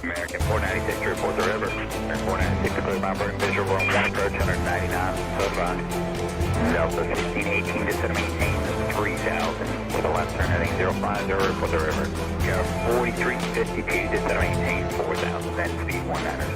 American 496 to report the river. American 496 to clear by burn visual on 1 approach 199, subline. Delta 1618 to set maintain 3000 with a left turn heading 050 report the river. You have 4352 to set maintain 4000, then speed 190.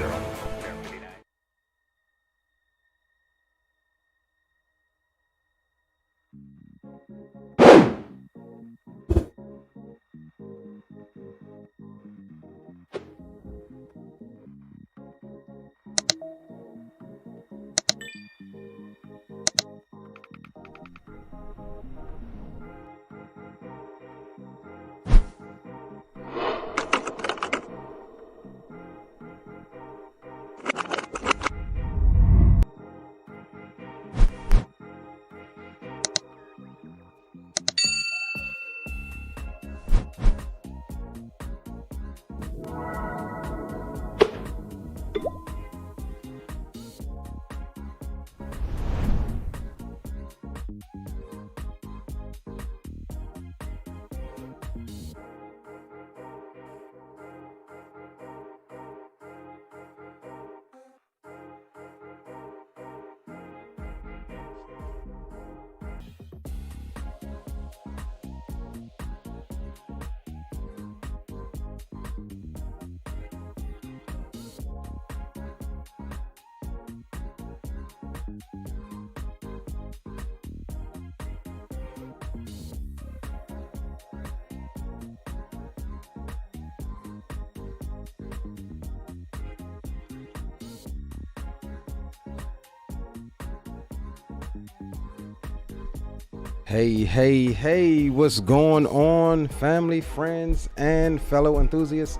Hey, what's going on, family, friends, and fellow enthusiasts?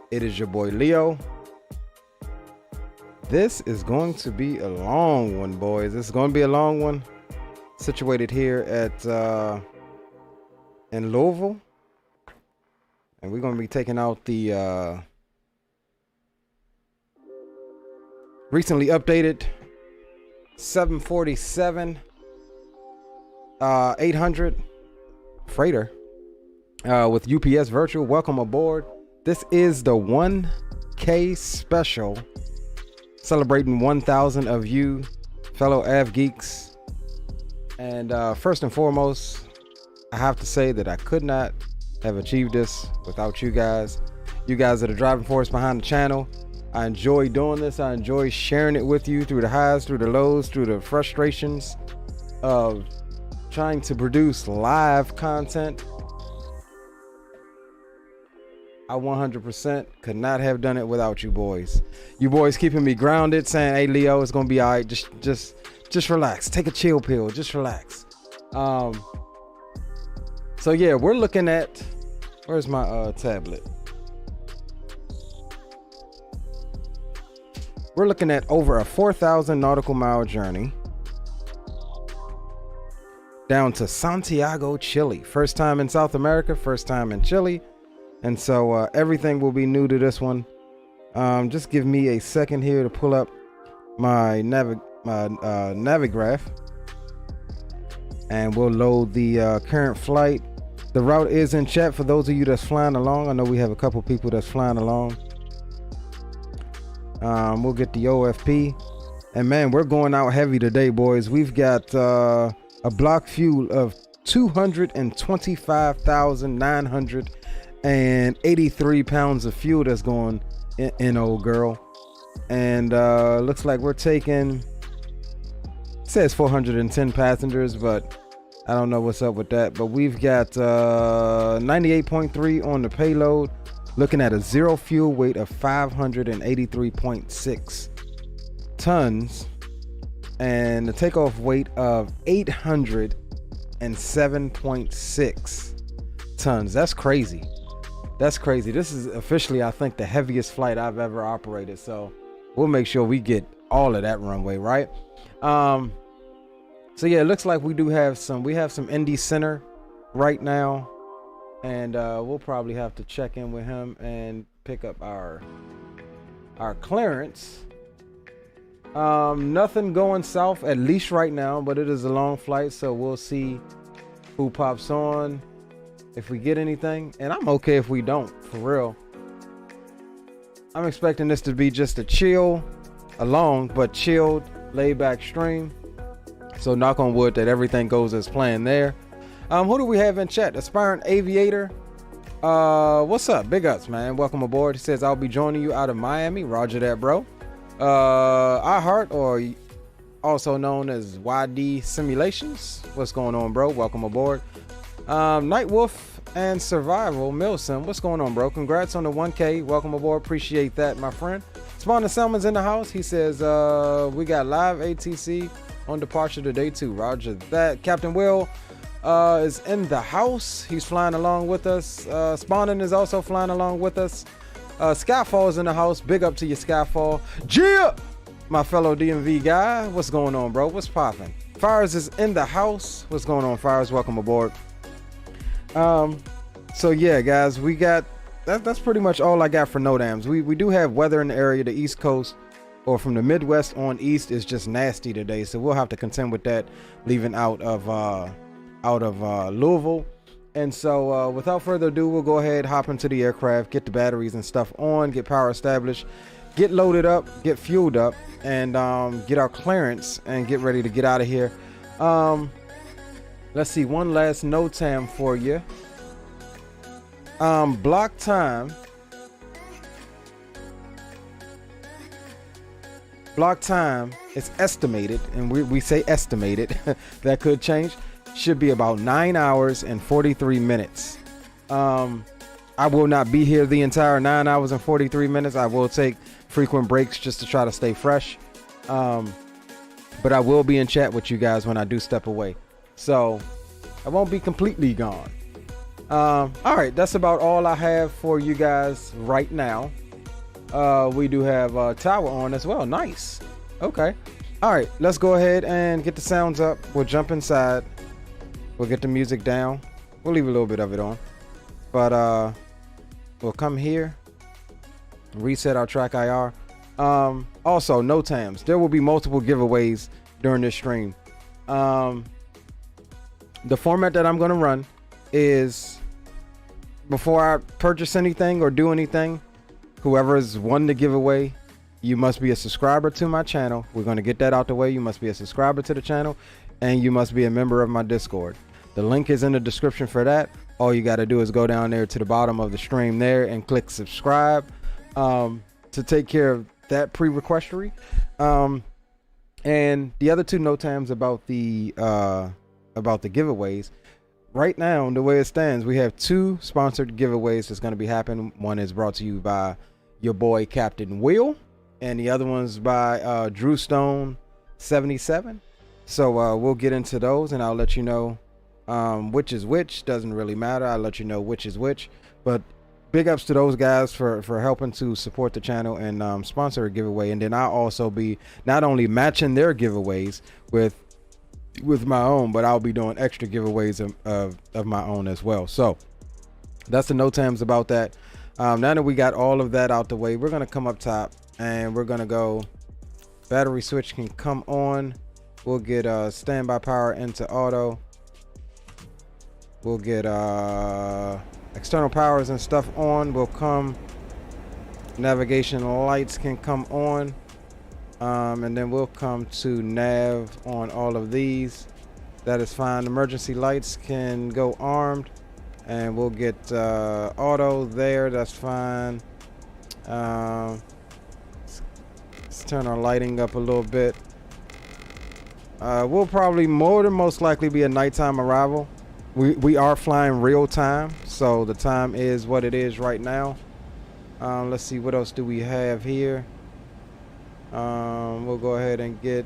It is your boy Leo. This is going to be a long one, boys. This is going to be a long one. Situated here at in Louisville. And we're going to be taking out the recently updated 747 800 freighter with UPS Virtual. Welcome aboard. This is the 1K special, celebrating 1,000 of you fellow AV geeks. And first and foremost, I have to say that I could not have achieved this without you guys. You guys are the driving force behind the channel. I enjoy doing this. I enjoy sharing it with you through the highs, through the lows, through the frustrations of trying to produce live content. I 100% could not have done it without you boys. You boys keeping me grounded, saying, "Hey Leo, it's gonna be all right. Just relax. Take a chill pill. Just relax." So yeah, we're looking at, where's my tablet? We're looking at over a 4,000 nautical mile journey down to Santiago, Chile. First time in South America, first time in Chile. And so everything will be new to this one. Just give me a second here to pull up my Navigraph. And we'll load the current flight. The route is in chat for those of you that's flying along. I know we have a couple people that's flying along. We'll get the OFP. And man, we're going out heavy today, boys. We've got a block fuel of 225,983 pounds of fuel that's going in, old girl. And looks like we're taking, it says 410 passengers, but I don't know what's up with that. But we've got 98.3 on the payload, looking at a zero fuel weight of 583.6 tons. And the takeoff weight of 807.6 tons. That's crazy. That's crazy. This is officially, I think, the heaviest flight I've ever operated. So we'll make sure we get all of that runway, right? So yeah, it looks like we have some Indy Center right now. And we'll probably have to check in with him and pick up our clearance. Nothing going south, at least right now, but it is a long flight, so we'll see who pops on, if we get anything. And I'm okay if we don't, for real. I'm expecting this to be just a long but chilled, laid back stream. So knock on wood that everything goes as planned there. Who do we have in chat? Aspirant Aviator. What's up? Big ups, man. Welcome aboard. He says, I'll be joining you out of Miami. Roger that, bro. iHeart, or also known as YD Simulations. What's going on, bro? Welcome aboard. Nightwolf and Survival Milsim. What's going on, bro? Congrats on the 1K. Welcome aboard. Appreciate that, my friend. Spawner Selman's in the house. He says, we got live ATC on departure today too. Roger that. Captain Will is in the house. He's flying along with us. Spawning is also flying along with us. Skyfall is in the house. Big up to you, Skyfall. Gia, my fellow DMV guy. What's going on, bro? What's popping? Fires is in the house. What's going on, Fires? Welcome aboard. So yeah, guys, we got that's pretty much all I got for NOTAMs. We do have weather in the area. The East Coast, or from the Midwest on east, is just nasty today, so we'll have to contend with that, leaving out of Louisville. And so without further ado, we'll go ahead, hop into the aircraft, get the batteries and stuff on, get power established, get loaded up, get fueled up, and get our clearance and get ready to get out of here. Let's see, one last NOTAM for you. Block time. Block time is estimated, and we say estimated, that could change, should be about 9 hours and 43 minutes. I will not be here the entire 9 hours and 43 minutes. I will take frequent breaks just to try to stay fresh. But I will be in chat with you guys when I do step away. So I won't be completely gone. All right, that's about all I have for you guys right now. We do have Tower on as well. Nice. Okay. All right, let's go ahead and get the sounds up. We'll jump inside. We'll get the music down. We'll leave a little bit of it on. But we'll come here, reset our track IR. Also, NOTAMs. There will be multiple giveaways during this stream. The format that I'm going to run is, before I purchase anything or do anything, whoever is won the giveaway, you must be a subscriber to my channel. We're going to get that out the way. You must be a subscriber to the channel, and you must be a member of my Discord. The link is in the description for that. All you got to do is go down there to the bottom of the stream there and click subscribe to take care of that pre-requestory. And the other two NOTAMs about the giveaways. Right now, the way it stands, we have two sponsored giveaways that's going to be happening. One is brought to you by your boy Captain Will, and the other one's by Drew Stone 77. So we'll get into those, and I'll let you know which is which. Doesn't really matter. I'll let you know which is which. But big ups to those guys for helping to support the channel and sponsor a giveaway. And then I'll also be not only matching their giveaways with my own, but I'll be doing extra giveaways of my own as well. So that's the NOTAMs about that. Now that we got all of that out the way, we're gonna come up top and we're gonna go battery switch can come on. We'll get standby power into auto. We'll get external powers and stuff on. Will come navigation lights can come on. And then we'll come to nav on all of these. That is fine. Emergency lights can go armed, and we'll get auto there. That's fine. Let's turn our lighting up a little bit. We'll probably more than most likely be a nighttime arrival. We are flying real time, so the time is what it is right now. Let's see, what else do we have here? We'll go ahead and get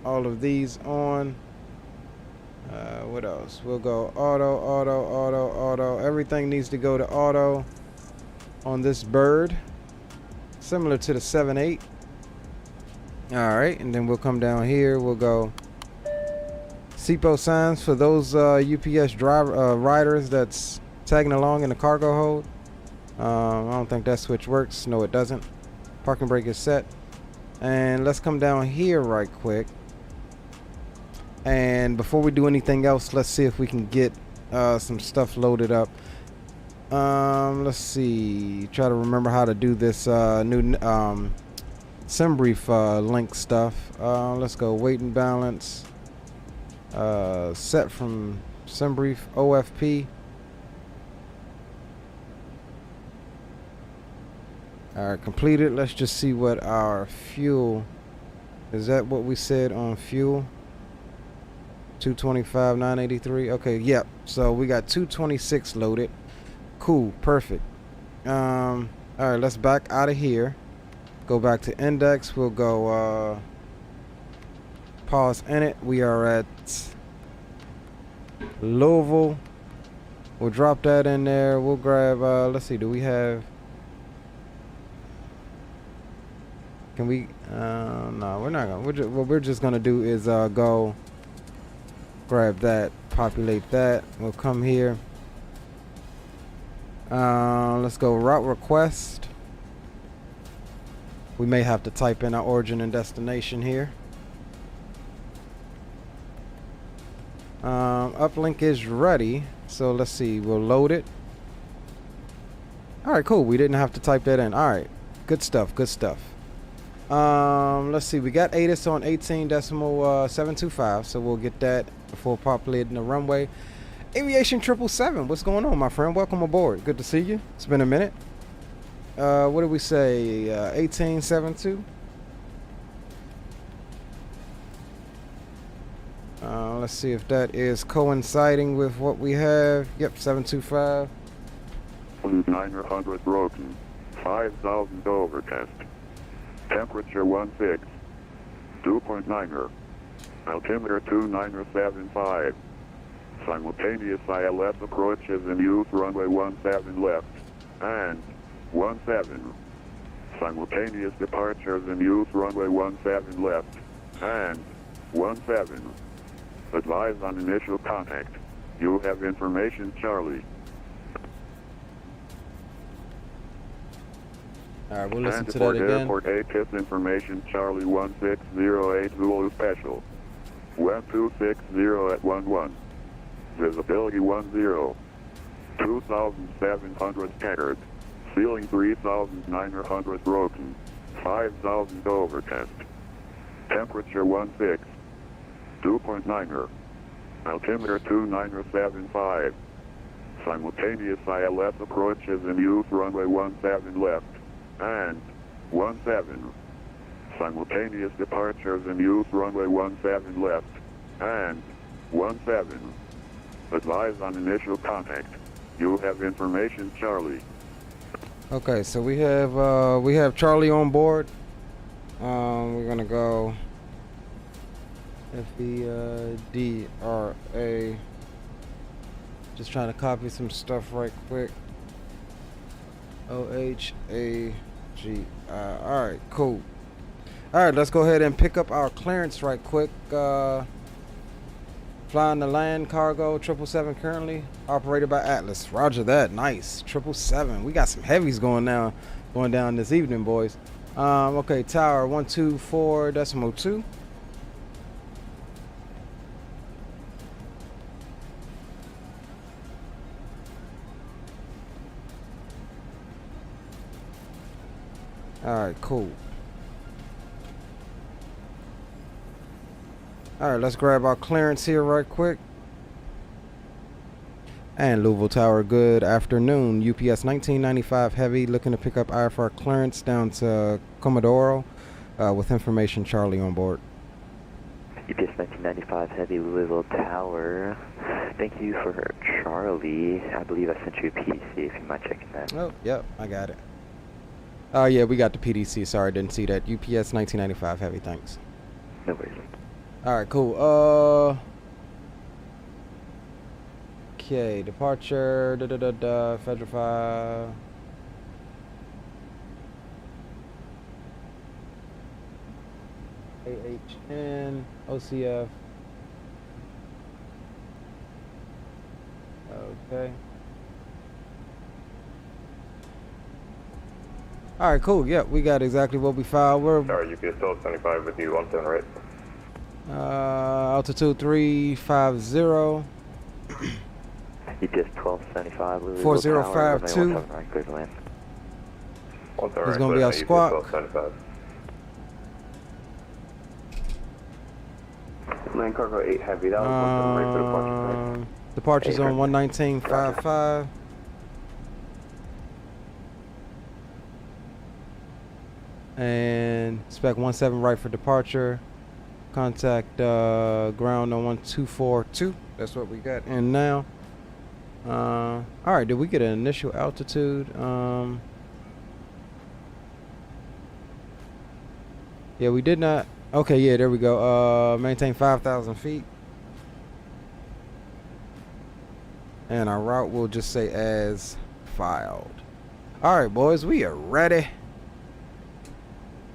all of these on. What else? We'll go auto. Everything needs to go to auto on this bird, similar to the 7.8. All right, and then we'll come down here. We'll go SIPO signs for those UPS driver riders that's tagging along in the cargo hold. I don't think that switch works. No, it doesn't. Parking brake is set. And let's come down here right quick. And before we do anything else, let's see if we can get some stuff loaded up. Let's see. Try to remember how to do this new SimBrief link stuff. Let's go weight and balance. Set from SimBrief OFP. Alright, completed. Let's just see what our fuel. Is that what we said on fuel? 225, 983. Okay, yep. So we got 226 loaded. Cool, perfect. Alright, let's back out of here. Go back to index. We'll go pause in it. We are at Louisville. We'll drop that in there. We'll grab let's see, do we have, can we no, we're not gonna, what we're just gonna do is go grab that, populate that. We'll come here. Let's go route request. We may have to type in our origin and destination here. Uplink is ready, so let's see, we'll load it. Alright, cool, we didn't have to type that in. Alright, good stuff, good stuff. Let's see, we got ATIS on 18.725, so we'll get that before populating the runway. Aviation 777, what's going on, my friend? Welcome aboard. Good to see you. It's been a minute. What did we say? 1872. Let's see if that is coinciding with what we have. Yep, 725. 900 broken. 5,000 overcast. Temperature 16. 2.9er. Altimeter 2975. Simultaneous ILS approaches in use, runway 17 left and 17. Simultaneous departures in use, runway 17 left and 17. Advise on initial contact. You have information, Charlie. Alright, we'll listen to that again. Airport ATIS information, Charlie 1608 Zulu Special. 1260 at 11. Visibility 10. 2,700 scattered. Ceiling 3,900 broken. 5,000 overcast. Temperature 16. 2.9er. Altimeter 2975. Simultaneous ILS approaches in use, runway 17 left and 17. Simultaneous departures in use, runway 17 left and 17. Advise on initial contact. You have information, Charlie. Okay, so we have Charlie on board. We're gonna go FEDRA. Just trying to copy some stuff right quick. OHAGI. Alright, cool. Alright, let's go ahead and pick up our clearance right quick. Flying the land cargo 777 currently operated by Atlas. Roger that. Nice. 777. We got some heavies going down this evening, boys. Okay, tower 124.2. Alright, cool. Alright, let's grab our clearance here right quick. And Louisville Tower, good afternoon. UPS 1995 Heavy looking to pick up IFR clearance down to Comodoro with information, Charlie on board. UPS 1995 Heavy, Louisville Tower. Thank you for Charlie. I believe I sent you a PDC if you mind checking that. Oh, yep, I got it. Oh, yeah, we got the PDC. Sorry, didn't see that. UPS 1995 Heavy, thanks. No worries. Alright, cool. Okay, departure, Federal 5. AHN, OCF. Okay. Alright, cool. Yep, we got exactly what we filed. We're Sorry, UPS 1275 with you, 17 right. altitude 350. EPS 1275, Louisville 4052. Tower, runway 17 right, clear to land. 17 He's right, gonna be clear our now, UPS squawk. 1275. Land cargo 8 heavy, that was 17 right for departure. Right? Departure's on 119.55. And spec 17 right for departure. Contact ground on 1242. That's what we got in now. All right, did we get an initial altitude? Yeah, we did not. Okay, yeah, there we go. Maintain 5,000 feet. And our route will just say as filed. All right, boys, we are ready.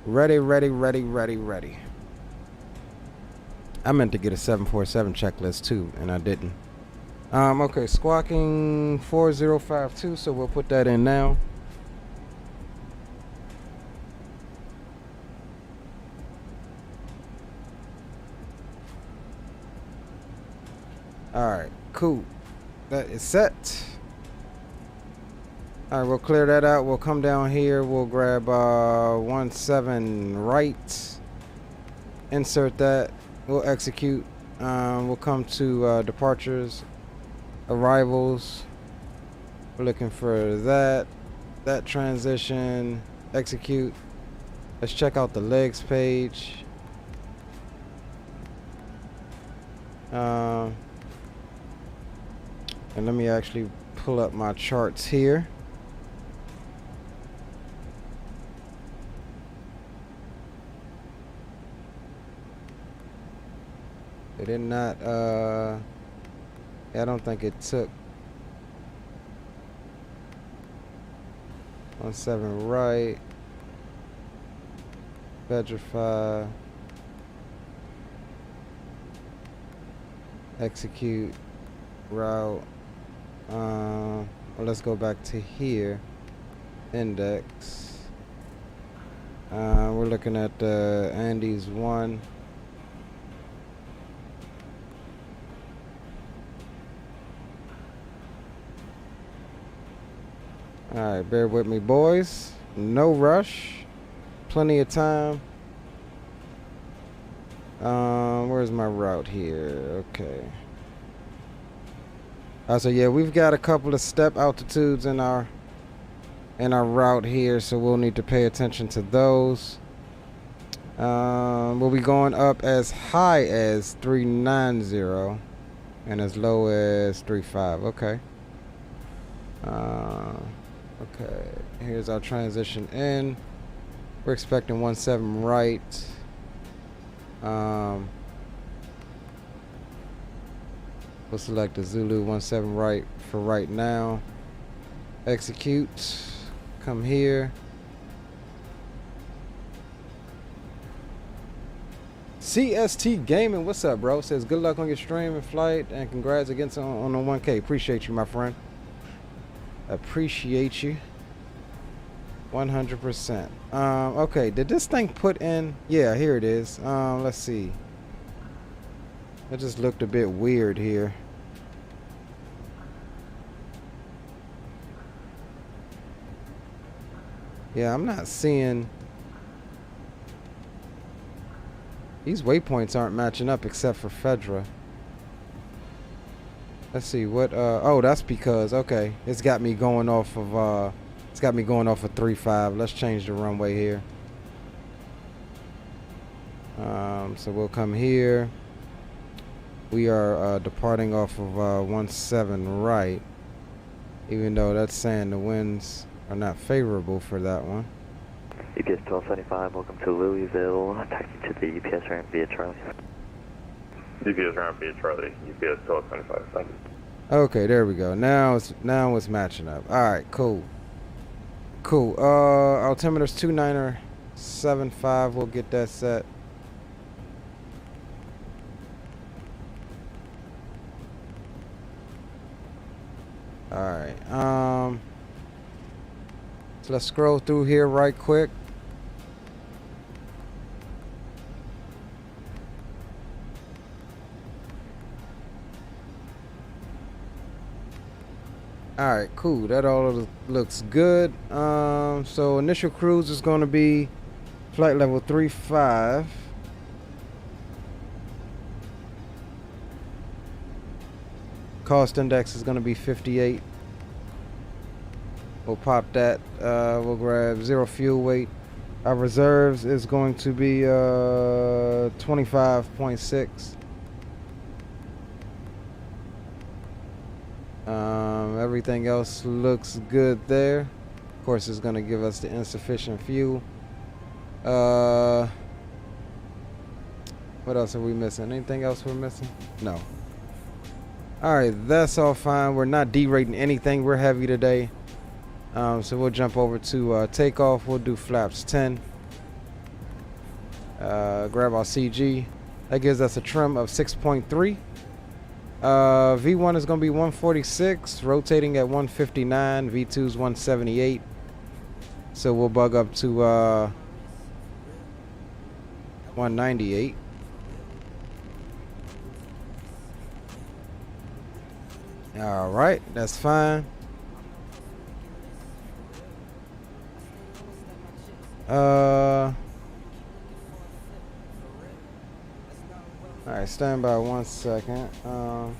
Ready. I meant to get a 747 checklist too, and I didn't. Okay, squawking 4052, so we'll put that in now. All right, cool. That is set. All right, we'll clear that out. We'll come down here. We'll grab 17 right. Insert that. We'll execute. We'll come to departures, arrivals. We're looking for that transition. Execute. Let's check out the legs page. And let me actually pull up my charts here. It did not, I don't think it took 17 right, Vedrify, execute, route, well, let's go back to here, index, we're looking at Andes 1. Alright, bear with me, boys. No rush. Plenty of time. Where's my route here? Okay. So yeah, we've got a couple of step altitudes in our route here, so we'll need to pay attention to those. We'll be going up as high as 390 and as low as 35. Okay. Okay, here's our transition in. We're expecting 17 right. We'll select the Zulu 17 right for right now. Execute. Come here. CST Gaming, what's up, bro? Says good luck on your stream and flight, and congrats against on the 1K. Appreciate you, my friend. Appreciate you 100%. Okay, did this thing put in? Yeah, here it is. Let's see. It just looked a bit weird here. Yeah, I'm not seeing. These waypoints aren't matching up except for Fedra. Let's see what oh, that's because okay, it's got me going off of 3.5. Let's change the runway here. So we'll come here. We are departing off of 17 right, even though that's saying the winds are not favorable for that one. UPS 1275, welcome to Louisville. Taxi to the UPS ramp via Charlie. UPS ramp via Charlie, UPS 1275, thank you. Okay, there we go. Now it's matching up. All right, cool. Altimeter's 2975. We'll get that set. All right. So let's scroll through here right quick. All right, cool. That all looks good. So initial cruise is going to be flight level 35. Cost index is going to be 58. We'll pop that. We'll grab 0 fuel weight. Our reserves is going to be 25.6. Everything else looks good there. Of course, it's going to give us the insufficient fuel. What else are we missing? Anything else we're missing? No. Alright, that's all fine. We're not derating anything. We're heavy today. So we'll jump over to takeoff. We'll do flaps 10. Grab our CG. That gives us a trim of 6.3. V1 is going to be 146, rotating at 159. V2 is 178. So we'll bug up to 198. All right, that's fine. All right, stand by 1 second. Let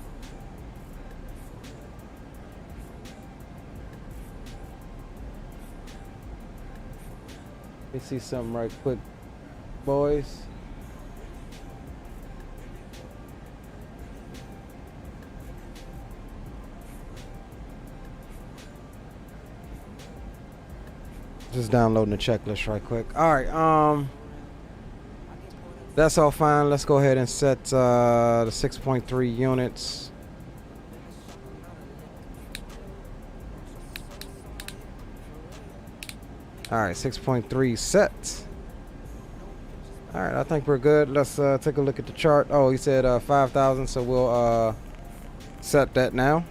me see something right quick, boys. Just downloading the checklist right quick. All right, that's all fine. Let's go ahead and set the 6.3 units. All right, 6.3 set. All right, I think we're good. Let's take a look at the chart. Oh, he said 5,000, so we'll set that now.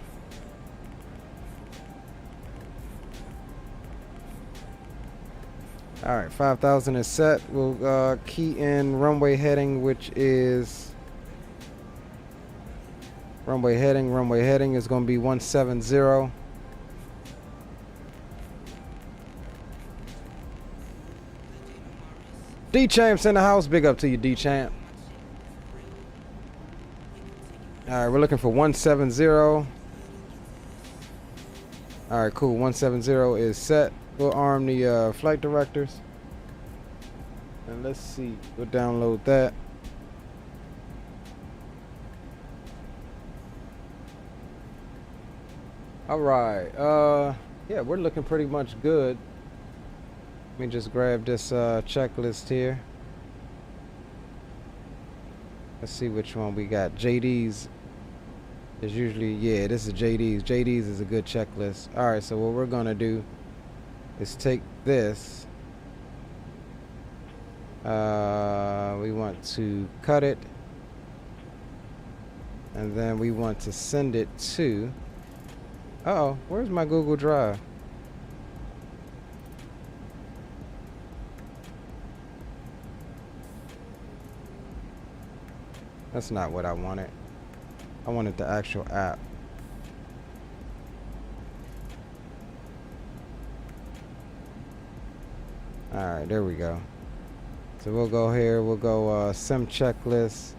All right, 5,000 is set. We'll key in runway heading, which is runway heading. Runway heading is going to be 170. D-Champ's in the house. Big up to you, D-Champ. All right, we're looking for 170. All right, cool. 170 is set. We'll arm the flight directors. And let's see. We'll download that. All right. Yeah, we're looking pretty much good. Let me just grab this checklist here. Let's see which one we got. JD's is usually, yeah, this is JD's. JD's is a good checklist. All right, so what we're going to do is take this. We want to cut it. And then we want to send it to... Uh-oh, where's my Google Drive? That's not what I wanted. I wanted the actual app. Alright, there we go. So we'll go here, we'll go sim checklist.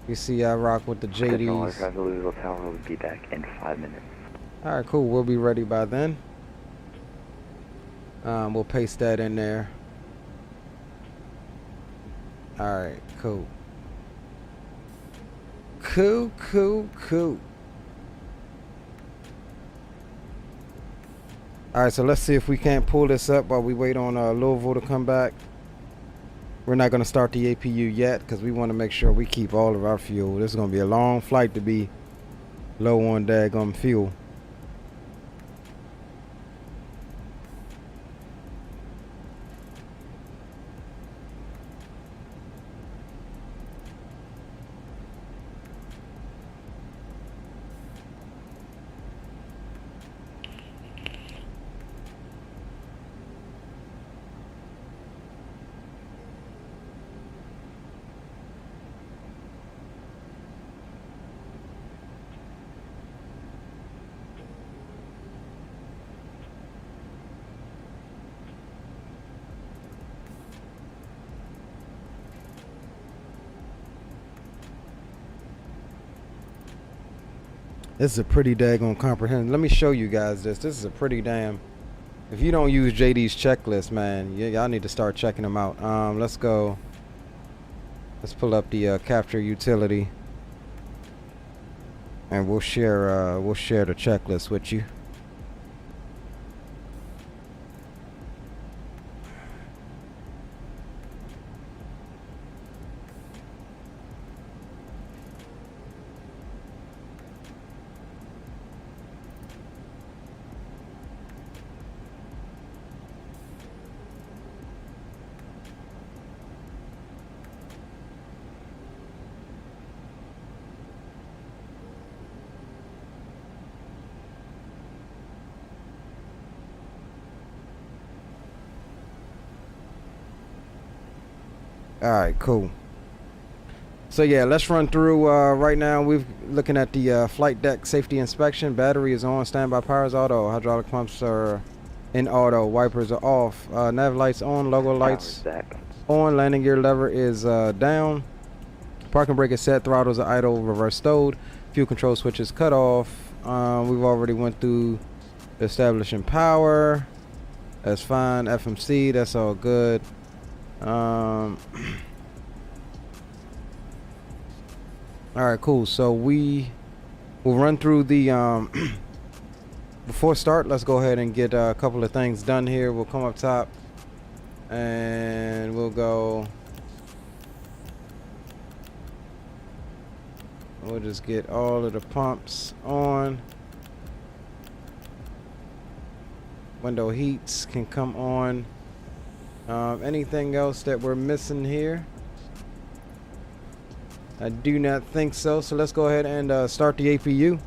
You see I rock with the JDs. Louisville Tower will be back in 5 minutes. Alright, cool. We'll be ready by then. We'll paste that in there. Alright, cool. Cool. Alright, so let's see if we can't pull this up while we wait on Louisville to come back. We're not going to start the APU yet because we want to make sure we keep all of our fuel. This is going to be a long flight to be low on daggum fuel. This is a pretty daggone comprehensive. Let me show you guys this. This is a pretty damn. If you don't use JD's checklist, man, y'all need to start checking them out. Let's go. Let's pull up the capture utility, and we'll share the checklist with you. All right, cool. So yeah, let's run through right now. We're looking at the flight deck safety inspection. Battery is on, standby power is auto, hydraulic pumps are in auto, wipers are off, nav lights on, logo lights on, landing gear lever is down, parking brake is set, throttles are idle, reverse stowed, fuel control switch is cut off. We've already went through establishing power. That's fine. FMC, that's all good. All right, cool. So we'll run through the before start. Let's go ahead and get a couple of things done here. We'll come up top and we'll just get all of the pumps on. Window heats can come on. Anything else that we're missing here? I do not think so. So let's go ahead and start the APU.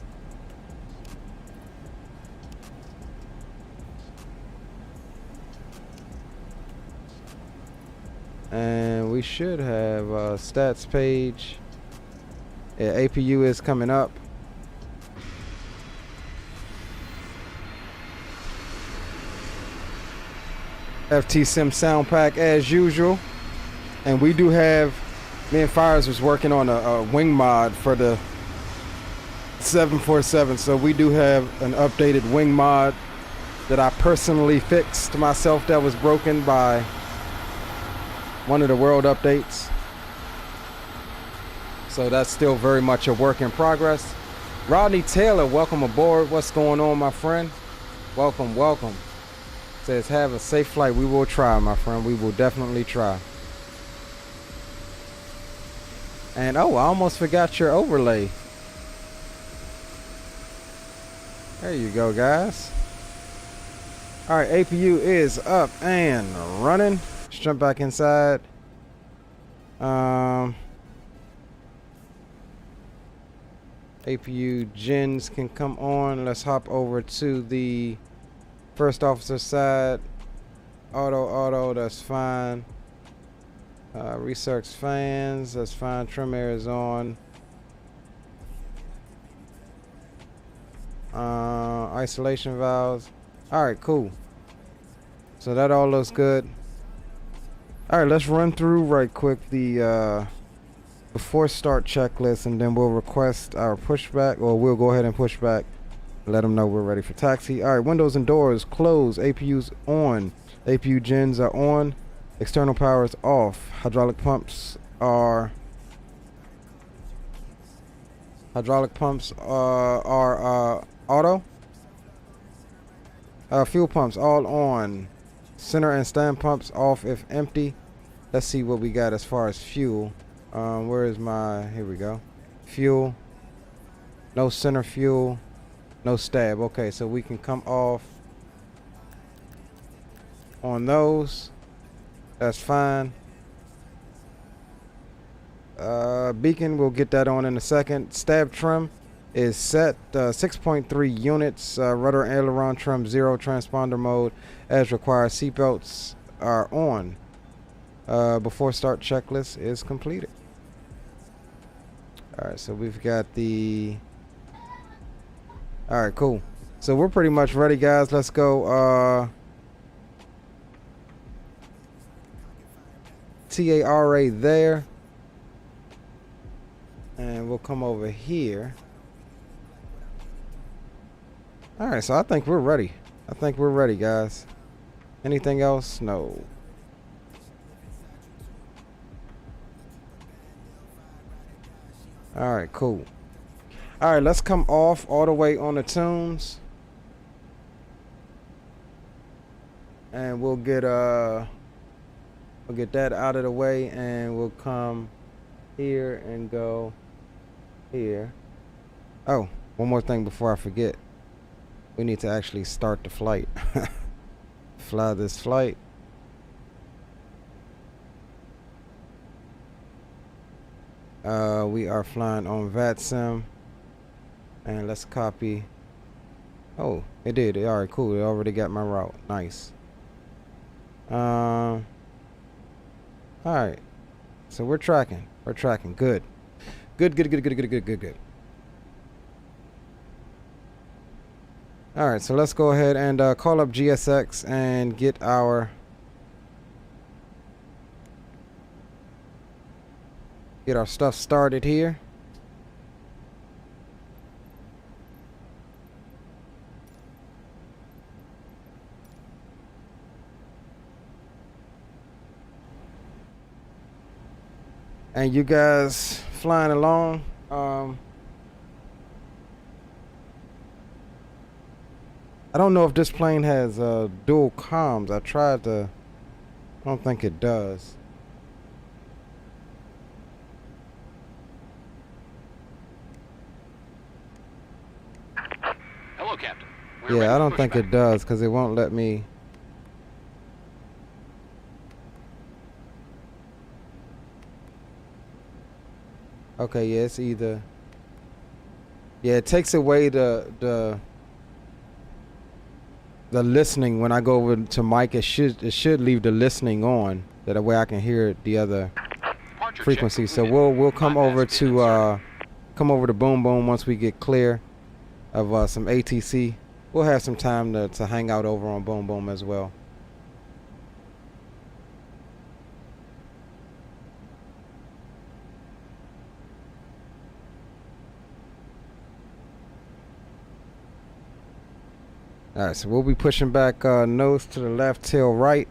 And we should have a stats page. Yeah, APU is coming up. FT Sim sound pack as usual, and we do have, me and Fires was working on a wing mod for the 747, so we do have an updated wing mod that I personally fixed myself that was broken by one of the world updates, so that's still very much a work in progress. Rodney Taylor, welcome aboard. What's going on, my friend? Welcome, welcome. Says have a safe flight. We will try, my friend. We will definitely try. And oh, I almost forgot your overlay. There you go, guys. All right, APU is up and running. Let's jump back inside. APU gens can come on. Let's hop over to the first officer side. Auto, that's fine. Research fans, that's fine. Trim air is on. Isolation valves. All right, cool. So that all looks good. All right, let's run through right quick the before start checklist, and then we'll request our pushback, or we'll go ahead and push back. Let them know we're ready for taxi. All right, windows and doors closed. APU's on. APU gens are on. External power is off. Hydraulic pumps are auto. Fuel pumps all on. Center and stand pumps off if empty. Let's see what we got as far as fuel. Where is my? Here we go. Fuel. No center fuel. No stab. Okay, so we can come off on those. That's fine. Beacon, we'll get that on in a second. Stab trim is set. 6.3 units. Rudder and aileron trim 0. Transponder mode as required. Seatbelts are on. Before start checklist is completed. Alright, so we've got the... Alright, cool. So we're pretty much ready, guys. Let's go. TARA there. And we'll come over here. All right, so I think we're ready. I think we're ready, guys. Anything else? No. All right, cool. All right, let's come off all the way on the tunes. And we'll get that out of the way, and we'll come here and go here. Oh, one more thing before I forget. We need to actually start the flight. Fly this flight. We are flying on VATSIM. And let's copy. Oh, it did. All right, cool. It already got my route. Nice. All right. So we're tracking. We're tracking. Good. Good. All right. So let's go ahead and call up GSX and get our stuff started here. And you guys flying along. I don't know if this plane has dual comms. I tried to. I don't think it does. Hello, Captain. We're Yeah, I don't ready think for it does because it won't let me. Okay, yeah, it's either. Yeah, it takes away the listening when I go over to mic. It should leave the listening on. That way I can hear the other departure frequency. check So completed. we'll come over Bypass pin inserted. to Boom Boom once we get clear of some ATC. We'll have some time to hang out over on Boom Boom as well. All right, so we'll be pushing back nose to the left, tail right.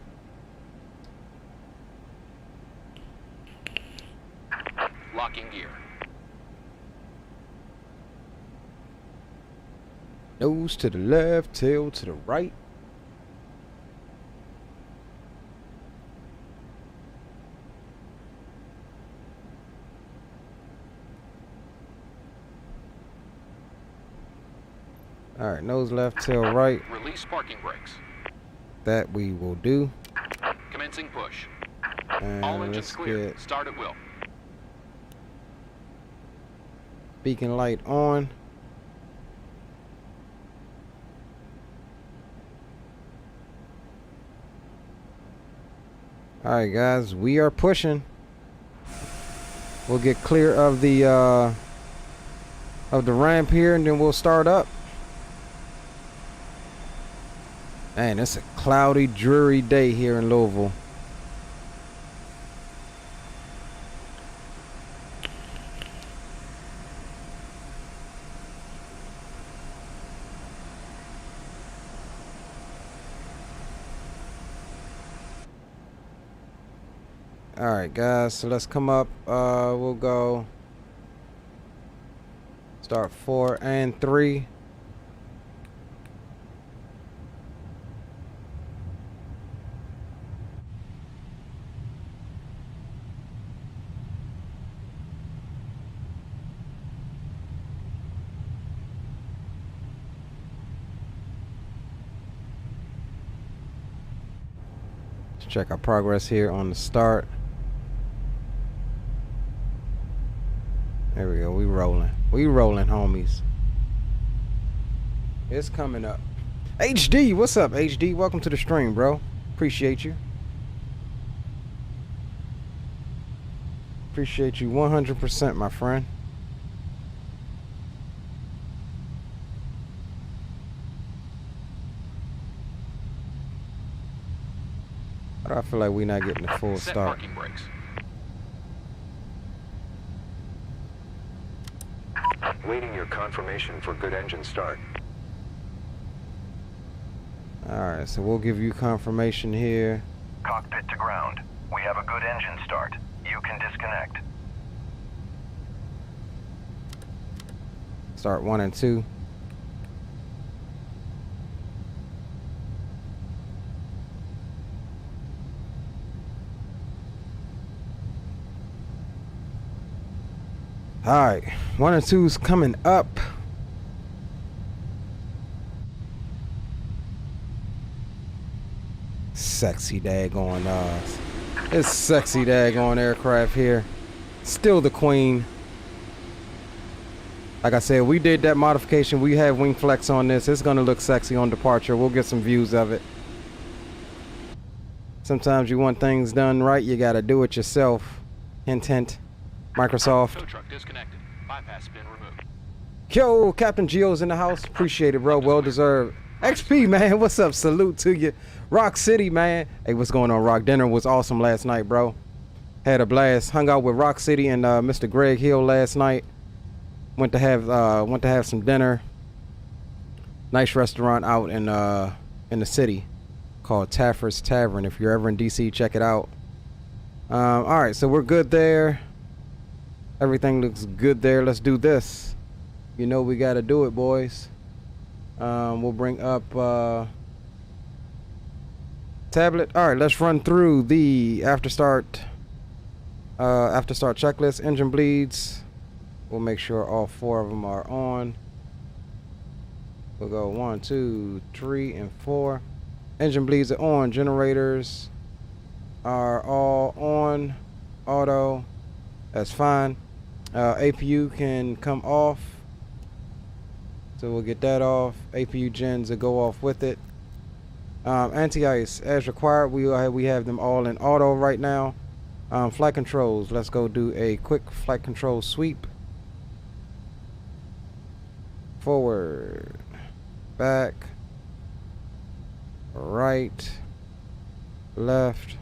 Locking gear. Nose to the left, tail to the right. All right, nose left, tail right. Release parking brakes. That we will do. Commencing push. And All engines let's clear. get Start at will. beacon light on. All right, guys, we are pushing. We'll get clear of the ramp here, and then we'll start up. Man, it's a cloudy, dreary day here in Louisville. All right, guys, so let's come up. We'll go start 4 and 3. Let's check our progress here on the start. There we go. We rolling. We rolling, homies. It's coming up. HD, what's up, HD? Welcome to the stream, bro. Appreciate you. Appreciate you 100%, my friend. Why do I feel like we're not getting the full Set start? parking brakes. Waiting your confirmation for good engine start. Alright, so we'll give you confirmation here. Cockpit to ground. We have a good engine start. You can disconnect. Start 1 and 2. Alright, 1 and 2's coming up. Sexy daggone it's sexy daggone aircraft here. Still the queen. Like I said, we did that modification. We have wing flex on this. It's gonna look sexy on departure. We'll get some views of it. Sometimes you want things done right, you gotta do it yourself. Hint hint. Microsoft. Tow truck disconnected. Bypass bin removed. Yo, Captain Geo's in the house. Appreciate it, bro. Well deserved. XP, man. What's up? Salute to you. Rock City, man. Hey, what's going on, Rock? Dinner was awesome last night, bro. Had a blast. Hung out with Rock City and Mr. Greg Hill last night. Went to have some dinner. Nice restaurant out in the city called Taffer's Tavern. If you're ever in DC, check it out. All right, so we're good there. Everything looks good there. Let's do this. You know we got to do it, boys. We'll bring up tablet. All right, let's run through the after start checklist. Engine bleeds. We'll make sure all 4 of them are on. We'll go 1, 2, 3, and 4. Engine bleeds are on. Generators are all on. Auto. That's fine. APU can come off. So we'll get that off. APU gens will go off with it. Anti-ice as required. We have them all in auto right now. Flight controls. Let's go do a quick flight control sweep. Forward, back, right, left.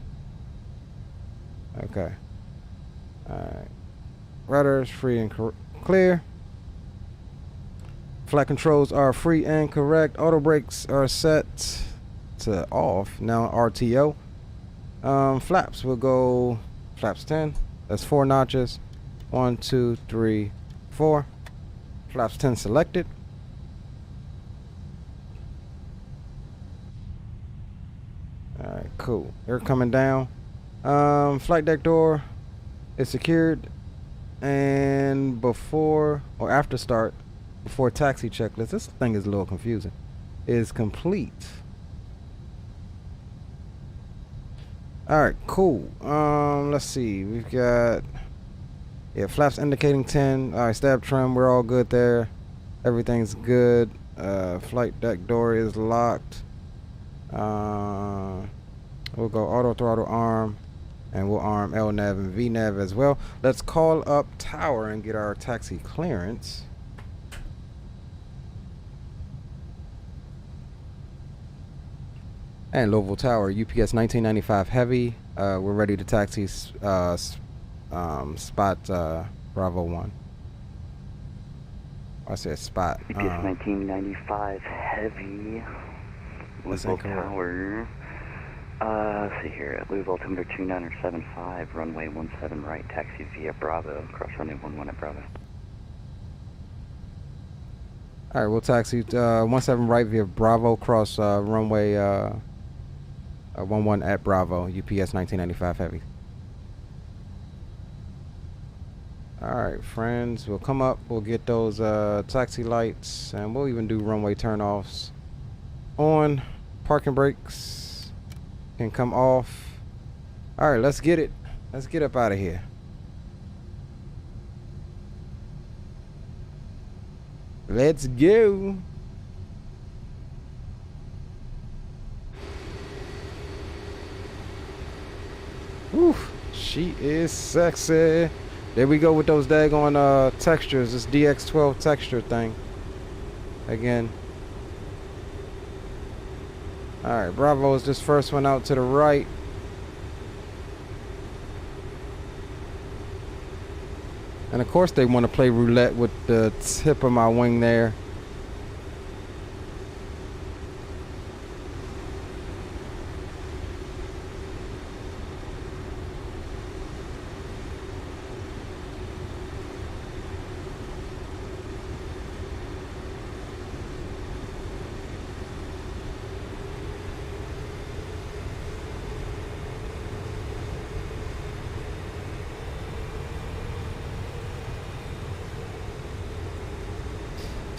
Okay. All right. Rudders free and clear. Flight controls are free and correct. Auto brakes are set to off. Now RTO. Flaps will go flaps 10. That's 4 notches. 1, 2, 3, 4. Flaps 10 selected. Alright, cool. They're coming down. Flight deck door is secured. And before or after start, before taxi checklist, this thing is a little confusing, is complete. Alright, cool. Let's see. We've got flaps indicating 10. Alright, stab trim, we're all good there. Everything's good. Flight deck door is locked. We'll go auto throttle arm, and we'll arm LNAV and VNAV as well. Let's call up tower and get our taxi clearance. And Louisville Tower, UPS 1995 heavy. We're ready to taxi spot Bravo 1. I said spot. UPS 1995 heavy. Louisville Tower. Let's see here. Louisville altimeter 2975, runway 17 right, taxi via Bravo, cross runway 11 at Bravo. Alright, we'll taxi 17 right via Bravo, cross runway 11 at Bravo, UPS 1995 heavy. Alright, friends, we'll come up, we'll get those taxi lights, and we'll even do runway turnoffs. On, parking brakes can come off. Alright, let's get it. Let's get up out of here. Let's go. Whew, she is sexy. There we go with those daggone textures. This DX12 texture thing. Again. Alright, Bravo is this first one out to the right. And of course they want to play roulette with the tip of my wing there.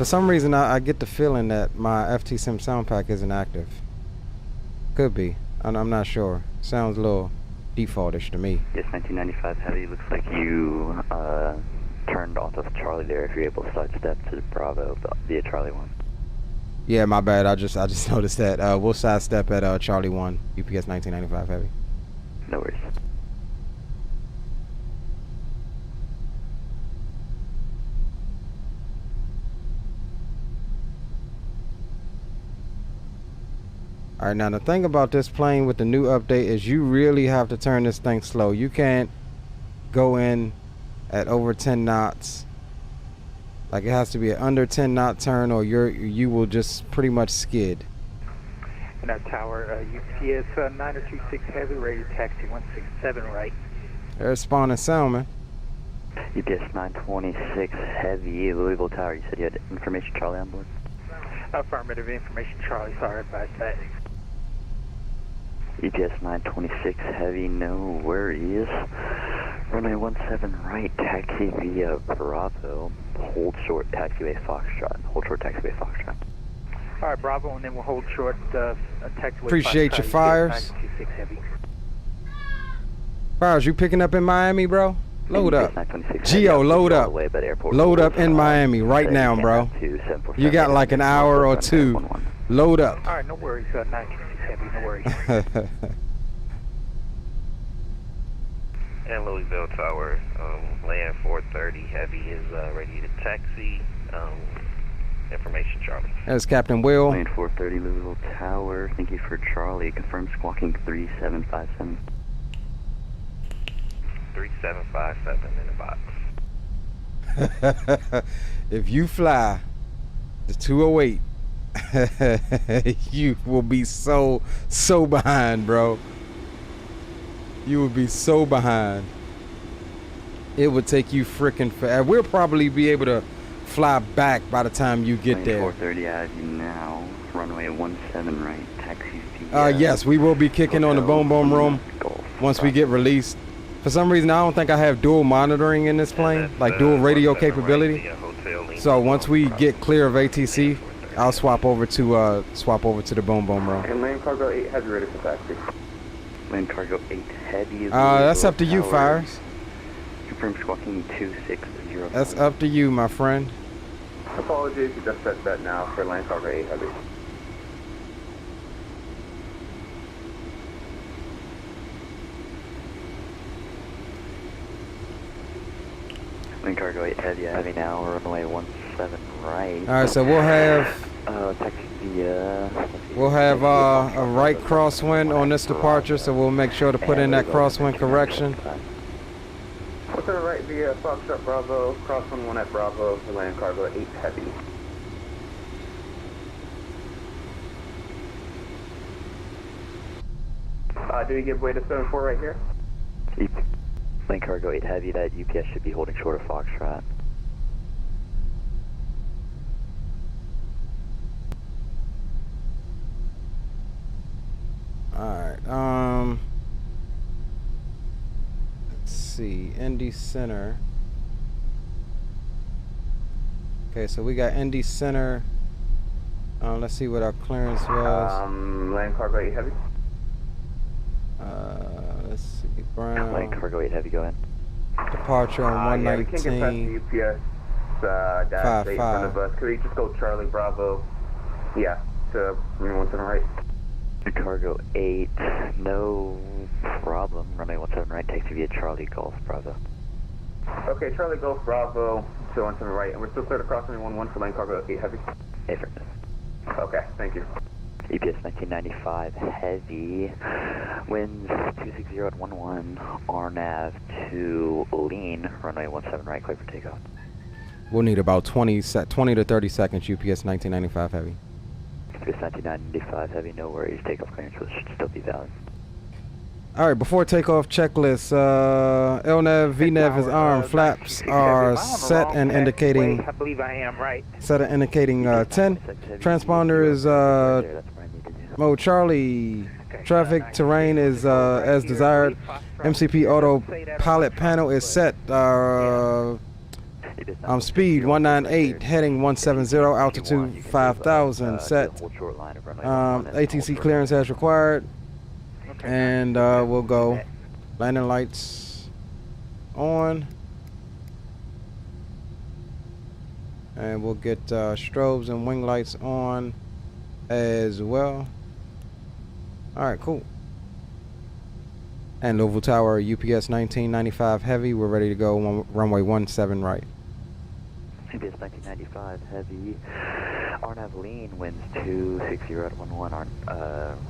For some reason, I get the feeling that my FT Sim sound pack isn't active. Could be. I'm not sure. Sounds a little defaultish to me. Yes, 1995 Heavy. Looks like you turned off of Charlie there. If you're able to sidestep to the Bravo via Charlie 1. Yeah, my bad. I just noticed that. We'll sidestep at Charlie 1, UPS 1995 Heavy. No worries. Alright, now the thing about this plane with the new update is you really have to turn this thing slow. You can't go in at over 10 knots. Like, it has to be an under 10 knot turn or you will just pretty much skid. And our tower, UPS 9026 Heavy, radio taxi 167 right. There's spawning sound, man. UPS 926 Heavy, Louisville Tower. You said you had information Charlie on board? Affirmative, information Charlie, sorry about that. UPS 926 Heavy, no worries. Runway 17 right, taxi via Bravo. Hold short, taxiway Foxtrot. Hold short, taxiway Foxtrot. All right, Bravo, and then we'll hold short taxiway. Appreciate your fires. 926 Heavy. Fires, you picking up in Miami, bro? Load up. Geo, load up. Load up in Miami right now, bro. You got like an hour or two. Load up. All right, no worries. 926 Heavy, no worries. And Louisville Tower, land 430 Heavy is ready to taxi. Information Charlie. There's Captain Will. Land 430 Louisville Tower. Thank you for Charlie. Confirm squawking 3757. 3757 in the box. If you fly the 208, you will be so behind, bro. You would be so behind. It would take you freaking forever. We'll probably be able to fly back by the time you get there. 430 out of you now. Runway 17 right. Taxi. Yes, we will be kicking on the boom room once we get released. For some reason, I don't think I have dual monitoring in this plane, like dual radio capability. So once we get clear of ATC, I'll swap over to the boom room. And land cargo 8 heavy ready for taxi. Land cargo 8 heavy. That's up to you, Fires. Confirm squawking 260. That's up to you, my friend. Apologies, you just set that now for land cargo 8 heavy. Land cargo 8 heavy now. Runway 17 right. All right, so we'll have taxi via. We'll have a right crosswind on this departure, so we'll make sure to put in that crosswind correction. What's our right via Foxtrot Bravo, crosswind 1 at Bravo for land cargo 8 heavy. Do we give way to 74 right here? Land cargo 8 heavy, that UPS should be holding short of Foxtrot. Alright, let's see, ND Center. Okay, so we got ND Center. Let's see what our clearance was. Land cargo 8 heavy. Let's see, Brown. Land cargo 8 heavy, go ahead. Departure on 119. Yeah, we can't get past the UPS dash 8 in front of us. Could we just go Charlie Bravo? Yeah, to 17 right. Cargo 8, no problem. Runway 17 right, taxi via Charlie Golf Bravo. Okay, Charlie Golf Bravo to 17 right, and we're still clear to cross runway 11 for land cargo 8 heavy. Affirmative. Okay, thank you. UPS 1995 heavy, winds 260 at 11, RNAV to Lian, runway 17 right, clear for takeoff. We'll need about 20 to 30 seconds, UPS 1995 heavy. UPS 1995 heavy, no worries, takeoff clearance should still be valid. Alright, before takeoff checklist, LNAV, VNAV is armed, flaps are set and indicating, I believe I am right. set and indicating 10. Transponder is mode Charlie, traffic terrain is as desired. MCP autopilot panel is set. Speed 198, heading 170, altitude 5,000, set. ATC clearance as required. And we'll go. Landing lights on. And we'll get strobes and wing lights on as well. Alright, cool. And Louisville Tower, UPS 1995 heavy. We're ready to go. Runway 17 right. UPS 1995 heavy. RNAV lean, winds 260 at 11.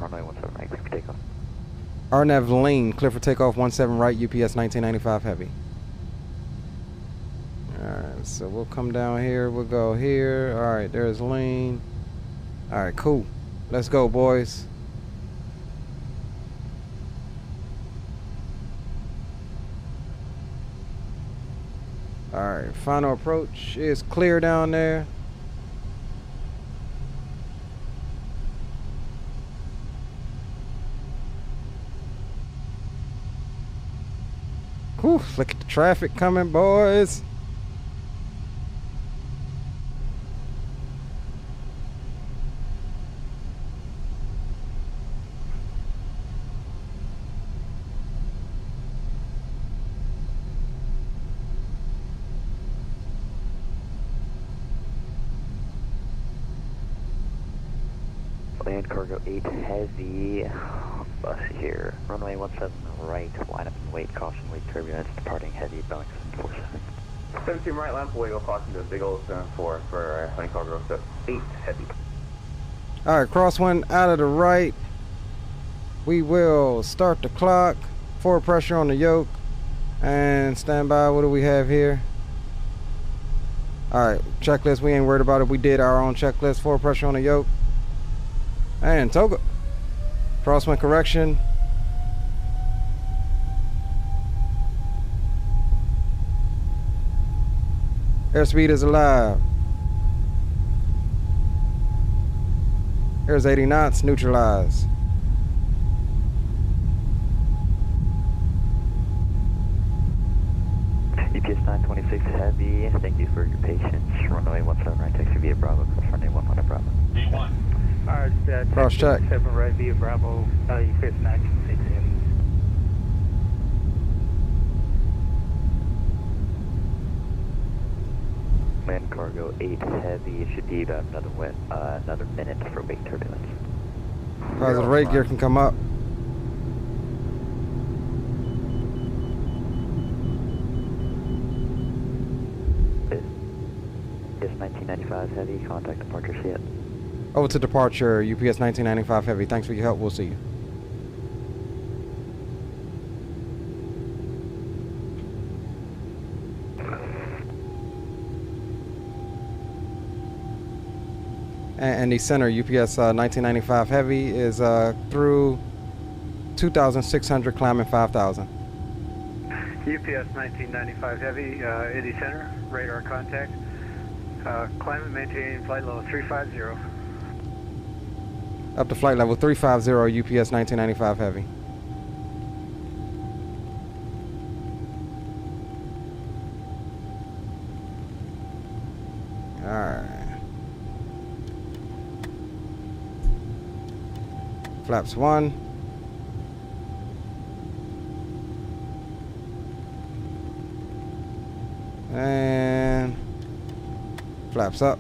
Runway 17 right, clear for takeoff. RNAV lean, clear for takeoff 17 right, UPS 1995 heavy. Alright, so we'll come down here. We'll go here. Alright, there's lean. Alright, cool. Let's go, boys. Alright, final approach is clear down there. Whew, look at the traffic coming, boys. Land cargo 8 heavy. Bus here. Runway 17 right. Line up and wait. Caution, wait turbulence. Departing heavy. Boeing 747. 17 right, lamp away. We'll caution to a big old 74 for land cargo 8 heavy. Alright, crosswind out of the right. We will start the clock. Forward pressure on the yoke. And stand by. What do we have here? Alright, checklist. We ain't worried about it. We did our own checklist. Forward pressure on the yoke. And toga. Crosswind correction. Airspeed is alive. Here's 80 knots, neutralize. UPS 926 heavy. Thank you for your patience. Runway 17 right, taxi via Bravo. Cross runway 11 Bravo. D1. Alright, cross check. 7 right via Bravo, UPS 926 heavy. Land cargo 8 heavy. It should be about another minute for wake turbulence. Positive rate gear can come up. UPS 1995 heavy. Contact departure yet. Over to departure, UPS 1995 heavy. Thanks for your help. We'll see you. And the center, UPS 1995 heavy, is through 2,600, climbing 5,000. UPS 1995 heavy, Indy Center, radar contact. Climb and maintain flight level 350. Up to flight level 350, UPS 1995 heavy. Alright. Flaps 1. And flaps up.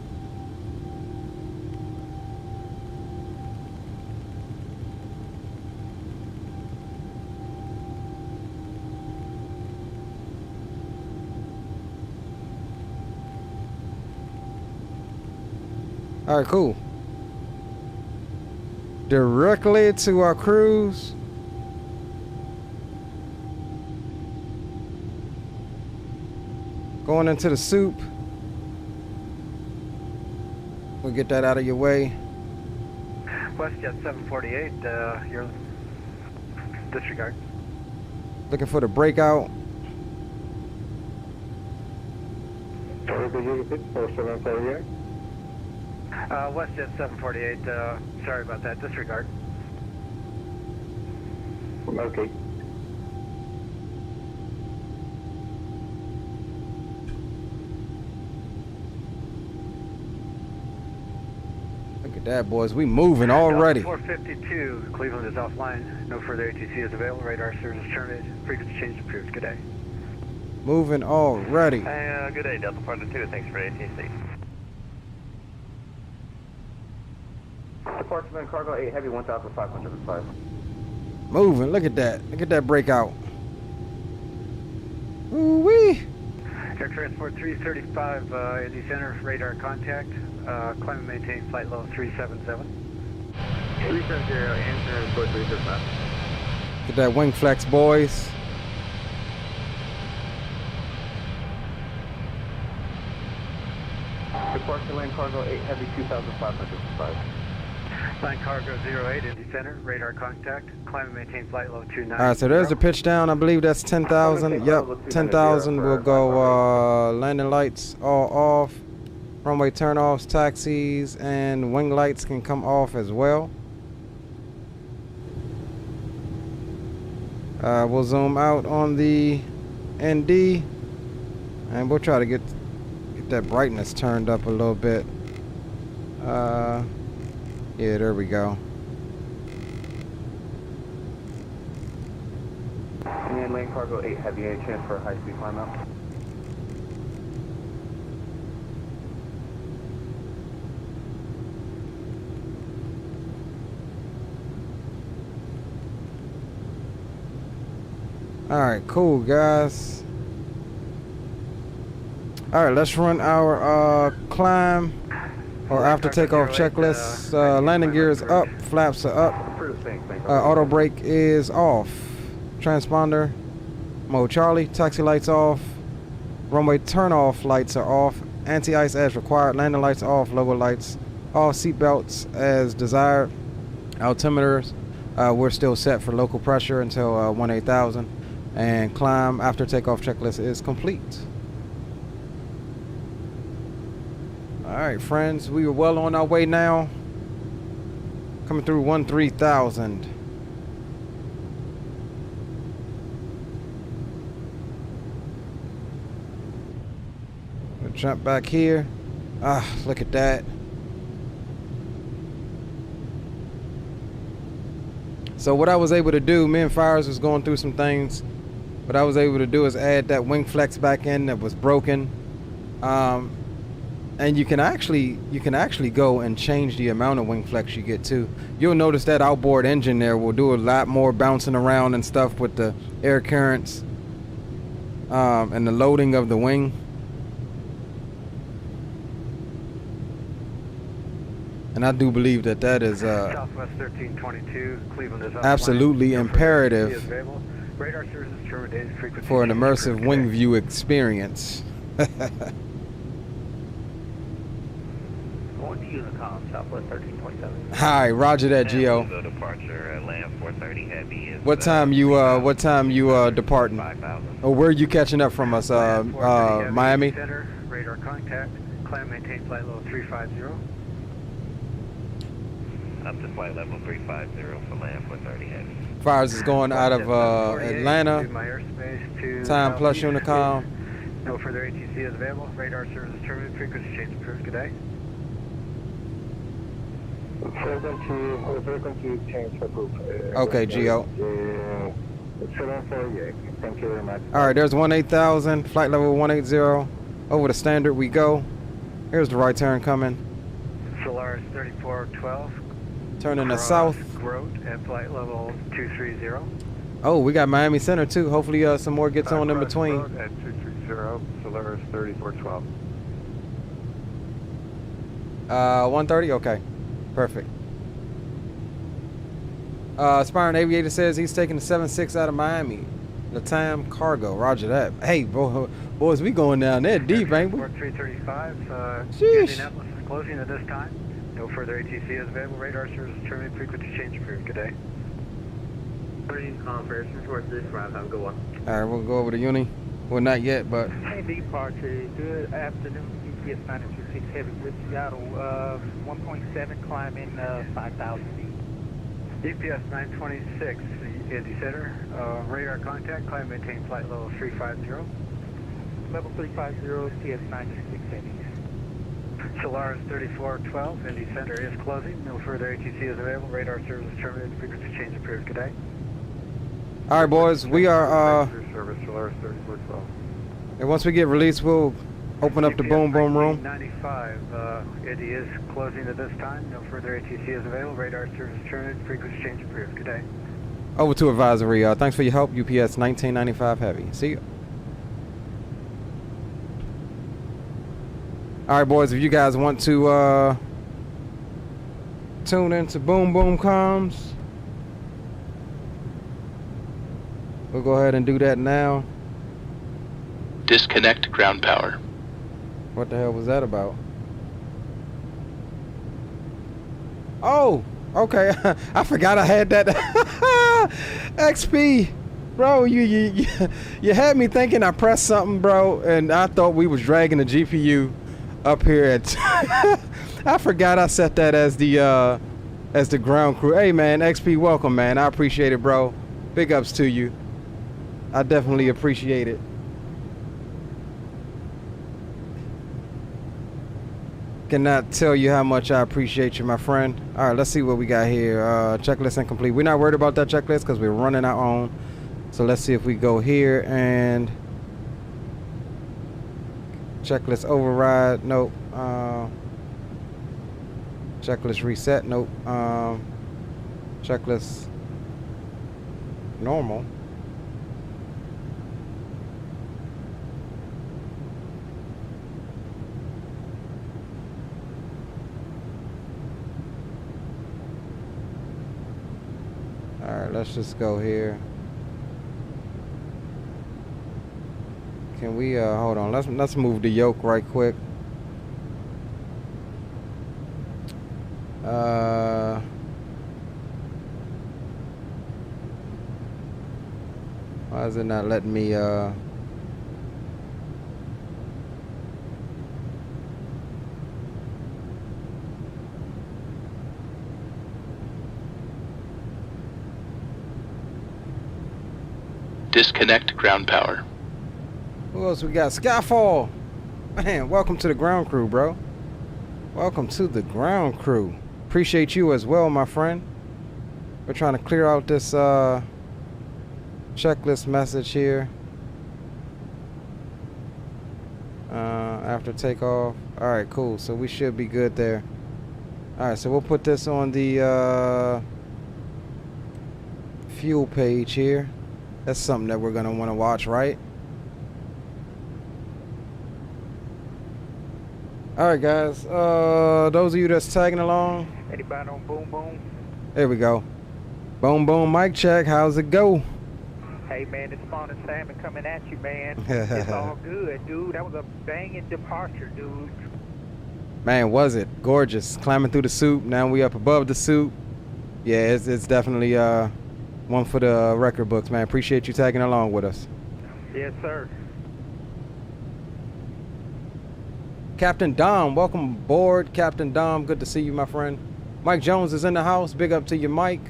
All right, cool. Directly to our cruise. Going into the soup. We'll get that out of your way. WestJet 748, your disregard. Looking for the breakout. WestJet 748, sorry about that, disregard. Okay. Look at that, boys. We moving already. 452, Cleveland is offline. No further ATC is available. Radar service terminated. Frequency change approved. Good day. Moving already. Hey, good day, Delta Partner 2. Thanks for ATC. Departure and cargo 8 heavy 1,505. Moving. Look at that. Look at that breakout. Ooh-wee. Air Transport 335, Indy Center, radar contact. Climb and maintain flight level 377. 370, answer report 335. Look at that wing flex, boys. Departure lane cargo 8 heavy 2,505. Line cargo 08, Indy Center, radar contact. Climb and maintain flight level 29. All right, so there's the pitch down. I believe that's 10,000. Yep, 10,000. We'll go landing lights all off. Runway turnoffs, taxis, and wing lights can come off as well. We'll zoom out on the ND, and we'll try to get that brightness turned up a little bit. Yeah, there we go. And lane cargo 8 heavy, any chance for a high-speed climb out? Alright, cool, guys. Alright, let's run our climb or after takeoff checklist. Landing gear is up, flaps are up, auto brake is off, transponder mode Charlie, taxi lights off, runway turn off lights are off, anti-ice as required, landing lights off, logo lights off, seat belts as desired, altimeters we're still set for local pressure until 18,000, and climb after takeoff checklist is complete. Alright, friends, we are well on our way now. Coming through 13,000. We'll jump back here. Ah, look at that. So what I was able to do, me and Fires was going through some things. What I was able to do is add that wing flex back in that was broken. And you can actually go and change the amount of wing flex you get too. You'll notice that outboard engine there will do a lot more bouncing around and stuff with the air currents and the loading of the wing. And I do believe that that is Southwest 1322, Cleveland is absolutely imperative radar service terminated, frequency for an immersive wing view experience. Southwest 1327. Hi, Roger that, Geo. Departure at land 430 heavy. What time you departing? Or where are you catching up from us? Miami. Center, radar contact. Climb maintain flight level 350. Up to flight level 350 for land 430 heavy. Fires is going out of Atlanta. Time plus Unicom. No further ATC is available. Radar service terminated. Frequency change approved. Good day. Frequency change approved. Okay, Geo. 748. Thank you very much. All right, there's 18,000. Flight level 180. Over the standard we go. Here's the right turn coming. Solaris 3412. Turning to south. Road at flight level 230. Oh, we got Miami Center too. Hopefully some more gets on in between. At 230, Solaris 3412. 130? Okay. Perfect. Aspiring Aviator says he's taking the 7.6 out of Miami. Latam Cargo. Roger that. Hey, boys, we going down there deep, ain't we? 335. Sheesh. Indianapolis is closing at this time. No further ATC is available. Radar service terminated. Frequency change approved. Good day. Conference towards this route. Have a good one. All right, we'll go over to Uni. Well, not yet, but. Hey, departure. Good afternoon. UPS 926 Heavy with Seattle. 1.7 climbing 5,000 feet. UPS 926 Indy Center. Radar contact. Climb maintain flight level 350. Level 350 TS 926 Heavy. Solaris 3412, Indy Center is closing. No further ATC is available. Radar service is terminated. Frequency change approved. Good day. All right, boys. We are. Service Solaris 3412. And once we get released, we'll open up the boom boom room. 95. Indy is closing at this time. No further ATC is available. Radar service is terminated. Frequency change approved. Good day. Over to advisory. Thanks for your help. UPS 1995 Heavy. See you. All right, boys. If you guys want to tune into Boom Boom Comms, we'll go ahead and do that now. Disconnect ground power. What the hell was that about? Oh, okay. I forgot I had that. XP, bro. You had me thinking I pressed something, bro, and I thought we was dragging the GPU up here at. I forgot I set that as the ground crew. Hey man, XP, welcome man. I appreciate it, bro. Big ups to you. I definitely appreciate it. Cannot tell you how much I appreciate you, my friend. All right, let's see what we got here. Checklist incomplete. We're not worried about that checklist because we're running our own. So let's see if we go here and checklist override. Nope. Checklist reset. Nope. Checklist normal. Alright, let's just go here. Can we hold on, let's move the yoke right quick. Why is it not letting me Disconnect ground power. Who else we got? Skyfall! Man, welcome to the ground crew, bro. Welcome to the ground crew. Appreciate you as well, my friend. We're trying to clear out this checklist message here. After takeoff. Alright, cool. So we should be good there. Alright, so we'll put this on the fuel page here. That's something that we're going to want to watch, right? Alright, guys. Those of you that's tagging along. Anybody on Boom Boom? There we go. Boom, boom, mic check. How's it go? Hey, man, this morning salmon coming at you, man. It's all good, dude. That was a banging departure, dude. Man, was it gorgeous. Climbing through the soup. Now we up above the soup. Yeah, it's definitely one for the record books, man. Appreciate you tagging along with us. Yes, sir. Captain Dom, welcome aboard. Captain Dom, good to see you, my friend. Mike Jones is in the house. Big up to you, Mike.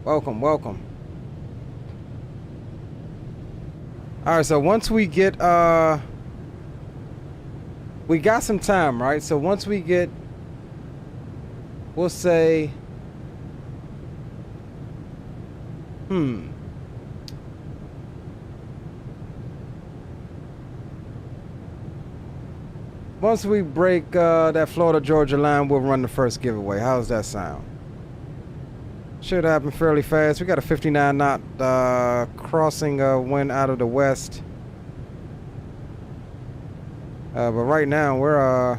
Welcome, welcome. All right, so once we get, we got some time, right? So once we get, we'll say, once we break that Florida-Georgia line, we'll run the first giveaway. How's that sound? Should happen fairly fast. We got a 59 knot crossing wind out of the west. But right now we're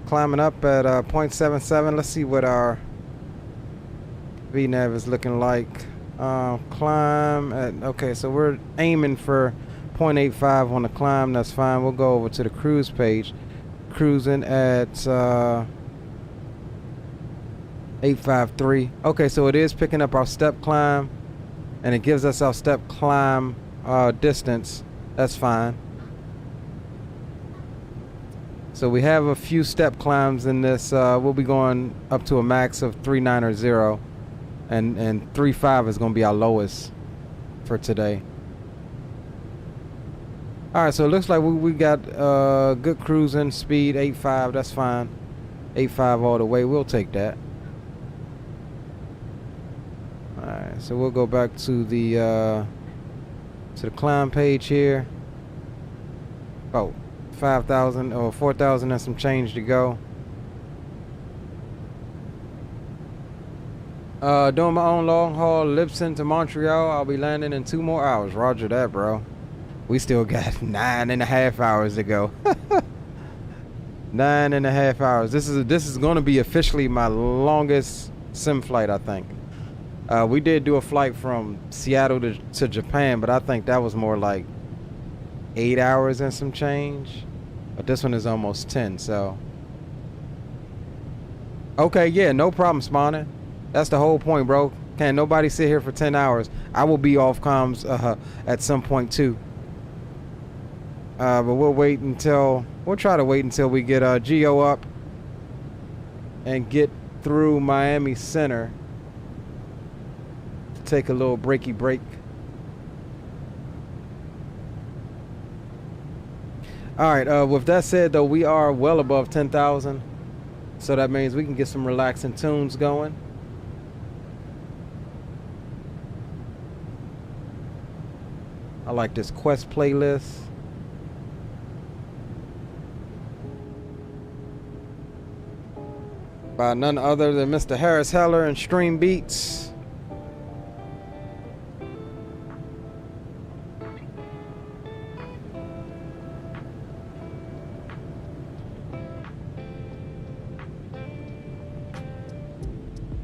climbing up at 0.77. Let's see what our VNAV is looking like. Climb at, okay, so we're aiming for 0.85 on the climb. That's fine. We'll go over to the cruise page. Cruising at 853. Okay, so it is picking up our step climb, and it gives us our step climb distance. That's fine. So we have a few step climbs in this. We'll be going up to a max of 390, and 3.5 is going to be our lowest for today. All right, so it looks like we got good cruising speed, 8.5. That's fine. 8.5 all the way. We'll take that. All right, so we'll go back to the climb page here. Oh, 5,000 or 4,000 and some change to go. Doing my own long haul, Libsyn to Montreal. I'll be landing in 2 more hours. Roger that, bro. We still got 9.5 hours to go. 9.5 hours. This is going to be officially my longest sim flight, I think. We did do a flight from Seattle to Japan, but I think that was more like 8 hours and some change. But this one is almost 10, so. Okay, yeah, no problem, Spawner. That's the whole point, bro. Can't nobody sit here for 10 hours. I will be off comms at some point too. But we'll try to wait until we get Geo up and get through Miami Center. Take a little breaky break. All right, with that said though, we are well above 10,000. So that means we can get some relaxing tunes going. I like this Quest playlist. By none other than Mr. Harris Heller and Stream Beats.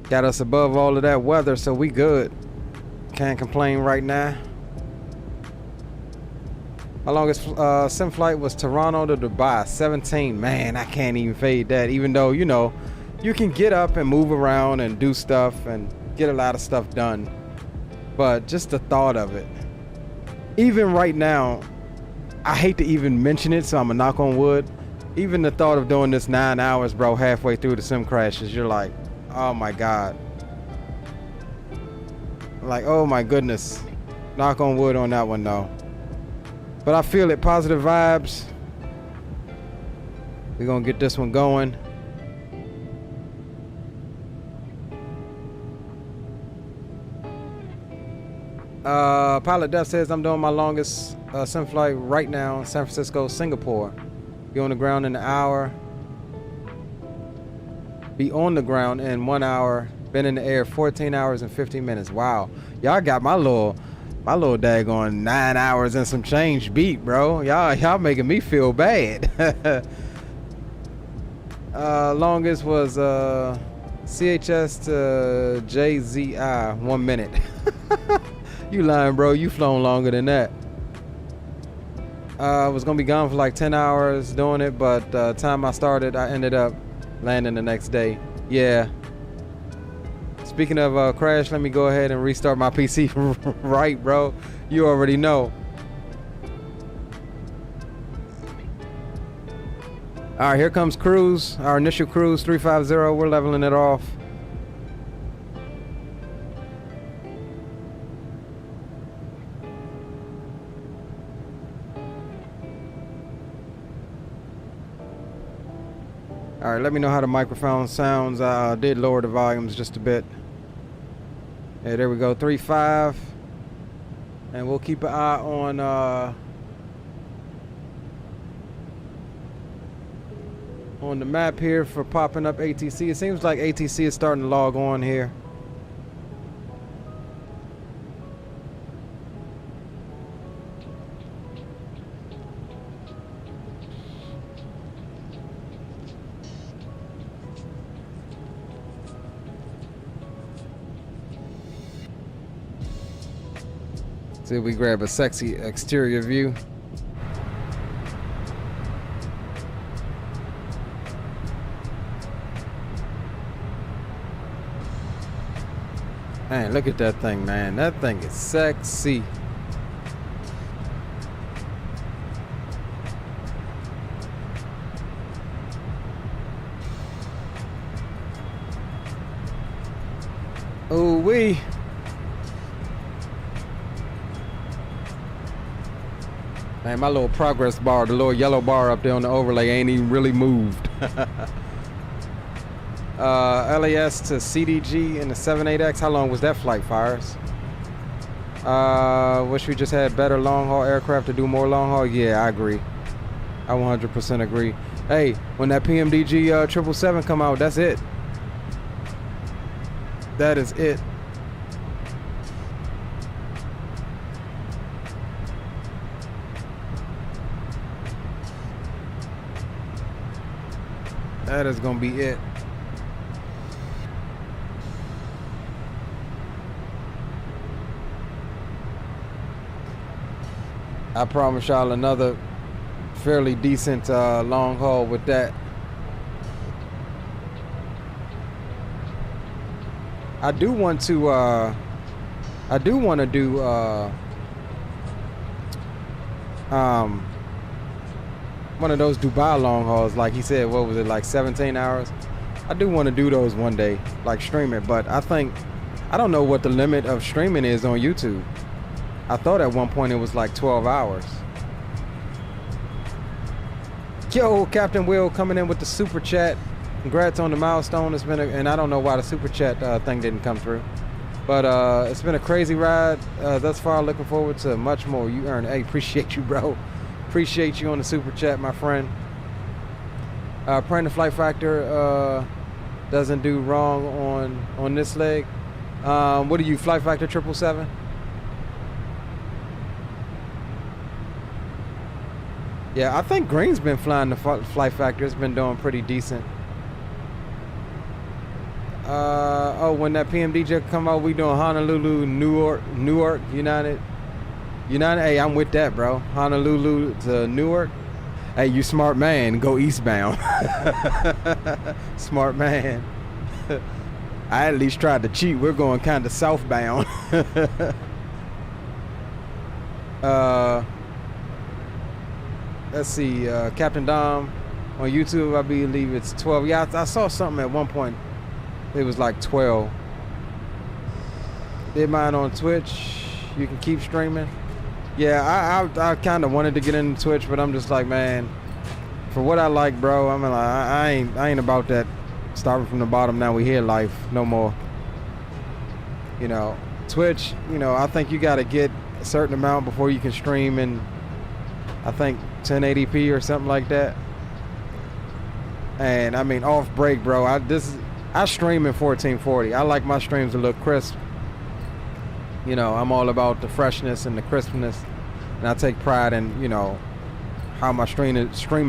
Got us above all of that weather, so we good. Can't complain right now. My longest sim flight was Toronto to Dubai, 17. Man, I can't even fade that, even though, you know, you can get up and move around and do stuff and get a lot of stuff done. But just the thought of it. Even right now, I hate to even mention it, so I'm gonna knock on wood. Even the thought of doing this 9 hours, bro, halfway through the sim crashes, you're like, oh my God. Like, oh my goodness. Knock on wood on that one though. But I feel it, positive vibes. We're gonna get this one going. Pilot Death says I'm doing my longest sim flight right now in San Francisco, Singapore. Be on the ground in an hour. Be on the ground in 1 hour. Been in the air 14 hours and 15 minutes. Wow. Y'all got my little daggone 9 hours and some change beat, bro. Y'all making me feel bad. Longest was CHS to JZI, 1 minute. You lying, bro. You flown longer than that. I was gonna be gone for like 10 hours doing it, but time I started, I ended up landing the next day. Yeah. Speaking of crash, let me go ahead and restart my PC. Right, bro. You already know. All right, here comes cruise. Our initial cruise, 350. We're leveling it off. All right, let me know how the microphone sounds. I did lower the volumes just a bit. Yeah, there we go, 3.5. And we'll keep an eye on the map here for popping up ATC. It seems like ATC is starting to log on here. See if we grab a sexy exterior view. Man, look at that thing, man. That thing is sexy. Ooh wee. Man, my little progress bar, the little yellow bar up there on the overlay ain't even really moved. LAS to CDG in the 78X. How long was that flight, Fires? Wish we just had better long haul aircraft to do more long haul. Yeah, I agree. I 100% agree. Hey, when that PMDG 777 come out, that's it. That is it. That is gonna be it. I promise y'all another fairly decent long haul with that. I do want to do one of those Dubai long hauls, like he said. What was it, like 17 hours? I do want to do those one day, like stream it. But I don't know what the limit of streaming is on YouTube. I thought at one point it was like 12 hours. Yo, Captain Will coming in with the super chat. Congrats on the milestone. It's been and I don't know why the super chat thing didn't come through, but it's been a crazy ride thus far. Looking forward to much more. You earned. Hey, appreciate you, bro. Appreciate you on the super chat, my friend. Praying the flight factor doesn't do wrong on this leg. What are you, flight factor 777? Yeah, I think Green's been flying the flight factor. It's been doing pretty decent. Oh, when that PMDJ come out, we doing Honolulu, Newark, United. Hey, I'm with that, bro. Honolulu to Newark. Hey, you smart man. Go eastbound. Smart man. I at least tried to cheat. We're going kind of southbound. Let's see. Captain Dom on YouTube, I believe it's 12. Yeah, I saw something at one point. It was like 12. Did mine on Twitch. You can keep streaming. Yeah, I kind of wanted to get into Twitch, but I'm just like, man, for what I like, bro, I mean, I ain't about that starting from the bottom. Now we here life no more. You know, Twitch, you know, I think you got to get a certain amount before you can stream in, I think, 1080p or something like that. And I mean, off break, bro, I stream in 1440. I like my streams to look crisp. You know, I'm all about the freshness and the crispness, and I take pride in, you know, how my stream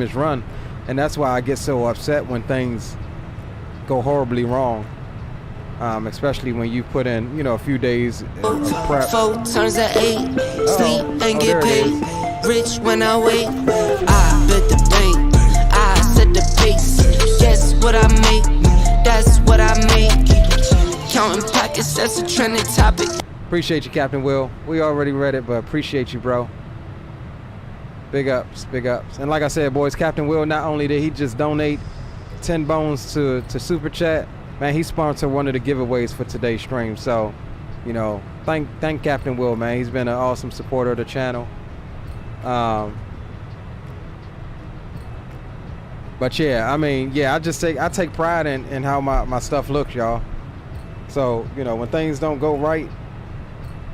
is run. And that's why I get so upset when things go horribly wrong, especially when you put in, you know, a few days of prep. 4 turns at 8, sleep and get paid. Rich when I wait, I bet the bank, I set the pace. Guess what I make, that's what I make. Counting pockets, that's a trending topic. Appreciate you, Captain Will. We already read it, but appreciate you, bro. Big ups, big ups. And like I said, boys, Captain Will, not only did he just donate 10 bones to Super Chat, man, he sponsored one of the giveaways for today's stream. So, you know, thank Captain Will, man. He's been an awesome supporter of the channel. But yeah, I mean, yeah, I take pride in how my stuff looks, y'all. So, you know, when things don't go right,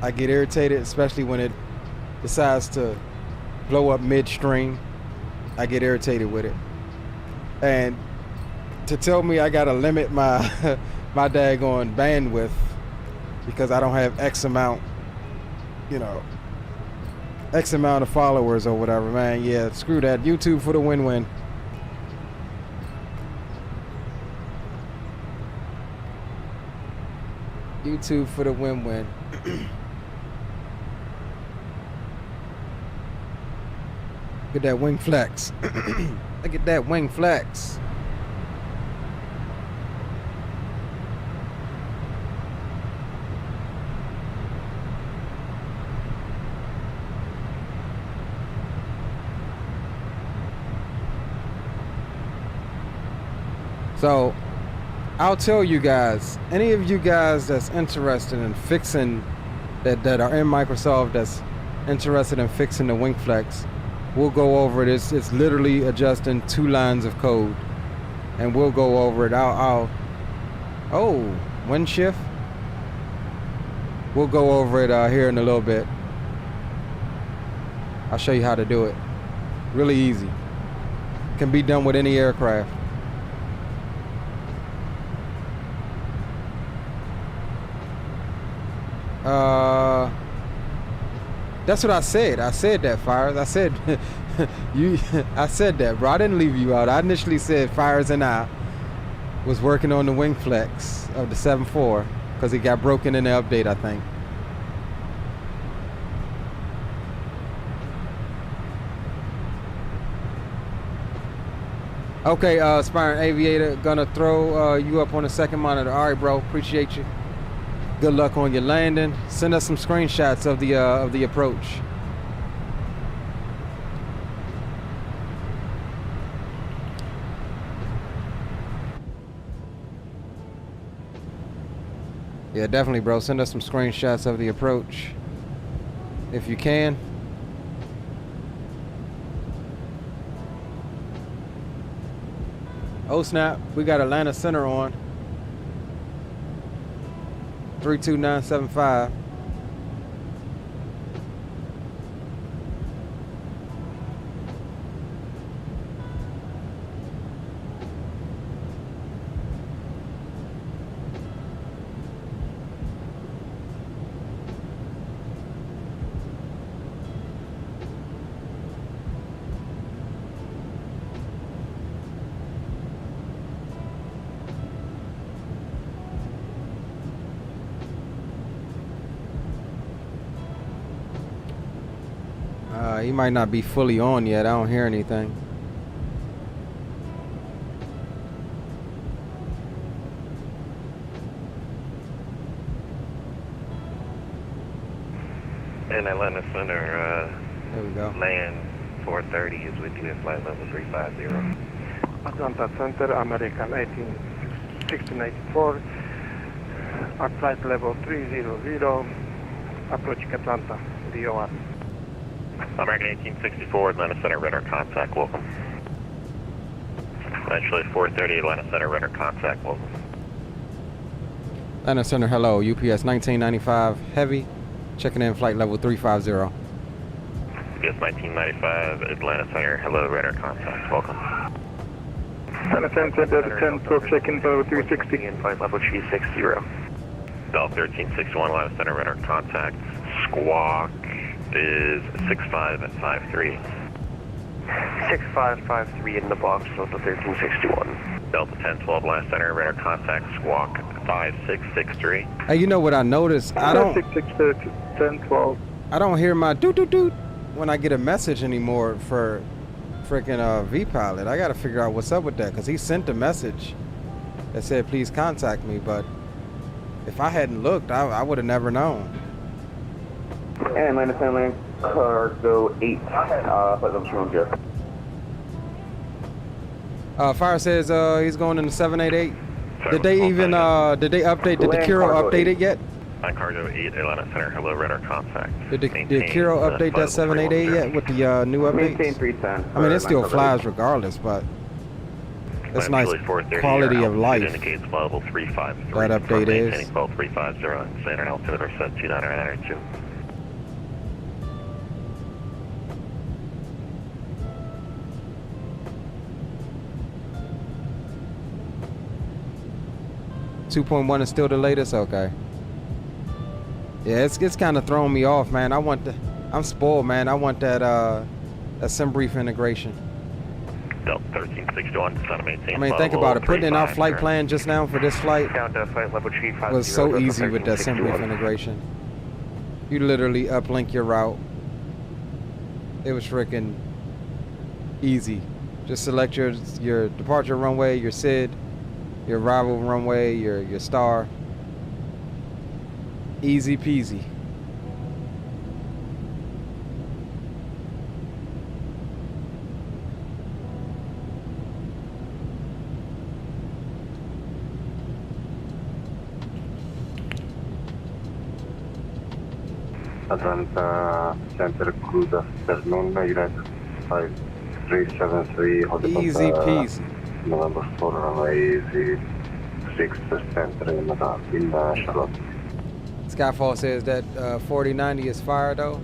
I get irritated, especially when it decides to blow up midstream. I get irritated with it. And to tell me I gotta limit my my daggone bandwidth because I don't have X amount, you know, X amount of followers or whatever, man. Yeah, screw that. YouTube for the win-win. YouTube for the win-win. Look at that wing flex. Look at that wing flex. So, I'll tell you guys, any of you guys that's interested in fixing, that are in Microsoft, that's interested in fixing the wing flex, We'll go over it. It's literally adjusting 2 lines of code, and we'll go over it. Oh, wind shift. We'll go over it here in a little bit. I'll show you how to do it. Really easy. Can be done with any aircraft. That's what I said. I said that, Fires. I said I said that, bro. I didn't leave you out. I initially said Fires and I was working on the wing flex of the 7.4 because it got broken in the update, I think. Okay, Aspiring Aviator, gonna throw you up on the second monitor. All right, bro. Appreciate you. Good luck on your landing. Send us some screenshots of the approach. Yeah, definitely, bro. Send us some screenshots of the approach if you can. Oh snap, we got Atlanta Center on. 32975. He might not be fully on yet. I don't hear anything. In Atlanta Center, there we go. Lian 430 is with you at flight level 350. Atlanta Center, American 1684, at flight level 300, approaching Atlanta, DOR. American 1864, Atlanta Center, radar contact, welcome. Eventually 430, Atlanta Center, radar contact, welcome. Atlanta Center, hello, UPS 1995 Heavy, checking in flight level 350. UPS 1995, Atlanta Center, hello, radar contact, welcome. Atlanta Center, 10 pro, check-in level 360. In flight level G.Skill. Delta 1361, Atlanta Center, radar contact, squawk is 6553. 6553 in the box, Delta 1361. Delta 1012, Atlanta Center, radar contact, squawk 5663. Hey, you know what I noticed? I don't 1012. I don't hear my doot doot doot when I get a message anymore for freaking V-Pilot. I gotta figure out what's up with that, because he sent a message that said please contact me, but if I hadn't looked, I would have never known. And Atlanta Center, cargo 8, flight level 200. Fire says he's going in the 788. Did they even did they update? Did the Kiro update it yet? On cargo 8, Atlanta Center, hello, radar contact. Did Kiro update that 788 yet with the new updates? Maintain 310. I mean, it still flies regardless, but it's nice quality of life. Indicates level 353. That update is. Maintaining 12350 and standard altimeter set 2992. .1 is still the latest. Okay. Yeah, it's kind of throwing me off, man. I'm spoiled, man. I want that SimBrief integration. Delta 1361, to maintain. I mean, think about it. Putting in our flight plan just now for this flight Down to flight level G50 was so easy with that SimBrief integration. You literally uplink your route. It was freaking easy. Just select your departure runway, your SID, your arrival runway, your star. Easy peasy. Atlanta Center, cruise afternoon, United 5373, Easy peasy. November 4 runway 6 center in Charlotte. Skyfall says that 4090 is fire though.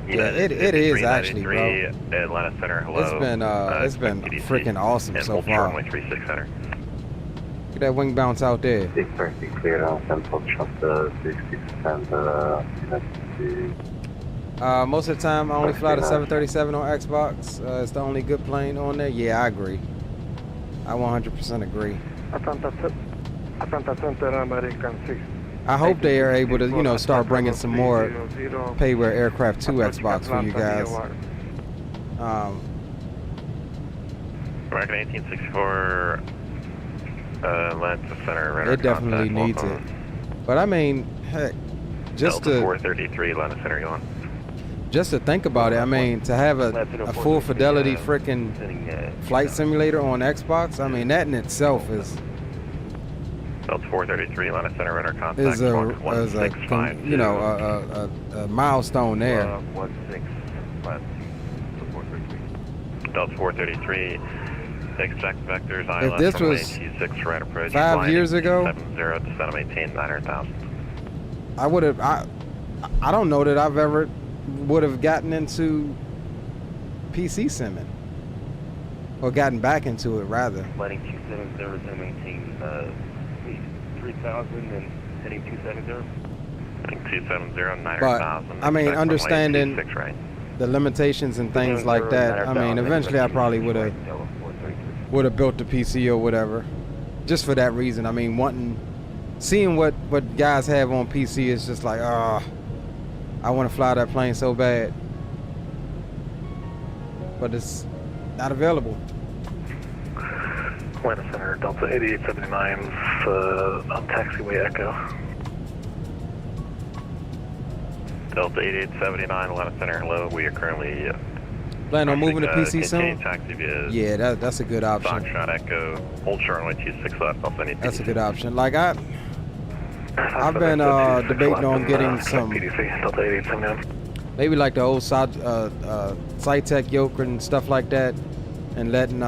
Yeah, it is actually, bro. Atlanta Center, hello. It's been freaking awesome so far. Look at that wing bounce out there. 630 clear on Central Shot 66 and most of the time I only fly the 737 on Xbox. It's the only good plane on there. Yeah, I agree. I 100% agree. I hope they are able to, you know, start bringing some more Payware Aircraft 2 Xbox for you guys. American 1864, Atlanta Center. It definitely needs it. But I mean, heck, just Delta to 433, Atlanta Center, you on? Just to think about it, I mean, to have a full fidelity freaking flight simulator on Xbox, I mean, that in itself is Delta 433, Atlanta Center, radar contact. is a you know a milestone there. Delta 433, expect vectors. If this was 5 years ago, 70 to maintain 900,000. I would have. I don't know that I've ever would have gotten into PC simming or gotten back into it rather. Landing 270 to maintain 3,000 and heading 270. Heading 270, 900,000. But I mean, understanding the limitations and things like that. I mean, eventually I probably would have built the PC or whatever, just for that reason. I mean, seeing what guys have on PC is just like, I want to fly that plane so bad, but it's not available. Atlanta Center, Delta 8879 on taxiway Echo. Delta 8879, Atlanta Center, hello. We are currently plan on moving to PC soon. Taxi via Yeah, that's a good option. Foxtrot Echo, hold short runway 26 left. Also need that's a good option. Like I've been debating on getting some, maybe like the old Cytec yoke and stuff like that, and letting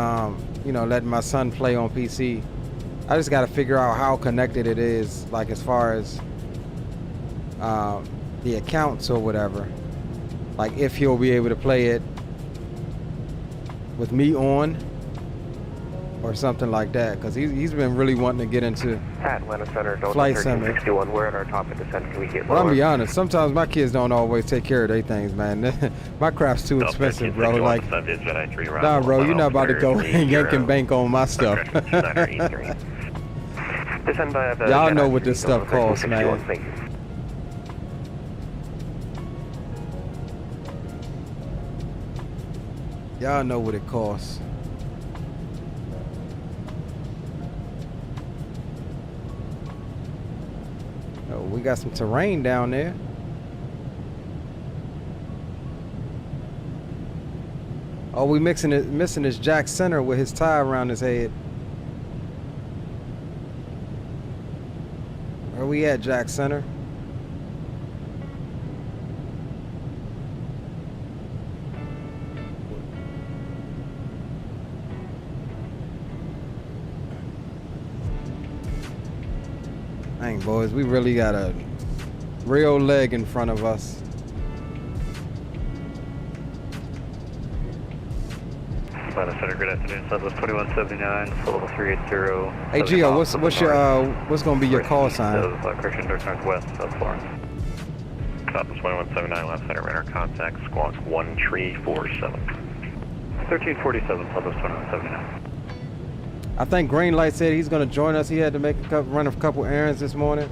letting my son play on PC. I just got to figure out how connected it is, like as far as the accounts or whatever. Like if he'll be able to play it with me on or something like that, because he's been really wanting to get into Atlanta Center, flight sim. 61. We're at our top of descent. Can we get Well, I'm be honest, sometimes my kids don't always take care of their things, man. My crap's too expensive, bro. Like, nah, bro, you're not about to go and yank and bank on my stuff. Y'all know what this stuff costs, man. Y'all know what it costs. Oh, we got some terrain down there. Oh, we missing his jack center with his tie around his head. Where we at, jack center? Dang, boys, we really got a real leg in front of us. Atlanta Center, good afternoon. Southwest 2179, Soul 380. Hey, Gio, what's gonna be your call sign? Correction, north northwest, South Florence. Southwest 2179, Atlanta Center, radar contact, squawk 1347. 1347, Southwest 2179. I think Greenlight said he's going to join us. He had to run a couple errands this morning.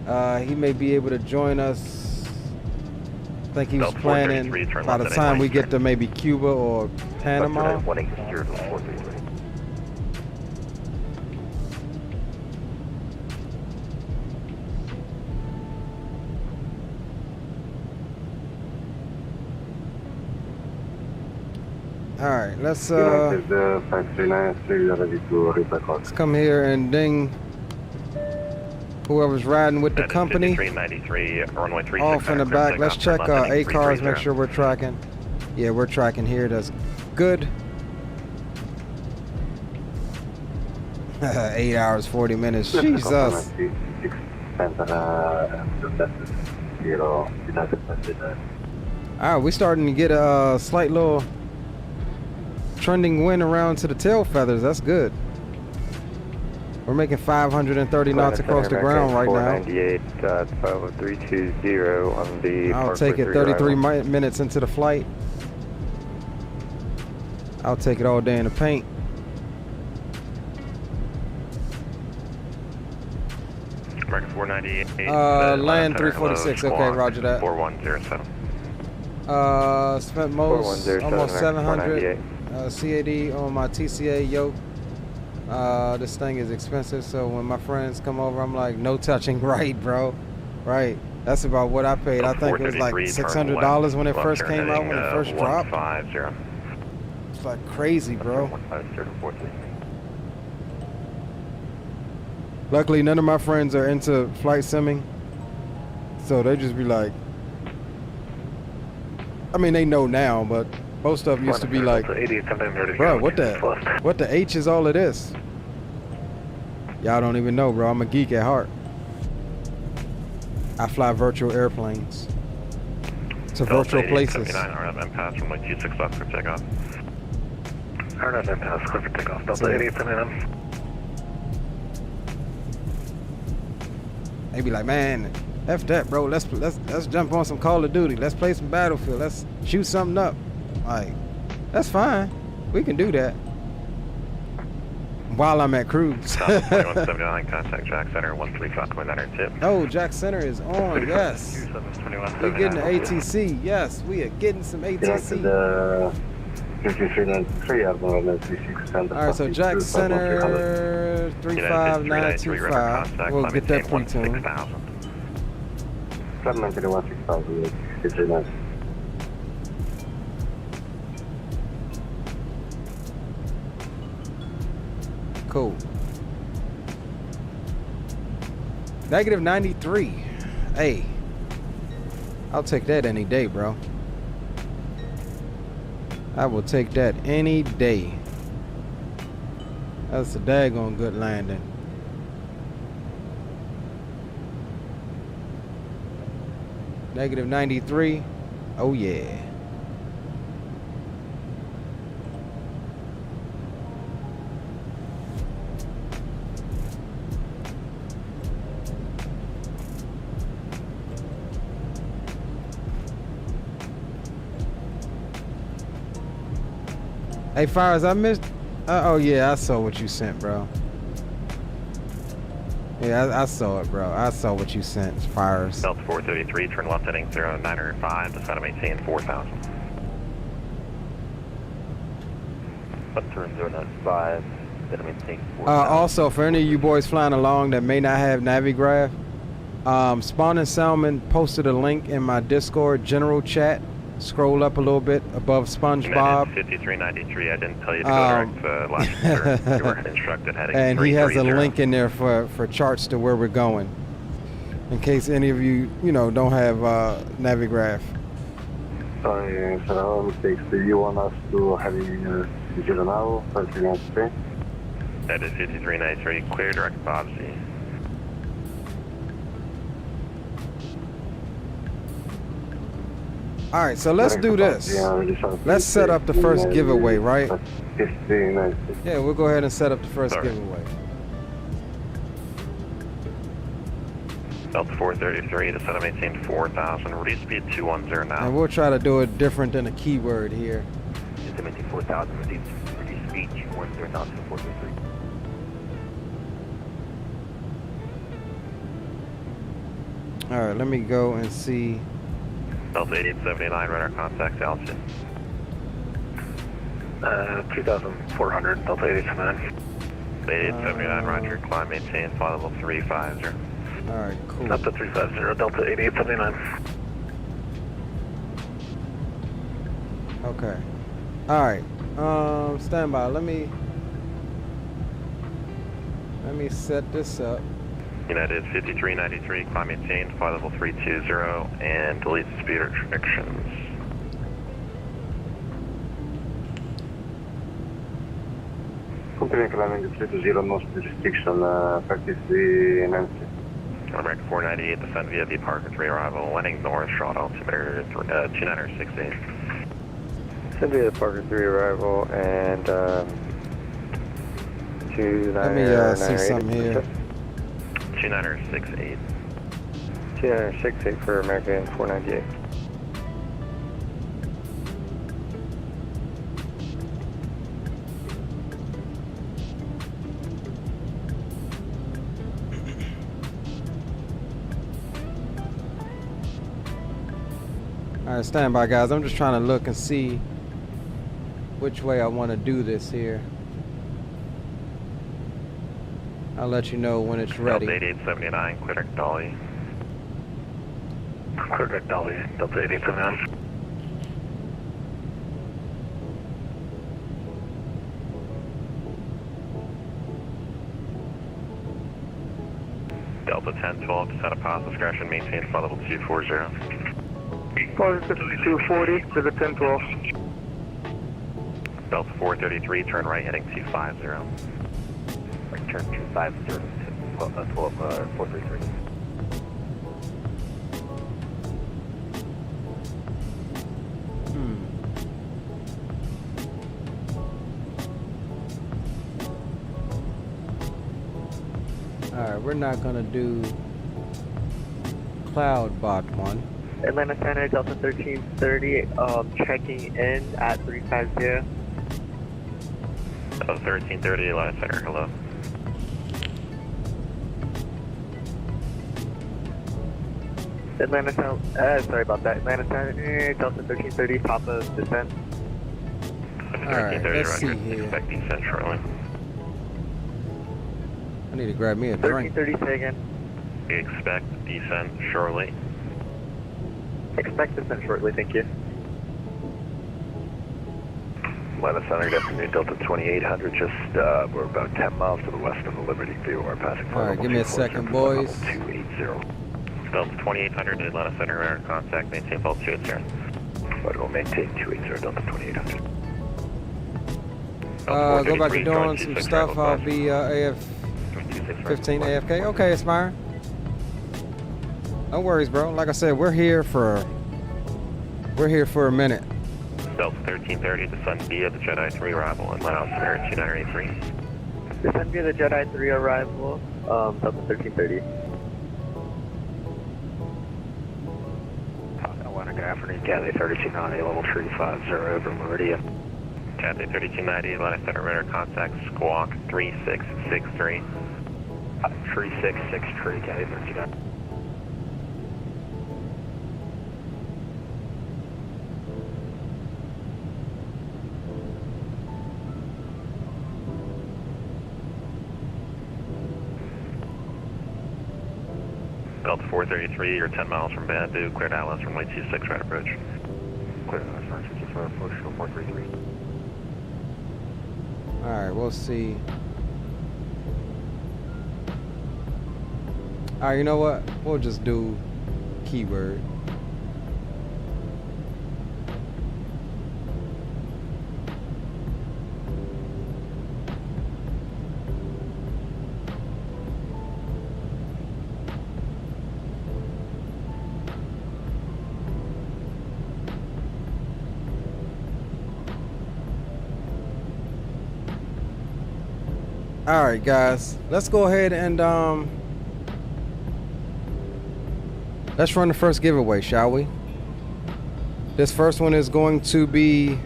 He may be able to join us. I think he was planning by the time we get to maybe Cuba or Panama. All right, let's come here and ding whoever's riding with the company. Off in the back. Let's check ACARS, make sure we're tracking. Yeah, we're tracking here. That's good. 8 hours, 40 minutes. Jesus. Alright, we starting to get a slight little trending wind around to the tail feathers. That's good. We're making 530 knots across the ground right now. 50320 on the I'll take it 33 minutes into the flight. I'll take it all day in the paint. American 498. Land 346. Okay, roger that. 4107. Spent almost 700 CAD on my TCA yoke. This thing is expensive, so when my friends come over, I'm like, no touching. Right, bro. Right. That's about what I paid. I think it was like $600 when it first came out, when it first dropped. It's like crazy, bro. Luckily, none of my friends are into flight simming, so they just be like, I mean, they know now, but most of them used to be like, bro, what the H is all of this? Y'all don't even know, bro. I'm a geek at heart. I fly virtual airplanes to virtual places. Pass from like 26 left for takeoff. RNF pass, clear for takeoff. Delta 8879. They be like, man, F that, bro. Let's jump on some Call of Duty. Let's play some Battlefield. Let's shoot something up. Like, that's fine. We can do that while I'm at cruise. 2179, contact Jack Center 135.902. Oh, Jack Center is on. Yes. We're getting the ATC. Yes, we are getting some ATC. All right, so Jack Center 35925. We'll get that pre-tuned. Cool. Negative 93. Hey, I'll take that any day, bro. I will take that any day. That's a daggone good landing. Negative 93. Oh yeah. Hey, Fires, I missed. Oh yeah, I saw what you sent, bro. Yeah, I saw it, bro. I saw what you sent, Fires. Delta 433, turn left heading 0905, descend to maintain 4000. Left turn 095, descend to maintain 4000. Also, for any of you boys flying along that may not have Navigraph, Spawn and Salmon posted a link in my Discord general chat. Scroll up a little bit above SpongeBob. 5393. I didn't tell you to go direct last turn. You were instructed heading 330. And he has a link in there for charts to where we're going, in case any of you, don't have Navigraph. Sorry, sir, mistakes. Do you want us to have you zero now? 5393. That is 5393. Clear direct Bob Z. All right, so let's do this. Let's set up the first giveaway, right? Yeah, we'll go ahead and set up the first giveaway. Delta 433, descend to maintain 4000. Reduce speed 210 now. And we'll try to do it different than a keyword here. Descend to maintain 4000. Reduce speed 210 now to 433. All right, let me go and see. Delta 8879, radar contact altitude. 2400, Delta 8879. 8879, roger, climb, maintain, flight level 350. Alright, cool. Delta 350, Delta 8879. Okay. Alright, stand by, let me set this up. United 5393, climb, maintain, flight level 320, and delete speed restrictions. Continue climbing 320, no speed restriction, practically in NC. American 498, descend via the Parker 3 arrival, landing north, short altimeter 2968. Descend via the Parker 3 arrival and 2968. Let me see something here. 2968. 2968 for American 498. All right, stand by, guys. I'm just trying to look and see which way I want to do this here. I'll let you know when it's ready. Delta 8879, clear deck Dolly. Clear deck Dolly, Delta 8879. Delta 1012, descend upon discretion, maintain flight level 240. Positive 240 to the 1012. Delta 433, turn right, heading 250. Right, turn 250 to 433. Alright, we're not gonna do Cloudbot one. Atlanta Center, Delta 1330, checking in at 350. Delta 1330, Atlanta Center, hello. Atlanta Center, sorry about that. Atlanta Center, Delta 1330, top of descent. Alright, let's see here. Expect descent shortly. I need to grab me a drink. 1330, say again. We expect descent shortly. Expect descent shortly, thank you. Atlanta Center, afternoon, Delta 2800, just, we're about 10 miles to the west of the Liberty VOR, passing flight Alright, give me a second, boys. 280. Delta 2800, Atlanta Center, radar contact, maintain flight 280. But we'll maintain 280, Delta 2800. Go back to doing some stuff. I'll be AF15 AFK. Okay, Aspire. No worries, bro. Like I said, we're here for a minute. Delta 1330, descend via the Jedi 3 arrival and let out Center 2983. Descend via the Jedi 3 arrival, Delta 1330. Good afternoon, Cathay 3290, level 350 over Meridian. Cathay 3290, Atlanta Center, radar contact, squawk 3663. 3663, Cathay 3290. Delta 433, you're 10 miles from Bamboo, cleared Atlas, runway 26, right approach. Cleared Atlas, runway 26, right approach, 433. Alright, we'll see. Alright, you know what? We'll just do keyword. All right, guys, let's go ahead and let's run the first giveaway, shall we? This first one is going to be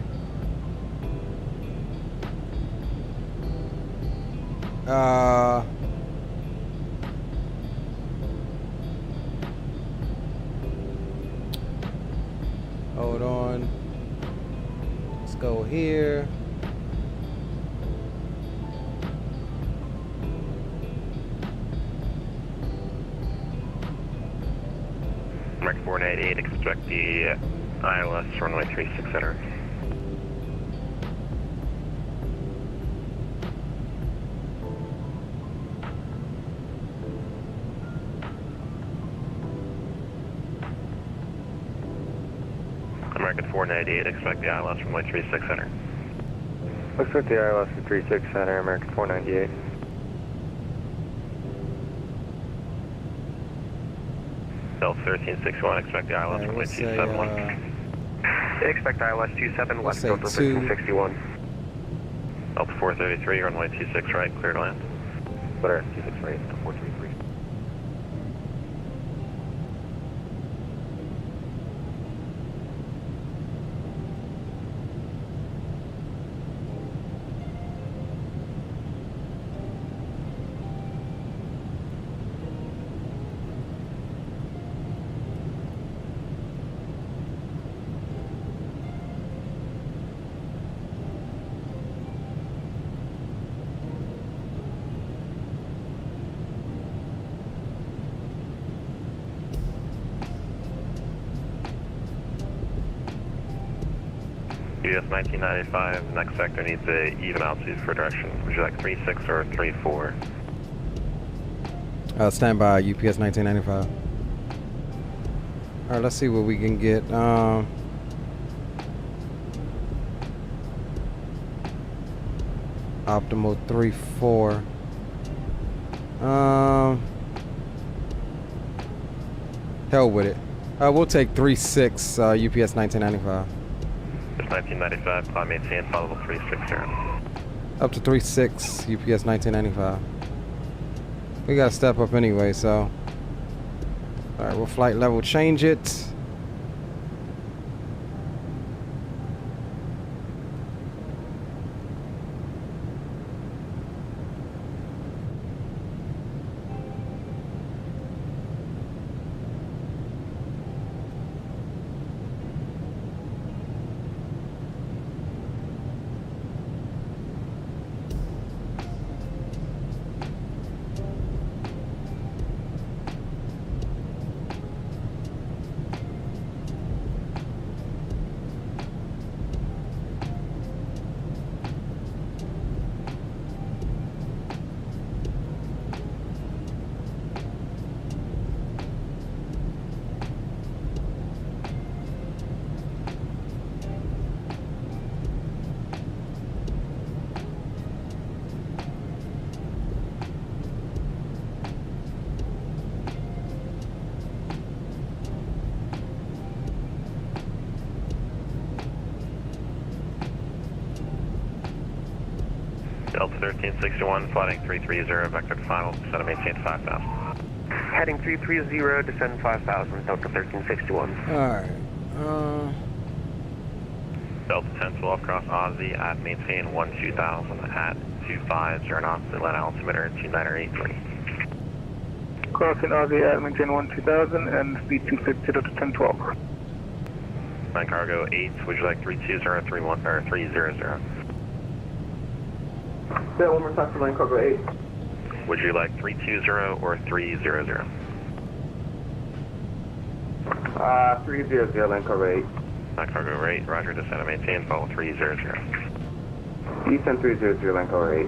hold on. Let's go here. Mech 498, expect the ILS runway 36 center. American 498, expect the ILS runway 36 center. Looks like the ILS is 36 Center, American 498. Delta 1361, expect the ILS runway 271. Expect ILS 27 Let's left, say Delta 1361. Delta 433, runway 26 right, clear to land. Clear, 26 right, 433. US 1995, next sector needs a even altitude for direction. Would you like 36 or 34? Stand by, UPS 1995. Alright, let's see what we can get. Optimal 3-4. Hell with it. We'll take 3-6, UPS 1995. Just 1995, climb maintain, follow 360. Up to 3-6, UPS 1995. We gotta step up anyway, so. Alright, we'll flight level change it. Delta 1361, flighting 330, vector to final, descend and maintain 5,000. Heading 330, descend 5,000, Delta 1361. Alright. Delta 1012, cross Aussie at maintain 12,000 at 250 knots, Atlanta altimeter 2983. Crossing Aussie at maintain 12,000 and speed 250 to 1012. Line cargo 8, would you like 320 or 31 or 300? Say one more time for line cargo 8. Would you like 320 or 300? 300, line cargo 8. Line cargo 8, roger, descend and maintain, follow 300. Descend 300, line cargo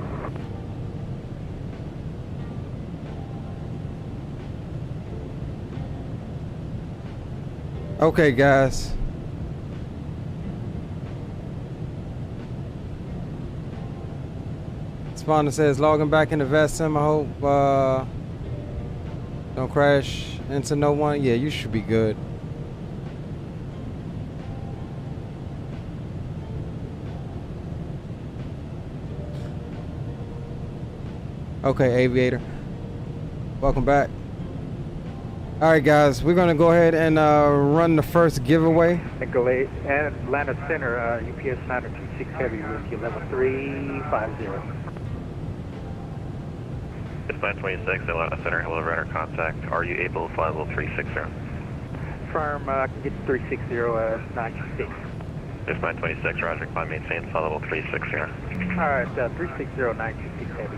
8. Okay, guys. Spawner says logging back in the vest sim. I hope don't crash into no one. Yeah, you should be good. Okay, Aviator. Welcome back. Alright guys, we're gonna go ahead and run the first giveaway. Nicolay and Atlanta Center, UPS 926 Heavy, whiskey 11350. It's 926, Atlanta Center, hello, radar contact. Are you able to fly level 360? Firm, I can get 360, 926. It's 926, roger, climb maintain, fly level 360. Alright, 360, 926 Heavy.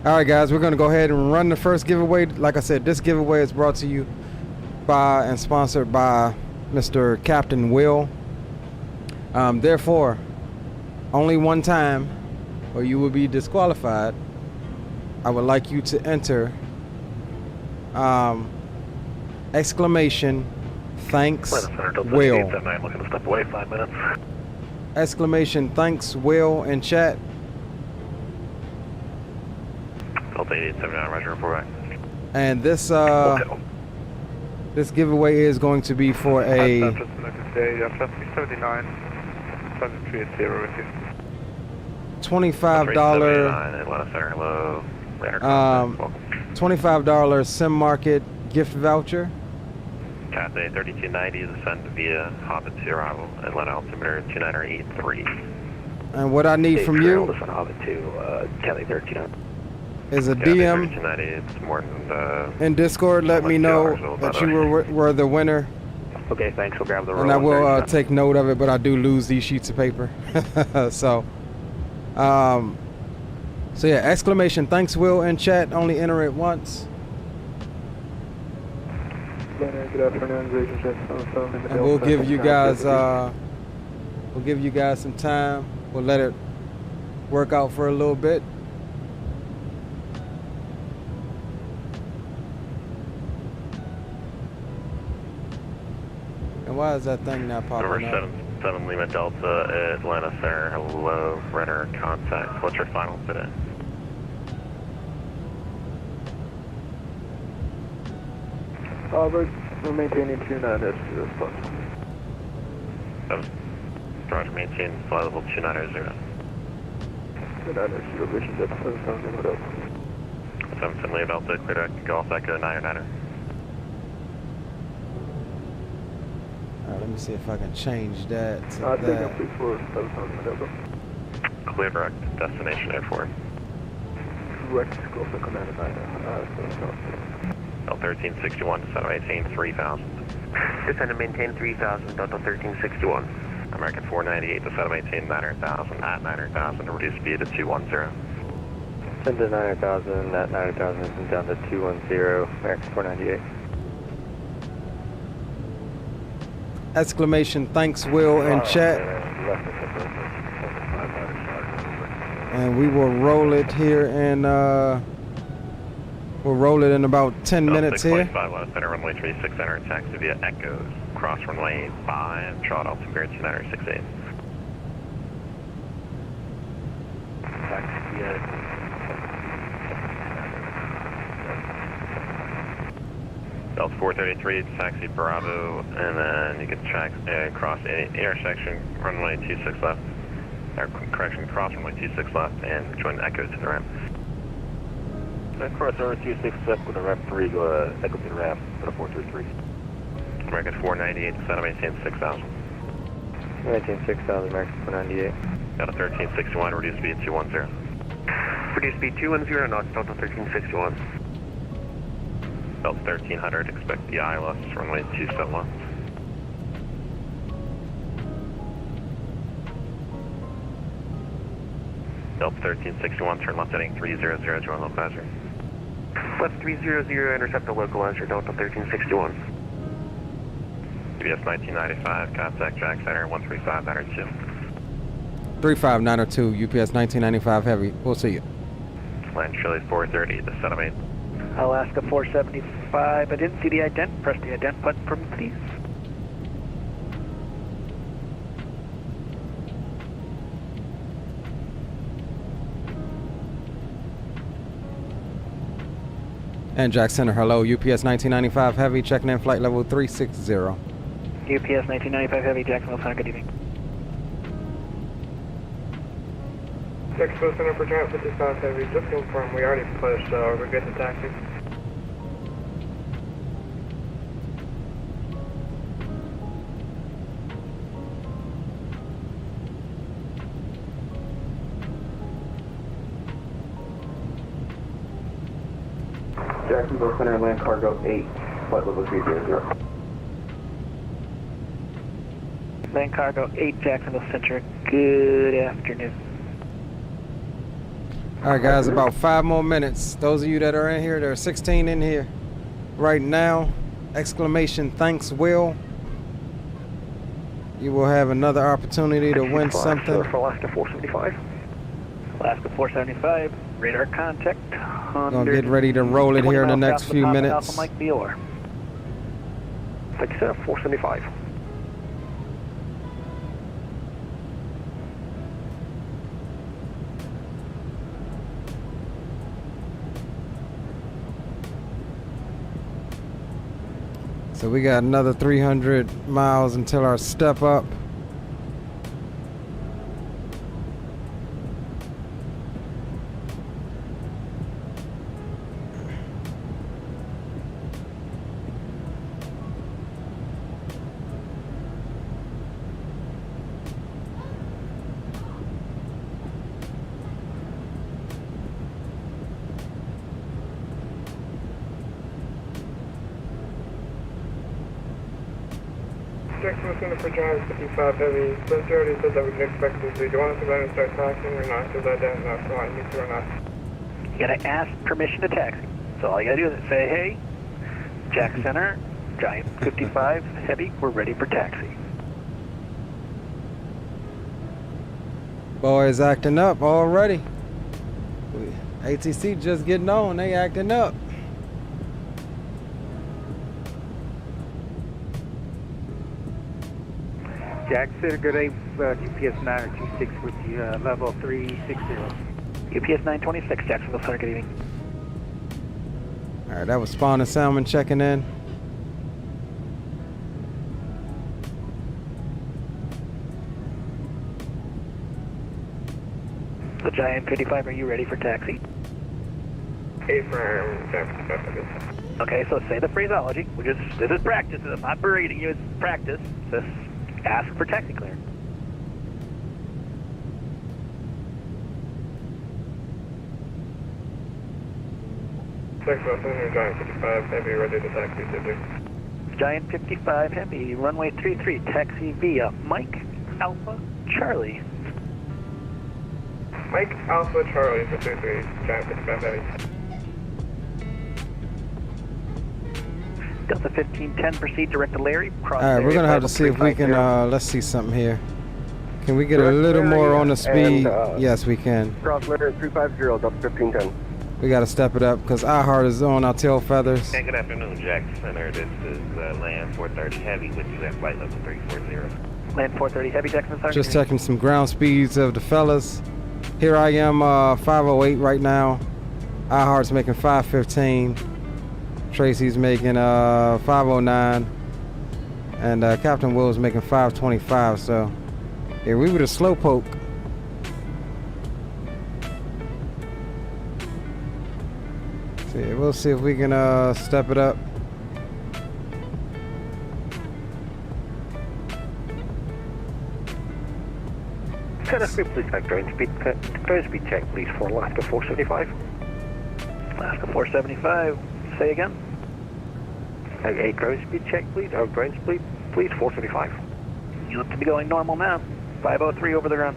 Alright guys, we're going to go ahead and run the first giveaway. Like I said, this giveaway is brought to you by and sponsored by Mr. Captain Will. Therefore, only one time or you will be disqualified. I would like you to enter exclamation thanks Will. Looking to step away 5 minutes. Exclamation thanks Will in chat. Delta 8879, Roger, report back. And this this giveaway is going to be for a $25 Sim Market gift voucher. Cathay 3290 is sent via Hobbit to arrival, Atlanta altimeter 2983. And what I need from you Hobbit to Cathay 1390. is a DM It's more than in Discord. Let me know that you were the winner. Okay, thanks. We'll grab the roll. And I will take note of it, but I do lose these sheets of paper. So yeah, exclamation thanks Will in chat. Only enter it once. Good afternoon, And we'll give you guys some time. We'll let it work out for a little bit. And why is that thing not popping up? 7 Lima Delta, Atlanta Center. Hello, radar contact. What's your final today? We're maintaining 29 as plus. 7. Roger, maintain flight level 290. 29 vision depth 7 Lima Delta. 7 Lima Delta, clear to Golf Echo 909. Alright, let me see if I can change that to Take that. up 34 7 Lima Delta. Clear direct, destination airport. Direct Golf Echo 909. L1361, descend maintain 3000. Descend and maintain 3000, Delta 1361. American 498, descend maintain 900,000, at 900,000, to reduce speed to 210. Send to 900,000, at 900,000, and down to 210, American 498. Exclamation thanks Will in chat. And we will roll it here in we'll roll it in about 10 minutes here. 6.5 center runway 36 center taxi via Echoes, cross runway 5, trot altimeter 2968. Taxi via Delta 433, taxi Bravo, and then you can track cross intersection runway 26 left, or correction, cross runway 26 left, and join Echoes to the ramp. Corsair HX26 with a ramp 3, go to Echo to the ramp, go to 433. American 498, descend and maintain 6000. Maintain 6000, American 498. Delta 1361, reduce speed 210. Reduce speed 210, knots Delta 1361. Delta 1300, expect the ILS, runway 271. Delta 1361, turn left heading 300, join low passenger. Left 300, intercept the localizer, Delta 1361. UPS 1995, contact Jack Center 13592. 35902, UPS 1995 Heavy. We'll see you. Land Chile 430, descend main. Alaska 475. I didn't see the ident. Press the ident button for me, please. And Jack Center, hello. UPS 1995 Heavy, checking in flight level 360. UPS 1995 Heavy, Jacksonville Center, good evening. Jacksonville Center for Giant 55 Heavy, just confirm we already pushed, so we're good to taxi. Jacksonville Center, land cargo 8, flight level 300. Land cargo 8, Jacksonville Center, good afternoon. All right, guys, about 5 more minutes. Those of you that are in here, there are 16 in here right now. Exclamation thanks, Will. You will have another opportunity to win something. For Alaska 475. Alaska 475, radar contact. Gonna get ready to roll it here in the next few minutes. Alpha Mike Beor. Thank you, sir. 475. So we got another 300 miles until our step up. For Giant 55 Heavy, Spencer already said that we can expect to see. Do you want us to go ahead and start taxiing or not? Because I don't know if I need to or not. You gotta ask permission to taxi. So all you gotta do is say, hey, Jack Center, Giant 55 Heavy, we're ready for taxi. Boys acting up already. ATC just getting on, they acting up. Jack Center, good day, UPS 926 with you, level 360. UPS 926, Jacksonville Center, good evening. All right, that was Spawn and Salmon checking in. The Giant 55, are you ready for taxi? Affirm, Jack 55. Okay, so say the phraseology. This is practice. I'm not berating you, it's practice. Just ask for taxi clearance. Giant 55 Heavy, ready to taxi, subject. Giant 55 Heavy, runway 33, taxi via Mike Alpha Charlie. Mike Alpha Charlie for 33, Giant 55 Heavy. Delta 1510, proceed direct to Larry. All right, we're gonna have to see if we can. Let's see something here. Can we get a little more on the speed? Yes, we can. Cross Larry 350, Delta 1510. We gotta step it up because our heart is on our tail feathers. Hey, good afternoon, Jack Center. This is Lian 430 Heavy with you at flight level 340. Land 430 Heavy, Jackson Center. Just checking some ground speeds of the fellas. Here I am, 508 right now. Our heart's making 515. Tracy's making 509, and Captain Will's making 525. So, yeah, we were the slowpoke. See, we'll see if we can step it up. Center speed, please. Ground speed check, please, for Alaska 475. Alaska 475. Say again. A ground speed check, please. Ground speed, please, 475. You look to be going normal now. 503 over the ground.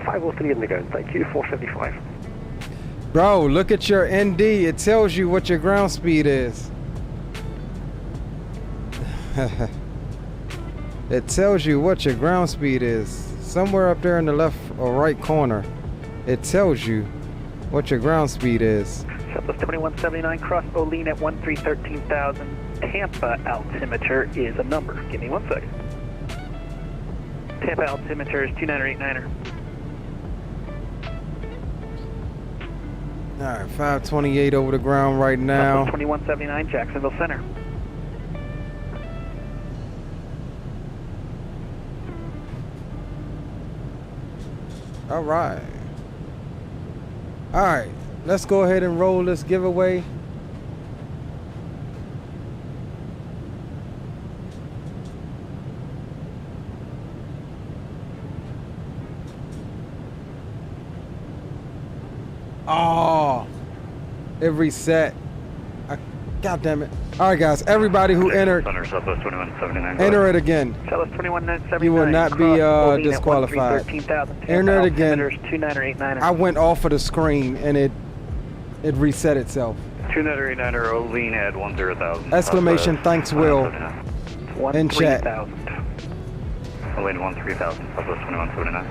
503 in the ground, thank you, 475. Bro, look at your ND. It tells you what your ground speed is. It tells you what your ground speed is. Somewhere up there in the left or right corner, it tells you what your ground speed is. Southwest 2179, cross Olean at 1313,000. Tampa altimeter is a number. Give me 1 second. Tampa altimeter is 2989er. All right, 528 over the ground right now. 2179, Jacksonville Center. All right. All right, let's go ahead and roll this giveaway. Oh, it reset. God damn it. All right, guys, everybody who entered, enter it again. Southwest 2179. You will not be disqualified. Enter it again. I went off of the screen and it reset itself. 2989er Olean at 10,000. Exclamation thanks Will in chat. Olean 13,000, Southwest 2179.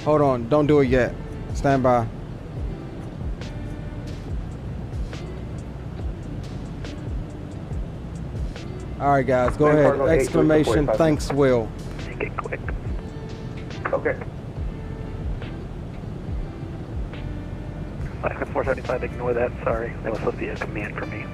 Hold on, don't do it yet. Stand by. All right, guys, go ahead. Exclamation thanks Will. Make it quick. Okay. Alaska 475, ignore that. Sorry, that was supposed to be a command for me.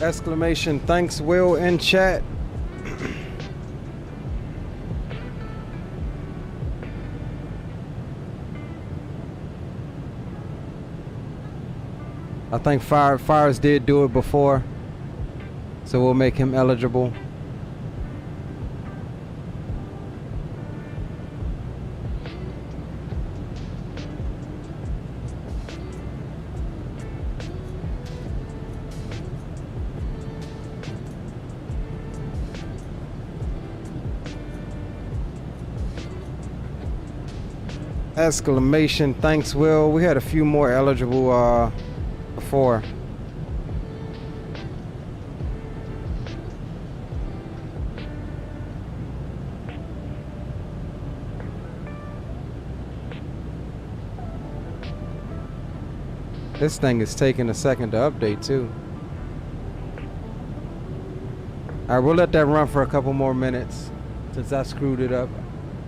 Exclamation thanks Will in chat. I think Fires did do it before, so we'll make him eligible. Exclamation thanks Will. We had a few more eligible before. This thing is taking a second to update too. Alright, we'll let that run for a couple more minutes since I screwed it up.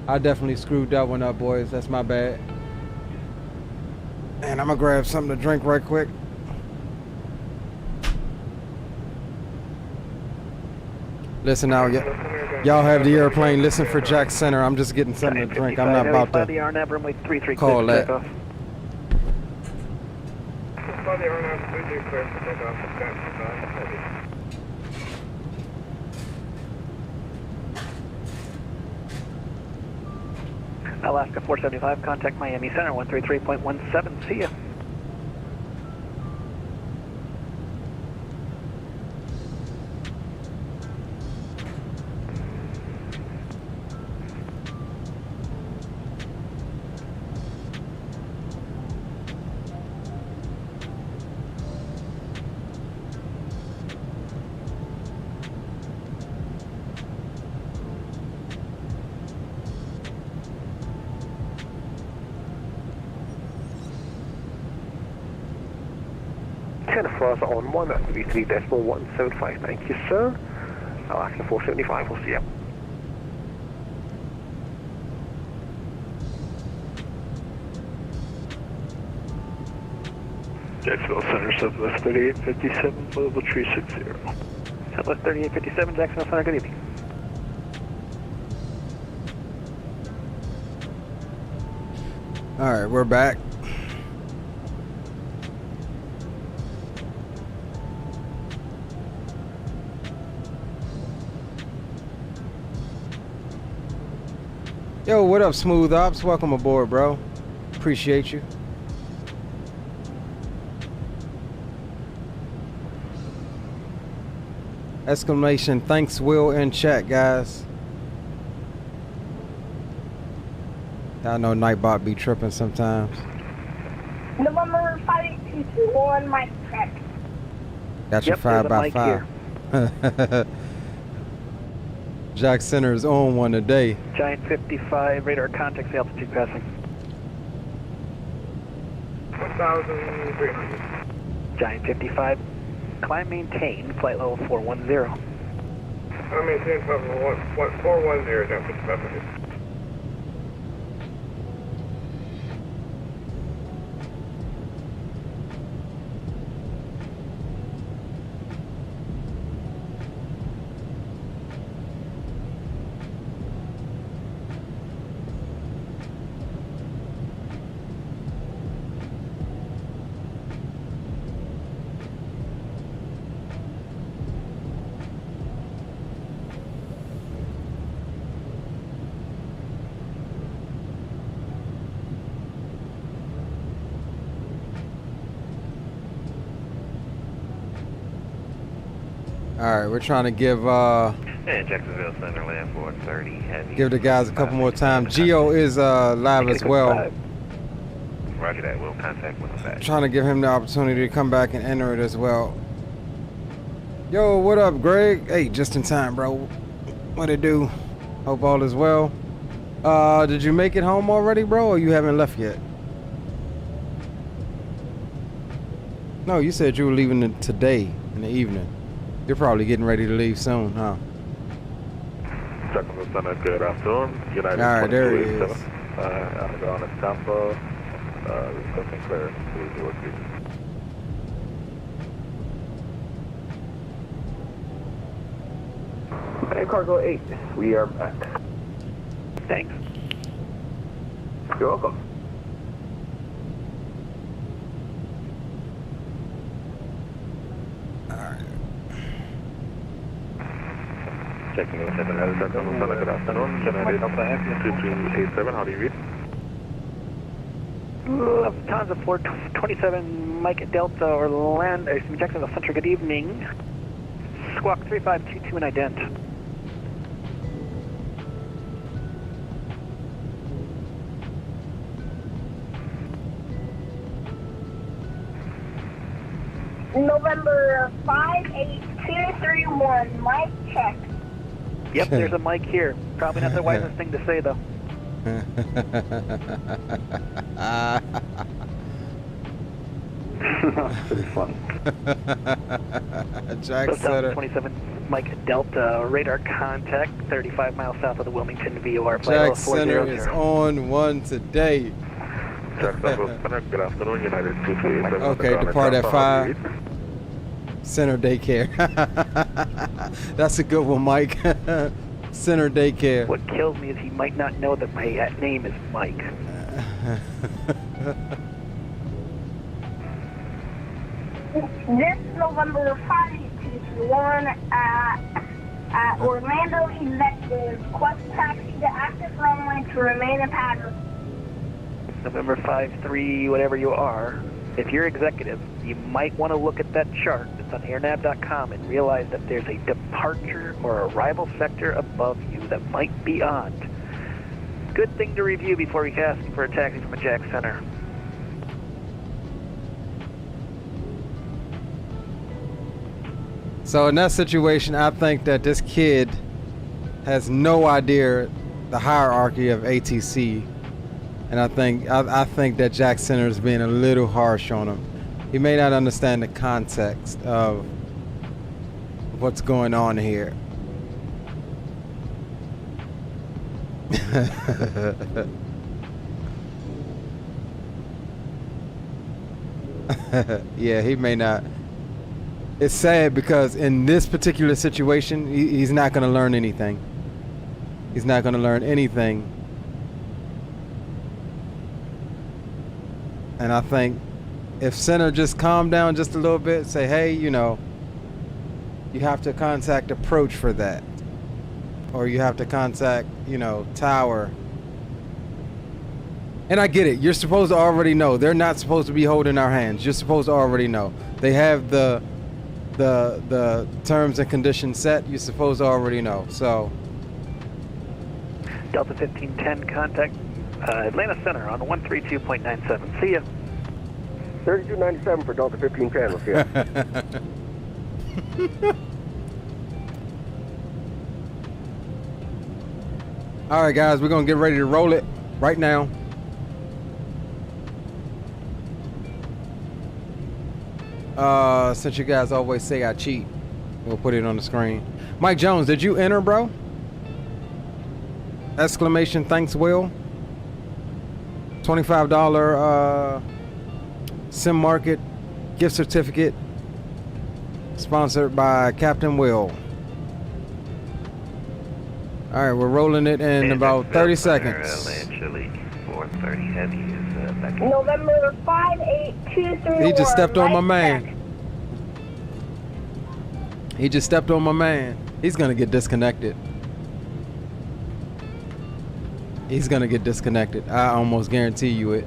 I definitely screwed that one up, boys. That's my bad. And I'm gonna grab something to drink right quick. Listen now, y'all have the airplane. Listen for Jack Center. I'm just getting something to drink. I'm not about to call that. Alaska 475, contact Miami Center 133.17. See ya. Flies on 133.175. Thank you, sir. Alaska 475, we'll see you. Jacksonville Center, Southwest 3857, level 360. Southwest 3857, Jacksonville Center, good evening. Alright, we're back. Yo, what up, Smooth Ops? Welcome aboard, bro. Appreciate you. Exclamation thanks Will in chat, guys. I know Nightbot be tripping sometimes. November 58221, mic check. Got your 5x5. Jack Center is on one today. Giant 55, radar contact, altitude passing. 1,300. Giant 55, climb maintain, flight level 410. I maintain flight level 410, Giant 55. Alright, we're trying to give Jacksonville Center, land 430, heavy. Give the guys a couple more time. Geo is live as well. Roger that, we'll contact with the back. Trying to give him the opportunity to come back and enter it as well. Yo, what up, Greg? Hey, just in time, bro. What it do? Hope all is well. Did you make it home already, bro, or you haven't left yet? No, you said you were leaving today in the evening. You're probably getting ready to leave soon, huh? Jacksonville Center, good afternoon. United Alright, there he is. I'm going to Tampa. Discussing clearance to do Hey, Cargo 8, we are back. Thanks. You're welcome. Checking in 7 Delta, good afternoon. 7 Delta F, 2287, how do you read? Tons of 427, Mike Delta, Orlando, Jacksonville Center, good evening. Squawk 3522 and ident. November 58231, Mike check. Yep, there's a mic here. Probably not the wisest thing to say, though. Pretty fun. Jack Center. 27 Mike Delta, radar contact, 35 miles south of the Wilmington VOR. Jack Center is on one today. Jack Center, good afternoon, United 2287. Okay, depart at 5. Center daycare. That's a good one, Mike. Center daycare. What kills me is he might not know that my name is Mike. This November 58231 at Orlando Executive, quest taxi to active runway to remain in pattern. November 5-3, whatever you are. If you're executive, you might want to look at that chart that's on airnav.com and realize that there's a departure or arrival sector above you that might be odd. Good thing to review before you ask for a taxi from a Jack Center. So in that situation, I think that this kid has no idea the hierarchy of ATC. And I think that Jack Center is being a little harsh on him. He may not understand the context of what's going on here. Yeah, he may not. It's sad because in this particular situation, he's not going to learn anything. He's not going to learn anything. And I think if Center just calm down just a little bit, say, hey, you know, you have to contact approach for that. Or you have to contact, you know, tower. And I get it. You're supposed to already know. They're not supposed to be holding our hands. You're supposed to already know. They have the terms and conditions set. You're supposed to already know. So Delta 1510 contact Atlanta Center on 132.97. See ya. 3297 for Delta 1510. We'll see ya. All right, guys, we're gonna get ready to roll it right now. Since you guys always say I cheat, we'll put it on the screen. Mike Jones, did you enter, bro? Exclamation, thanks, Will. $25 Sim Market gift certificate sponsored by Captain Will. All right, we're rolling it in about 30 seconds. November 58231. He just stepped on my man. check. He just stepped on my man. He's gonna get disconnected. He's gonna get disconnected. I almost guarantee you it.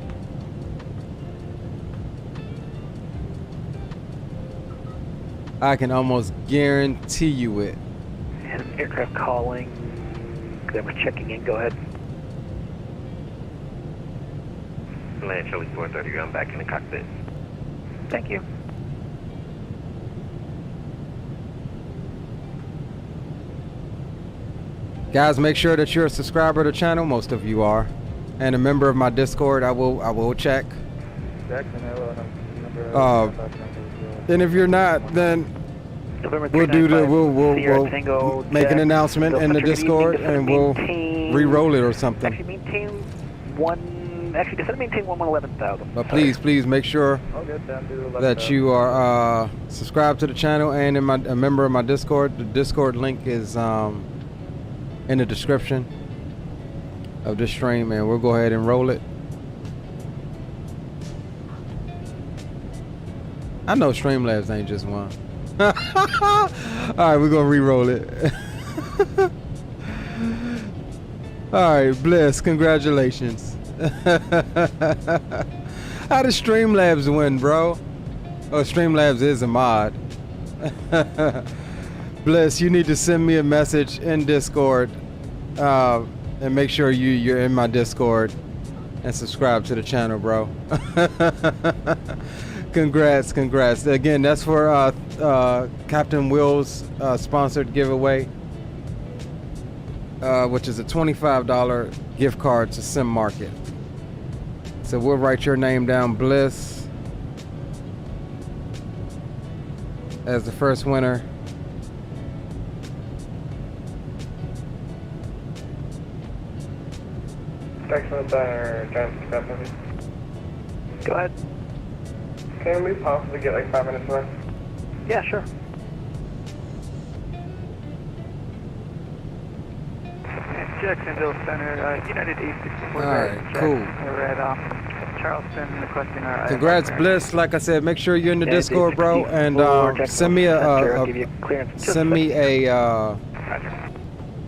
I can almost guarantee you it. And aircraft calling. They were checking in. Go ahead. Land Charlie 430, I'm back in the cockpit. Thank you. Guys, make sure that you're a subscriber to the channel. Most of you are, and a member of my Discord. I will check. And if you're not, then we'll do the we'll make an announcement in the Discord, and we'll re-roll it or something. Actually, maintain 1 actually, descend and maintain 11,000. But please make sure I'll get down to 11,000. that you are subscribed to the channel and a member of my Discord. The Discord link is in the description of this stream, and we'll go ahead and roll it. I know Streamlabs ain't just one. Alright, we're gonna re-roll it. Alright, Bliss, congratulations. How does Streamlabs win, bro? Oh, Streamlabs is a mod. Bliss, you need to send me a message in Discord and make sure you're in my Discord and subscribe to the channel, bro. Congrats. Again, that's for Captain Will's sponsored giveaway, which is a $25 gift card to Sim Market. So we'll write your name down, Bliss, as the first winner. Excellent, John, Go ahead. Can we possibly get like 5 minutes left? Yeah, sure. Jacksonville Center, United 864. Alright, cool. We're at Charleston requesting our... Congrats, Bliss. Like I said, make sure you're in the Discord, bro, and send me a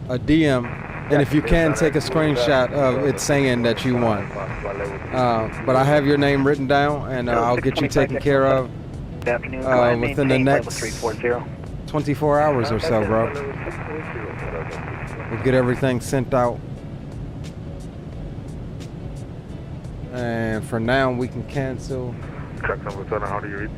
DM. And if you can, take a screenshot of it saying that you won. But I have your name written down, and I'll get you taken care of within the next 24 hours or so, bro. We'll get everything sent out. And for now, we can cancel. Truck number 7, how do you read?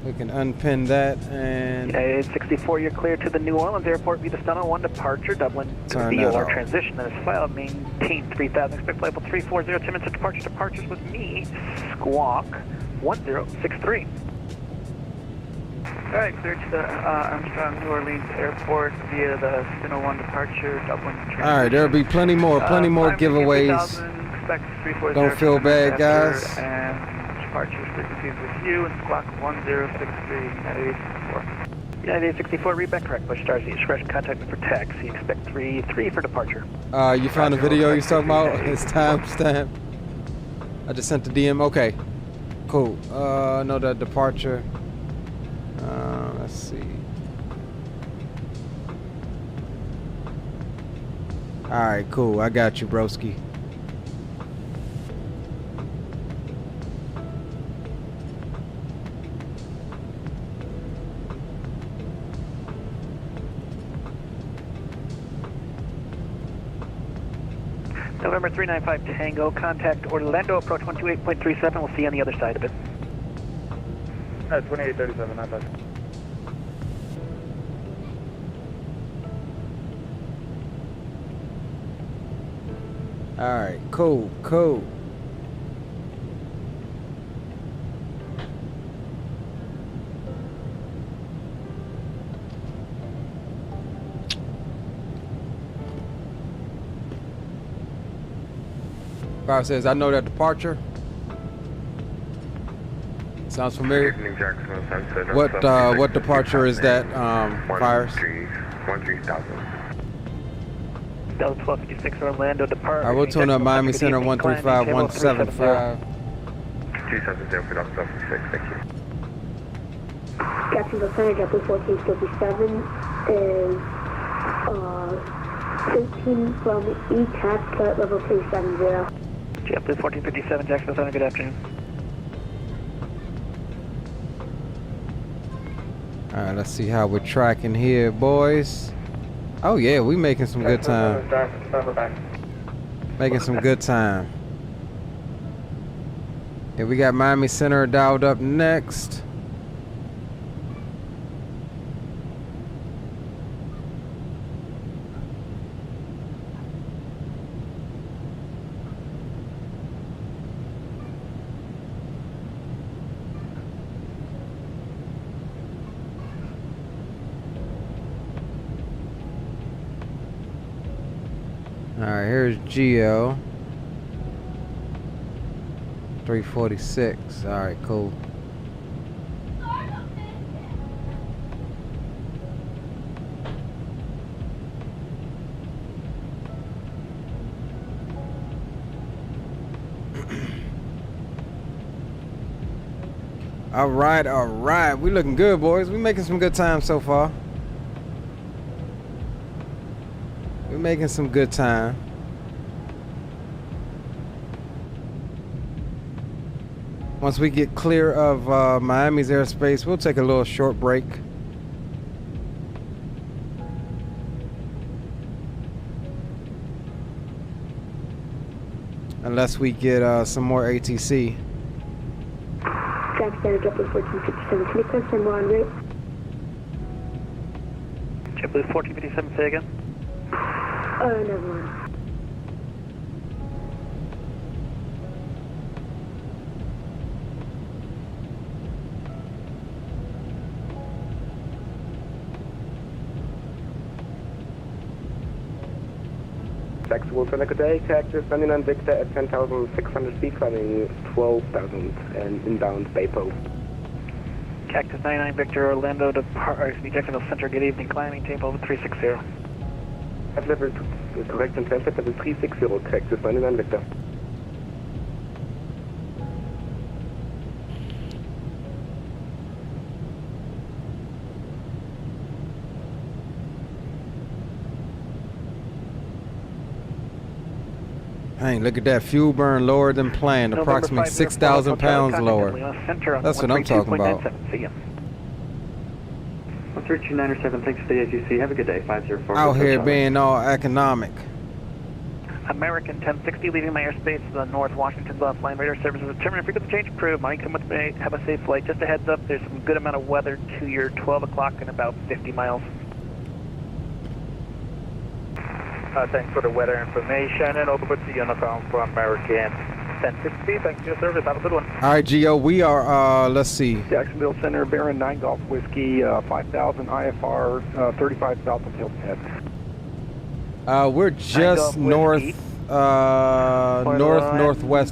We can unpin that and... United 64, you're clear to the New Orleans Airport via the Stun 01 departure, Dublin to VOR transition. That is filed, maintain 3000, expect flight level 340, 10 minutes of departures with me, Squawk 1063. Alright, clear to the Armstrong New Orleans Airport via the Stun 01 departure, Dublin transition. Alright, there'll be plenty more giveaways. Don't feel bad, guys. Departure frequencies with you and Squawk 1063, United 864. United 864, read back correct. Bush stars, discretion, contact me for taxi. Expect 3 for departure. You found a video you're talking about? It's timestamp. I just sent the DM. Okay, cool. No, that departure. Let's see. Alright, cool. I got you, broski. November 395 Tango, contact Orlando, approach 128.37. We'll see you on the other side of it. 2837, not bad. Alright, cool. Car says, I know that departure. Sounds familiar. What departure is that, Fires? 13,000. Delta 1256 Orlando depart. I will tune up Miami Center 135175. 270 for Delta 1256, thank you. Jacksonville Center, Delta 1457 is 13 from ETAC, flight level 370. JetBlue 1457, Jacksonville Center, good afternoon. Alright, let's see how we're tracking here, boys. Oh yeah, we making some good time. Making some good time. Yeah, we got Miami Center dialed up next. Alright, here's Geo. 346. All right, cool. All right. We looking good, boys. We making some good time so far. We're making some good time. Once we get clear of Miami's airspace, we'll take a little short break. Unless we get some more ATC. Jack Standard, JetBlue 1457. Can you confirm we're en route? JetBlue 1457, say again? Oh, never mind. Taxi Wolfenberg, good day. Cactus, landing on Victor at 10,600 feet, climbing 12,000 and inbound Baypo. Cactus 99 Victor, Orlando, Jacksonville Center, good evening, climbing, tempo 360. I've delivered correct and transfer to the 360, Cactus, landing on Victor. Hey, look at that fuel burn lower than planned, approximately 6,000 pounds lower. That's what I'm talking about. See ya. 13297, thanks for the ATC. Have a good day. 504. Out here being all economic. American 1060 leaving my airspace, the North Washington flying radar services. Determined frequency change approved. Money come with me. Have a safe flight. Just a heads up, there's some good amount of weather to your 12 o'clock in about 50 miles. Thanks for the weather information and over to Uniform for American 1060. Thanks for your service. Have a good one. All right, Gio, we are, let's see. Jacksonville Center, Baron 9 Golf Whiskey, 5,000 IFR, 35 south of Hilton Head. We're just northwest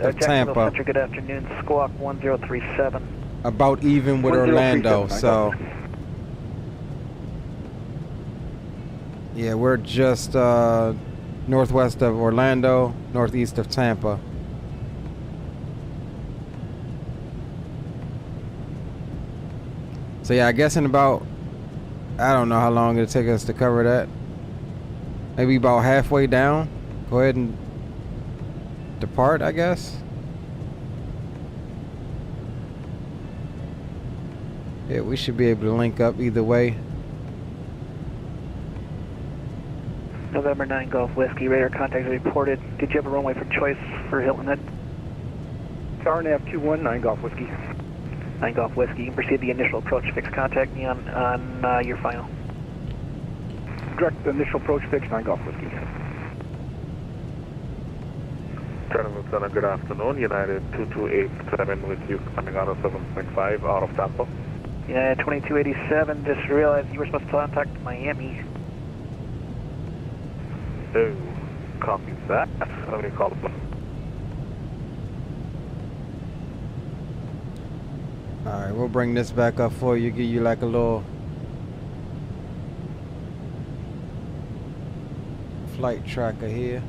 of Tampa. Center, good afternoon. Squawk 1037. About even with Orlando, so. Yeah, we're just northwest of Orlando, northeast of Tampa. So yeah, I guess in about, I don't know how long it'll take us to cover that. Maybe about halfway down. Go ahead and depart, I guess. Yeah, we should be able to link up either way. November 9 Golf Whiskey, radar contacts reported. Did you have a runway for choice for Hilton Head? Tower nav 219 Golf Whiskey. 9 Golf Whiskey, you can proceed the initial approach. Fix contact me on your final. Direct initial approach fix, 9 Golf Whiskey. Trident Center, good afternoon. United 2287 with you coming out of 7.5 out of Tampa. Yeah, 2287, just realized you were supposed to contact Miami. Oh, copy that. Let me call it. Alright, we'll bring this back up for you, give you like a little flight tracker here.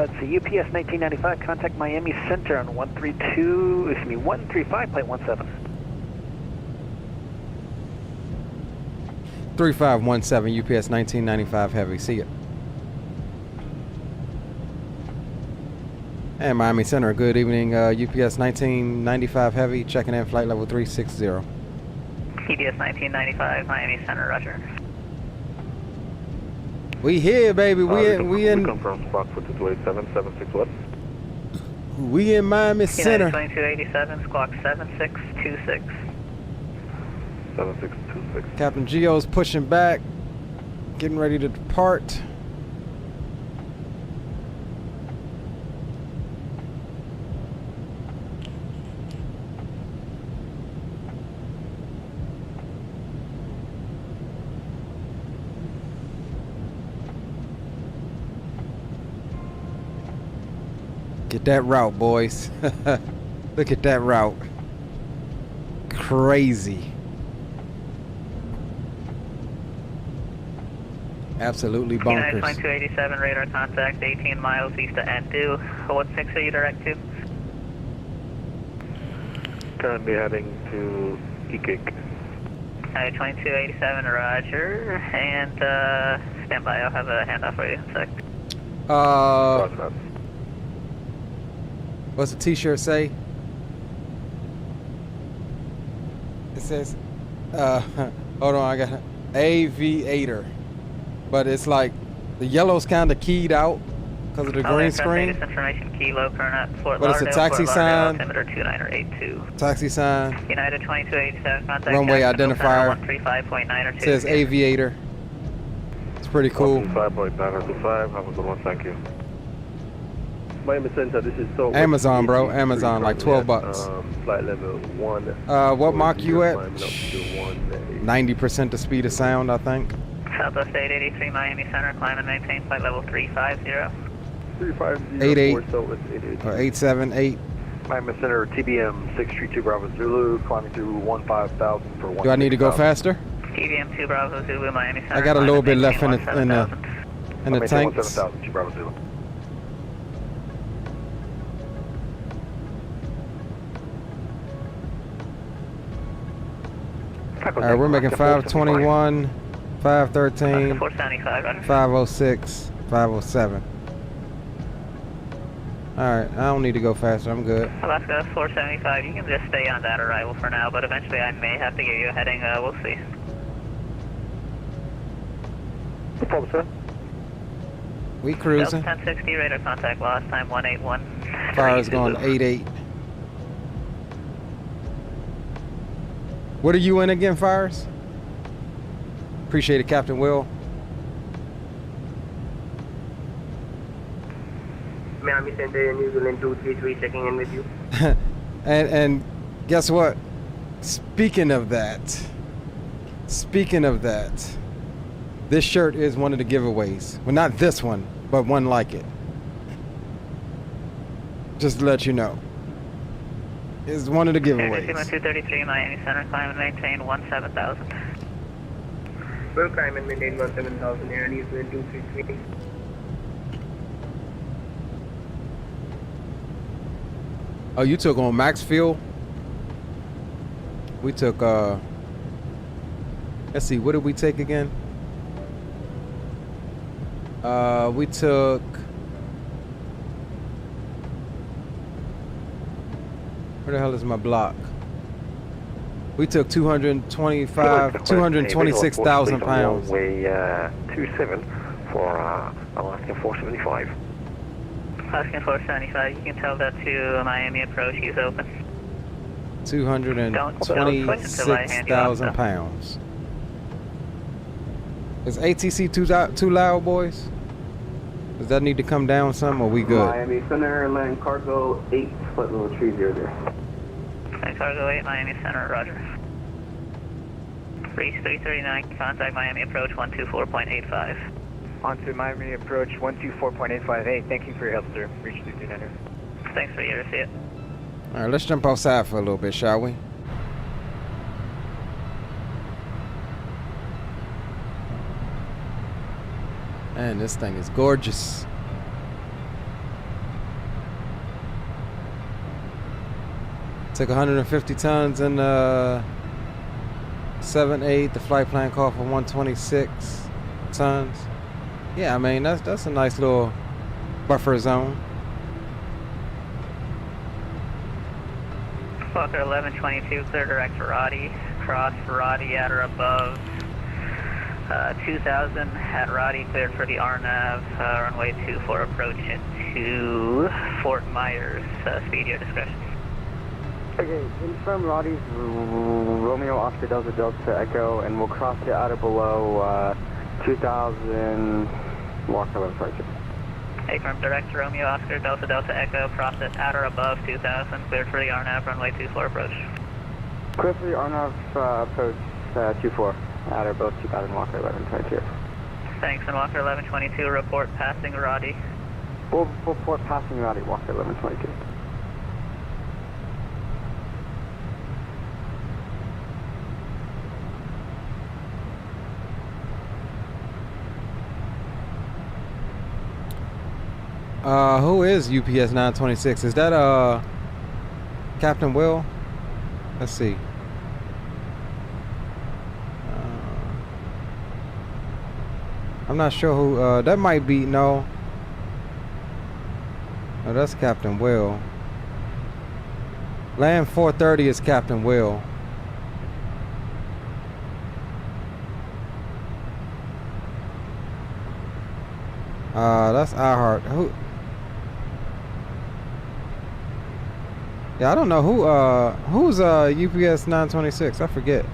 It's a UPS 1995, contact Miami Center on 135.17. 3517 UPS 1995 Heavy, see ya. And Miami Center, good evening, UPS 1995 Heavy, checking in flight level 360. UPS 1995, Miami Center, roger. We here, baby. We in. Confirm spot for 287, 76 what? We in Miami Center. 2287, squawk 7626. 7626. Captain Geo's pushing back, getting ready to depart. Get that route, boys. Look at that route. Crazy. Absolutely bonkers. 2287, radar contact 18 miles east of N2. What 6 are you direct to? Currently heading to Ekik. 2287, roger. And stand by, I'll have a handoff for you in a sec. What's the t-shirt say? It says, hold on, I got aviator. But it's like, the yellow's kind of keyed out because of the green screen. Information Kilo, current Fort But it's a taxi sign. Altimeter 2982. Taxi sign. United 2287, contact runway identifier. 135.9 or 2. Says aviator. It's pretty cool. 5.925, have a good one, thank you. Miami Center, this is so. Amazon, bro. Amazon, like 12 bucks. Flight level 1. What Mach you at? 90% the speed of sound, I think. Southwest 883 Miami Center, climb and maintain flight level 350. 350. 88 or 878. Miami Center, TBM 632 Bravo Zulu, climbing through 15,000 for 1. Do I need to go faster? TBM 2 Bravo Zulu, Miami Center. I got a little bit left in the tanks. 17,000, 2 Bravo Zulu. Alright, we're making 521, 513, 506, 507. Alright, I don't need to go faster, I'm good. Alaska 475, you can just stay on that arrival for now, but eventually I may have to give you a heading, we'll see. No problem, sir. We cruising. 1060, radar contact lost, time 181. Fire's going 88. What are you in again, Fires? Appreciate it, Captain Will. Miami Center, New Zealand 233 checking in with you. and guess what? Speaking of that, this shirt is one of the giveaways. Well, not this one, but one like it. Just to let you know. Is one of the giveaways. 233 Miami Center, climb and maintain 17,000. We'll climb and maintain 17,000 here, New Zealand 233. Oh, you took on max fuel? We took, let's see, what did we take again? We took... Where the hell is my block? We took 226,000 pounds. Runway 27 for Alaska 475. Alaska 475, you can tell that to Miami approach, he's open. 226,000 pounds. Is ATC too loud, boys? Does that need to come down some, or we good? Miami Center, land cargo 8, flight level 300. Land cargo 8, Miami Center, roger. Reach 339, contact Miami approach 124.85. On to Miami approach 124.858. Thank you for your help, sir. Reach 339. Thanks for your receipt. Alright, let's jump outside for a little bit, shall we? Man, this thing is gorgeous. Took 150 tons in 7.8. The flight plan called for 126 tons. Yeah, I mean that's a nice little buffer zone. Fokker 1122, clear direct Ferrati. Cross Ferrati at or above 2000 at Ferrati, cleared for the RNAV, runway 24, approach into Fort Myers, speed your discretion. Okay, confirm Roddy's Romeo Oscar Delta Delta Echo, and we'll cross it out or below 2000 Walker 1142. Hey, from direct to Romeo Oscar Delta Delta Echo, cross it at or above 2000, cleared for the RNAV runway 24 approach. Clear for the RNAV approach 24, at or above 2000 Walker 1122. Thanks, and Walker 1122, report passing Roddy. We'll report passing Roddy, Walker 1122. Who is UPS 926? Is that Captain Will? Let's see. I'm not sure who. That might be no. No, that's Captain Will. Land 430 is Captain Will. That's iHeart. Who? Yeah, I don't know who's UPS 926. I forget.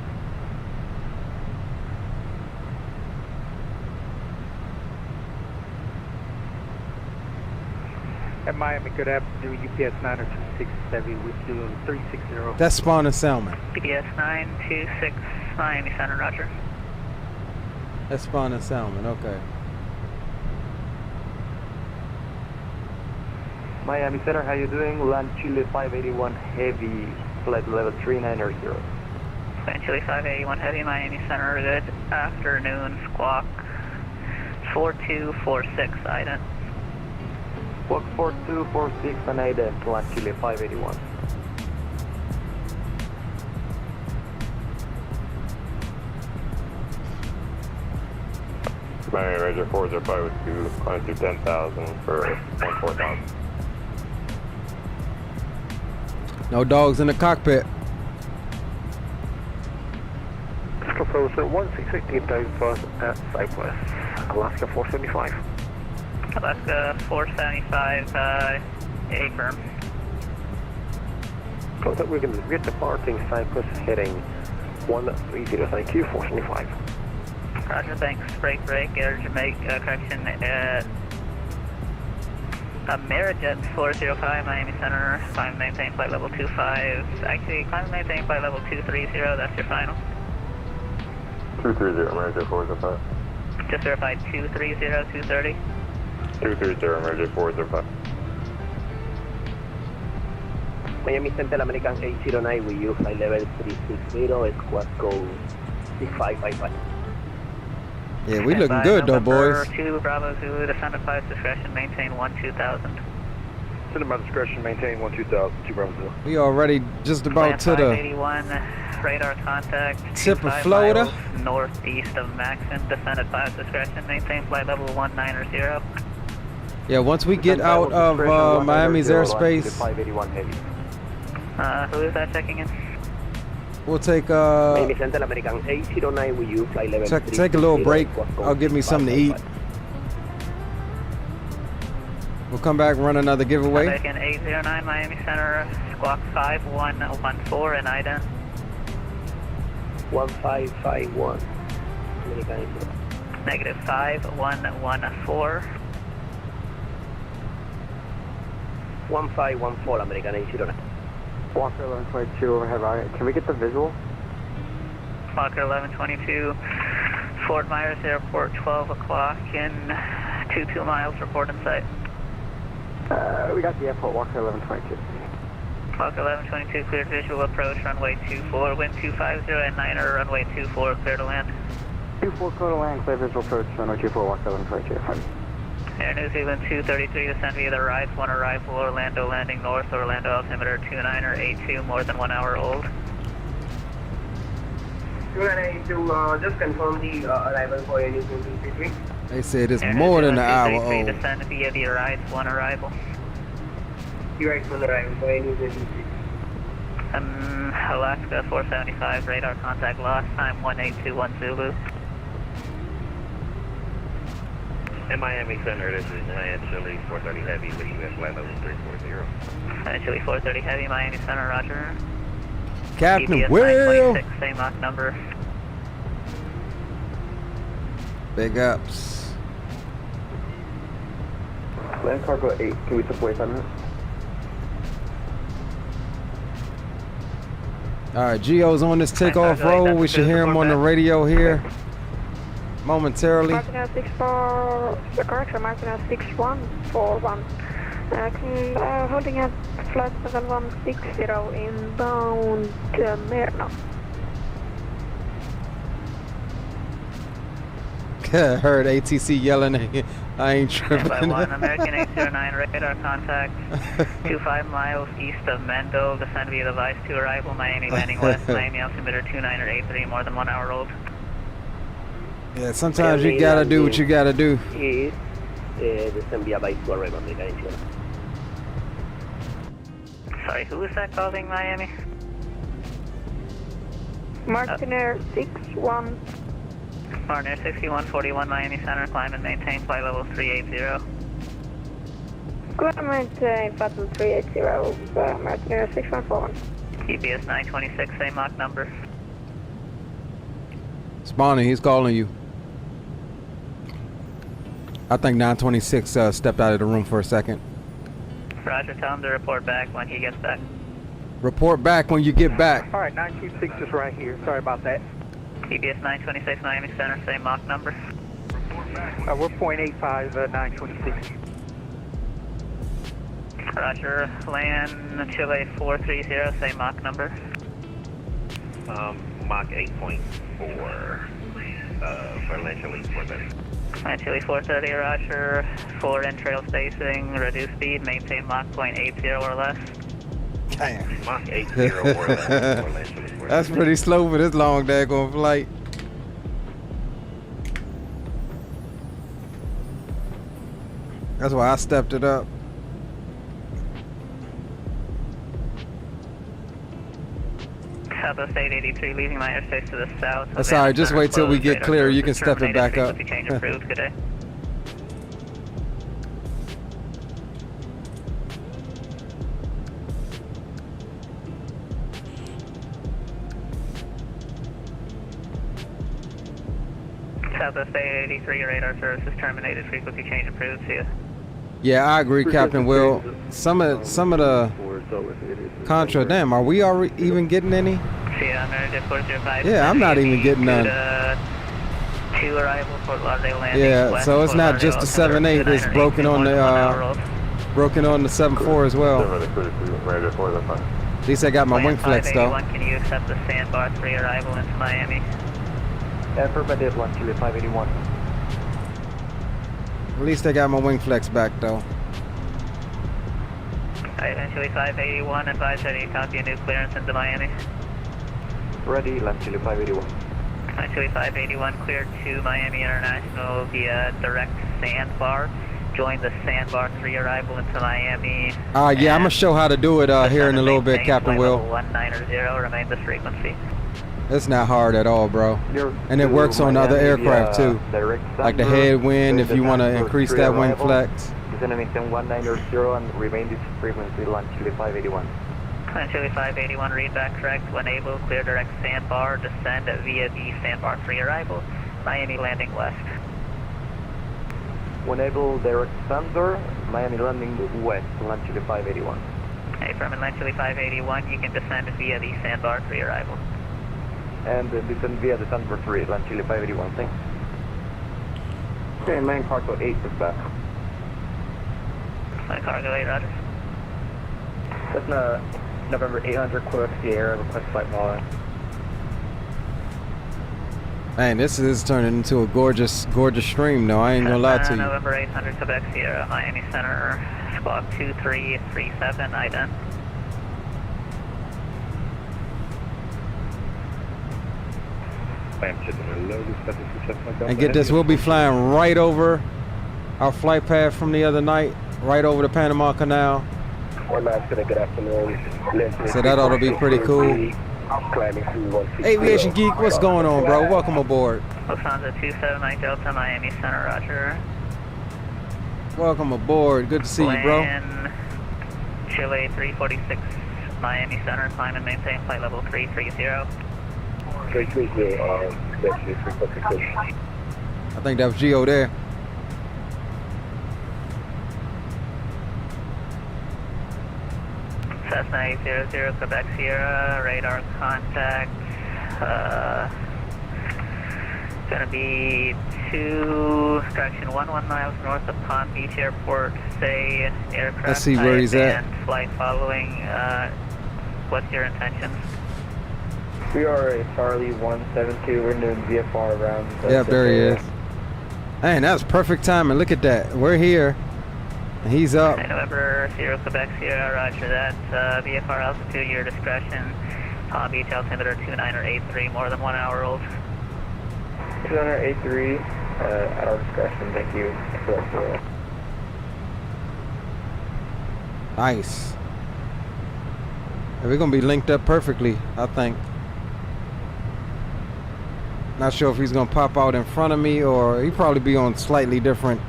At Miami, good afternoon. UPS 926 Heavy with you 360. That's Spawn and Salmon. UPS 926 Miami Center, Roger. That's Spawn and Salmon. Okay. Miami Center, how you doing? Land Chile 581 Heavy, flight level 3900. Land Chile 581 Heavy, Miami Center, good afternoon. Squawk 4246, ident. Squawk 4246 and ident, Land Chile 581. Miami Razor 405 with 2, climb through 10,000 for 14,000. No dogs in the cockpit. Proposal 1618,000 at Southwest, Alaska 475. Alaska 475, affirm. Contact, we're departing Cyprus heading 130, thank you, 475. Roger, thanks. Break, air Jamaica, correction, Amerijet 405, Miami Center, climb and maintain flight level 25. Actually, climb and maintain flight level 230, that's your final. 230, Amerijet 405. Just verified 230, 230. 230, Amerijet 405. Miami Central American 809 with you, flight level 360, squad code 6555. Yeah, we looking good though, boys. 2 Bravo Zulu, descend at 5 discretion, maintain 12000. Send my discretion, maintain 12000, 2 Bravo Zulu. We already just about to the 581, radar contact. tip of Florida. Northeast of Maxon, descend at 5 discretion, maintain flight level 190. Yeah, once we get out of Miami's airspace. 581 heavy. Who is that checking in? We'll take Miami Central American 809 with you, flight level take a little break. I'll give me something to eat. We'll come back and run another giveaway. American 809 Miami Center, squawk 5114 and ident. 1551. Negative 5114. 1514 American 809. Walker 1122 overhead rocket. Can we get the visual? Walker 1122, Fort Myers Airport, 12 o'clock in 22 miles, report in sight. We got the airport, Walker 1122. Walker 1122, cleared visual approach, runway 24, wind 250 and 9er, runway 24, clear to land. 24, clear to land, clear visual approach, runway 24, Walker 1122. Air New Zealand 233, descend via the RISE 1 arrival, Orlando landing north, Orlando altimeter 29er, 82, more than 1 hour old. 2982, just confirm the arrival for Air New Zealand 233. They said it's more than an hour old. Descend via the RISE 1 arrival. RISE 1 arrival for Air New Zealand 233. Alaska 475, radar contact lost, time 1821 Zulu. In Miami Center, this is Lian Chili 430 Heavy with US flight level 340. Chili 430 Heavy, Miami Center, roger. Captain TBS Will. 926, same Mach number. Big ups. Land cargo 8, can we support 5 minutes? All right, Gio's on this takeoff roll. We should hear him on the radio here momentarily. Martina 64, the correction, Martina 6141. Holding at flight 7160 inbound Merno. Heard ATC yelling at you. I ain't tripping. By 1, American 809 radar contact. 25 miles east of Mendel. Descend via device to arrival. Miami landing west. Miami altimeter 2983. More than 1 hour old. Yeah, sometimes you gotta do what you gotta do. East. Descend via device to arrival. Sorry, who is that calling Miami? Martinair 61. Martinair 6141 Miami Center, climb and maintain flight level 380. Climb and maintain flight level 380, Martinair 6141. TBS 926, same Mach number. Spawning, he's calling you. I think 926 stepped out of the room for a second. Roger, tell him to report back when he gets back. Report back when you get back. All right, 926 is right here. Sorry about that. TBS 926 Miami Center, same Mach number. We're 0.85, 926. Roger, land Chile 430, same Mach number. Mach 8.4 for land Chile 430. Land Chile 430, roger. 4 in trail spacing, reduce speed, maintain Mach 0.80 or less. Damn. Mach 80 or less. That's pretty slow for this long daggone flight. That's why I stepped it up. Southwest 883, leaving my airspace to the south. That's alright, just wait till we get clear. You can step it back up. Change approved. Good day. Southwest 883, radar service is terminated. Frequency change approved. See ya. Yeah, I agree, Captain Will. Some of the contra. Damn, are we already even getting any? See ya, American 405. Yeah, I'm not even getting none. 2 arrival, Fort Lauderdale landing. Yeah, so it's not just the 7.8. It's broken on the 7.4 as well. At least I got my wing flex though. Can you accept the sandbar 3 arrival into Miami? Affirmative, 1 Chile 581. At least I got my wing flex back though. Alright, Chile 581, advise that you copy a new clearance into Miami. Ready, Land Chile 581. Chile 581, cleared to Miami International via direct sandbar. Join the sandbar 3 arrival into Miami. Yeah, I'm gonna show how to do it here in a little bit, Captain Will. 190, remain this frequency. It's not hard at all, bro. And it works on other aircraft too. Like the headwind, if you want to increase that wing flex. Descend maintain 190 and remain this frequency, Land Chile 581. Land Chile 581, read back correct. When able, clear direct sandbar, descend via the sandbar 3 arrival. Miami landing west. When able, direct sandbar, Miami landing west, Land Chile 581. Hey, from Land Chile 581, you can descend via the sandbar 3 arrival. And descend via the sandbar 3, Land Chile 581, thanks. Okay, main cargo 8 is back. Main cargo 8, roger. That's November 800, Quebec Sierra, request flight log. Man, this is turning into a gorgeous stream though, I ain't gonna lie to you. November 800, Quebec Sierra, Miami Center, squawk 2337, ident. And get this, we'll be flying right over our flight path from the other night, right over the Panama Canal. Good afternoon. So that ought to be pretty cool. Aviation Geek, what's going on, bro? Welcome aboard. Lufthansa 279 Delta, Miami Center, roger. Welcome aboard. Good to see you, bro. Chile 346, Miami Center, climb and maintain flight level 330. 330, I think that was Geo there. Cessna 800, Quebec Sierra, radar contact. Gonna be correction, 11 miles north of Palm Beach Airport. Say aircraft. Let's see where he's at. Flight following. What's your intentions? We are a Charlie 172. We're doing VFR around. Yep, there he is. Man, that was perfect timing. Look at that. We're here. And he's up. November 0 Quebec Sierra, roger that. VFR altitude, your discretion. Palm Beach altimeter 2983, more than 1 hour old. 2983, at our discretion, thank you. Nice. And we're gonna be linked up perfectly, I think. Not sure if he's gonna pop out in front of me or he'd probably be on slightly different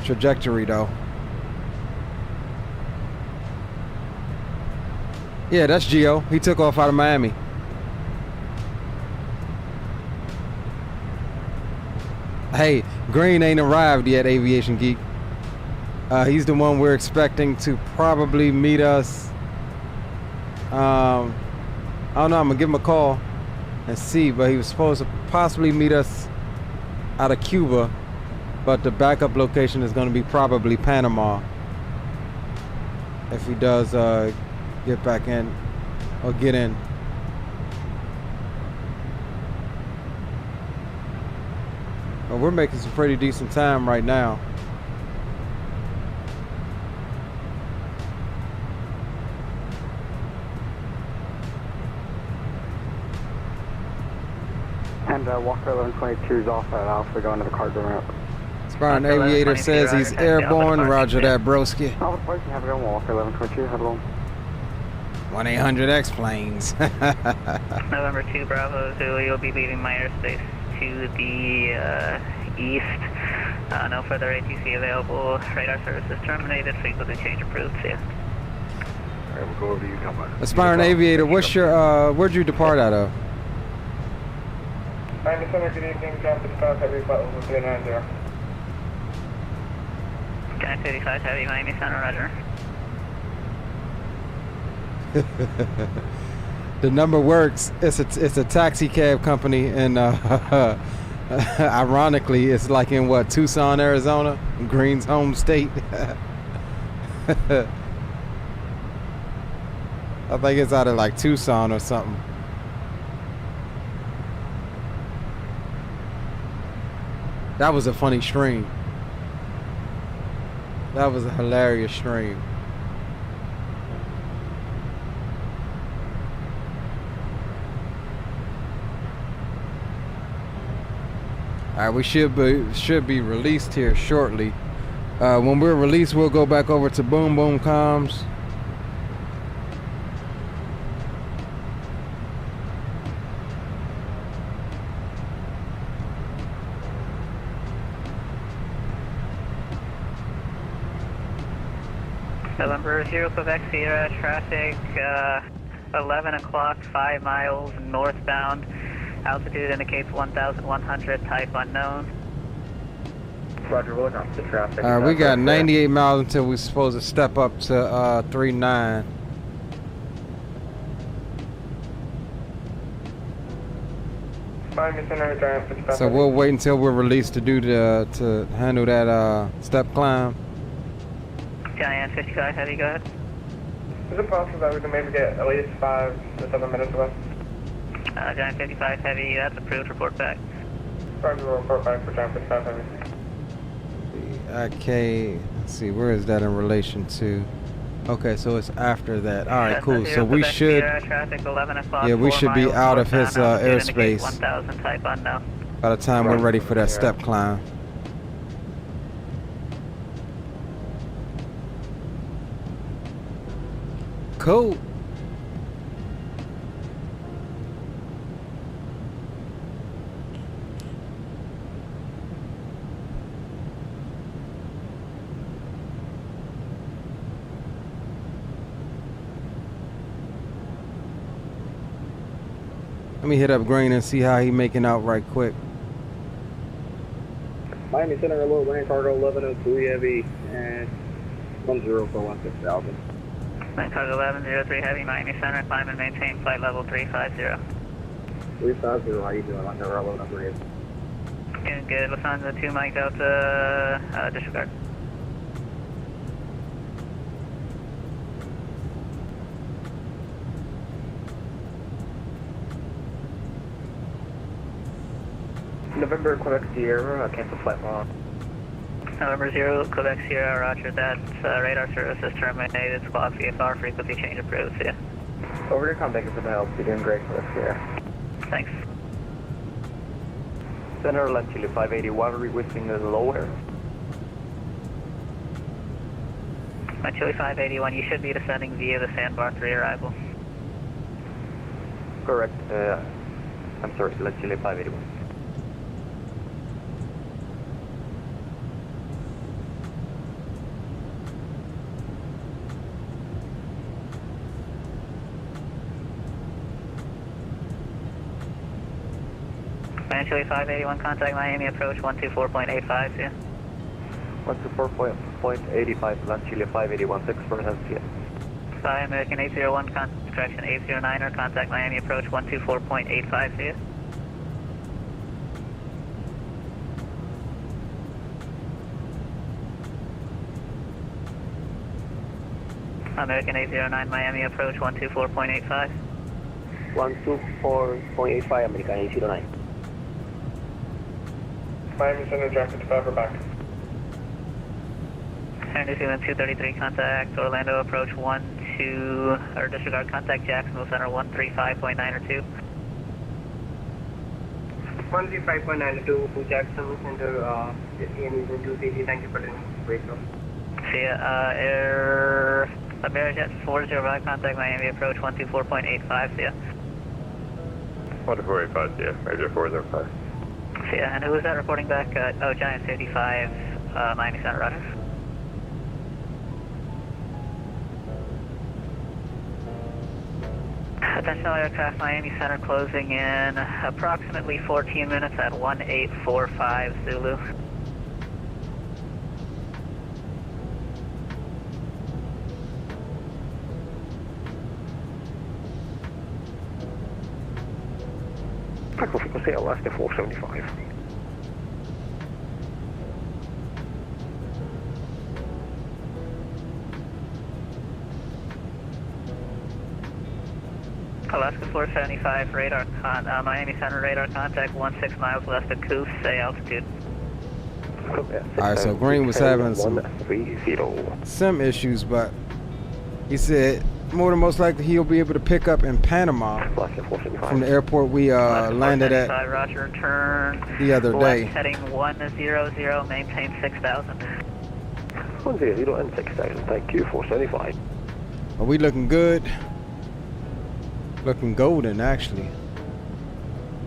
trajectory though. Yeah, that's Geo. He took off out of Miami. Hey, Green ain't arrived yet, Aviation Geek. He's the one we're expecting to probably meet us. I don't know, I'm gonna give him a call and see, but he was supposed to possibly meet us out of Cuba, but the backup location is gonna be probably Panama. If he does get back in or get in. Well, we're making some pretty decent time right now. And Walker 1122 is off at Alpha going to the cargo ramp. Spartan Aviator says he's airborne. Roger that, broski. Alpha Park, you have it on Walker 1122, have it on. 1-800-X-Planes. November 2 Bravo Zulu, you'll be leaving my airspace to the east. No further ATC available. Radar services terminated. Frequency change approved. See ya. Alright, we'll go over to you, come on. Aspiring Aviator, what's your where'd you depart out of? Miami Center, good evening. John 55 Heavy, flight level 390. John 55 Heavy, Miami Center, roger. The number works. It's a taxi cab company, and ironically, it's like in what, Tucson, Arizona, Green's home state. I think it's out of like Tucson or something. That was a funny stream. That was a hilarious stream. All right, we should be released here shortly. When we're released, we'll go back over to Boom Boom Comms. November 0 Quebec Sierra, traffic 11 o'clock, 5 miles northbound. Altitude indicates 1,100, type unknown. Roger, we'll look off the traffic. All right, we got 98 miles until we're supposed to step up to 39. So we'll wait until we're released to do to handle that step climb. Giant 55 Heavy, go ahead. Is it possible that we can maybe get at least 5 to 7 minutes away? Giant 55 Heavy, that's approved, report back. Roger, we'll report back for Giant 55 Heavy. Okay, let's see, where is that in relation to? Okay, so it's after that. All right, cool. So we should, traffic 11 o'clock, yeah, we should be out of his airspace 1,000, type unknown. by the time we're ready for that step climb. Cool. Let me hit up Green and see how he making out right quick. Miami Center, hello, land cargo 1103 heavy, and 10416000. Land cargo 1103 heavy, Miami Center, climb and maintain flight level 350. 350, how you doing? Land cargo 1103 heavy. Doing good, Lufthansa 2 Mike Delta, disregard. November Quebec Sierra, cancel flight long. November 0, Quebec Sierra, roger that. Radar service is terminated. Squawk VFR, frequency change approved. See ya. Over to contact for the help. You're doing great, Quebec Sierra. Thanks. Center, Land Chile 581, requesting the lower. Land Chile 581, you should be descending via the Sandbar 3 arrival. Correct. I'm sorry, Land Chile 581. Land Chile 581, contact Miami approach 124.85, see ya. 124.85, Land Chile 581, 6%, see ya. Fly American 801, correction 809er, contact Miami approach 124.85, see ya. American 809, Miami approach 124.85. 124.85, American 809. Miami Center, Jacket to 5, we're back. New Zealand 233, contact Orlando approach 12, or disregard, contact Jacksonville Center 135.902. 135.92, Jacksonville Center, New Zealand 233, thank you for the breakthrough. See ya, Air Amerijet 405, contact Miami approach 124.85, see ya. 124.85, see ya, Major 405. See ya, and who was that reporting back? Giant 55, Miami Center, roger. Attention all aircraft, Miami Center closing in approximately 14 minutes at 1845 Zulu. Tackle frequency Alaska 475. Alaska 475, radar Miami Center radar contact 16 miles west of Coos, say altitude. Alright, so Green was having some sim issues, but he said more than most likely he'll be able to pick up in Panama from the airport we landed at Roger, turn the other day. Heading 100, maintain 6,000. 100 and 6,000, thank you, 475. Are we looking good? Looking golden, actually.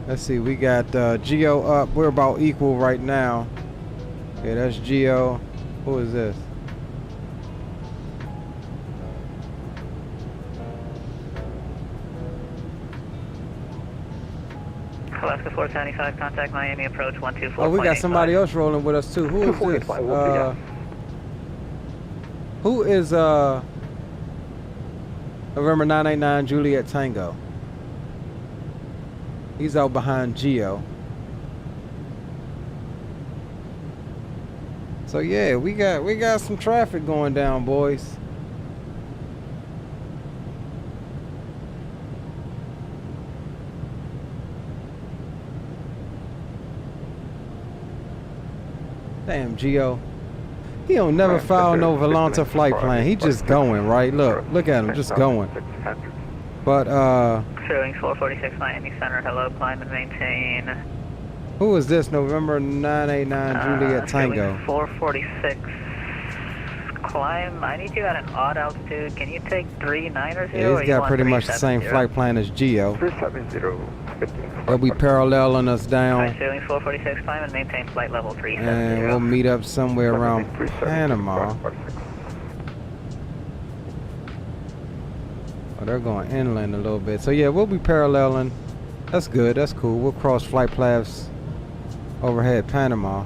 Let's see, we got Geo up. We're about equal right now. Okay, that's Geo. Who is this? Alaska 475, contact Miami approach 124.85. Oh, we got somebody else rolling with us too. Who is this? Who is November 989 Juliet Tango? He's out behind Geo. So yeah, we got some traffic going down, boys. Damn, Geo. He don't never file no Volanta flight plan. He just going, right? Look at him, just going. But Sterling 446 Miami Center, hello, climb and maintain. who is this? November 989 Juliet Tango. 446 climb. I need you at an odd altitude. Can you take 390? Yeah, he's got pretty much the same flight plan as Geo. They'll be paralleling us down. Sterling 446 climb and maintain flight level 370. And we'll meet up somewhere around Panama. Oh, they're going inland a little bit. So yeah, we'll be paralleling That's good. That's cool. We'll cross flight paths overhead Panama.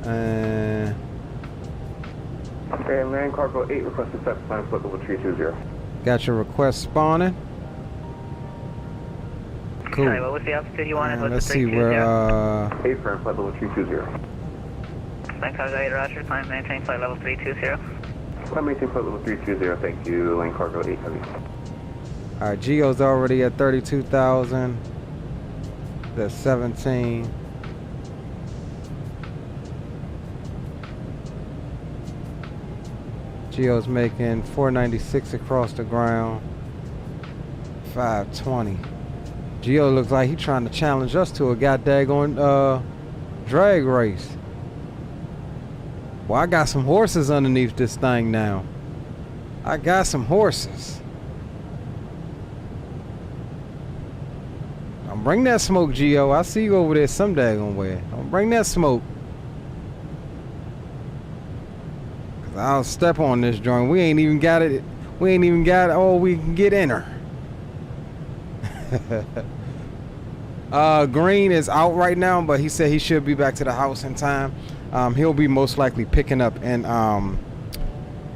And okay, land cargo 8 requested set plan flight level 320. got your request spawning. Cool. Sorry, what was the altitude you wanted? Let's see where 8 for flight level 320. Land cargo 8, roger. Climb maintain flight level 320. Climb maintain flight level 320, thank you. Land cargo 8 heavy. Alright, Geo's already at 32,000. That's 17. Geo's making 496 across the ground. 520. Geo looks like he's trying to challenge us to a goddamn drag race. Well, I got some horses underneath this thing now. I got some horses. Bring that smoke, Geo. I see you over there some daggone way. Bring that smoke. Cause I'll step on this joint. We ain't even got it. We ain't even got all we can get in her. Green is out right now, but he said he should be back to the house in time. He'll be most likely picking up and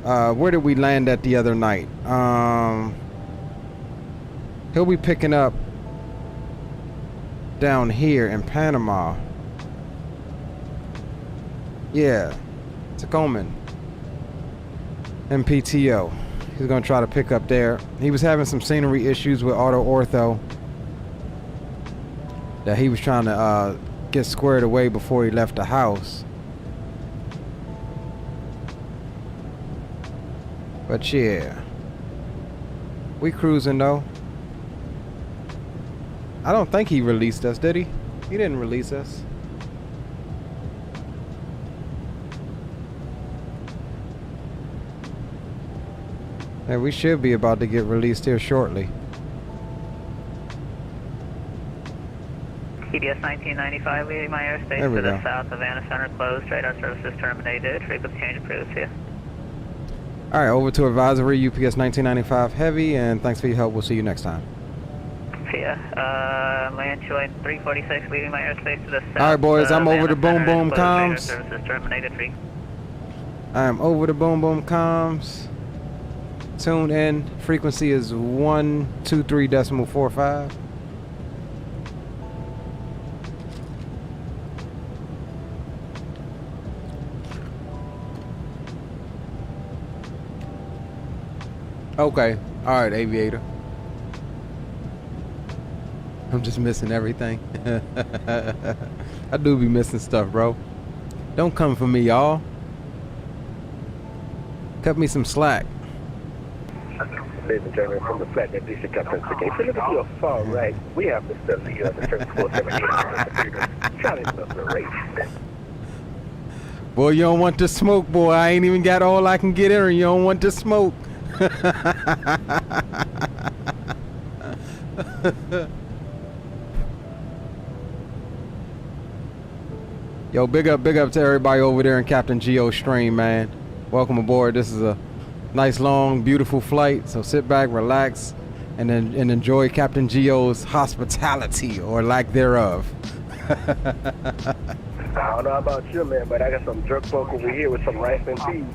where did we land at the other night? He'll be picking up down here in Panama. Yeah, Tacoma MPTO. He's gonna try to pick up there. He was having some scenery issues with Ortho that he was trying to get squared away before he left the house. But yeah, we cruising though. I don't think he released us, did he? He didn't release us. And we should be about to get released here shortly. TBS 1995, leaving my airspace to the south of Anna Center, closed. Radar services terminated. Frequency change approved here. All right, over to advisory, UPS 1995 heavy, and thanks for your help. We'll see you next time. See ya. Land joint 346, leaving my airspace to the south. All right, boys, I'm over the boom boom comms. Radar services terminated. Free. I'm over the boom boom comms. Tune in. Frequency is 123.45. Okay. All right, aviator. I'm just missing everything. I do be missing stuff, bro. Don't come for me, y'all. Cut me some slack. Ladies and gentlemen, from the flat that DC Captain Seagate, so let me do a far right. We have Mr. Lian, the 478i. Try this up the race. Boy, you don't want the smoke, boy. I ain't even got all I can get in, or you don't want the smoke. Yo, big up to everybody over there in Captain Geo stream, man. Welcome aboard. This is a nice, long, beautiful flight. So sit back, relax, and enjoy Captain Geo's hospitality or lack thereof. I don't know about you, man, but I got some jerk folk over here with some rice and peas.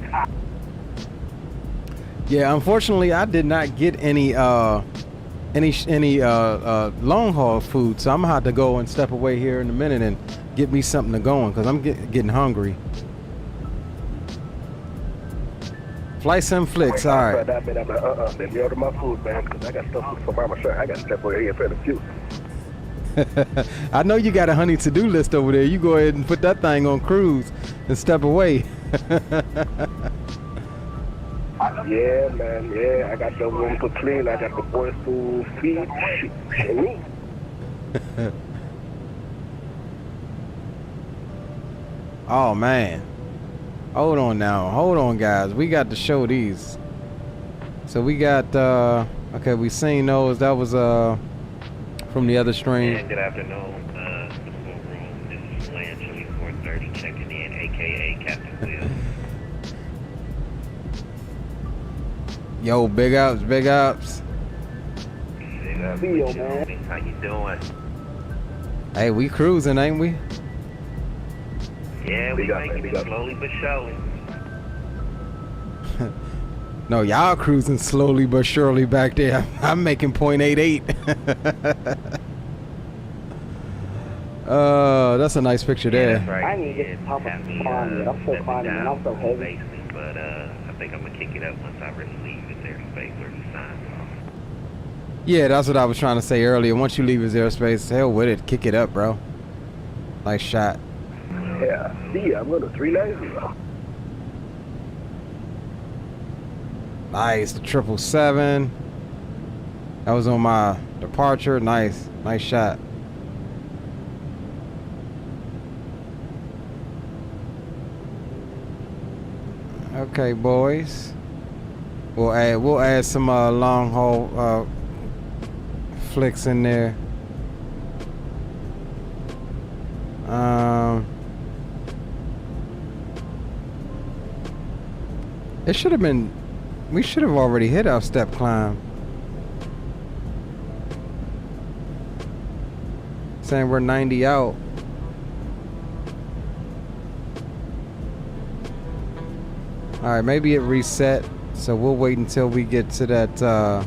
Yeah, unfortunately, I did not get any long haul food, so I'm gonna have to go and step away here in a minute and get me something to go on, because I'm getting hungry. Flight Sim Flicks, all right. Let me order my food, man, because I got stuff for Mama Sure. I got to step over here for the few. I know you got a honey to-do list over there. You go ahead and put that thing on cruise and step away. Yeah, man, yeah. I got the room to clean. I got the boys to feed. And me. Oh, man. Hold on now. Hold on, guys. We got to show these. So we got, okay, we seen those. That was from the other stream. And good afternoon. The full room. This is Lian, Chili 430, checking in, a.k.a. Captain Will. Yo, big ups, big ups. Big up, man. How you doing? Hey, we cruising, ain't we? Yeah, we making it slowly but surely. No, y'all cruising slowly but surely back there. I'm making 0.88. That's a nice picture there. That's right. I need to get to the top of the farm, I'm still climbing, and I'm so heavy. But I think I'm gonna kick it up once I really leave this airspace or the signs off. Yeah, that's what I was trying to say earlier. Once you leave his airspace, hell with it. Kick it up, bro. Nice shot. Yeah, see, I'm going to 390. Nice, the 777. That was on my departure. Nice, nice shot. Okay, boys. We'll add some long haul flicks in there. It should have been. We should have already hit our step climb. Saying we're 90 out. Alright, maybe it reset. So we'll wait until we get to that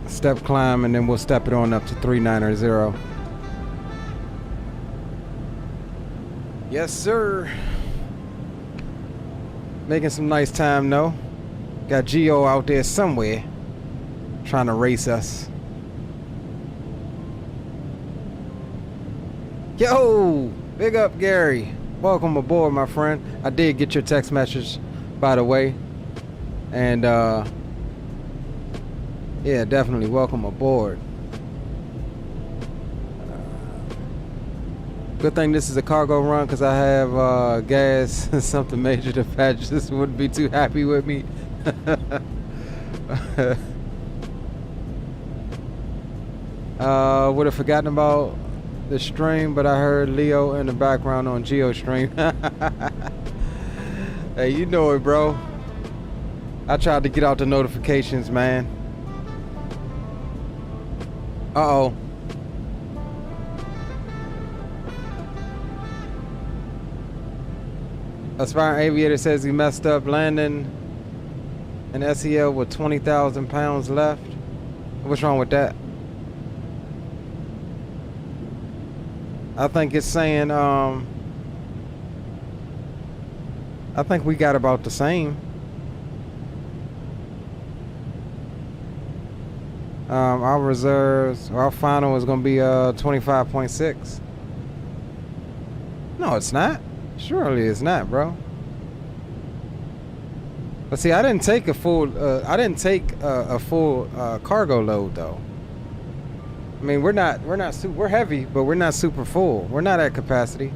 step climb, and then we'll step it on up to 390. Yes, sir. Making some nice time, though. Got Geo out there somewhere trying to race us. Yo, big up, Gary. Welcome aboard, my friend. I did get your text message, by the way. And, yeah, definitely welcome aboard. Good thing this is a cargo run, because I have gas and something major to patch. This wouldn't be too happy with me. Would have forgotten about the stream, but I heard Leo in the background on Geo stream. Hey, you know it, bro. I tried to get out the notifications, man. Uh-oh. Aspiring Aviator says he messed up landing an SCEL with 20,000 pounds left. What's wrong with that? I think it's saying, I think we got about the same. Our reserves, our final is going to be 25.6. No, it's not. Surely it's not, bro. But see, I didn't take a full. A full cargo load though. I mean, we're heavy, but we're not super full. We're not at capacity.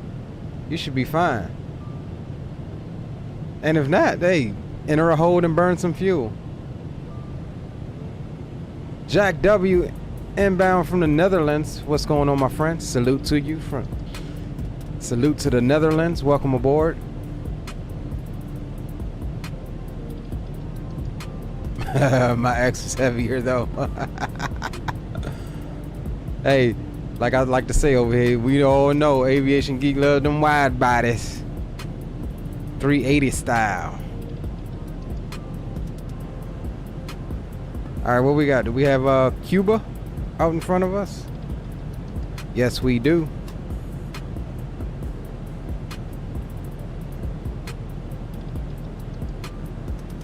You should be fine. And if not, hey, enter a hold and burn some fuel. Jack W, inbound from the Netherlands. What's going on, my friend? Salute to you from. Salute to the Netherlands. Welcome aboard. My X is heavier though. Hey, like I like to say over here, we all know Aviation Geek love them wide bodies. 380 style. All right, what we got? Do we have Cuba out in front of us? Yes, we do.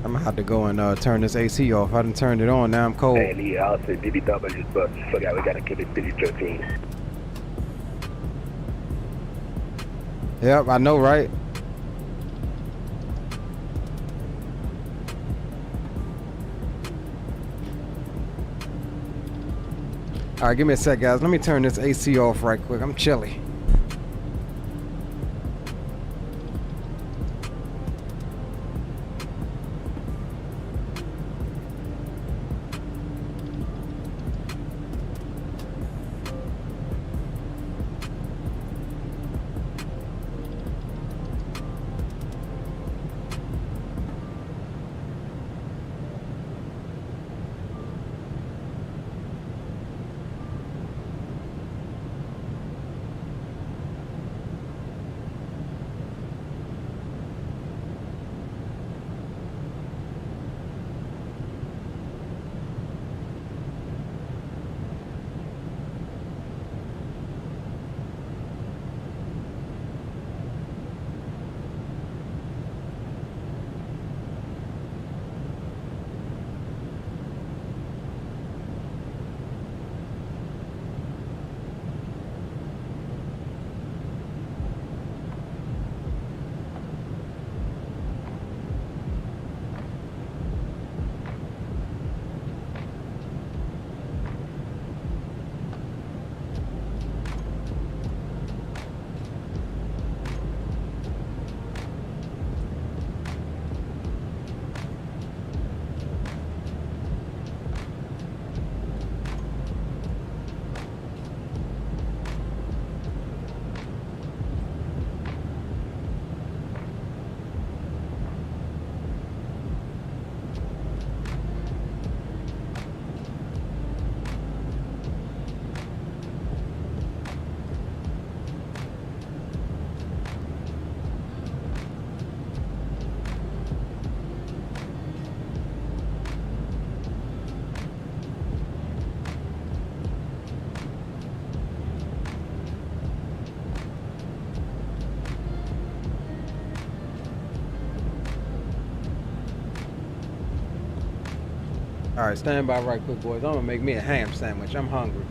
I'm gonna have to go and turn this AC off. I done turned it on, now I'm cold. Hey, Lee, I'll say BBW's bus. Forgot we gotta keep it PG-13. Yep, I know, right? All right, give me a sec, guys. Let me turn this AC off right quick. I'm chilly. All right, stand by right quick, boys. I'm gonna make me a ham sandwich. I'm hungry.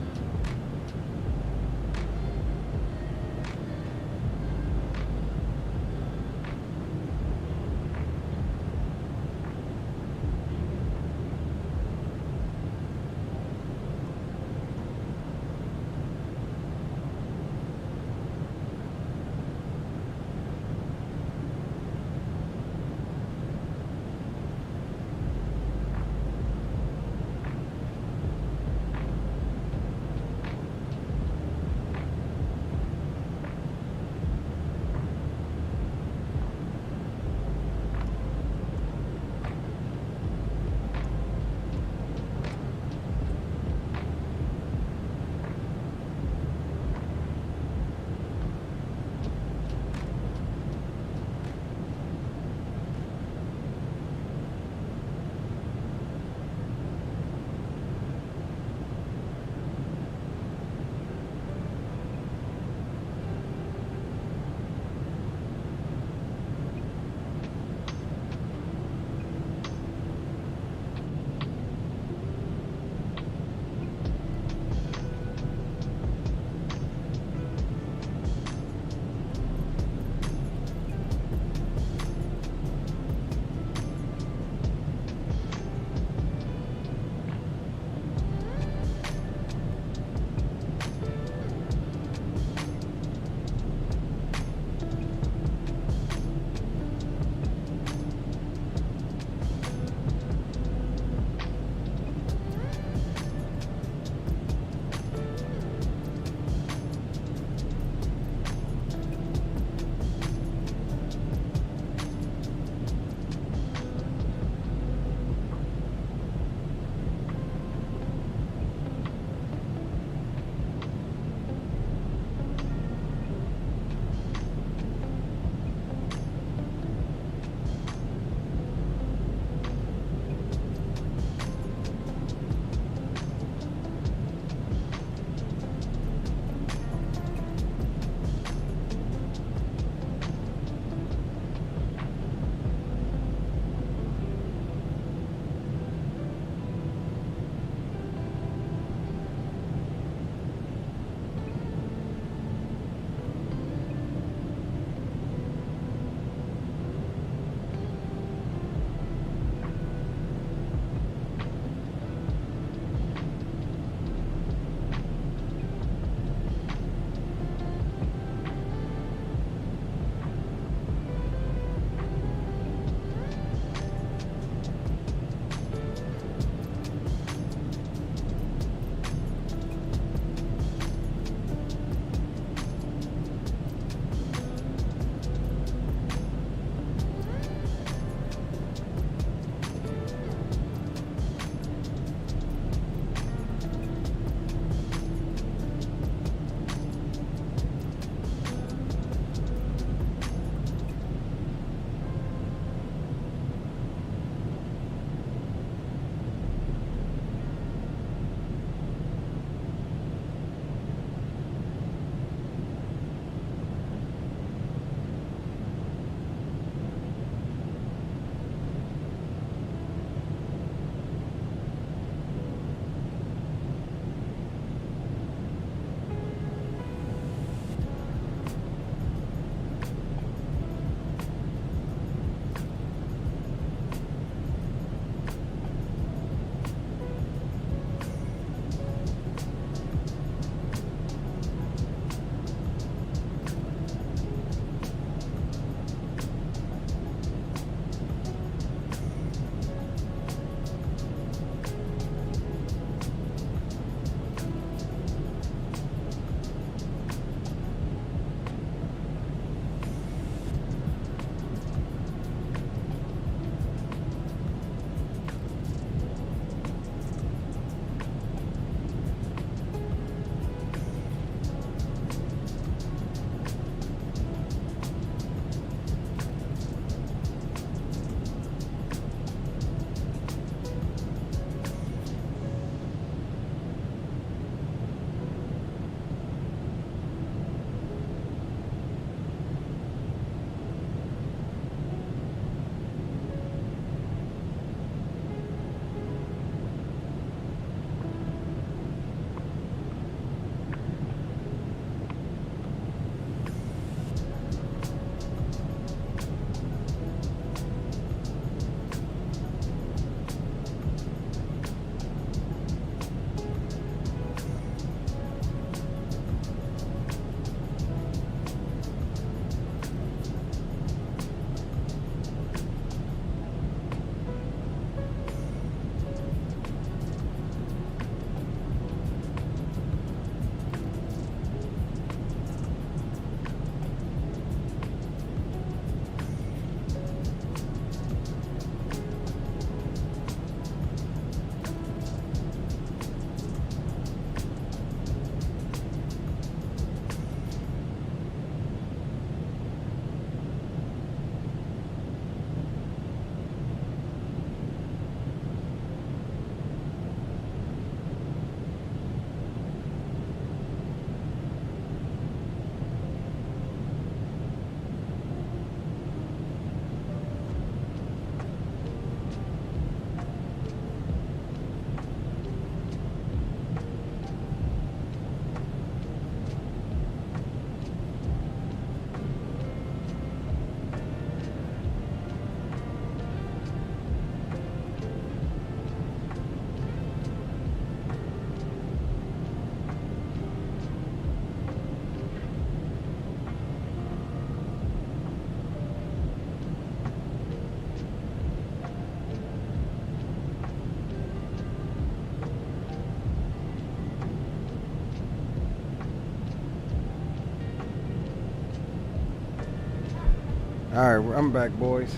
All right, I'm back, boys.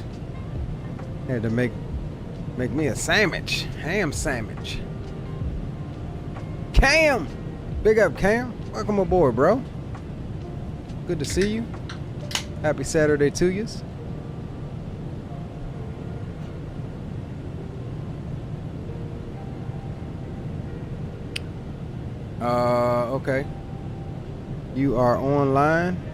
Had to make me a sandwich, ham sandwich. Cam, big up, Cam. Welcome aboard, bro. Good to see you. Happy Saturday to yous. Okay. You are online.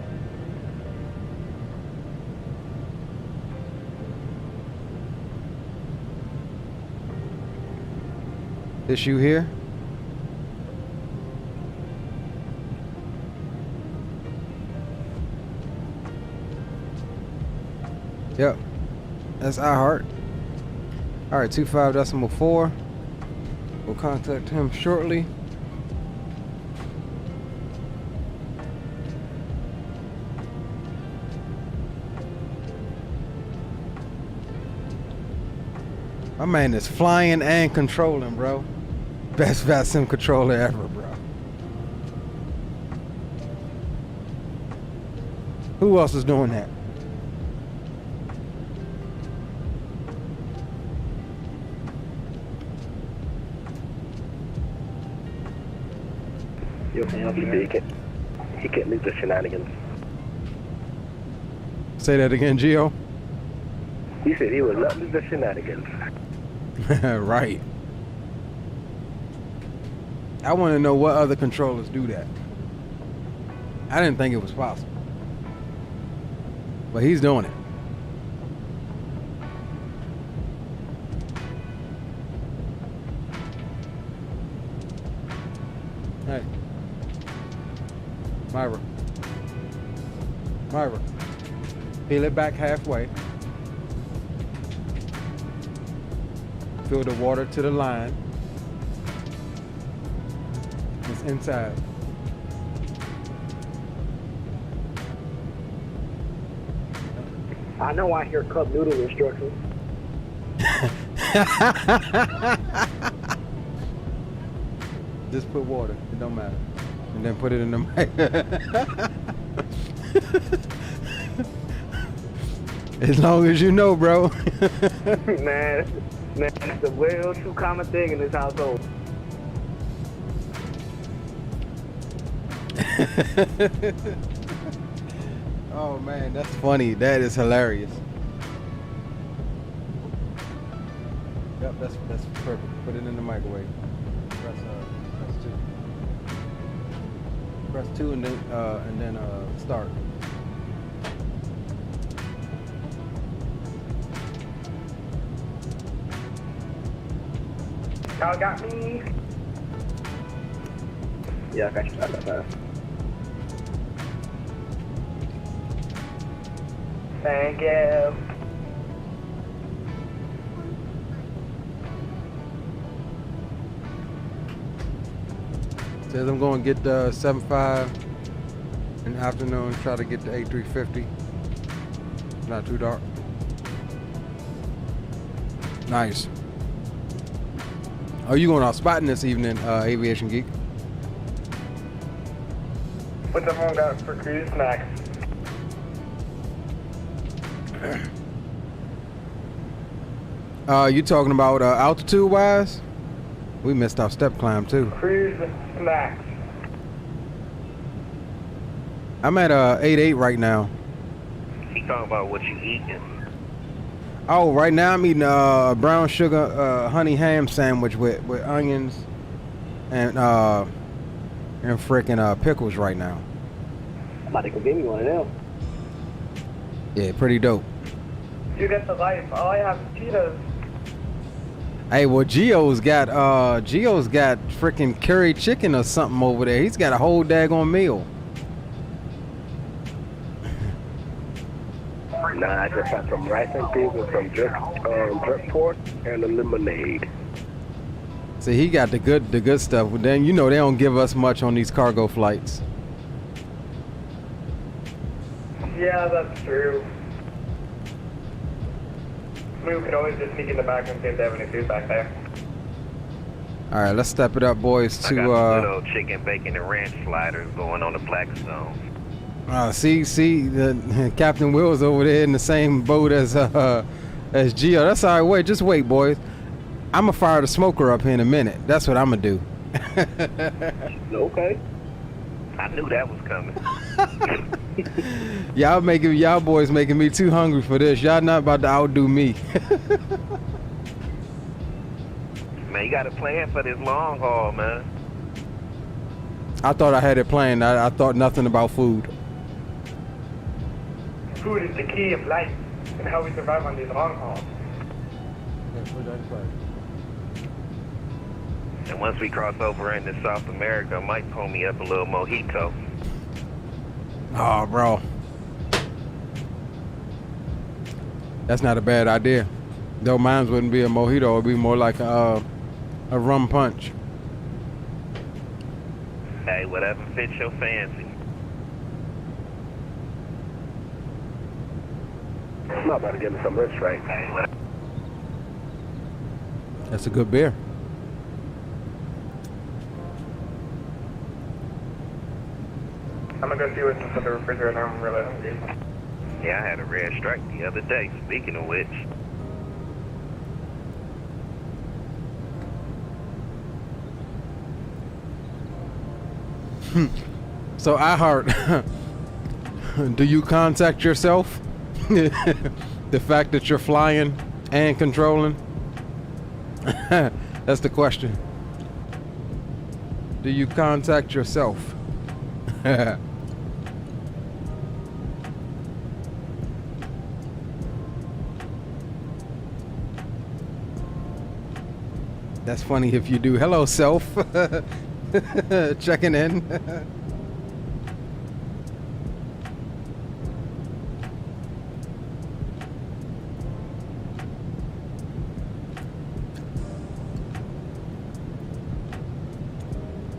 This you here? Yep. That's iHeart. Alright, 25.4. We'll contact him shortly. My man is flying and controlling, bro. Best VATSIM controller ever, bro. Who else is doing that? He can't leave the shenanigans. Say that again, Gio. He said he would not leave the shenanigans. Right. I want to know what other controllers do that. I didn't think it was possible. But he's doing it. Hey. Myra. Peel it back halfway. Fill the water to the line. It's inside. I know I hear cup noodle instructions. Just put water. It don't matter. And then put it in the mic. As long as you know, bro. Man, it's a real true common thing in this household. Oh man, that's funny. That is hilarious. Yep, that's perfect. Put it in the microwave. Press 2. Press 2 and then start. Y'all got me? Yeah, I got you. Thank you. Says I'm going to get the 7.5 in the afternoon. Try to get the A350. Not too dark. Nice. Are you going out spotting this evening, Aviation Geek? What's everyone got for cruise snacks? You talking about altitude wise? We missed our step climb too. Cruise snacks. I'm at 8.8 right now. He talking about what you eating. Oh, right now I'm eating a brown sugar honey ham sandwich with onions and frickin' pickles right now. I'm about to go get me one of them. Yeah, pretty dope. You get the life. All I have is Cheetos. Hey, well, Gio's got frickin' curry chicken or something over there. He's got a whole daggone meal. Nah, I just got some rice and beans and some jerk pork and a lemonade. See, he got the good stuff. But then you know they don't give us much on these cargo flights. Yeah, that's true. We could always just sneak in the back and see if they have any food back there. All right, let's step it up, boys. I got some little chicken, bacon, and ranch sliders going on the Black Zone. See, the Captain Will's over there in the same boat as Gio. That's all right. Wait, just wait, boys. I'ma fire the smoker up here in a minute. That's what I'ma do. Okay. I knew that was coming. Y'all boys making me too hungry for this. Y'all not about to outdo me. Man, you got to plan for this long haul, man. I thought I had it planned. I thought nothing about food. Food is the key of life and how we survive on these long hauls. And once we cross over into South America, I might pull me up a little mojito. Oh, bro. That's not a bad idea. Though mine wouldn't be a mojito. It would be more like a rum punch. Hey, whatever fits your fancy. I'm not about to get me some rich right. That's a good beer. I'm gonna go see what's inside the refrigerator. I'm really hungry. Yeah, I had a red strike the other day, speaking of which. So I heard, do you contact yourself? The fact that you're flying and controlling? That's the question. Do you contact yourself? That's funny if you do. Hello, self. Checking in.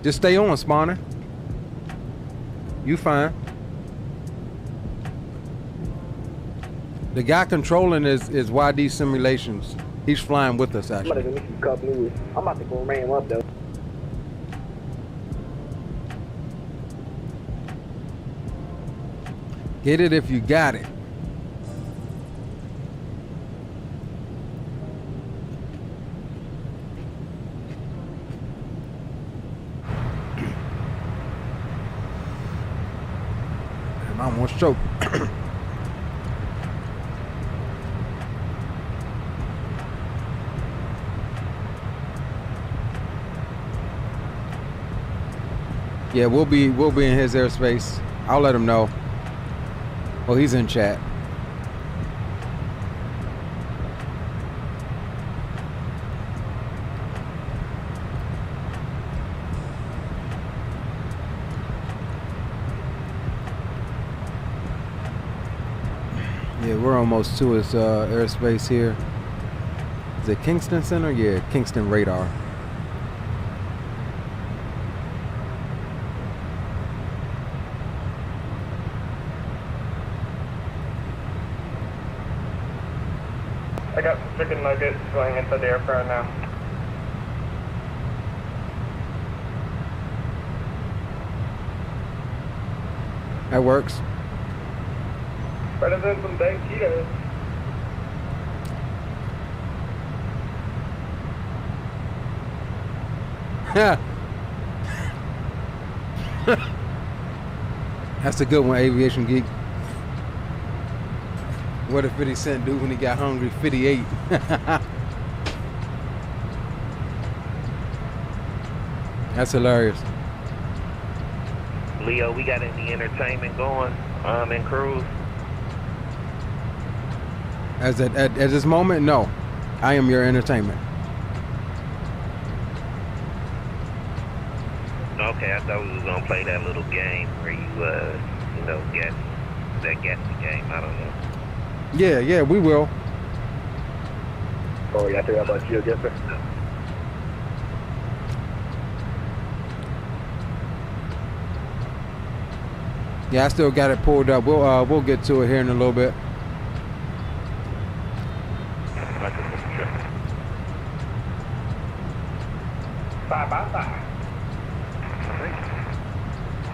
Just stay on, spawner. You fine. The guy controlling is YD Simulations. He's flying with us, actually. I'm about to go ram up though. Get it if you got it. I almost choked. Yeah, we'll be in his airspace. I'll let him know. Oh, he's in chat. Yeah, we're almost to his airspace here. Is it Kingston Center? Yeah, Kingston Radar. I got some chicken nuggets going into the air fryer now. That works. Better than some dang Cheetos. That's a good one, Aviation Geek. What did 50 Cent do when he got hungry? 58. That's hilarious. Leo, we got any entertainment going in cruise? At this moment, no. I am your entertainment. Okay, I thought we was gonna play that little game where you, guess that guessing game. I don't know. Yeah, we will. Oh, yeah, I think about you, Jeffrey. Yeah, I still got it pulled up. We'll get to it here in a little bit.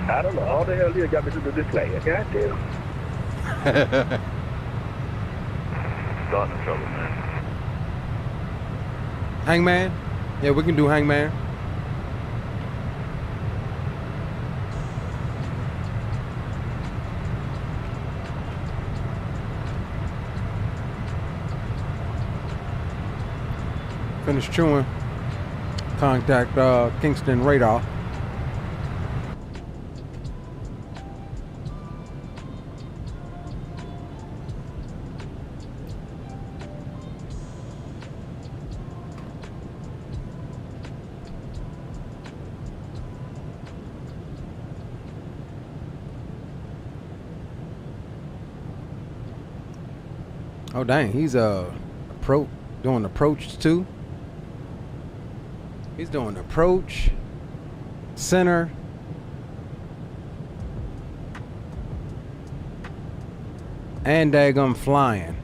I don't know. All the hell you got me to do this like goddamn. Starting trouble, man. Hangman? Yeah, we can do Hangman. Finish chewing. Contact Kingston radar. Oh dang, he's doing approach too. He's doing approach, center, and daggum flying.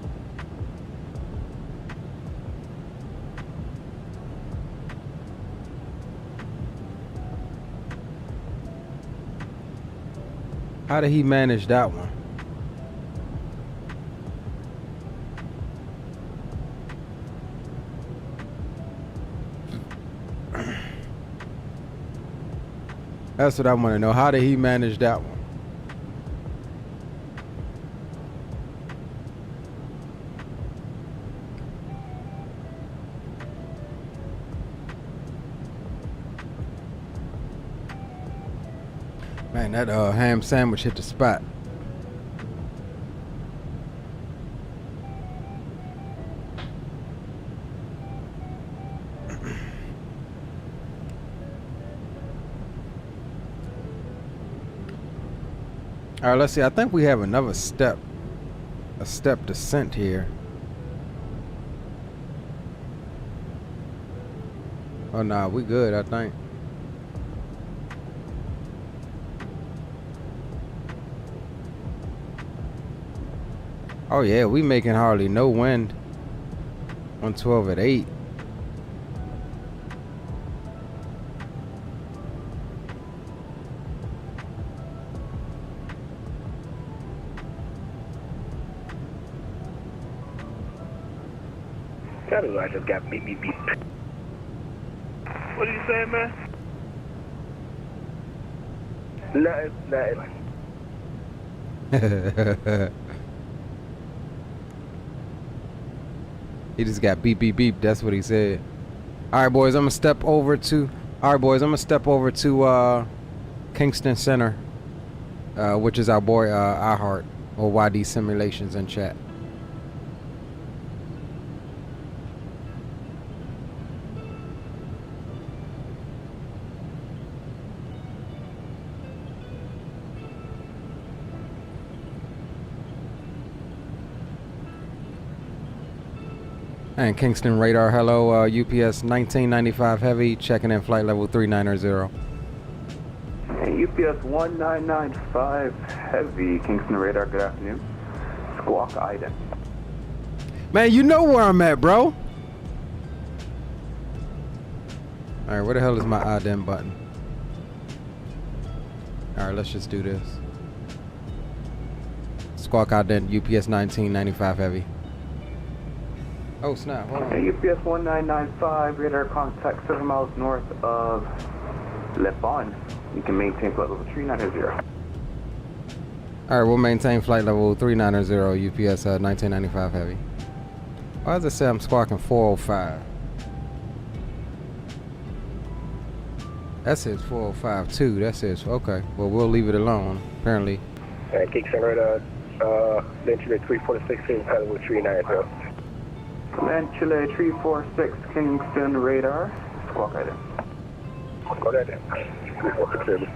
How did he manage that one? That's what I want to know. How did he manage that one? Man, that ham sandwich hit the spot. All right, let's see. I think we have another step, a step descent here. Oh, nah, we good, I think. Oh, yeah, we making hardly no wind. 112 at 8. I just got beep beep beep. What are you saying, man? Nothing. He just got beep beep beep. That's what he said. All right, boys. I'm gonna step over to. All right, boys. I'm gonna step over to Kingston Center, which is our boy iHeart or YD Simulations in chat. And Kingston radar, hello, UPS 1995 heavy, checking in flight level 390. Hey, UPS 1995 heavy, Kingston radar, good afternoon. Squawk Iden. Man, you know where I'm at, bro. Alright, where the hell is my idem button? Alright, let's just do this. Squawk Ident, UPS 1995 heavy. Oh snap, hold on. Hey, UPS 1995, radar contact 7 miles north of Le Bon. You can maintain flight level 390. Alright, we'll maintain flight level 390, UPS 1995 heavy. Why does it say I'm squawking 405? That says 405 too, that says, okay. Well, we'll leave it alone, apparently. Alright, Kingston radar, Chile 346, flight level 390. Land Chile 346, Kingston radar, squawk Iden. Squawk Iden, 346.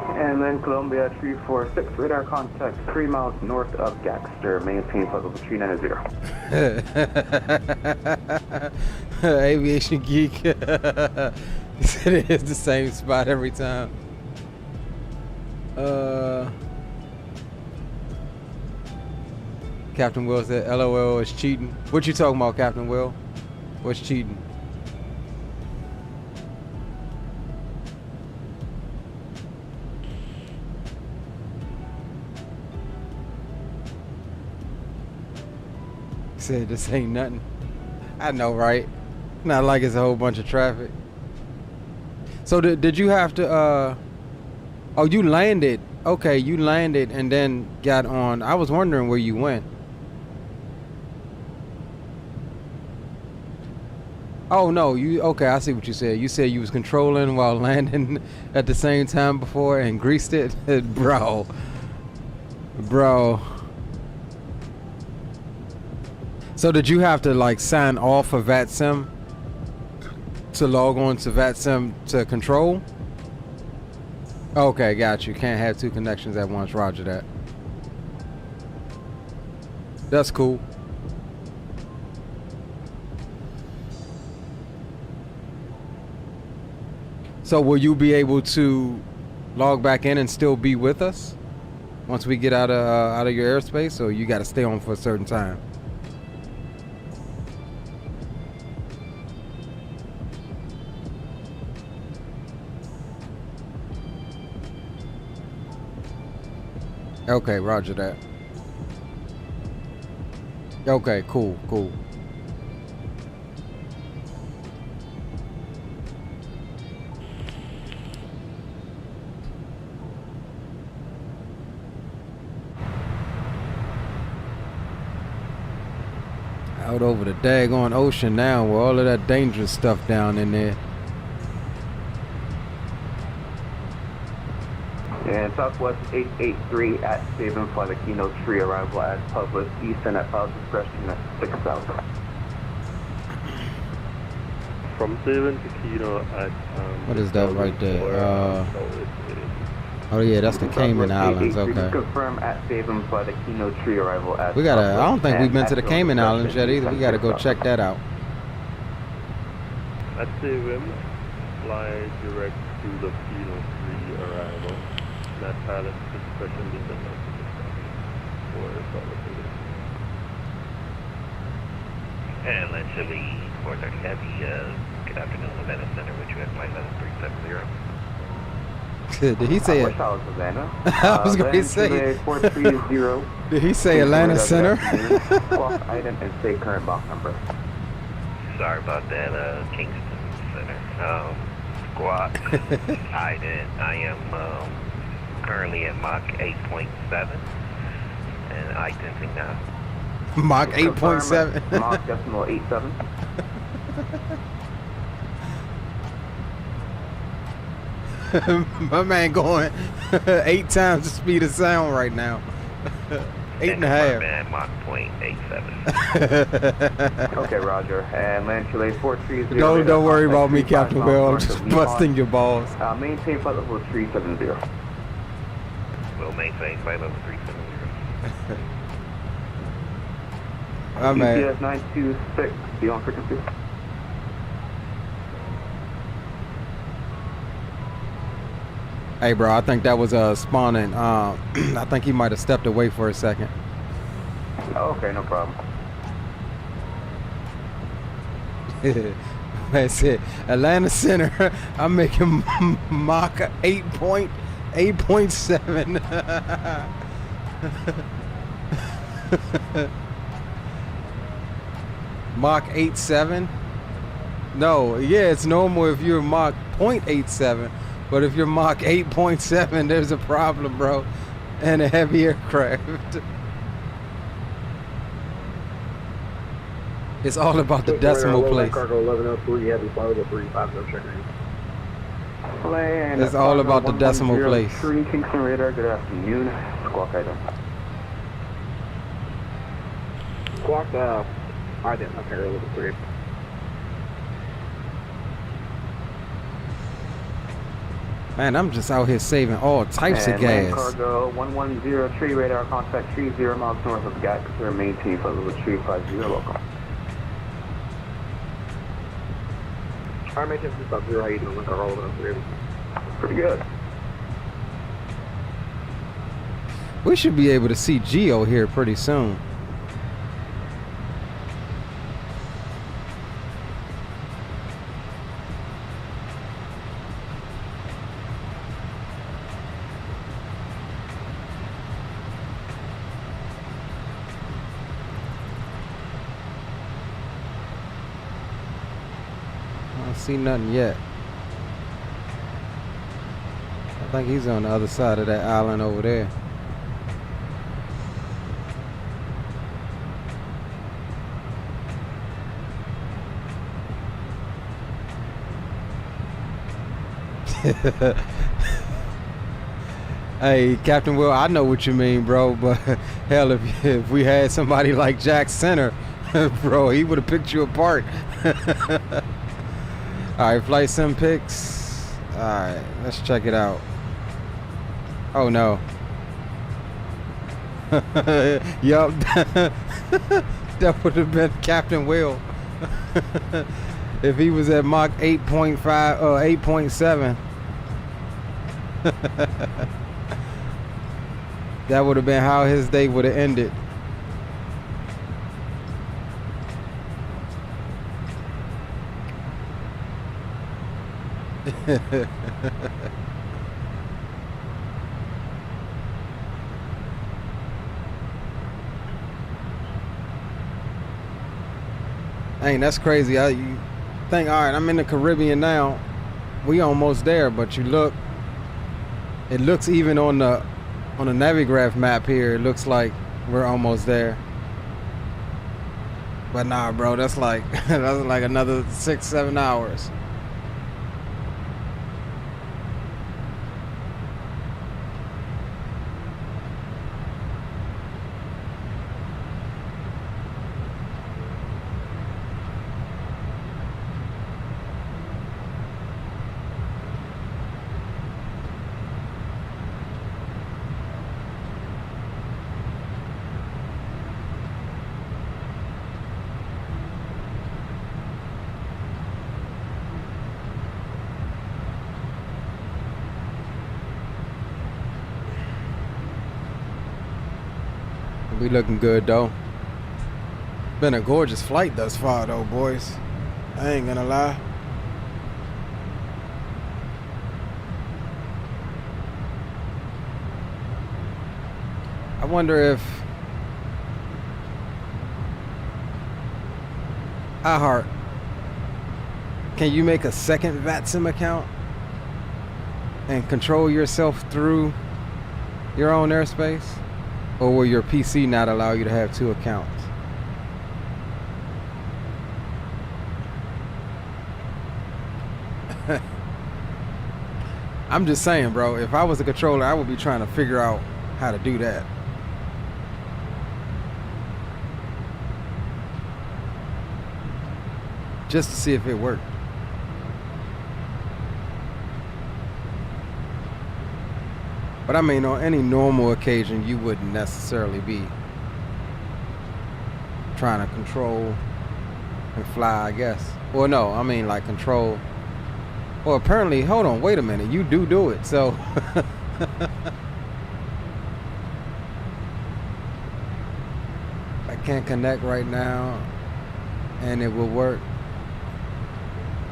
And then Columbia 346, radar contact 3 miles north of Gaxter, maintain flight level 390. Aviation Geek. He said it is the same spot every time. Captain Will said, LOL is cheating. What you talking about, Captain Will? What's cheating? Said this ain't nothing. I know, right? Not like it's a whole bunch of traffic. So did you have to oh, you landed. Okay, you landed and then got on. I was wondering where you went. Oh no, you okay, I see what you said. You said you was controlling while landing at the same time before and greased it. Bro. So did you have to like sign off of VATSIM to log on to VATSIM to control? Okay, got you. Can't have two connections at once. Roger that. That's cool. So will you be able to log back in and still be with us once we get out of your airspace, or you got to stay on for a certain time? Okay, roger that. Okay, cool. Out over the daggone ocean now with all of that dangerous stuff down in there. And Southwest 883 at Saban for the Kino 3 arrival as published. Eastern at Pilot's discretion at 6000. From Saban to Kino at what is that right there? Oh yeah, that's the Cayman Islands. Okay. Confirm at Saban for the Kino 3 arrival at we gotta. I don't think we've been to the Cayman Islands yet either. We gotta go check that out. At Saban, fly direct to the Kino 3 arrival. That pilot discretion descendant for And let's Chile 430 Heavy, good afternoon, Savannah Center, with you at flight level 370. Did he say it? I was going to say. Did he say Atlanta Center? Squawk item and say current box number. Sorry about that, Kingston Center. Squawk item. I am currently at Mach 8.7 and I-10 now. Mach 8.7. Mach decimal 87. My man going 8 times the speed of sound right now. 8.5. Mach 0.87. Okay, roger. And land Chile 430. Don't worry about me, Captain Will. I'm just busting your balls. Maintain flight level 370. We'll maintain flight level 370. My man. UPS 926, be on frequency. Hey, bro, I think that was spawning. I think he might have stepped away for a second. Okay, no problem. That's it. Atlanta Center. I'm making Mach 8.7. Mach 8.7? No, yeah, it's normal if you're Mach 0.87, but if you're Mach 8.7, there's a problem, bro. And a heavy aircraft. It's all about the decimal place. Cargo 1103, heavy flight level 350, checking. It's all about the decimal place. Kingston radar, good afternoon. Squawk item. Squawk, alright then, okay, level 3. Man, I'm just out here saving all types of gas. Cargo 110, tree radar, contact 30 miles north of the gap, clear maintain for level 350 local. Alright, maintain 350, how you doing with our all of them? Pretty good. We should be able to see Geo here pretty soon. see nothing yet. I think he's on the other side of that island over there. Hey, Captain Will, I know what you mean, bro, but hell, if we had somebody like Jack Center, bro, he would have picked you apart. Alright, flight sim pics. Alright, let's check it out. Oh no. Yup. That would have been Captain Will. If he was at Mach 8.5 or 8.7. That would have been how his day would have ended. Ain't that's crazy. You think, all right, I'm in the Caribbean now. We almost there, but you look. It looks even on the Navigraph map here. It looks like we're almost there. But nah, bro, that's like another 6-7 hours. We looking good though. Been a gorgeous flight thus far though, boys. I ain't gonna lie. I wonder if iHeart, can you make a second VATSIM account and control yourself through your own airspace? Or will your PC not allow you to have 2 accounts? I'm just saying, bro, if I was a controller, I would be trying to figure out how to do that. Just to see if it worked. But I mean, on any normal occasion, you wouldn't necessarily be trying to control and fly, I guess. Well, no, I mean like control. Well, apparently, hold on, wait a minute. You do it, so. I can't connect right now, and it will work.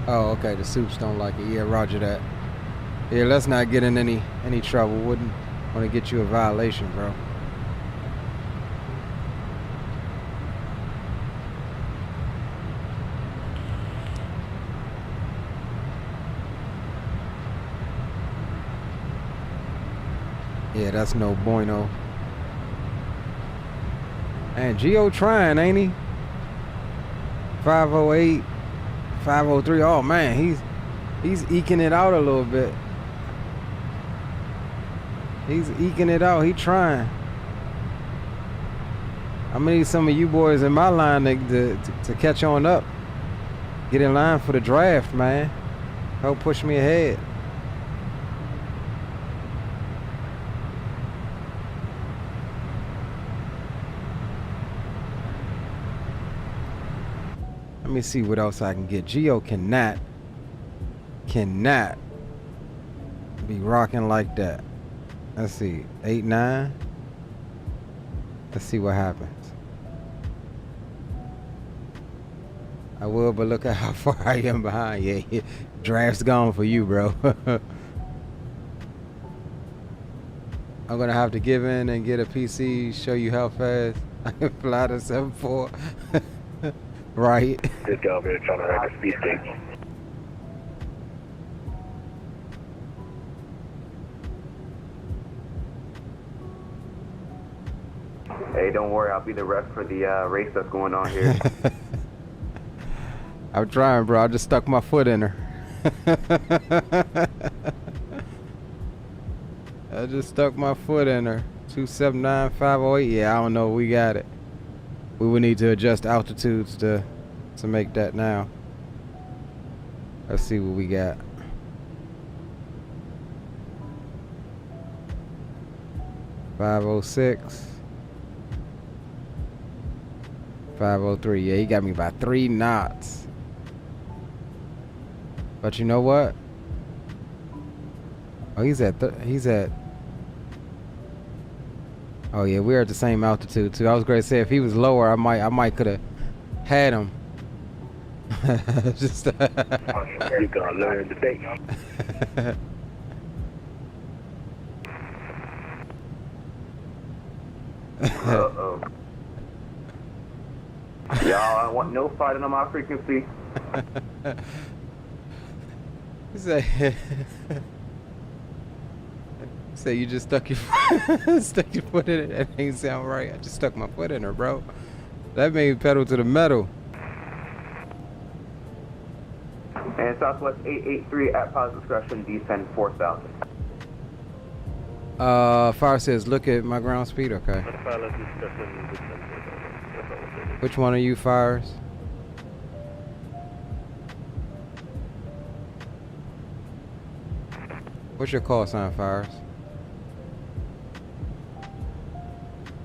Oh, okay, the soups don't like it. Yeah, roger that. Yeah, let's not get in any trouble. Wouldn't want to get you a violation, bro. Yeah, that's no bueno. And Geo trying, ain't he? 508, 503. Oh man, he's eking it out a little bit. He's eking it out. He trying. I need some of you boys in my line to catch on up. Get in line for the draft, man. Help push me ahead. Let me see what else I can get. Geo cannot be rocking like that. Let's see, 8-9. Let's see what happens. I will, but look at how far I am behind. Yeah, draft's gone for you, bro. I'm gonna have to give in and get a PC, show you how fast I can fly to 7.4. Right. Just go over here trying to write the speed stage. Hey, don't worry, I'll be the ref for the race that's going on here. I'm trying, bro. I just stuck my foot in her. I just stuck my foot in her. 279-508. Yeah, I don't know. We got it. We would need to adjust altitudes to make that now. Let's see what we got. .506. 503. Yeah, he got me by 3 knots. But you know what? Oh, he's at. Oh yeah, we're at the same altitude too. I was going to say if he was lower, I might could have had him. Just. You're gonna learn today. Uh-oh. Y'all, I want no fighting on my frequency. Say you just stuck your stuck your foot in it. That ain't sound right. I just stuck my foot in her, bro. That made me pedal to the metal. And Southwest 883 at positive discretion, descend 4,000. Fire says, look at my ground speed. Okay. Which one are you, Fires? What's your call sign, Fires?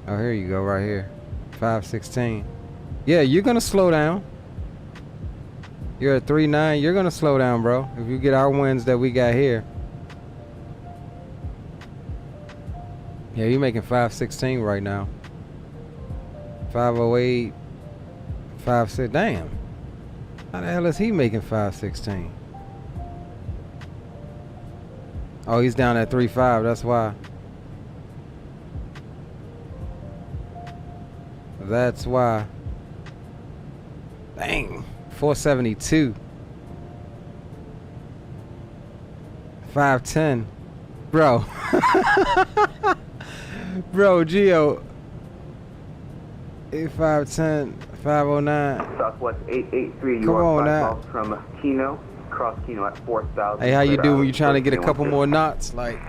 Oh, here you go, right here. 516. Yeah, you're gonna slow down. You're at 3.9. You're gonna slow down, bro. If you get our winds that we got here. Yeah, you're making 516 right now. 508, 56. Damn. How the hell is he making 516? Oh, he's down at 3.5. That's why. That's why. Dang. 472. 510. Bro. Bro, Geo. 8510, 509. Southwest 883, you Come are on 5 now. miles from Kino. Cross Kino at 4,000. Hey, how you do when you trying to get a couple more knots? Like,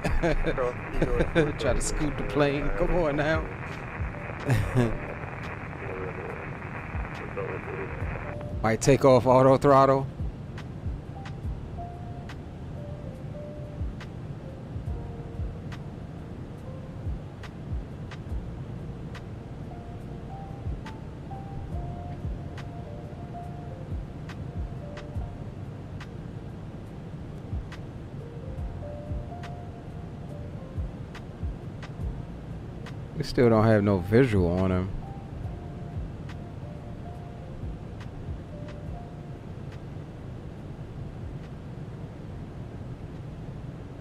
try to scoot the plane. Come on now. Might take off auto throttle. We still don't have no visual on him.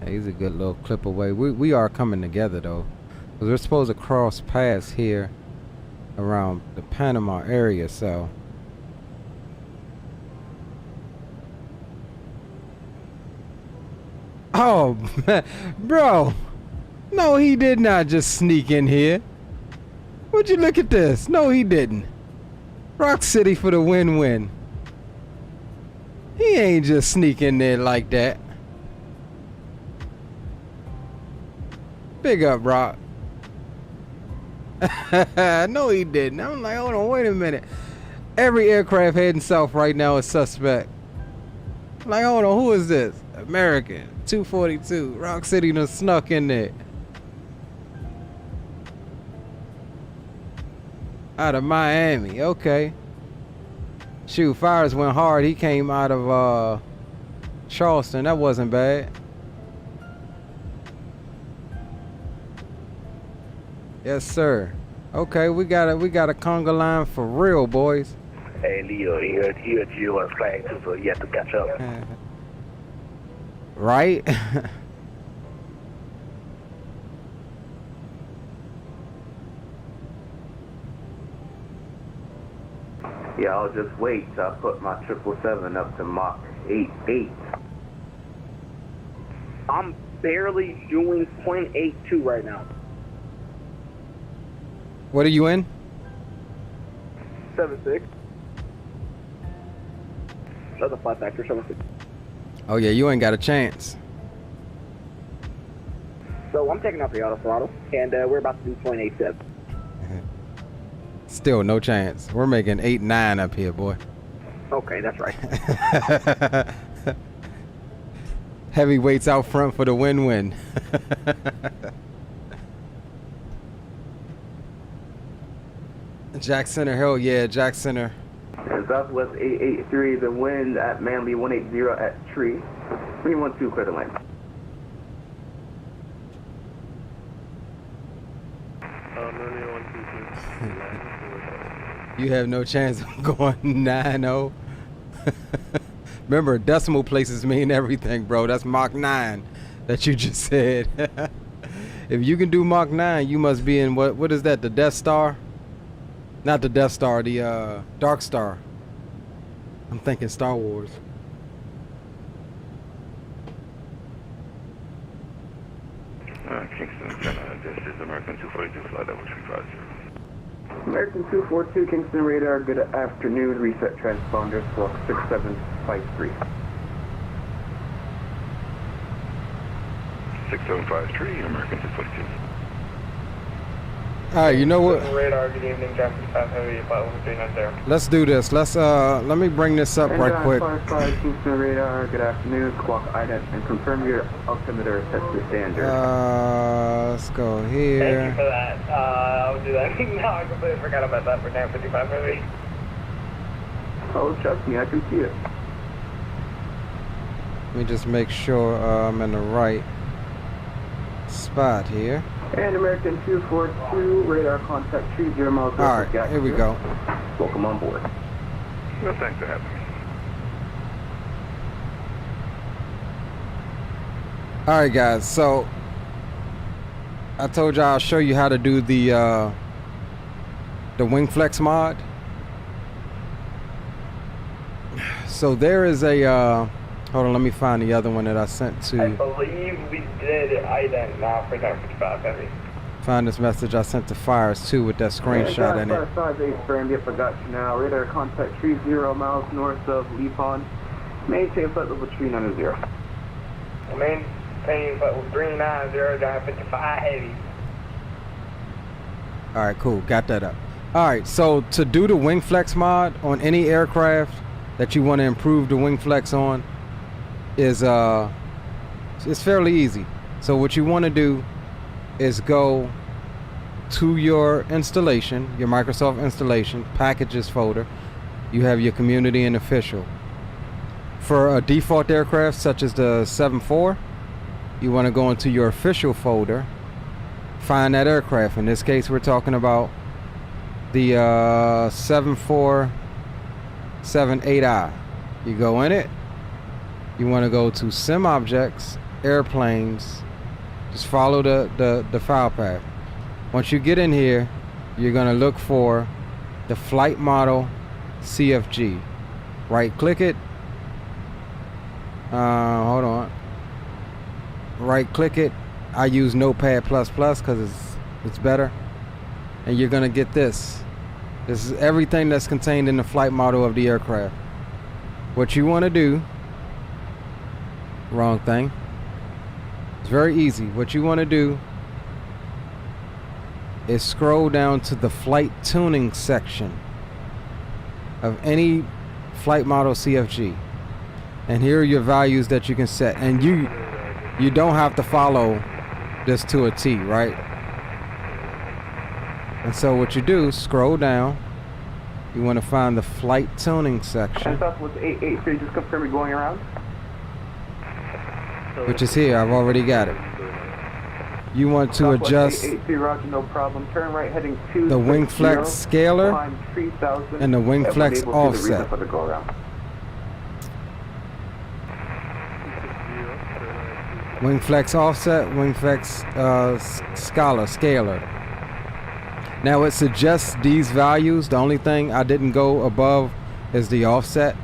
Hey, he's a good little clip away. We are coming together though, because we're supposed to cross paths here around the Panama area. So oh man, bro. No, he did not just sneak in here. Would you look at this? No, he didn't. Rock City for the win-win. He ain't just sneaking there like that. Big up, Rock. No, he didn't. I'm like, hold on, wait a minute. Every aircraft heading south right now is suspect. Like, hold on, who is this? American 242. Rock City done snuck in there. Out of Miami, okay. Shoot, Fires went hard. He came out of Charleston. That wasn't bad. Yes, sir. Okay, we got a conga line for real, boys. Hey, Leo, he heard you on flag too, so you have to catch up. Right? Yeah, I'll just wait till I put my 777 up to Mach 8.8. I'm barely doing 0.82 right now. What are you in? 7-6. Another 5 factor, 7-6. Oh yeah, you ain't got a chance. So I'm taking off the auto throttle, and we're about to do 0.87. Still no chance. We're making 8-9 up here, boy. Okay, that's right. Heavyweights out front for the win-win. Jack Center, hell yeah, Jack Center. And Southwest 883, the wind at Manly 180 at Tree. 312, clear the line. You have no chance of going 9-0. Remember, decimal places mean everything, bro. That's Mach 9 that you just said. If you can do Mach 9, you must be in what is that? The Death Star? Not the Death Star, the Dark Star. I'm thinking Star Wars. Kingston, this is American 242, flight level 350. American 242, Kingston radar, good afternoon. Reset transponder, squawk 6753. 6753, American 242. All right, you know what? Radar, good evening, Jackson 5 Heavy, flight level 390. Let's do this. Let me bring this up right quick. 5 Kingston radar, good afternoon. Squawk ident and confirm your altimeter set to standard. Let's go here. Thank you for that. I'll do that. No, I completely forgot about that for 955 Heavy. Oh, trust me, I can see it. Let me just make sure I'm in the right spot here. And American 242, radar contact 30 miles. All right, here we go. Welcome on board. No, thanks for having me. All right, guys. So I told you I'll show you how to do the wing flex mod. So there is a hold on, let me find the other one that I sent to. I believe we did ident now for 955 Heavy. Find this message I sent to Fires too with that screenshot in it. 558 firm, yep, I got you now. Radar contact 30 miles north of Lian. Maintain flight level 390. Maintain flight level 390, 955 Heavy. All right, cool, got that up. All right, so to do the wing flex mod on any aircraft that you want to improve the wing flex on is it's fairly easy. So what you want to do is go to your installation, your Microsoft installation, packages folder. You have your community and official. For a default aircraft such as the 7.4, you want to go into your official folder, find that aircraft. In this case, we're talking about the 748i. You go in it. You want to go to Sim Objects, Airplanes. Just follow the file path. Once you get in here, you're going to look for the flight model CFG. Right click it. Hold on. Right click it. I use Notepad++ because it's better. And you're going to get this. This is everything that's contained in the flight model of the aircraft. What you want to do, wrong thing. It's very easy. What you want to do is scroll down to the flight tuning section of any flight model CFG. And here are your values that you can set. And you don't have to follow this to a T, right? And so what you do, scroll down. You want to find the flight tuning section. And Southwest 883, just confirm you're going around. Which is here. I've already got it. You want to adjust Roger, no problem. Turn right heading to the wing flex scalar and the wing flex offset. Wing flex offset, wing flex scalar. Now it suggests these values. The only thing I didn't go above is the offset.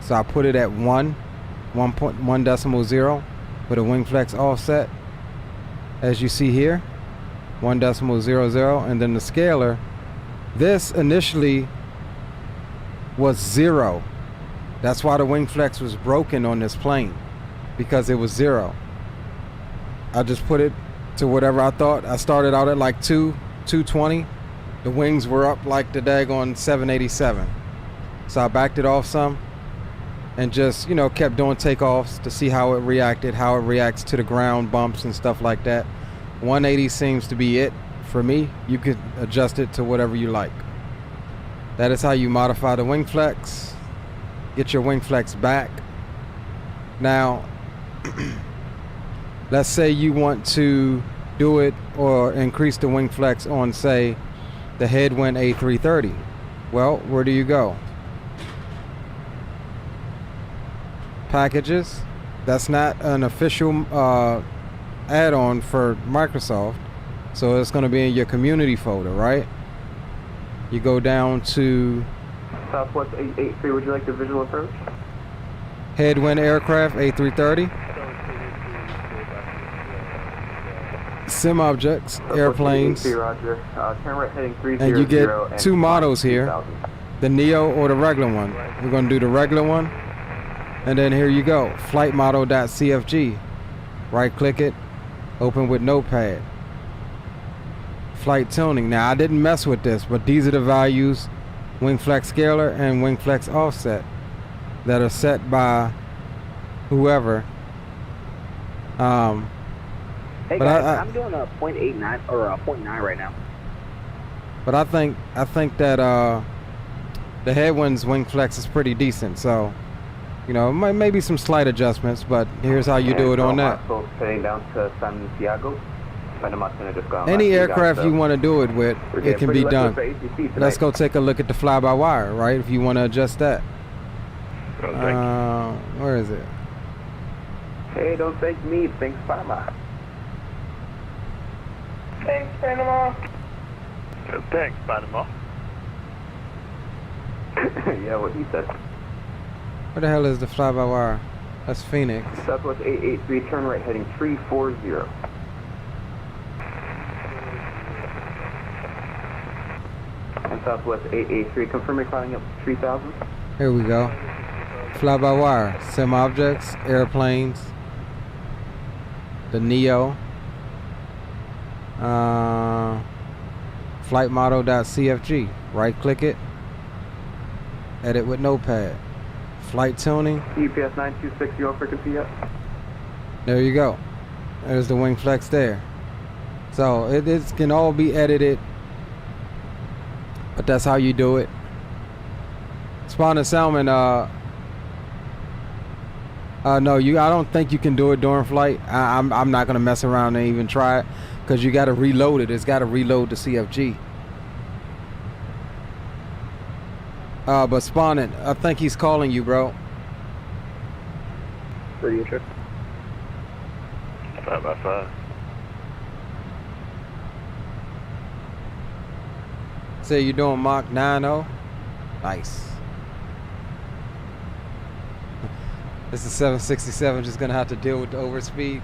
So I put it at 1.1.0 with a wing flex offset. As you see here, 1.00, and then the scalar. This initially was 0. That's why the wing flex was broken on this plane, because it was 0. I just put it to whatever I thought. I started out at like 220. The wings were up like the daggone 787. So I backed it off some and just, you know, kept doing takeoffs to see how it reacted, how it reacts to the ground bumps and stuff like that. 180 seems to be it for me. You could adjust it to whatever you like. That is how you modify the wing flex. Get your wing flex back. Now, let's say you want to do it or increase the wing flex on, say, the headwind A330. Well, where do you go? Packages. That's not an official add-on for Microsoft, so it's going to be in your community folder, right? You go down to Southwest 883, would you like the visual approach? Headwind aircraft A330. Sim objects, airplanes. Roger. Turn right heading 300. And you get two models here, the Neo or the regular one. We're going to do the regular one. And then here you go, flight model.cfg. Right click it, open with notepad. Flight tuning. Now I didn't mess with this, but these are the values, wing flex scalar and wing flex offset, that are set by whoever. Hey guys, I'm doing a 0.89 or a 0.9 right now. But I think that the headwind's wing flex is pretty decent, so you know, maybe some slight adjustments, but here's how you do it on that. Heading down to San Diego. Any aircraft you want to do it with, it can be done. Let's go take a look at the fly-by-wire, right? If you want to adjust that. Where is it? Hey, don't thank me, thanks Panama. Thanks, Panama. Thanks, Panama. Yeah, what he said. Where the hell is the fly-by-wire? That's Phoenix. Southwest 883, turn right heading 340. And Southwest 883, confirm you're climbing up 3000. Here we go. Fly-by-wire, sim objects, airplanes, the Neo, flight model.cfg. Right click it, edit with notepad. Flight tuning. UPS 926, your frequency yet? There you go. There's the wing flex there. So it can all be edited, but that's how you do it. Spawn and Salmon, no, I don't think you can do it during flight. I'm not gonna mess around and even try it, because you gotta reload it. It's gotta reload the CFG. But Spawning, I think he's calling you, bro. Radio check. 5x5. Say you're doing Mach 9.0. Nice. This is 767, just gonna have to deal with the overspeed.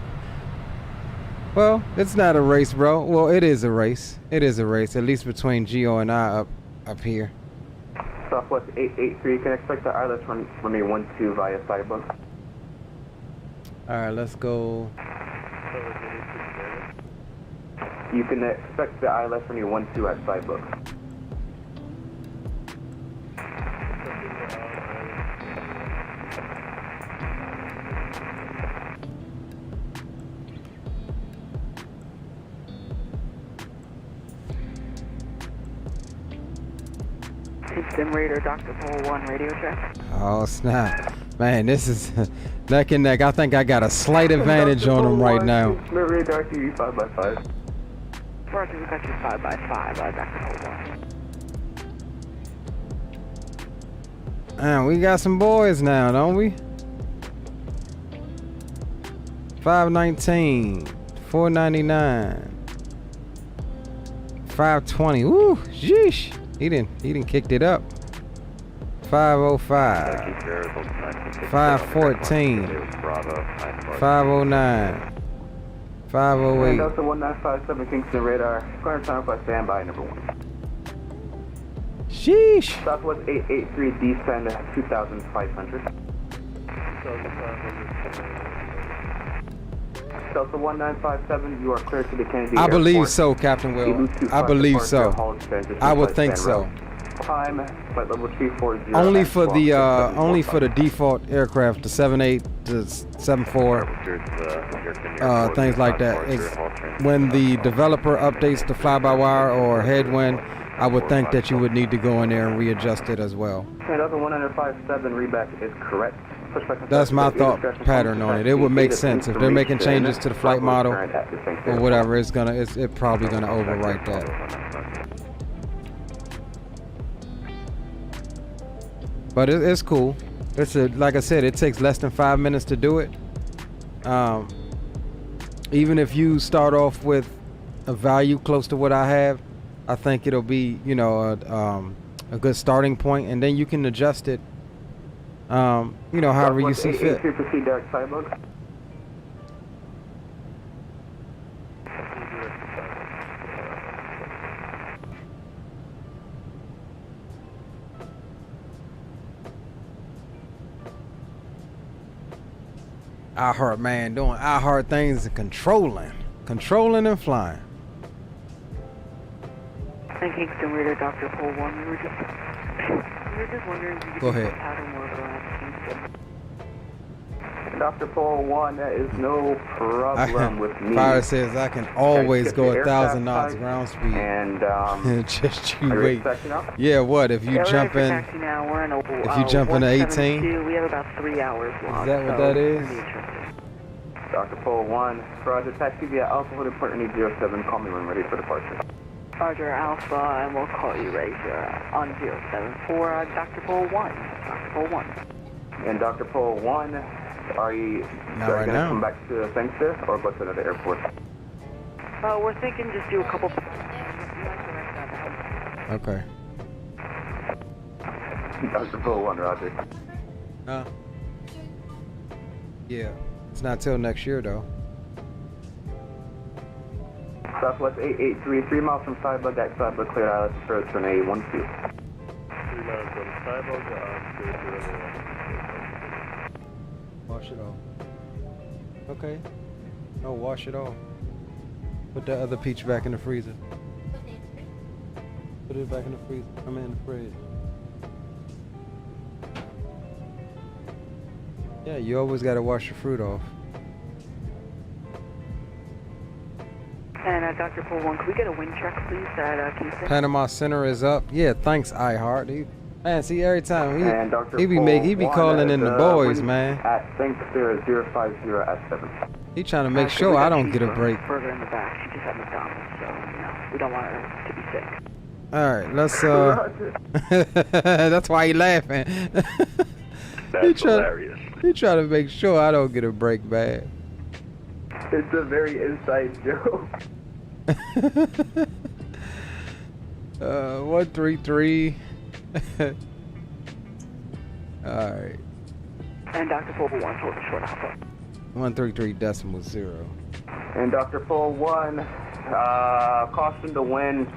Well, it's not a race, bro. Well, it is a race. It is a race, at least between Gio and I up here. Southwest 883, you can expect the ILS runway 12 via Cyberbook. Alright, let's go. You can expect the ILS runway 12 at Cyberbook. Sim Raider, Dr. Pole 1, radio check. Oh, snap. Man, this is neck and neck. I think I got a slight advantage on him right now. Sim Raider, 5x5. Roger, we got you 5x5, Dr. Pole 1. Man, we got some boys now, don't we? 519, 499, 520. Woo, sheesh. He didn't kicked it up. 505, 514, 509, 508. Delta 1957 Kingston radar. Current time for standby number 1. Sheesh. Southwest 883 descend 2500. Delta 1957, you are clear to the Kennedy I believe Airport. so, Captain Will. I believe so. I would think so. Time, flight level 340. Only for the default aircraft, the 78 to 74, things like that. When the developer updates the fly-by-wire or headwind, I would think that you would need to go in there and readjust it as well. Delta 1957 readback is correct. That's my thought pattern on it. It would make sense if they're making changes to the flight model or whatever. It's probably gonna overwrite that. But it's cool. Like I said, it takes less than 5 minutes to do it. Even if you start off with a value close to what I have, I think it'll be, you know, a good starting point, and then you can adjust it. You know, however you see fit. iHeart, man, doing iHeart things and controlling and flying. And Kingston Raider, Dr. Pole 1, we were just wondering if you could go ahead. pattern more around Kingston. Dr. Pole 1, that is no problem with me. Fire says I can always go 1,000 knots ground speed. And just you wait. Yeah, what if you jump in? Now. We're in if you jump into 18? We have about 3 hours long. Is that what that is? Dr. Pole 1, Roger, taxi via Alpha with important 07. Call me when ready for departure. Roger, Alpha, and we'll call you right on 074, Dr. Pole 1. Dr. Pole 1. And Dr. Pole 1, are you going to come back to Sangster or go to another airport? We're thinking just do a couple. Okay. Dr. Pole 1, Roger. Yeah. It's not till next year, though. Southwest 883, 3 miles from Sidebug, at Sidebug, clear Island, approach for an A12. 3 miles from Sidebug, Wash it off. Okay. No, wash it off. Put the other peach back in the freezer. Put it back in the freezer. I'm in the fridge. Yeah, you always gotta wash your fruit off. And Dr. Pole 1, can we get a wind check, please, at Kingston? Panama Center is up. Yeah, thanks, iHeart. Man, see, every time he be Pole calling in the boys, man. At Sangster 050 at 7. He trying to make sure I don't get a break. Further in the back, she just had McDonald's, so you know, we don't want her to be sick. All right, let's. That's why he laughing. That's hilarious. He trying to make sure I don't get a break bad. It's a very inside joke. 133. Alright. And Dr. Pole 1, hold the short alpha. 133.0. And Dr. Pole 1, caution to wind,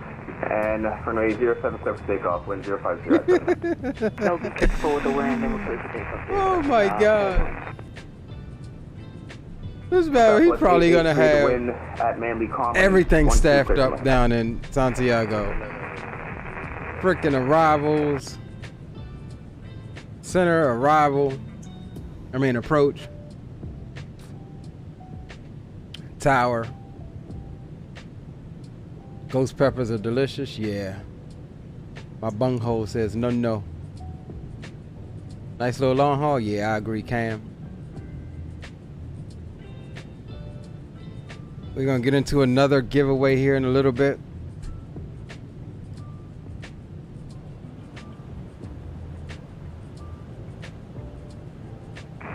and runway 077 for takeoff, wind 050 at 7. No, be careful with the wind, and we'll clear for takeoff. Oh my god. This man, he's probably gonna have everything staffed up down in Santiago. Freaking arrivals, center approach, tower. Ghost peppers are delicious, yeah. My bunghole says no. Nice little long haul, yeah, I agree, Cam. We're gonna get into another giveaway here in a little bit.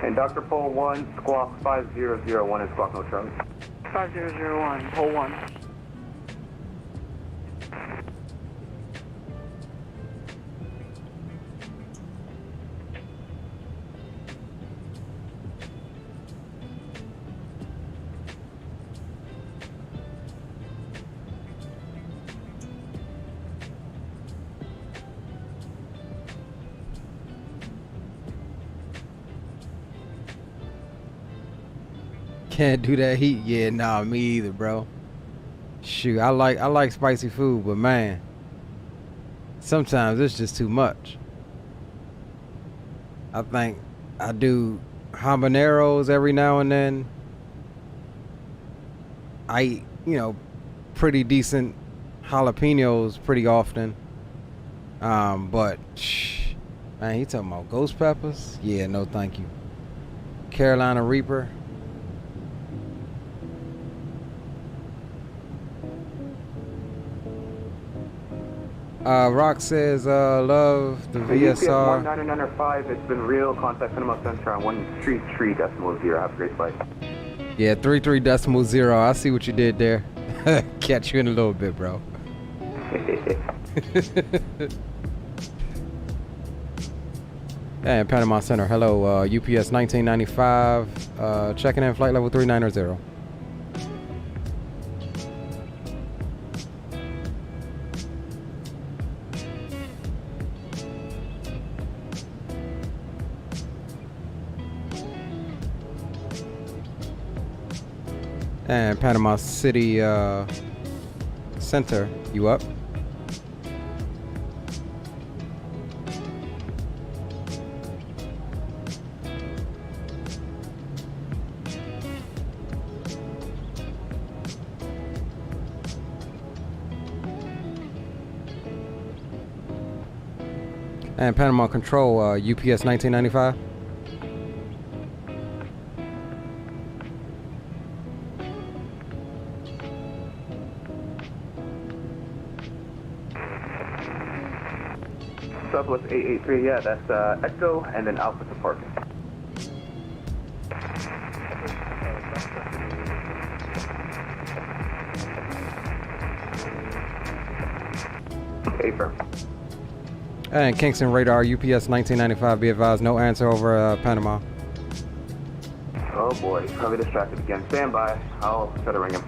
And Dr. Pole 1, squawk 5001 and squawk no Charlie. 5001, Pole 1. Can't do that heat. Yeah, nah, me either, bro. Shoot, I like spicy food, but man, sometimes it's just too much. I think I do habaneros every now and then. I eat, you know, pretty decent jalapenos pretty often. But man, he talking about ghost peppers? Yeah, no thank you. Carolina Reaper. Rock says, love the VSR. 1995, it's been real. Contact Cinema Center on 133.0. Have a great flight. Yeah, 33.0. I see what you did there. Catch you in a little bit, bro. And Panama Center, hello, UPS 1995, checking in flight level 3900. And Panama City Center, you up? And Panama Control, UPS 1995. Southwest 883, yeah, that's Echo and then Alpha to parking. Affirm. And Kingston Radar, UPS 1995, be advised, no answer over Panama. Oh boy, probably distracted again. Stand by, I'll try to ring him.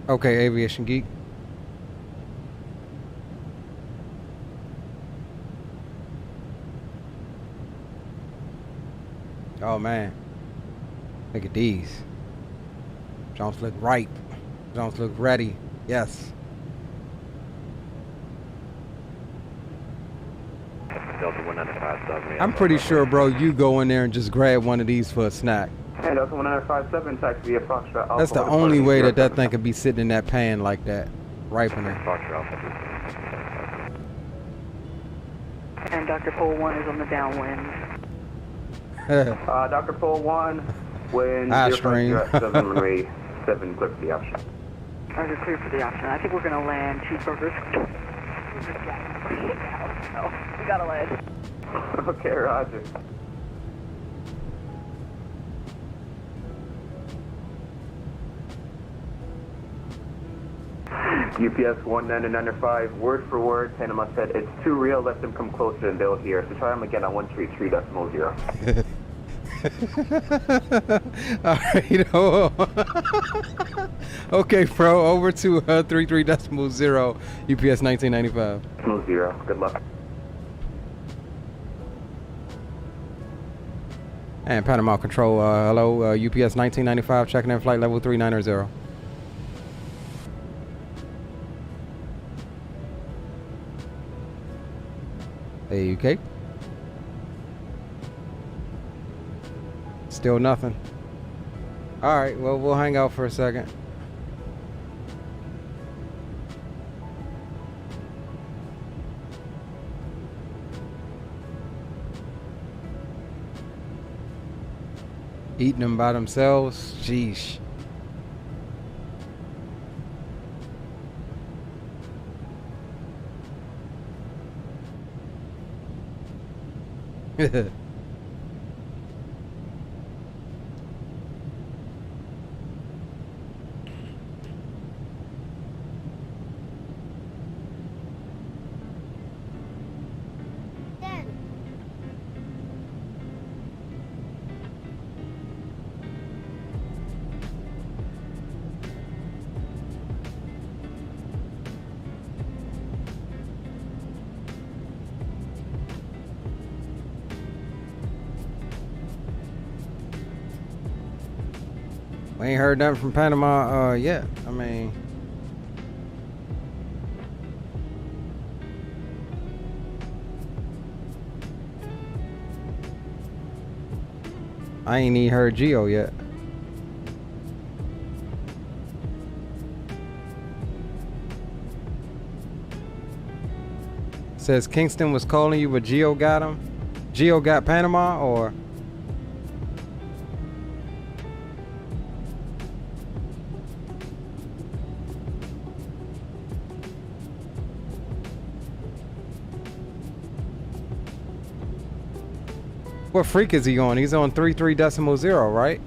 Okay, Aviation Geek. Oh man, look at these. Jones look ripe. Jones look ready. Yes. Delta 195. I'm pretty sure, bro, you go in there and just grab one of these for a snack. And Delta 1957, taxi via Foxtrot Alpha. That's the only way that thing could be sitting in that pan like that, ripening. And Dr. Pole 1 is on the downwind. Dr. Pole 1, wind 057 runway 7, clear for the option. Roger, clear for the option. I think we're gonna land cheeseburgers. No, we gotta land. Okay, roger. UPS 1995, word for word, Panama said, it's too real, let them come closer and they'll hear. So try them again on 133.0. Alright, okay, bro, over to 33.0, UPS 1995. 0, good luck. And Panama Control, hello, UPS 1995, checking in flight level 3900. Okay. Still nothing. Alright, well, we'll hang out for a second. Eating them by themselves? Sheesh. We ain't heard nothing from Panama yet. I mean, I ain't even heard Geo yet. Says Kingston was calling you, but Geo got him. Geo got Panama, or? What freak is he on? He's on 33.0, right?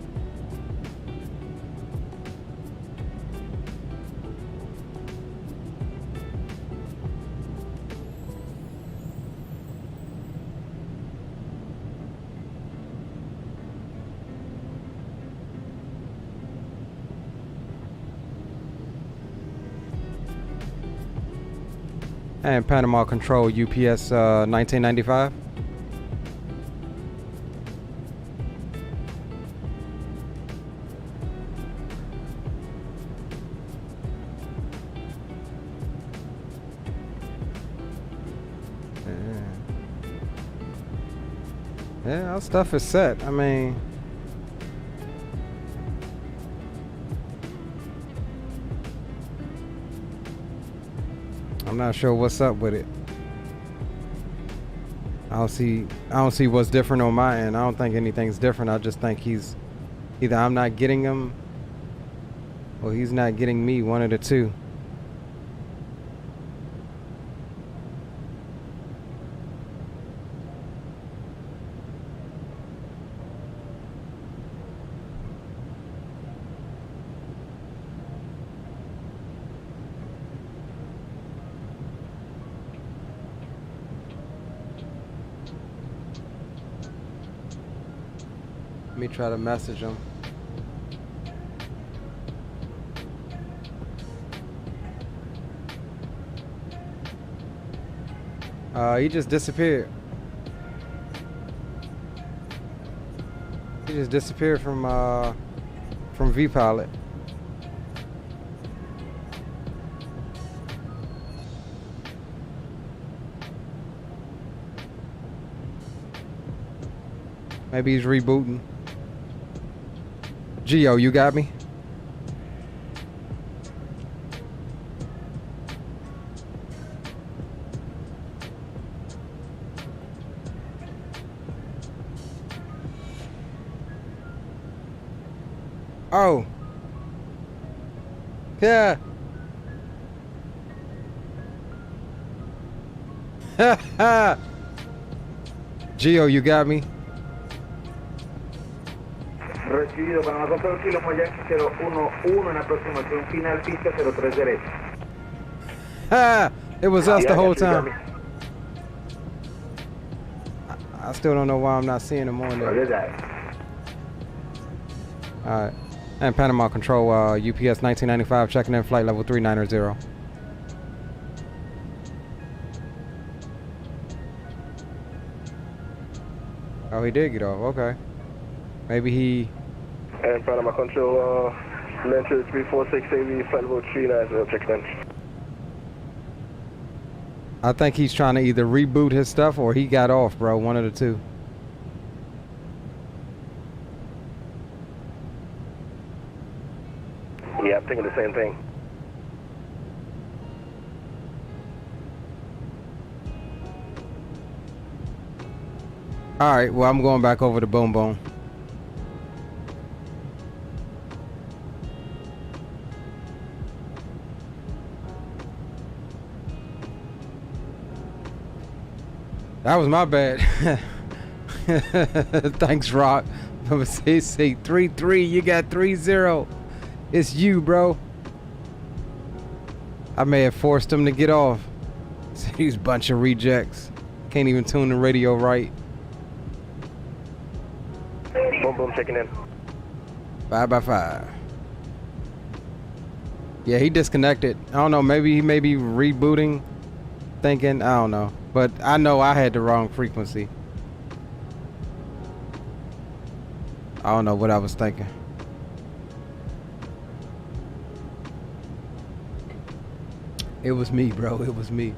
And Panama Control UPS 1995. Yeah, our stuff is set. I mean, I'm not sure what's up with it. I don't see what's different on my end. I don't think anything's different. I just think he's either I'm not getting him or he's not getting me, one of the two. Let me try to message him. He just disappeared. He just disappeared from VPilot. Maybe he's rebooting. Geo, you got me? Oh. Yeah. Geo, you got me? Recibido para la Control Kilo Moyac 011 en aproximación final pista 03 derecha. It was us the whole time. I still don't know why I'm not seeing him on there. Alright. And Panama Control UPS 1995 checking in flight level 390. Oh, he did get off. Okay. Maybe he... And Panama Control, Lenture 346AV, flight level 390, check in. I think he's trying to either reboot his stuff or he got off, bro. One of the two. Yeah, I'm thinking the same thing. Alright, well, I'm going back over to Boom Boom. That was my bad. Thanks, Rock. Number 633, you got 30. It's you, bro. I may have forced him to get off. These bunch of rejects. Can't even tune the radio right. Boom, boom, checking in. 5x5. Yeah, he disconnected. I don't know, maybe he may be rebooting, thinking, I don't know. But I know I had the wrong frequency. I don't know what I was thinking. It was me, bro. It was me.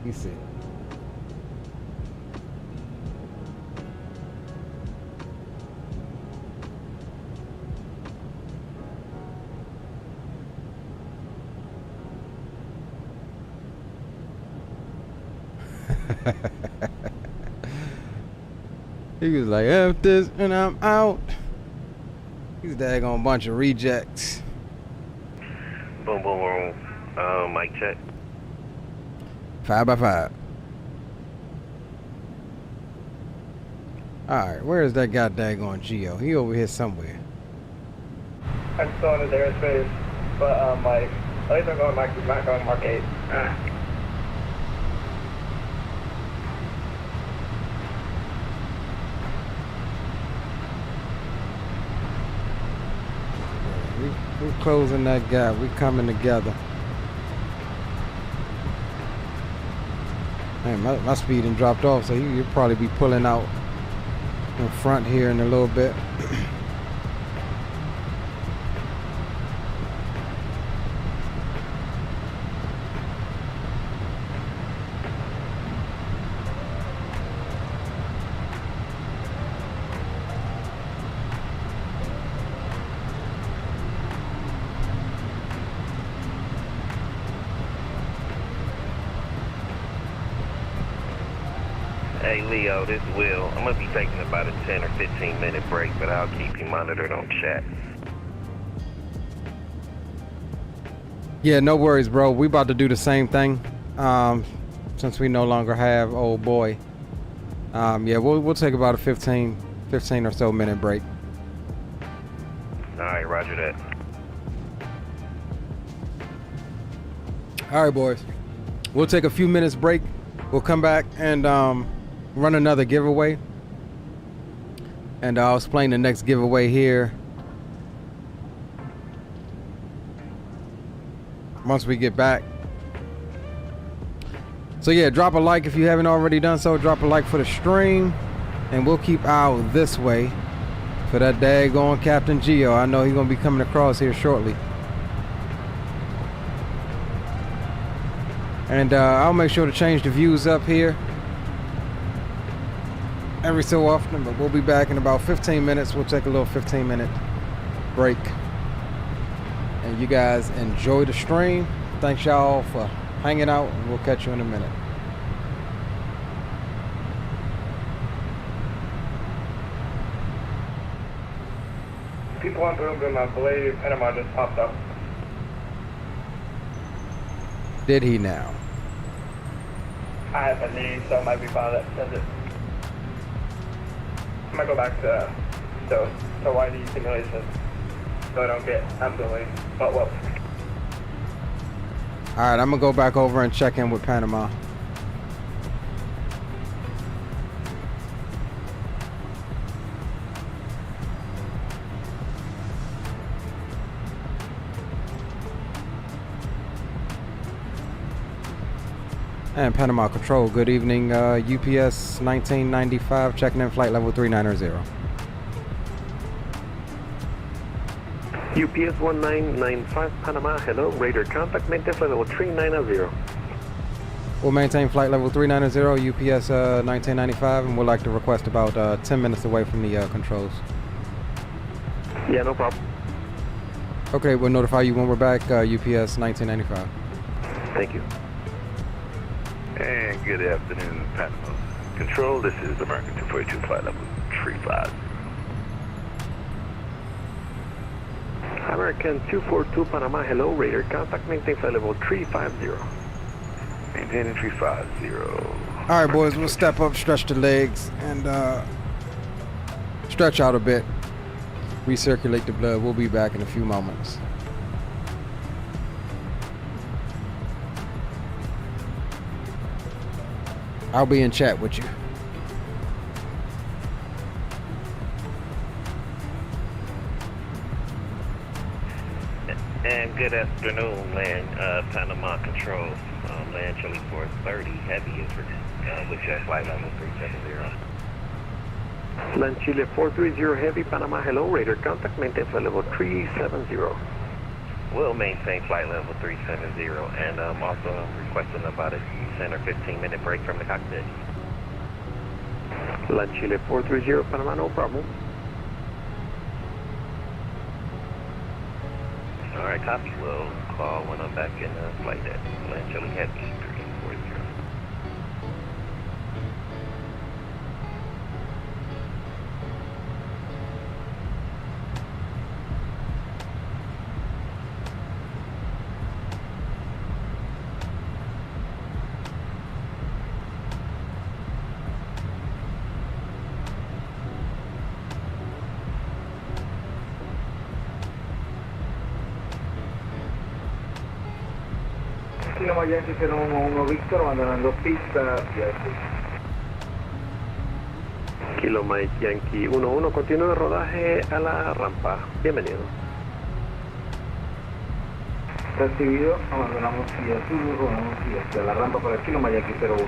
You see. He was like, F this and I'm out. He's a daggone bunch of rejects. Boom, boom, boom. Mic check. 5x5. Alright, where is that guy daggone Geo? He over here somewhere. I'm still in his airspace, but like, at least I'm going back on Mark 8. We're closing that gap. We're coming together. Man, my speed done dropped off, so you'll probably be pulling out in front here in a little bit. Hey Leo, this is Will. I'm gonna be taking about a 10 or 15 minute break, but I'll keep you monitored on chat. Yeah, no worries, bro. We about to do the same thing. Since we no longer have old boy. Yeah, we'll take about a 15 or so minute break. Alright, roger that. Alright, boys. We'll take a few minutes break. We'll come back and run another giveaway, and I'll explain the next giveaway here once we get back. So yeah, drop a like if you haven't already done so. Drop a like for the stream, and we'll keep out this way for that daggone Captain Geo. I know he's gonna be coming across here shortly, and I'll make sure to change the views up here every so often, but we'll be back in about 15 minutes. We'll take a little 15-minute break, and you guys enjoy the stream. Thanks y'all for hanging out, and we'll catch you in a minute. People on Boom Boom, I believe Panama just popped up. Did he now? I have a need, so it might be fine that says it. I'm gonna go back to YD simulation so I don't get absolutely butt whooped. Alright, I'm gonna go back over and check in with Panama. And Panama Control, good evening. UPS 1995, checking in flight level 390. UPS 1995, Panama, hello, radar contact, maintain flight level 390. We'll maintain flight level 390, UPS 1995, and we'd like to request about 10 minutes away from the controls. Yeah, no problem. Okay, we'll notify you when we're back, UPS 1995. Thank you. And good afternoon, Panama Control. This is American 242, flight level 35. American 242, Panama, hello, radar contact, maintain flight level 350. Maintaining 350. All right, boys, we'll step up, stretch the legs, and stretch out a bit, recirculate the blood. We'll be back in a few moments. I'll be in chat with you. And good afternoon, Land Panama Control. Land Chile 430, heavy is with jet flight level 370. Land Chile 430, heavy Panama, hello, radar contact, maintain flight level 370. We'll maintain flight level 370, and also requesting about a 10 or 15-minute break from the cockpit. Land Chile 430, Panama, no problem. All right, copy. We'll call when I'm back in flight deck. Land Chile Heavy 340. Kilo Yankee 011 Victor, abandonando pista. Kilo Mike Yankee 11, continúe el rodaje a la rampa. Bienvenido. Recibido, abandonamos Vía Sur, rodamos hacia la rampa para el Kilo Mike Yankee 011.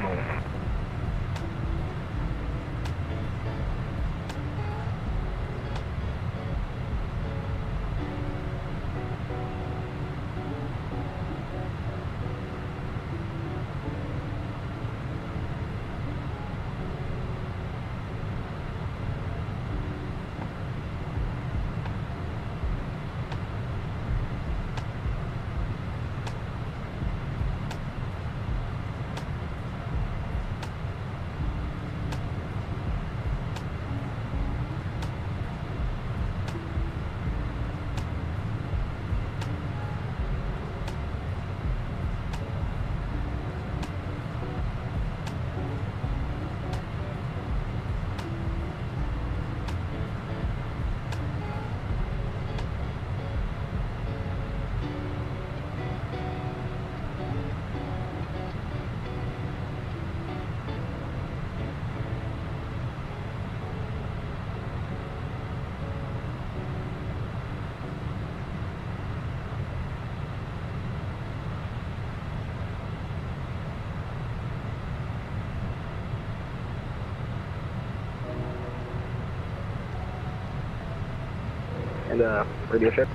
And radio check.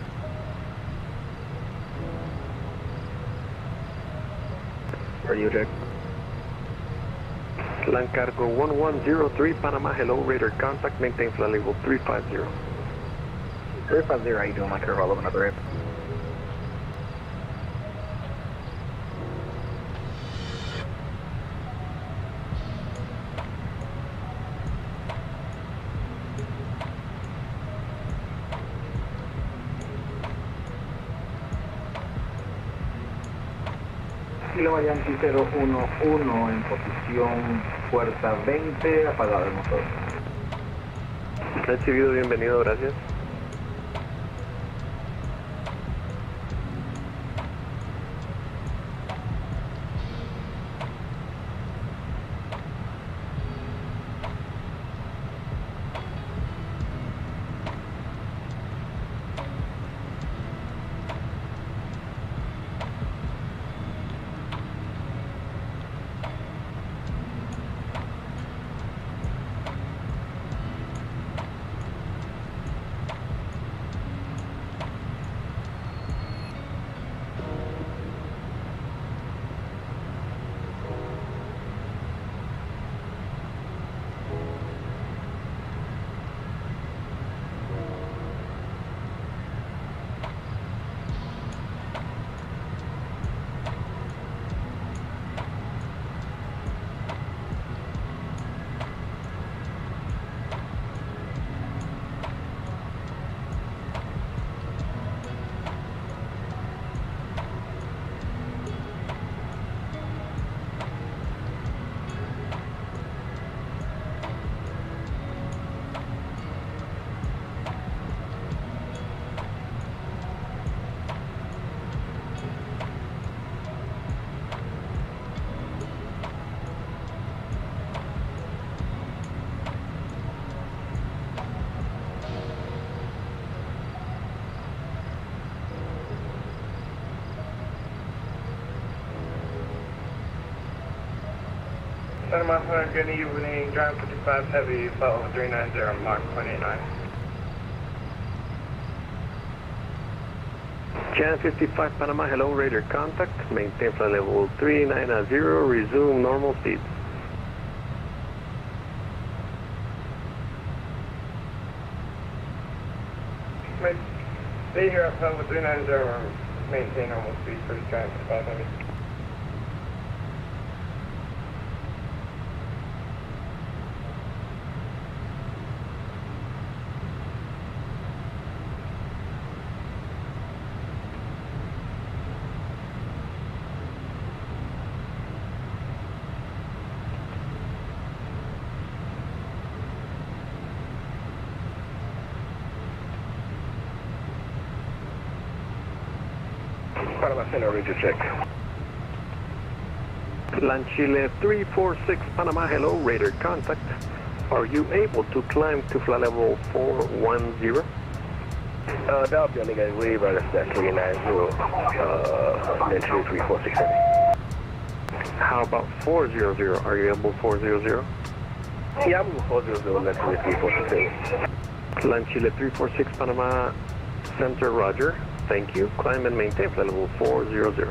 Radio check. Land Cargo 1103, Panama, hello, radar contact, maintain flight level 350. 350, how you doing, my curve all over another ramp? Kilo Yankee 011 en posición puerta 20, apagado el motor. Recibido, bienvenido, gracias. Panama 100, good evening, Drive 55 Heavy, follow 390, Mach 0.89. Jan 55 Panama, hello, radar contact, maintain flight level 390, resume normal speeds. Stay here at level 390, maintain normal speed for the Giant 55 Heavy. Panama Center, ready to check. Land Chile 346 Panama, hello, radar contact. Are you able to climb to flight level 410? That'll be on the guy way right at that 390, then 346. How about 400? Are you able 400? Yeah, I'm 400, let's do 346. Land Chile 346 Panama Center, roger. Thank you. Climb and maintain flight level 400.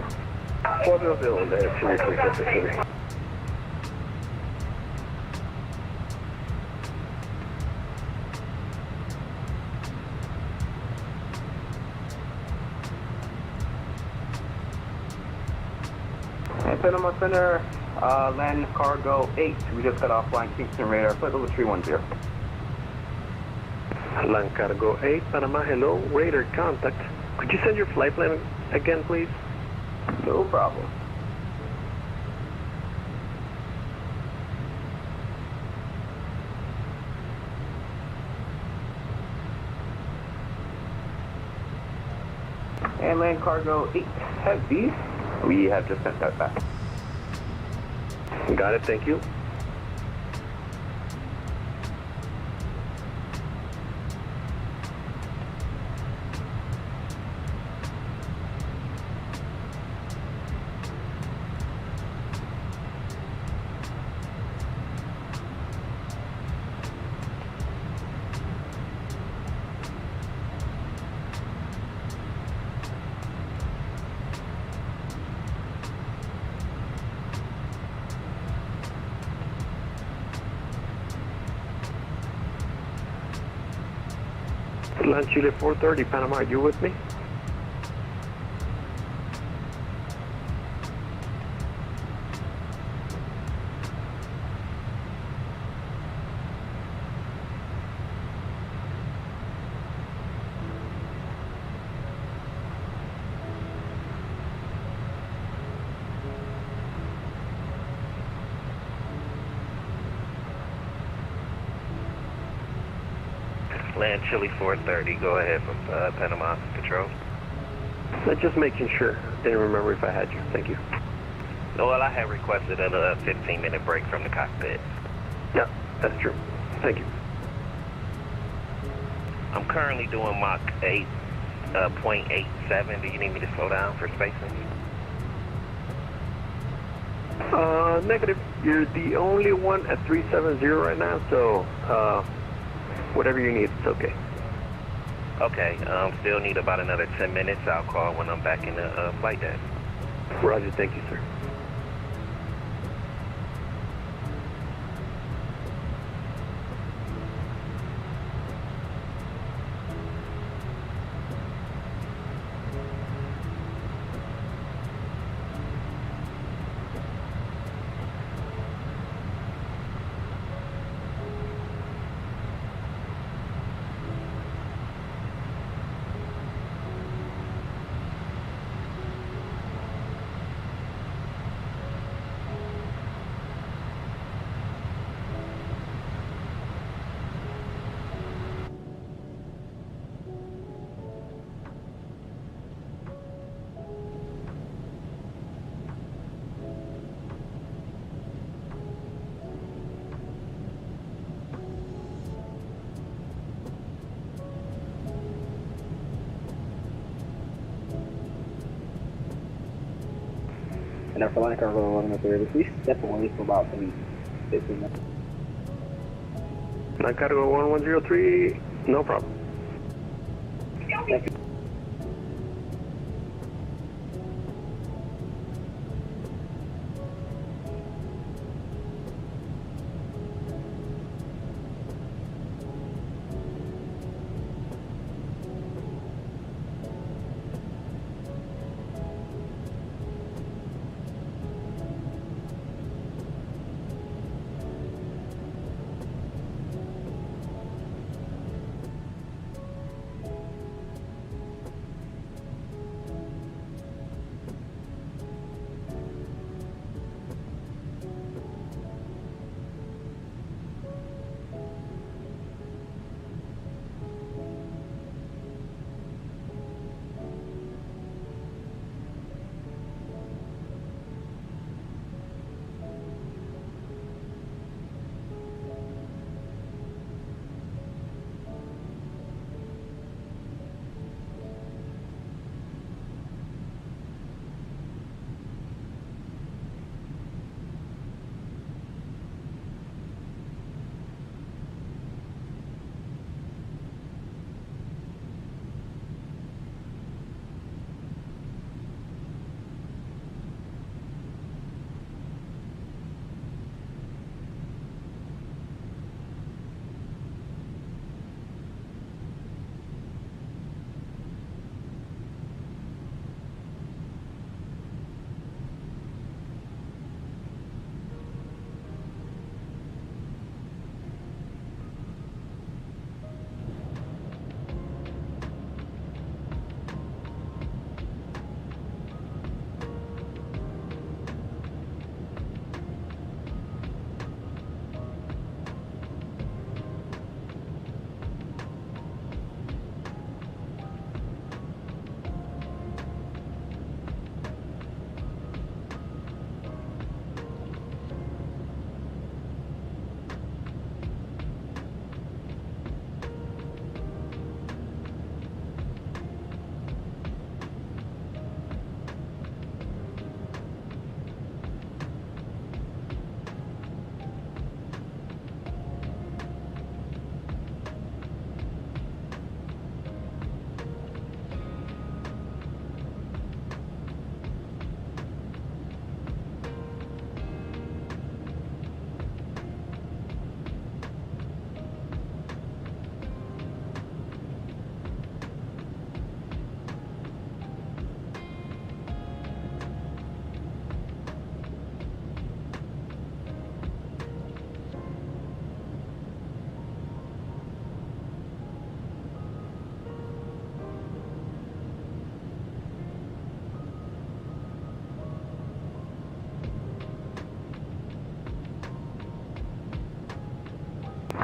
400, then 346. Panama Center, land cargo 8. We just got offline Kingston radar, flight level 310. Land cargo 8, Panama, hello, radar contact. Could you send your flight plan again, please? No problem. And land cargo 8 heavy. We have just sent that back. Got it, thank you. Land Chile 430, Panama, are you with me? Land Chile 430, go ahead from Panama Control. Just making sure. Didn't remember if I had you. Thank you. Well, I had requested a 15-minute break from the cockpit. Yeah, that's true. Thank you. I'm currently doing Mach 8, 0.87. Do you need me to slow down for spacing? Negative. You're the only one at 370 right now, so whatever you need, it's okay. Okay, still need about another 10 minutes. I'll call when I'm back in the flight deck. Roger, thank you, sir. And our flight cargo 11 up there, please step away for about maybe 15 minutes. I gotta go 1103, no problem. Thank you.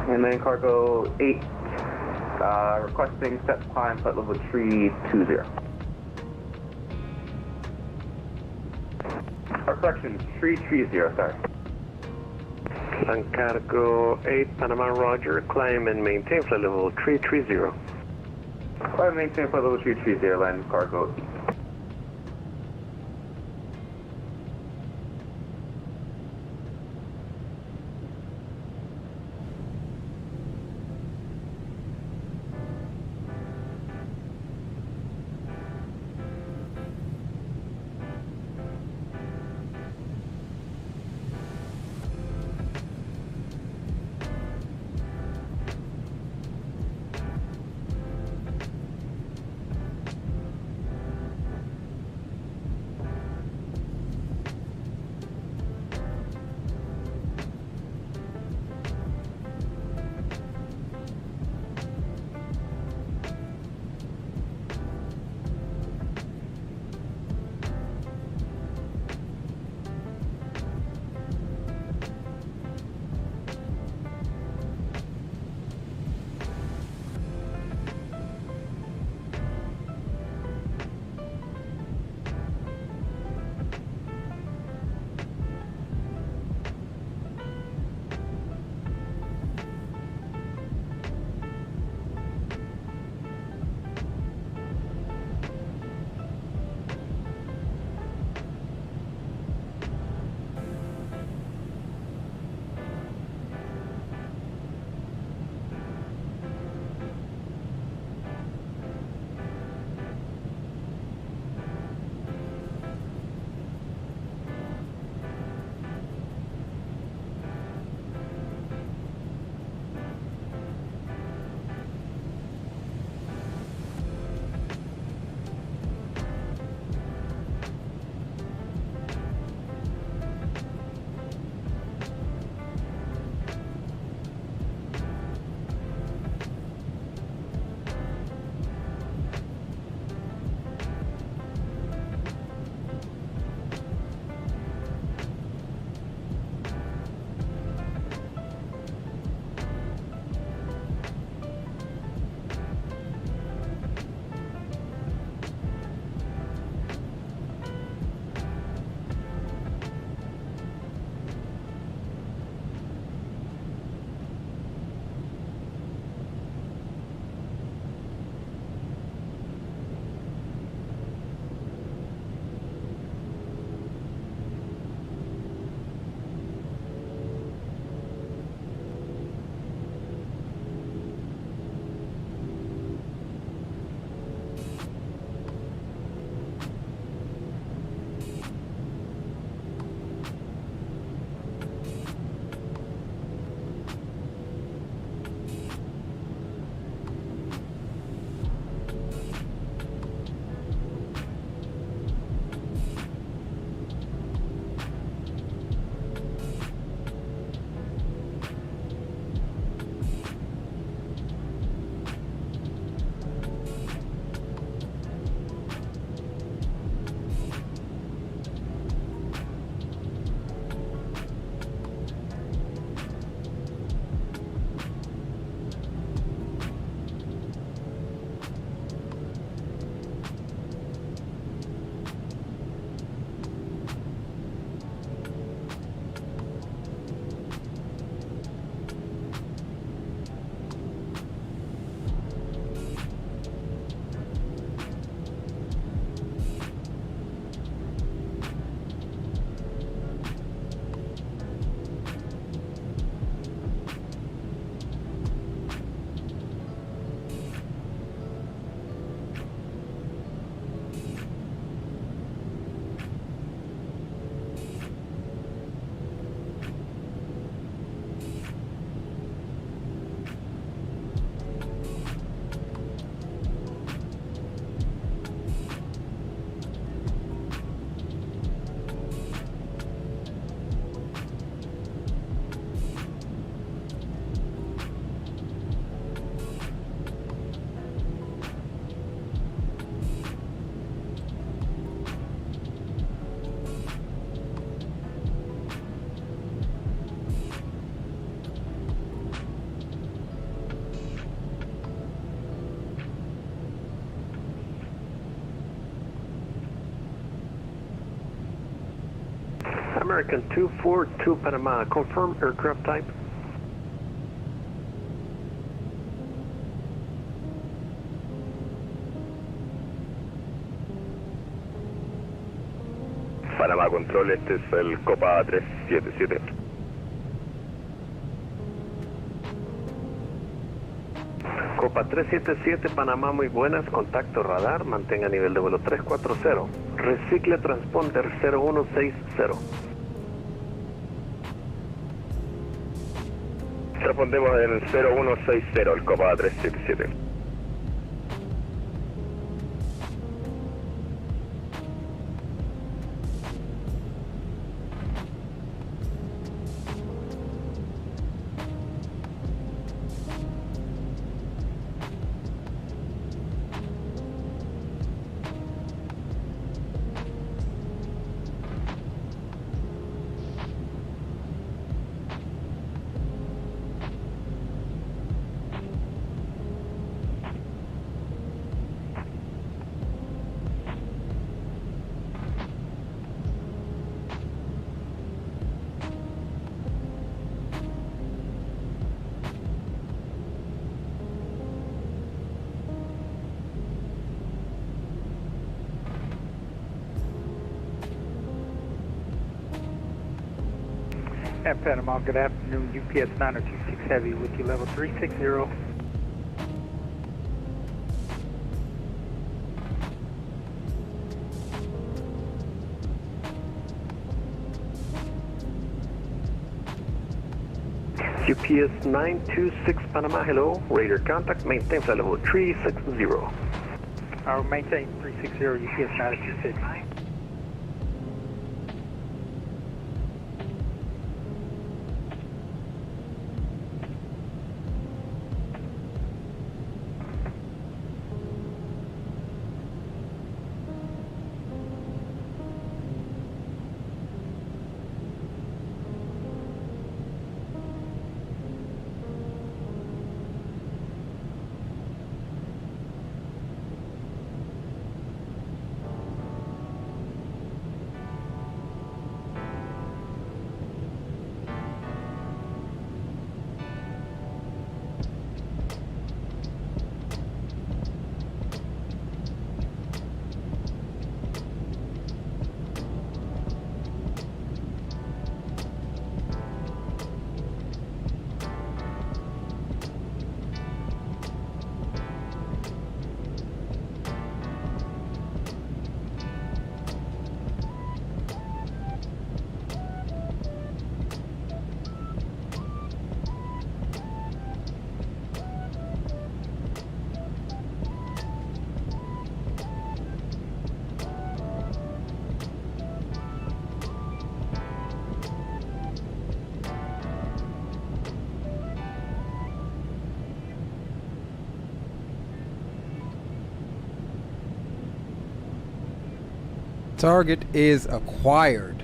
And then cargo 8, requesting step climb flight level 320. Or correction, 330, sorry. Land cargo 8, Panama Roger, climb and maintain flight level 330. Climb and maintain flight level 330, land cargo 8. American 242 Panama. Confirm aircraft type. Panamá Control, este es el Copa 377. Copa 377, Panamá, muy buenas. Contacto radar, mantenga nivel de vuelo 340. Recicle transponder 0160. Respondemos en 0160, el Copa 377. At Panama, good afternoon, UPS 9026 Heavy with you, level 360. UPS 926 Panama, hello. Radar contact, maintain flight level 360. I'll maintain 360, UPS 926. Target is acquired.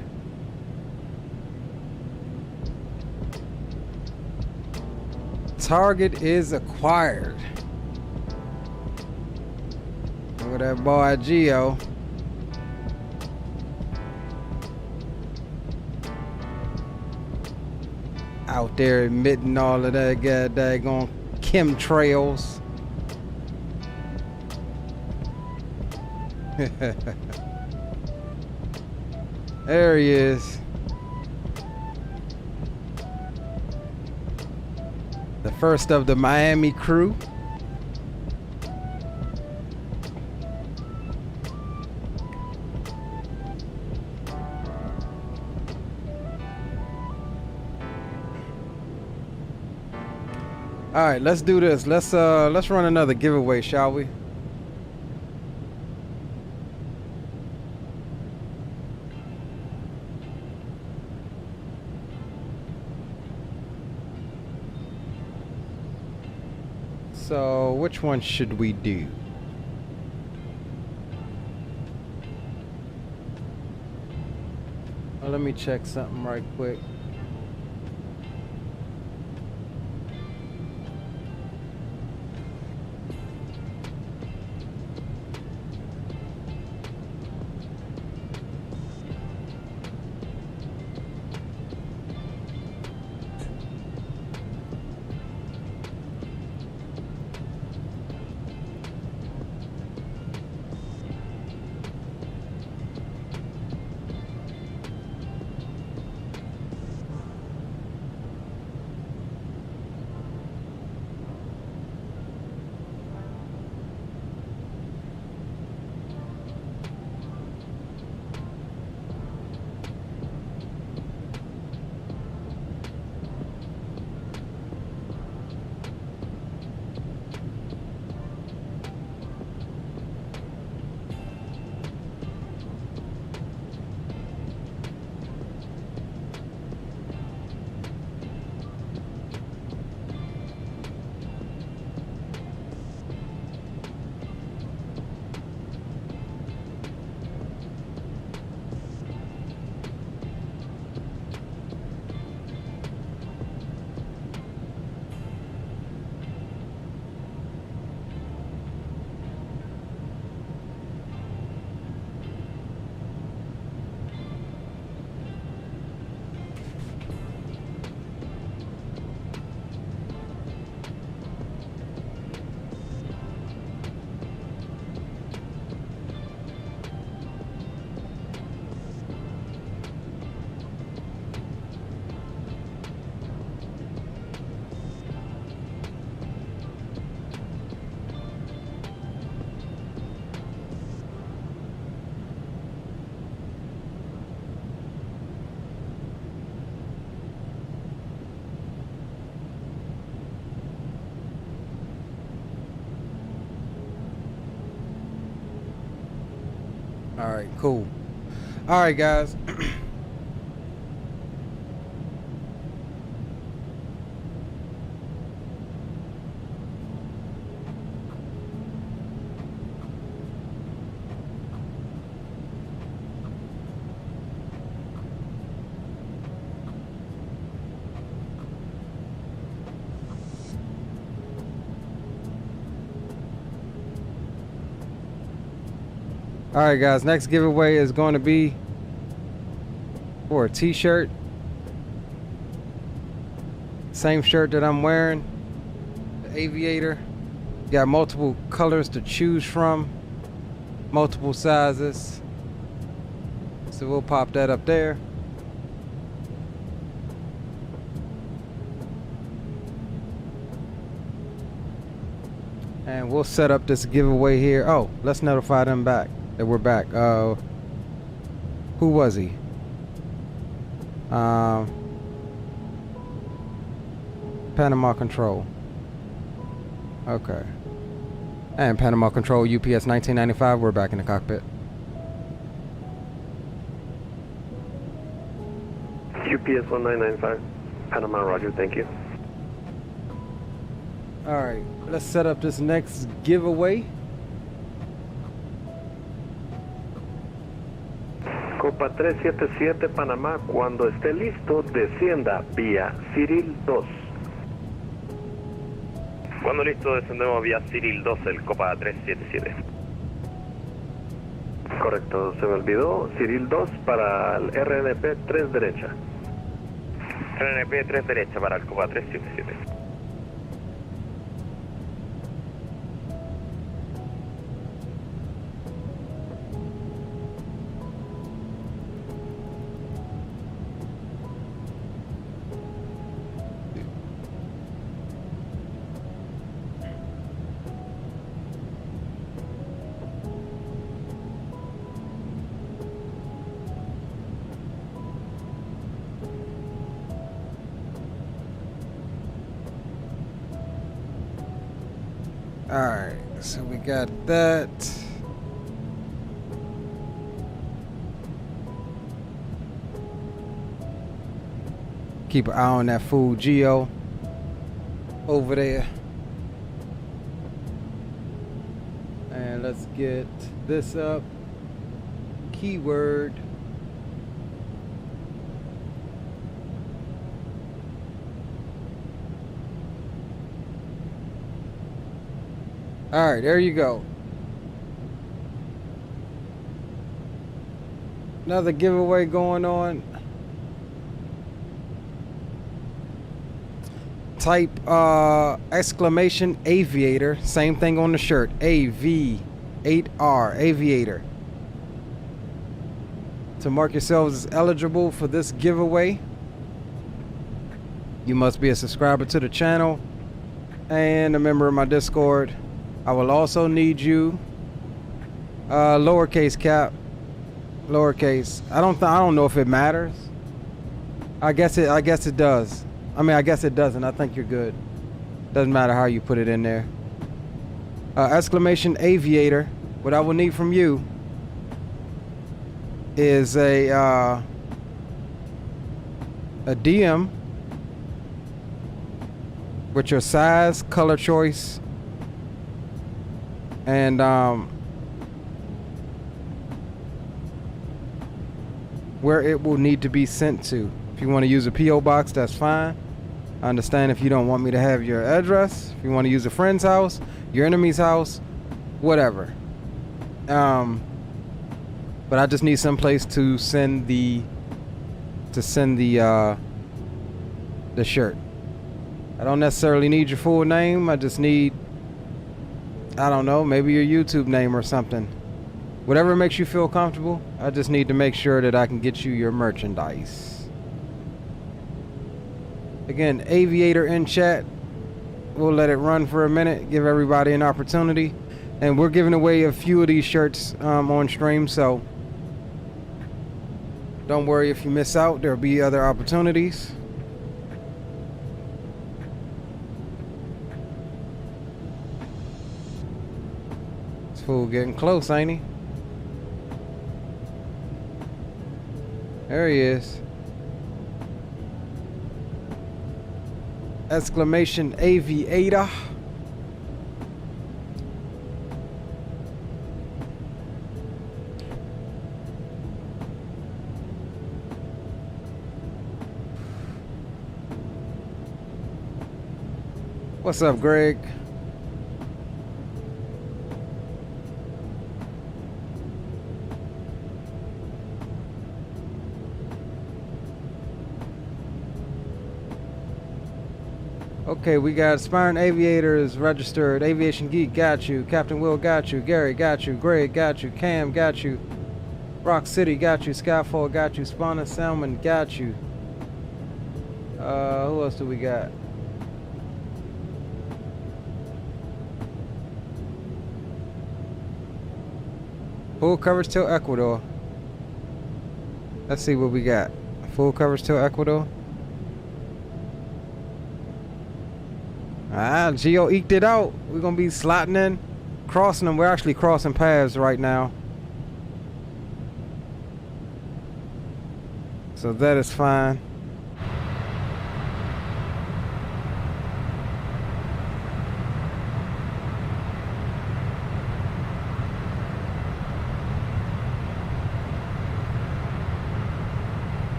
Target is acquired. Look at that boy Geo. Out there emitting all of that daggone chemtrails. There he is. The first of the Miami crew. All right, let's do this. Let's run another giveaway, shall we? So, which one should we do? Well, let me check something right quick. All right, cool. All right, guys. All right, guys, next giveaway is going to be for a t-shirt. Same shirt that I'm wearing, the Aviator. Got multiple colors to choose from, multiple sizes. So we'll pop that up there. And we'll set up this giveaway here. Oh, let's notify them back that we're back. Who was he? Panama Control. Okay. And Panama Control UPS 1995, we're back in the cockpit. UPS 1995, Panama, roger, thank you. Alright, let's set up this next giveaway. Copa 377 Panamá, cuando esté listo, descienda vía Cyril 2. Cuando listo, descendemos vía Cyril 2, el Copa 377. Correcto, se me olvidó, Cyril 2 para el RNP 3 derecha. RNP 3 derecha para el Copa 377. Alright, so we got that. Keep an eye on that fool Geo over there. And let's get this up. Keyword. All right, there you go. Another giveaway going on. Type exclamation Aviator. Same thing on the shirt. AV8R, Aviator. To mark yourselves as eligible for this giveaway, you must be a subscriber to the channel and a member of my Discord. I will also need you lowercase cap, lowercase. I don't know if it matters. I guess it does. I mean, I guess it doesn't. I think you're good. Doesn't matter how you put it in there. Exclamation Aviator. What I will need from you is a DM with your size, color choice, and where it will need to be sent to. If you want to use a P.O. box, that's fine. I understand if you don't want me to have your address. If you want to use a friend's house, your enemy's house, whatever. But I just need some place to send the shirt. I don't necessarily need your full name. I just need, I don't know, maybe your YouTube name or something. Whatever makes you feel comfortable. I just need to make sure that I can get you your merchandise. Again, Aviator in chat. We'll let it run for a minute, give everybody an opportunity. And we're giving away a few of these shirts on stream, so don't worry if you miss out. There'll be other opportunities. This fool getting close, ain't he? There he is. Exclamation Aviator. What's up, Greg? Okay, we got Aspiring Aviators registered. Aviation Geek got you. Captain Will got you. Gary got you. Greg got you. Cam got you. Rock City got you. Skyfall got you. Spawner Salmon got you. Who else do we got? Full coverage till Ecuador. Let's see what we got. Full coverage till Ecuador. Ah, Geo eked it out. We're gonna be slotting in, crossing them. We're actually crossing paths right now, so that is fine.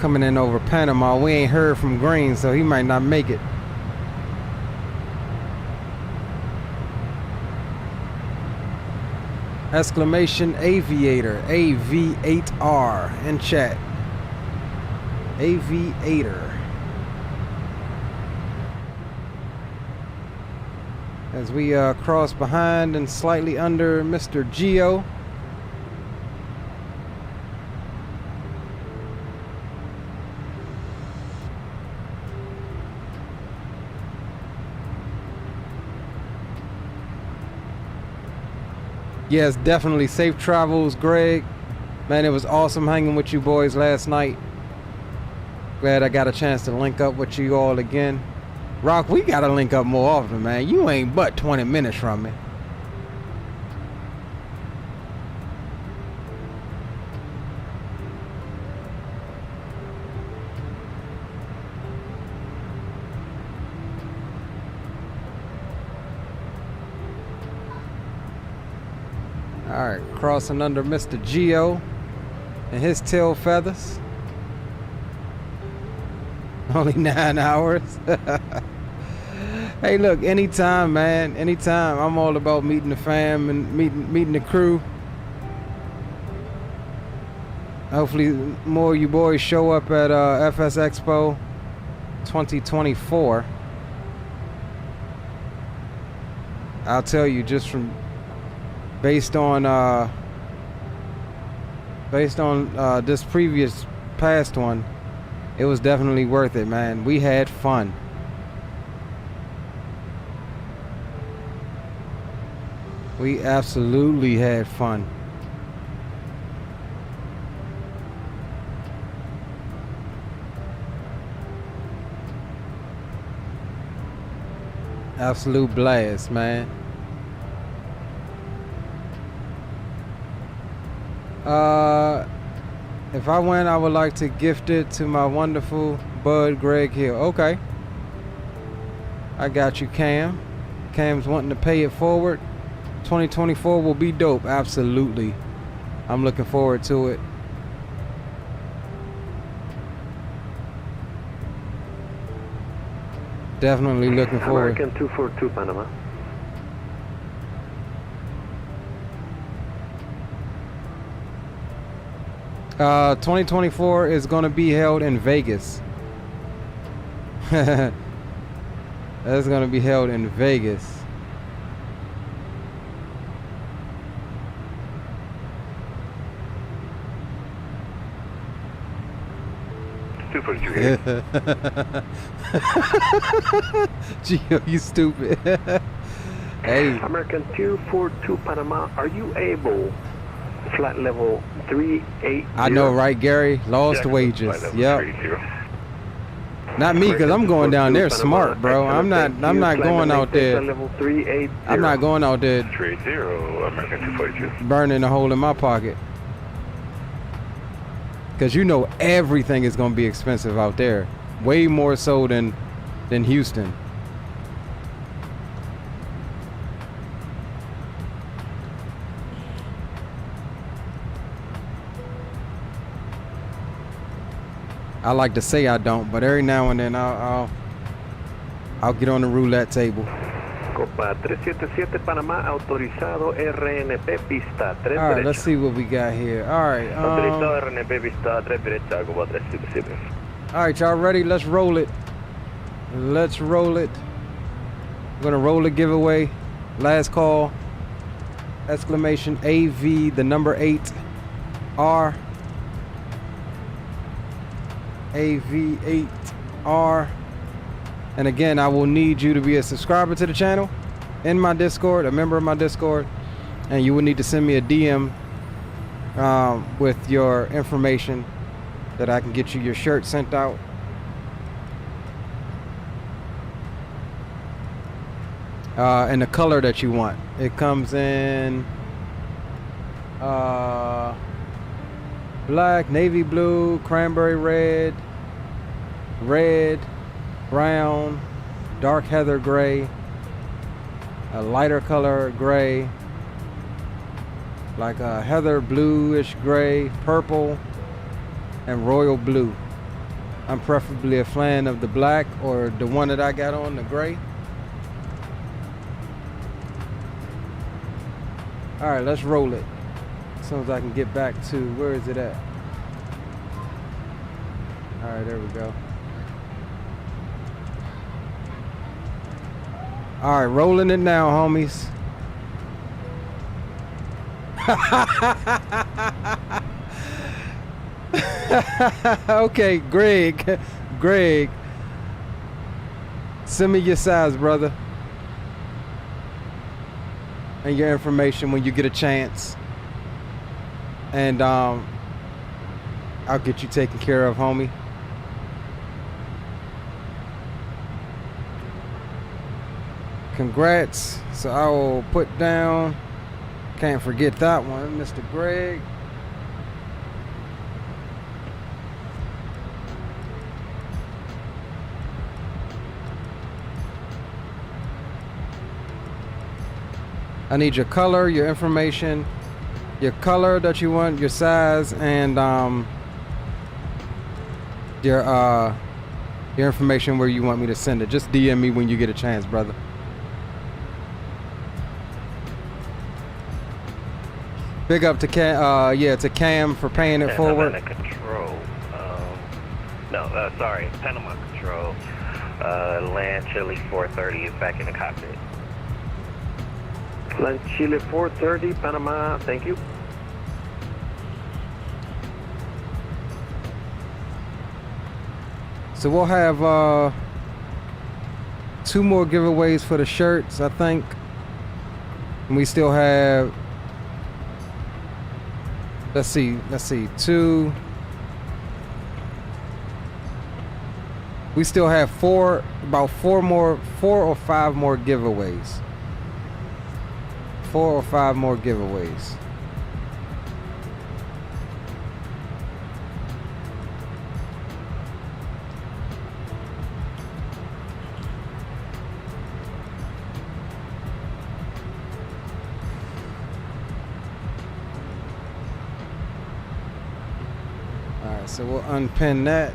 Coming in over Panama. We ain't heard from Green, so he might not make it. Exclamation Aviator, AV8R in chat. Aviator. As we cross behind and slightly under Mr. Geo. Yes, definitely safe travels, Greg. Man, it was awesome hanging with you boys last night. Glad I got a chance to link up with you all again. Rock, we gotta link up more often, man. You ain't but 20 minutes from me. Alright, crossing under Mr. Geo and his tail feathers. Only 9 hours. Hey, look, anytime, man. Anytime. I'm all about meeting the fam and meeting the crew. Hopefully more of you boys show up at FS Expo 2024. I'll tell you, just from based on this previous past one, it was definitely worth it, man. We had fun. We absolutely had fun. Absolute blast, man. If I win, I would like to gift it to my wonderful bud Greg Hill. Okay, I got you, Cam. Cam's wanting to pay it forward. 2024 will be dope. Absolutely, I'm looking forward to it. Definitely looking forward. American 242 Panama. 2024 is going to be held in Vegas. That's going to be held in Vegas. Gio, you stupid. Hey. American 242 Panama, are you able? Flight level 380. I know, right, Gary? Lost wages. Yep. Not me, because I'm going down there smart, bro. I'm not going out there. I'm not going out there 380, American 242. burning a hole in my pocket. Because you know everything is going to be expensive out there. Way more so than Houston. I like to say I don't, but every now and then I'll get on the roulette table. Copa 377 Panamá, autorizado RNP pista 3 All right, let's see what we got here. All right. Autorizado RNP pista 3 derecha, Copa 377. All right, y'all ready? Let's roll it. Let's roll it. We're gonna roll a giveaway. Last call. Exclamation AV, the number 8 R. AV8R. And again, I will need you to be a subscriber to the channel, in my Discord, a member of my Discord, and you will need to send me a DM with your information that I can get you your shirt sent out. And the color that you want. It comes in black, navy blue, cranberry red, red, brown, dark heather gray, a lighter color gray, like a heather bluish gray, purple, and royal blue. I'm preferably a fan of the black or the one that I got on, the gray. All right, let's roll it. As soon as I can get back to, where is it at? All right, there we go. All right, rolling it now, homies. Okay, Greg, send me your size, brother, and your information when you get a chance. And I'll get you taken care of, homie. Congrats. So I will put down, can't forget that one, Mr. Greg. I need your color, your information, your color that you want, your size, and your information where you want me to send it. Just DM me when you get a chance, brother. Big up to Cam for paying it forward. Havana Control. Sorry, Panama Control. Land Chile 430 is back in the cockpit. Land Chile 430, Panama, thank you. So we'll have 2 more giveaways for the shirts, I think. And we still have, let's see, 2. We still have 4 or 5 more giveaways. 4 or 5 more giveaways. Alright, so we'll unpin that.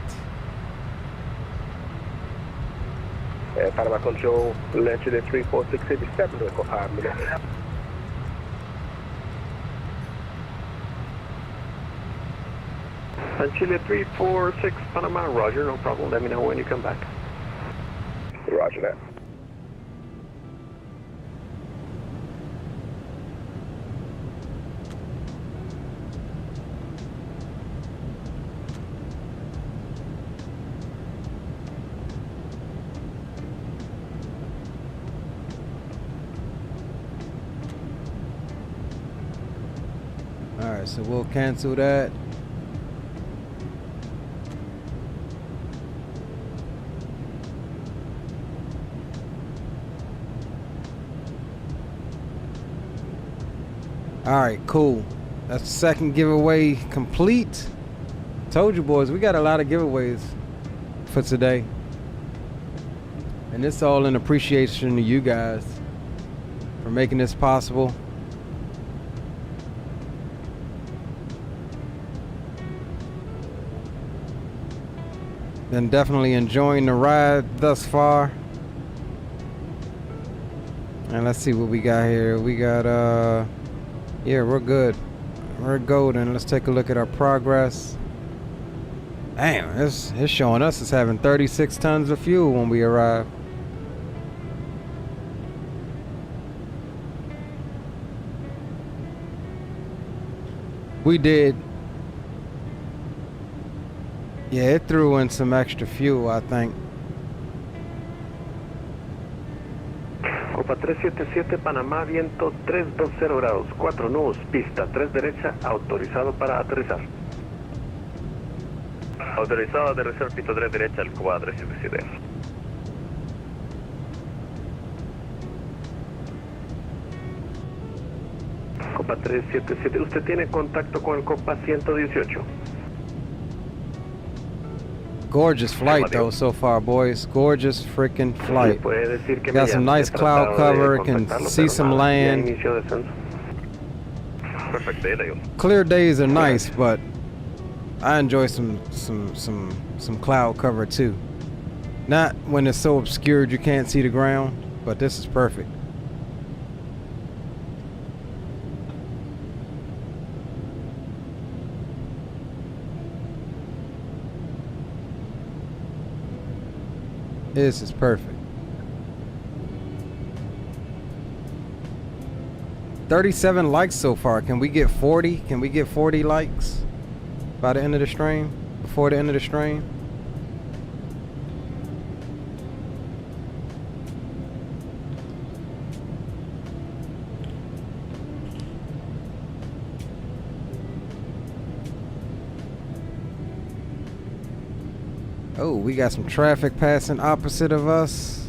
Panama Control, Land Chile 34687, record 5 minutes. Land Chile 346, Panama, roger, no problem. Let me know when you come back. Roger that. Alright, so we'll cancel that. All right, cool. That's the second giveaway complete. Told you boys, we got a lot of giveaways for today. And it's all in appreciation to you guys for making this possible. Been definitely enjoying the ride thus far. And let's see what we got here. We got, yeah, we're good. We're golden. Let's take a look at our progress. Damn, it's showing us it's having 36 tons of fuel when we arrive. We did. Yeah, it threw in some extra fuel, I think. Copa 377 Panamá, viento 320 grados, 4 nudos, pista 3 derecha, autorizado para aterrizar. Autorizado a aterrizar, pista 3 derecha, el Cuba 377. Copa 377, usted tiene contacto con el Copa 118. Gorgeous flight though so far, boys. Gorgeous freaking flight. Got some nice cloud cover, can see some land. Clear days are nice, but I enjoy some cloud cover too. Not when it's so obscured you can't see the ground, but this is perfect. This is perfect. 37 likes so far. Can we get 40? Can we get 40 likes by the end of the stream? Before the end of the stream? Oh, we got some traffic passing opposite of us.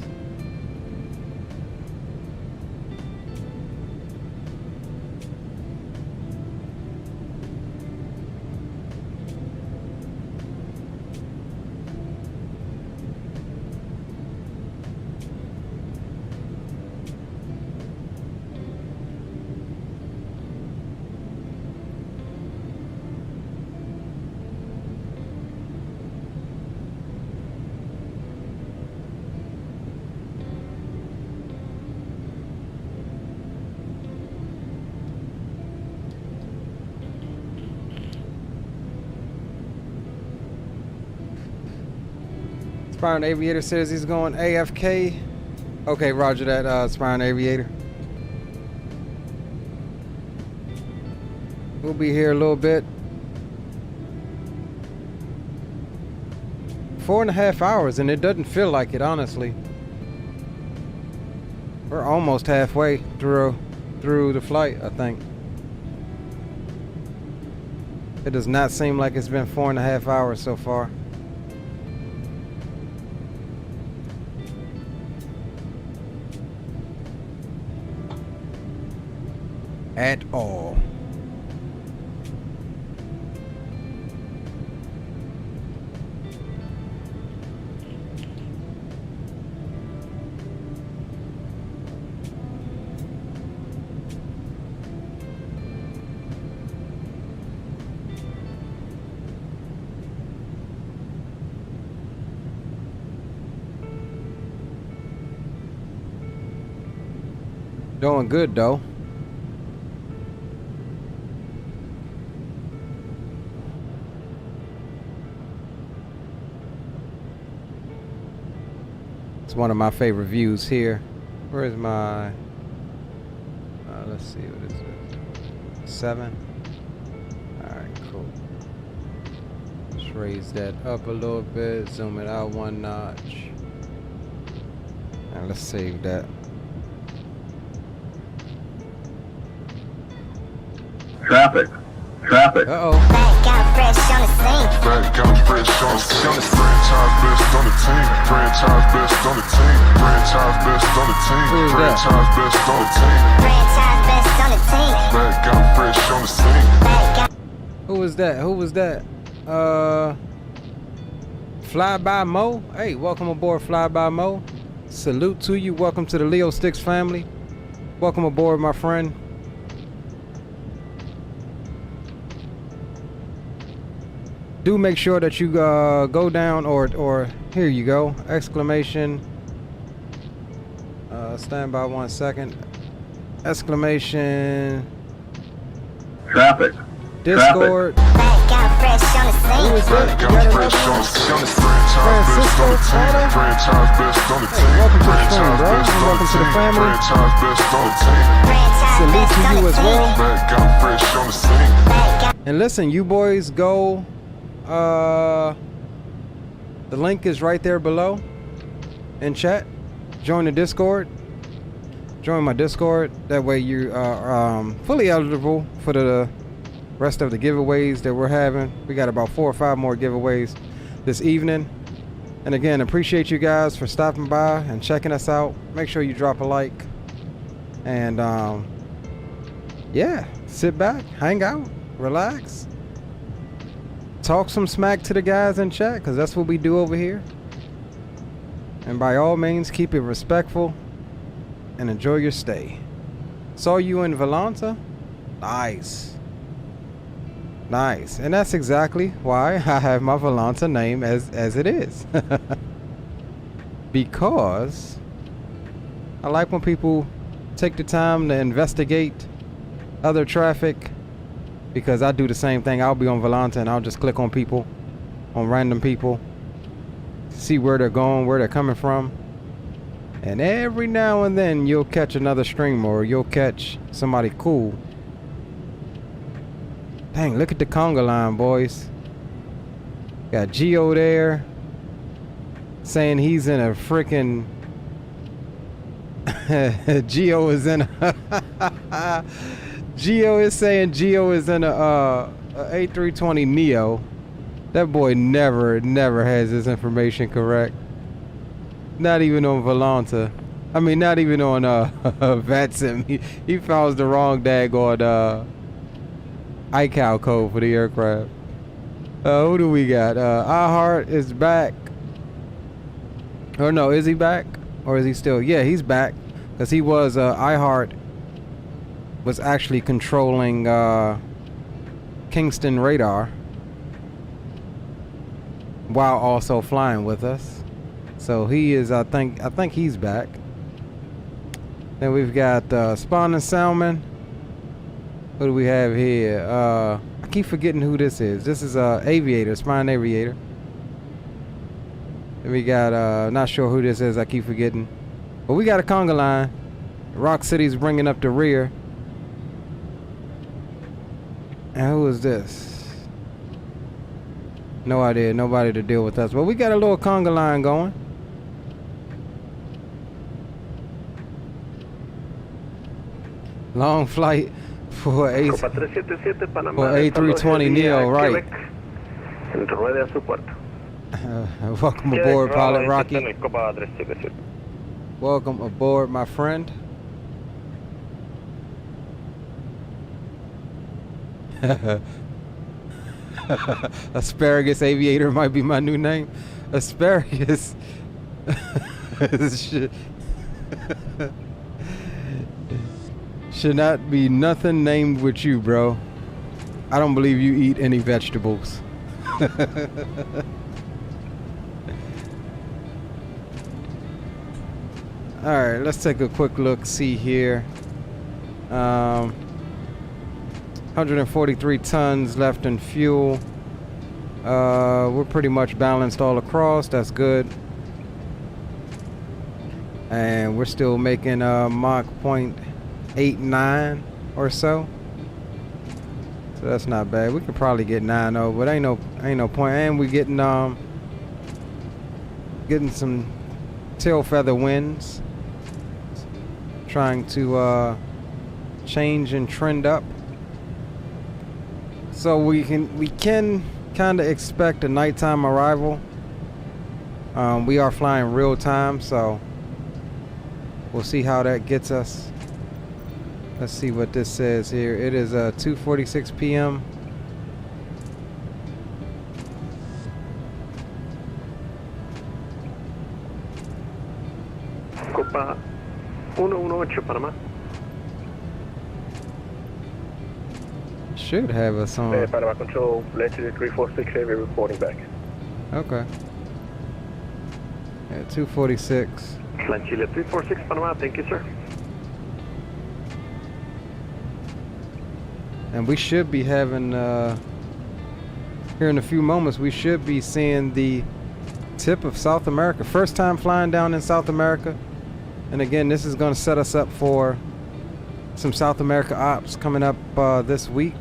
Aspiring Aviator says he's going AFK. Okay, roger that, Aspiring Aviator. We'll be here a little bit. 4.5 hours, and it doesn't feel like it, honestly. We're almost halfway through the flight, I think. It does not seem like it's been 4.5 hours so far. At all. Doing good though. It's one of my favorite views here. Where is my, let's see, what is it? 7? Alright, cool. Let's raise that up a little bit, zoom it out 1 notch. And let's save that. Traffic. Traffic. Uh-oh. Franchise best on the team. Franchise best on the team. Franchise best on the team. Who is that? Franchise best on the team. Franchise best on the team. Back got fresh on the scene. Who was that? Who was that? Flyby Mo. Hey, welcome aboard, Flyby Mo. Salute to you. Welcome to the Leo Sticks family. Welcome aboard, my friend. Do make sure that you go down, or here you go, exclamation. Stand by 1 second. Exclamation. Traffic. Discord. Back got fresh on the scene. Who is that? Back You got got fresh another on one? the scene. Franchise best on the team. Franchise best on the team. Welcome to the stream, Franchise bro. best on Welcome to the team. family. Franchise best on the team. Salute to you as well. Back got fresh on the scene. And listen, you boys go. The link is right there below in chat. Join the Discord. Join my Discord. That way you are fully eligible for the rest of the giveaways that we're having. We got about 4 or 5 more giveaways this evening. And again, appreciate you guys for stopping by and checking us out. Make sure you drop a like. And yeah, sit back, hang out, relax. Talk some smack to the guys in chat, because that's what we do over here. And by all means, keep it respectful and enjoy your stay. Saw you in Volanta? Nice. Nice. And that's exactly why I have my Volanta name as it is. Because I like when people take the time to investigate other traffic. Because I do the same thing. I'll be on Volanta and I'll just click on people, on random people, see where they're going, where they're coming from. And every now and then you'll catch another streamer, or you'll catch somebody cool. Dang, look at the conga line, boys. Got Geo there saying he's in a freaking Geo is in a Geo is saying Geo is in a A320 Neo. That boy never has his information correct. Not even on Volanta. I mean, not even on VATSIM. He found the wrong daggone iCal code for the aircraft. Who do we got? iHeart is back. Or no, is he back? Or is he still? Yeah, he's back. Because he was, iHeart was actually controlling Kingston radar while also flying with us. So he is, I think he's back. Then we've got Spawn and Salmon. What do we have here? I keep forgetting who this is. This is Aviator, Spawn Aviator. Then we got, not sure who this is, I keep forgetting. But we got a conga line. Rock City's bringing up the rear. And who is this? No idea, nobody to deal with us. But we got a little conga line going. Long flight for A320 Neo, right? Welcome aboard, Pilot Rocky. Welcome aboard, my friend. Asparagus Aviator might be my new name. Asparagus. Should not be nothing named with you, bro. I don't believe you eat any vegetables. Alright, let's take a quick look, see here. 143 tons left in fuel. We're pretty much balanced all across, that's good. And we're still making Mach 0.89 or so. So that's not bad. We could probably get 9.0, but ain't no point. And we're getting some tail feather winds, trying to change and trend up. So we can kind of expect a nighttime arrival. We are flying real time, so We'll see how that gets us. Let's see what this says here. It is 2:46 p.m. Copa 118 Panama. Should have us on. Panama Control, Legendary 346 Heavy reporting back. Okay. Yeah, 2:46. Chile 346 Panama, thank you, sir. And we should be having, here in a few moments, we should be seeing the tip of South America. First time flying down in South America. And again, this is going to set us up for some South America ops coming up this week.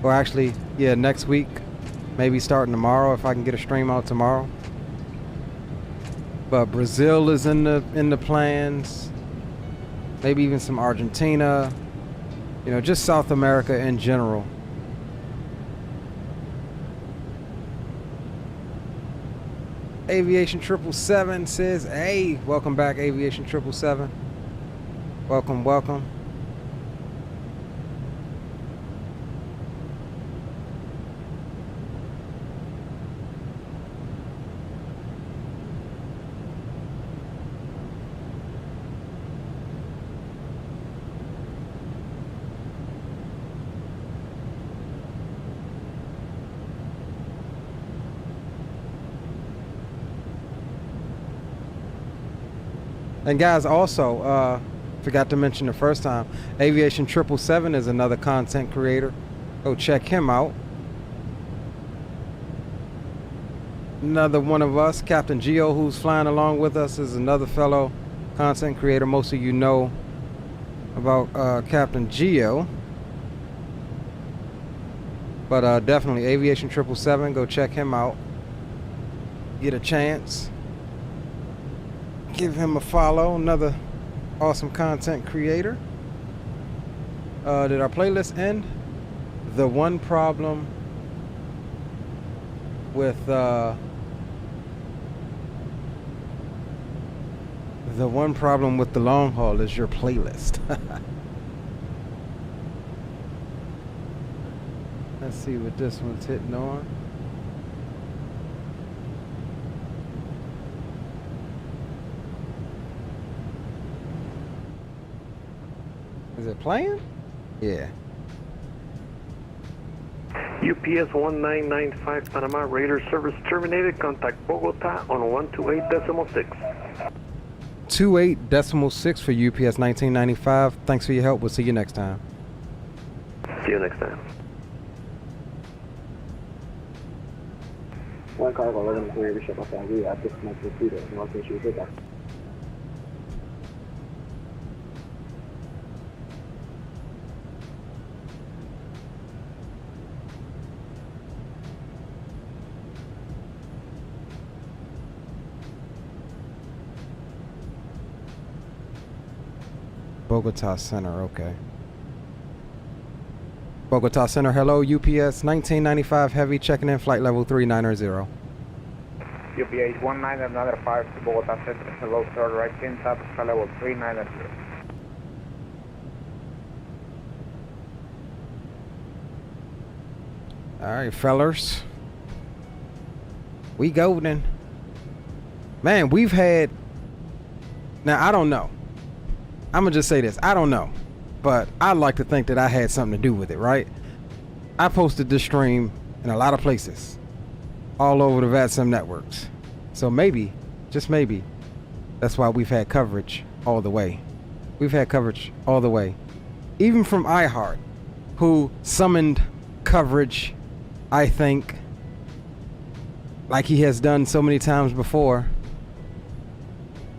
Or actually, yeah, next week. Maybe starting tomorrow if I can get a stream out tomorrow. But Brazil is in the plans. Maybe even some Argentina. You know, just South America in general. Aviation 777 says, hey, welcome back, Aviation 777. Welcome, welcome. And guys, also, forgot to mention the first time, Aviation 777 is another content creator. Go check him out. Another one of us, Captain Geo, who's flying along with us, is another fellow content creator. Most of you know about Captain Geo. But definitely, Aviation 777, go check him out. Get a chance. Give him a follow. Another awesome content creator. Did our playlist end? The one problem with the long haul is your playlist. Let's see what this one's hitting on. Is it playing? Yeah. UPS 1995 Panama, radar service terminated. Contact Bogota on 128.6. 28.6 for UPS 1995. Thanks for your help. We'll see you next time. See you next time. One cargo 11 clear Bishop of Angry at this month's recruiter. North issue with that. Bogota Center, okay. Bogota Center, hello, UPS 1995 Heavy, checking in, flight level 390. UPS 19 another 5 to Bogota Center, hello, sir, right in, top, flight level 390. Alright, fellers. We golden. Man, we've had... Now, I don't know. I'm gonna just say this. I don't know. But I'd like to think that I had something to do with it, right? I posted this stream in a lot of places. All over the VATSIM networks. So maybe, just maybe, that's why we've had coverage all the way. We've had coverage all the way. Even from iHeart, who summoned coverage, I think, like he has done so many times before.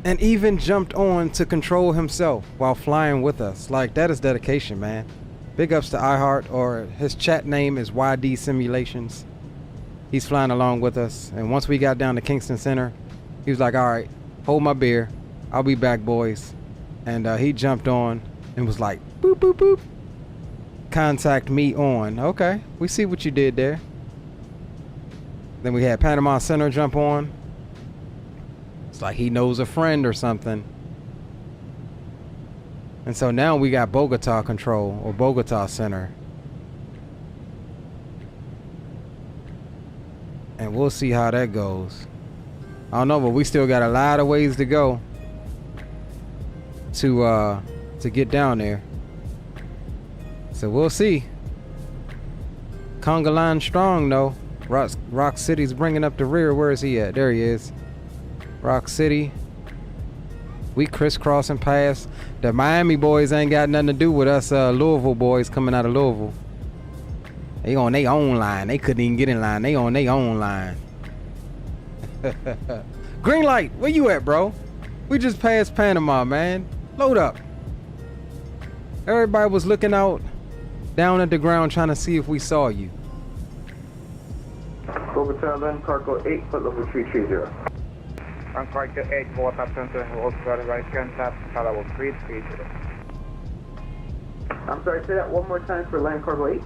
And even jumped on to control himself while flying with us. Like, that is dedication, man. Big ups to iHeart, or his chat name is YD Simulations. He's flying along with us. And once we got down to Kingston Center, he was like, all right, hold my beer. I'll be back, boys. And he jumped on and was like, boop, boop, boop. Contact me on. Okay, we see what you did there. Then we had Panama Center jump on. Like he knows a friend or something. And so now we got Bogota control, or Bogota center. And we'll see how that goes. I don't know, but we still got a lot of ways to go to get down there. So we'll see. Conga line strong though. Rock City's bringing up the rear. Where is he at? There he is. Rock City. We crisscrossing past. The Miami boys ain't got nothing to do with us Louisville boys coming out of Louisville. They on their own line. They couldn't even get in line. They on their own line. Green light. Where you at, bro? We just passed Panama, man. Load up. Everybody was looking out down at the ground trying to see if we saw you. Bogota, land cargo 8, foot level 330. Land cargo 8, Bogota Center, also right contact, level 330. I'm sorry, say that one more time for land cargo 8.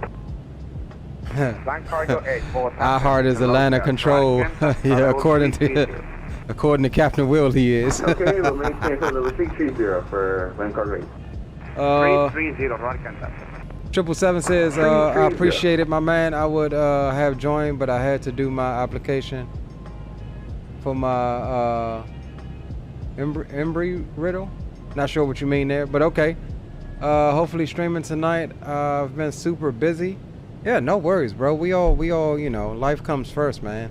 Land cargo 8, Bogota. Our heart is Atlanta control. Yeah, according to Captain Will, he is. Okay, we'll maintain foot level 330 for land cargo 8. 330, right contact. 777 says, I appreciate it, my man. I would have joined, but I had to do my application for my Embry riddle. Not sure what you mean there, but okay. Hopefully streaming tonight. I've been super busy. Yeah, no worries, bro. We all, you know, life comes first, man.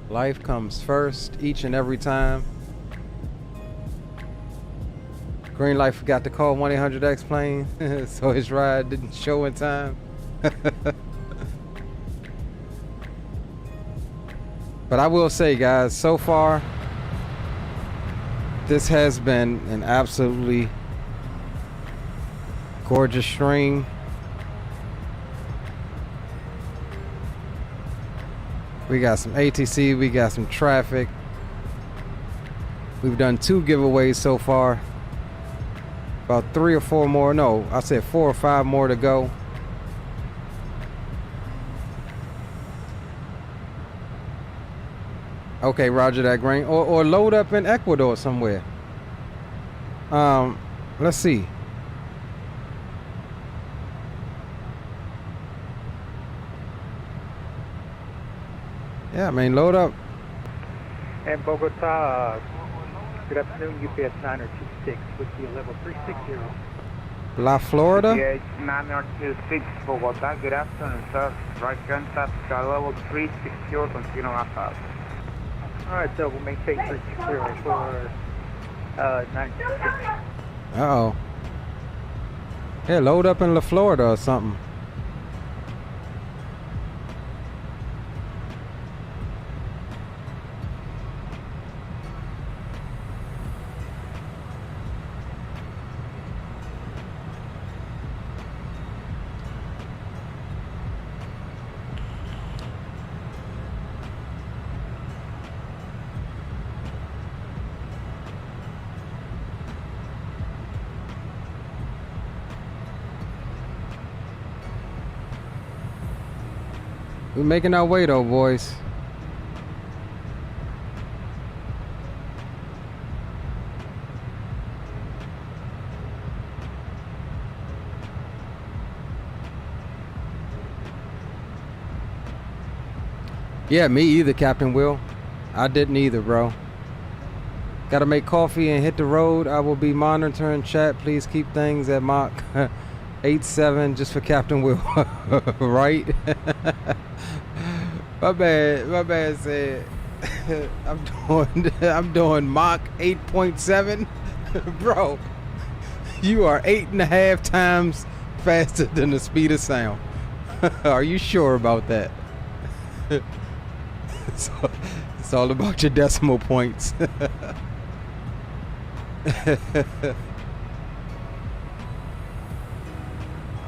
Life comes first each and every time. Green light forgot to call 1-800-X-Plane, so his ride didn't show in time. But I will say, guys, so far, this has been an absolutely gorgeous stream. We got some ATC, we got some traffic. We've done 2 giveaways so far. About 3 or 4 more. No, I said 4 or 5 more to go. Okay, roger that, Green. Or load up in Ecuador somewhere. Let's see. Yeah, I mean, load up. And Bogota, good afternoon, UPS 926 with the level 360. La Florida? Yeah, 926 Bogota, good afternoon, sir. Right contact, level 360, continue outside. Alright, so we'll maintain 360 for 926. Uh-oh. Yeah, load up in La Florida or something. We're making our way though, boys. Yeah, me either, Captain Will. I didn't either, bro. Gotta make coffee and hit the road. I will be monitoring chat. Please keep things at Mach 87 just for Captain Will. Right? My bad said I'm doing Mach 8.7. Bro, you are 8.5 times faster than the speed of sound. Are you sure about that? It's all about your decimal points.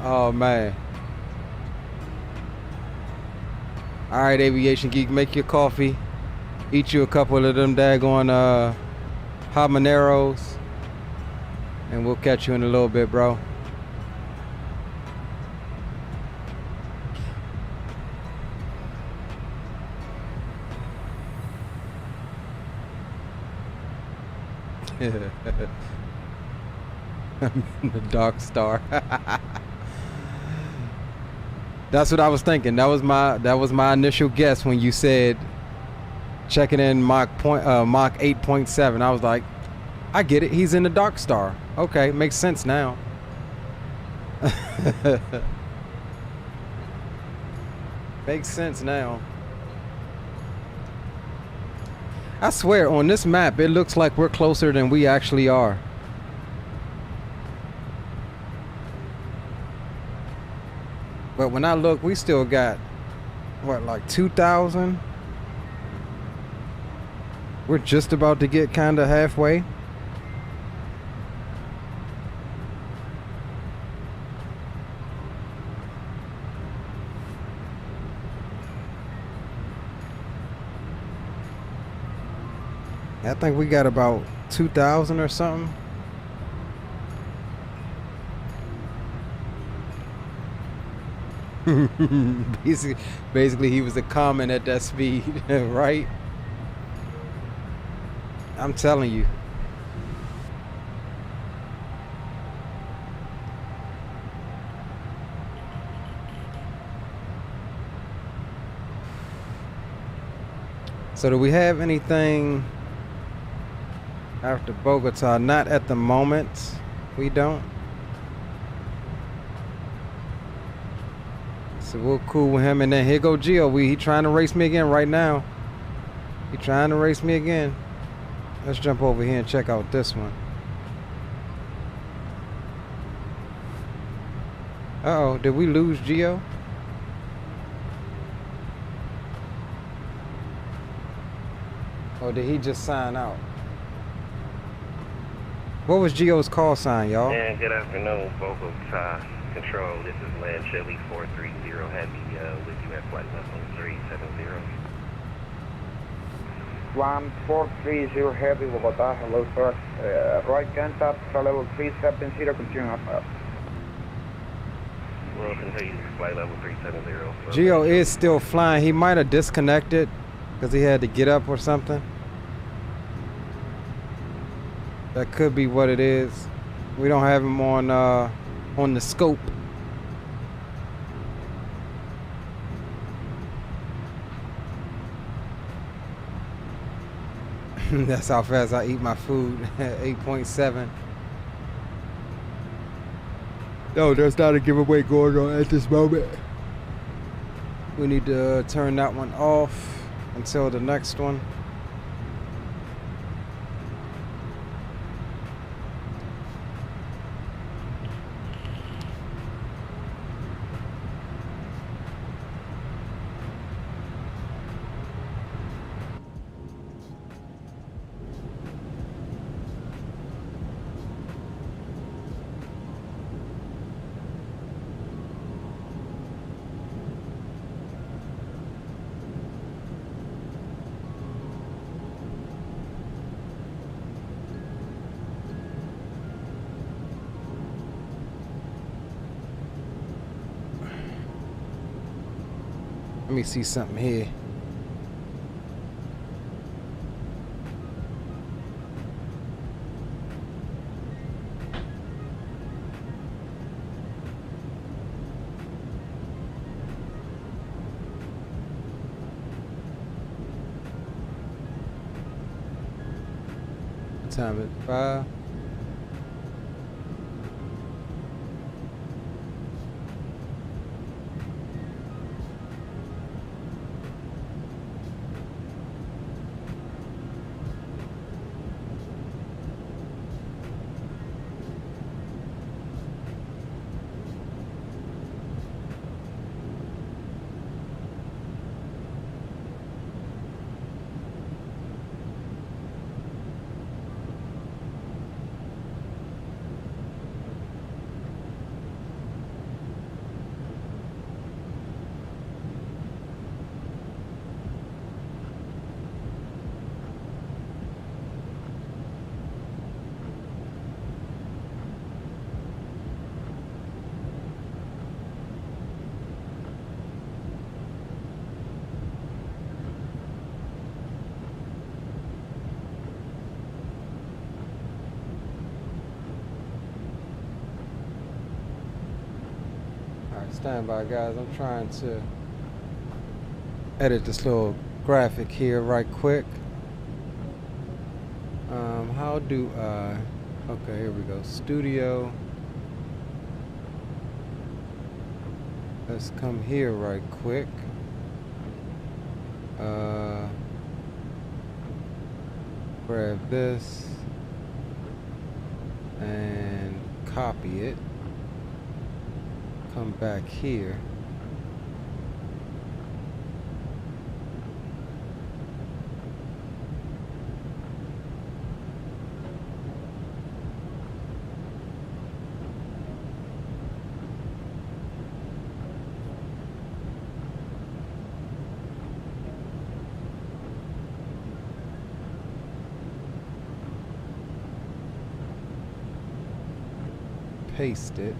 Oh man. All right, Aviation Geek, make your coffee. Eat you a couple of them daggone habaneros. And we'll catch you in a little bit, bro. The Dark Star. That's what I was thinking. That was my initial guess when you said checking in Mach 8.7. I was like, I get it. He's in the Dark Star. Okay, makes sense now. Makes sense now. I swear, on this map, it looks like we're closer than we actually are. But when I look, we still got, what, like 2,000? We're just about to get kind of halfway. I think we got about 2,000 or something. Basically, he was a comment at that speed, right? I'm telling you. So do we have anything after Bogota? Not at the moment. We don't. So we're cool with him. And then here go Gio. He trying to race me again right now. He trying to race me again. Let's jump over here and check out this one. Uh-oh, did we lose Gio? Or did he just sign out? What was Gio's call sign, y'all? Yeah, good afternoon, Bogota Control. This is Lian Chili 430 Heavy with you at flight level 370. 1430 Heavy, Bogota. Hello, sir. Right contact, level 370, continue up. Well, continue flight level 370. Gio is still flying. He might have disconnected because he had to get up or something. That could be what it is. We don't have him on the scope. That's how fast I eat my food. 8.7. No, there's not a giveaway going on at this moment. We need to turn that one off until the next one. Let me see something here. What time is it? 5. Stand by, guys. I'm trying to edit this little graphic here right quick. How do I... Okay, here we go. Studio. Let's come here right quick. Grab this and copy it. Come back here. Paste it.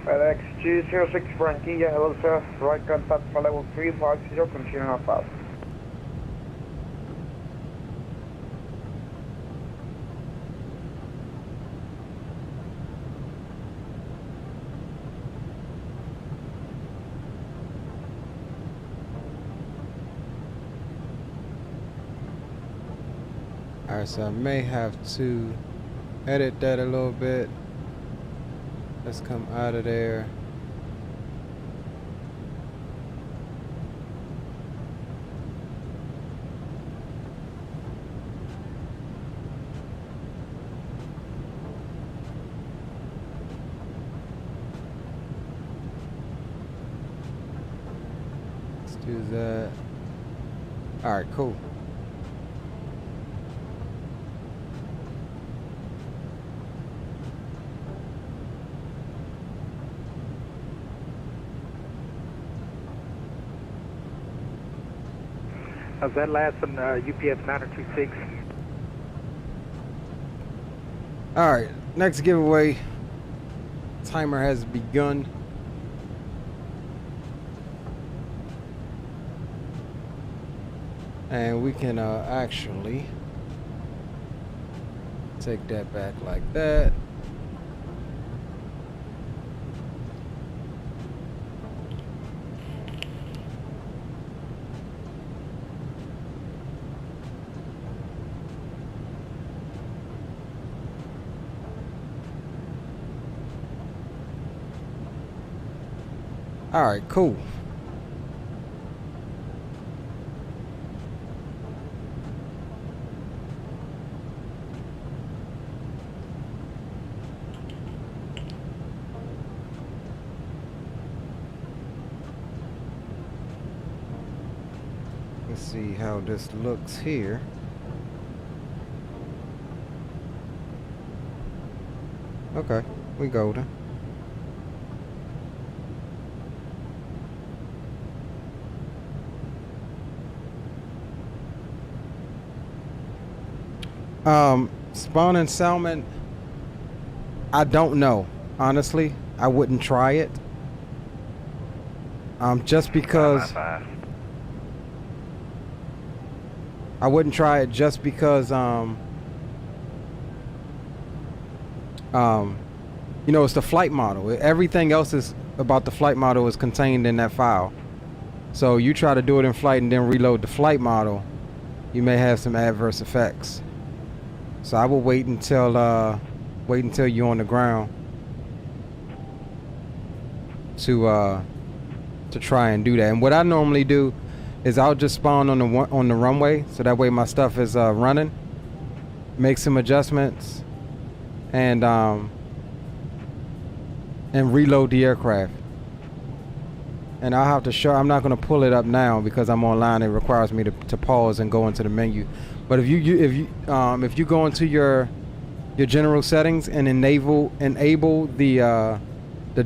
FedEx G06 Barranquilla, hello sir, right contact for level 350, continue on fast. Alright, so I may have to edit that a little bit. Let's come out of there. Let's do that. Alright, cool. How's that last on UPS 926? Alright, next giveaway. Timer has begun. And we can actually take that back like that. All right, cool. Let's see how this looks here. Okay, we golden. Spawning salmon, I don't know. Honestly, I wouldn't try it. Just because I wouldn't try it just because you know, it's the flight model. Everything else is about the flight model is contained in that file. So you try to do it in flight and then reload the flight model, you may have some adverse effects. So I will wait until you're on the ground to try and do that. And what I normally do is I'll just spawn on the runway, so that way my stuff is running. Make some adjustments and reload the aircraft. And I'll have to show. I'm not going to pull it up now because I'm online. It requires me to pause and go into the menu. But if you go into your general settings and enable the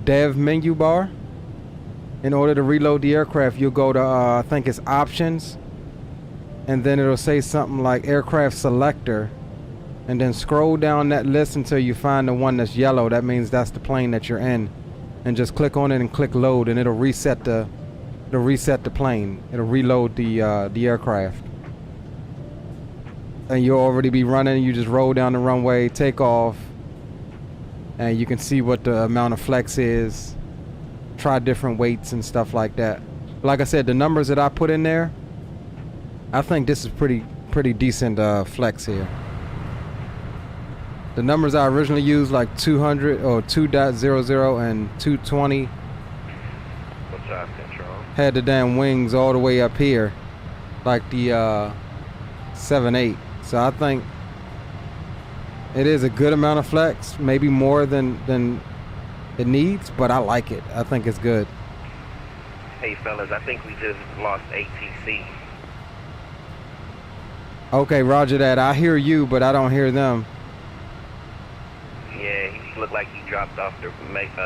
dev menu bar, in order to reload the aircraft, you'll go to I think it's options, and then it'll say something like aircraft selector, and then scroll down that list until you find the one that's yellow. That means that's the plane that you're in, and just click on it and click load, and it'll reset the plane. It'll reload the aircraft. and you'll already be running. You just roll down the runway, take off, and you can see what the amount of flex is. Try different weights and stuff like that. Like I said, the numbers that I put in there, I think this is pretty decent flex here. The numbers I originally used, like 200 or 2.00 and 220, What's up, Control? had the damn wings all the way up here, like the 7.8. So I think it is a good amount of flex, maybe more than it needs, but I like it. I think it's good. Hey, fellas, I think we just lost ATC. Okay, roger that. I hear you, but I don't hear them. Yeah, he looked like he dropped off the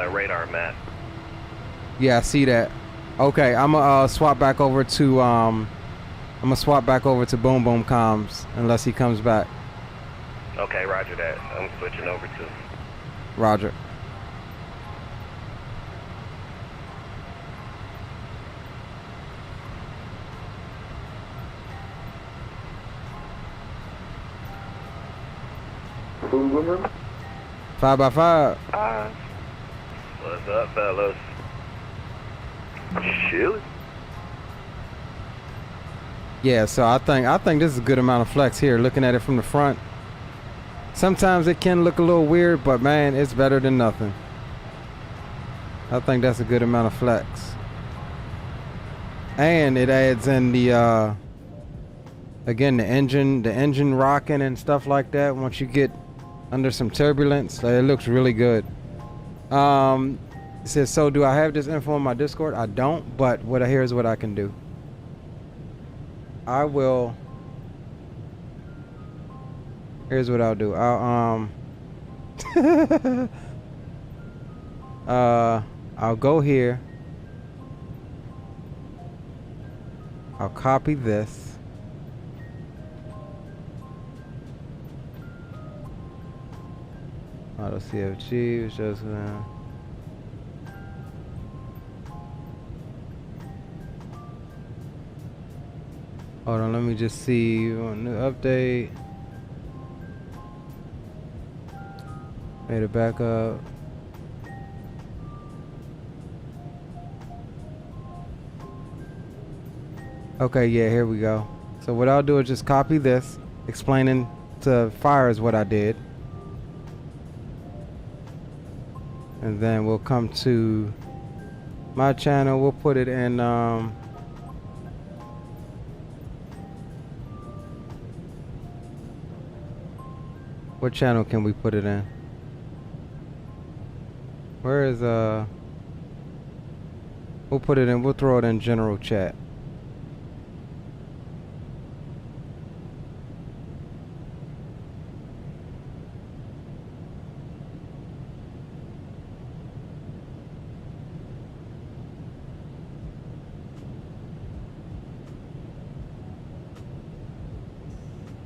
radar map. Yeah, I see that. Okay, I'm gonna swap back over to Boom Boom Comms unless he comes back. Okay, roger that. I'm switching over to. Roger. Boom, boom, boom. 5x5. What's up, fellas? Shoot. Yeah, so I think this is a good amount of flex here. Looking at it from the front, sometimes it can look a little weird, but man, it's better than nothing. I think that's a good amount of flex, and it adds in the again the engine rocking and stuff like that. Once you get under some turbulence, it looks really good. It says, so do I have this info on my Discord? I don't, but here's what I can do. Here's what I'll do. I'll go here. I'll copy this. Auto CFG, which is hold on, let me just see new update. Made a backup. Okay, yeah, here we go. So what I'll do is just copy this, explaining to Fires what I did. And then we'll come to my channel. We'll put it in what channel can we put it in? Where is we'll put it in, we'll throw it in general chat.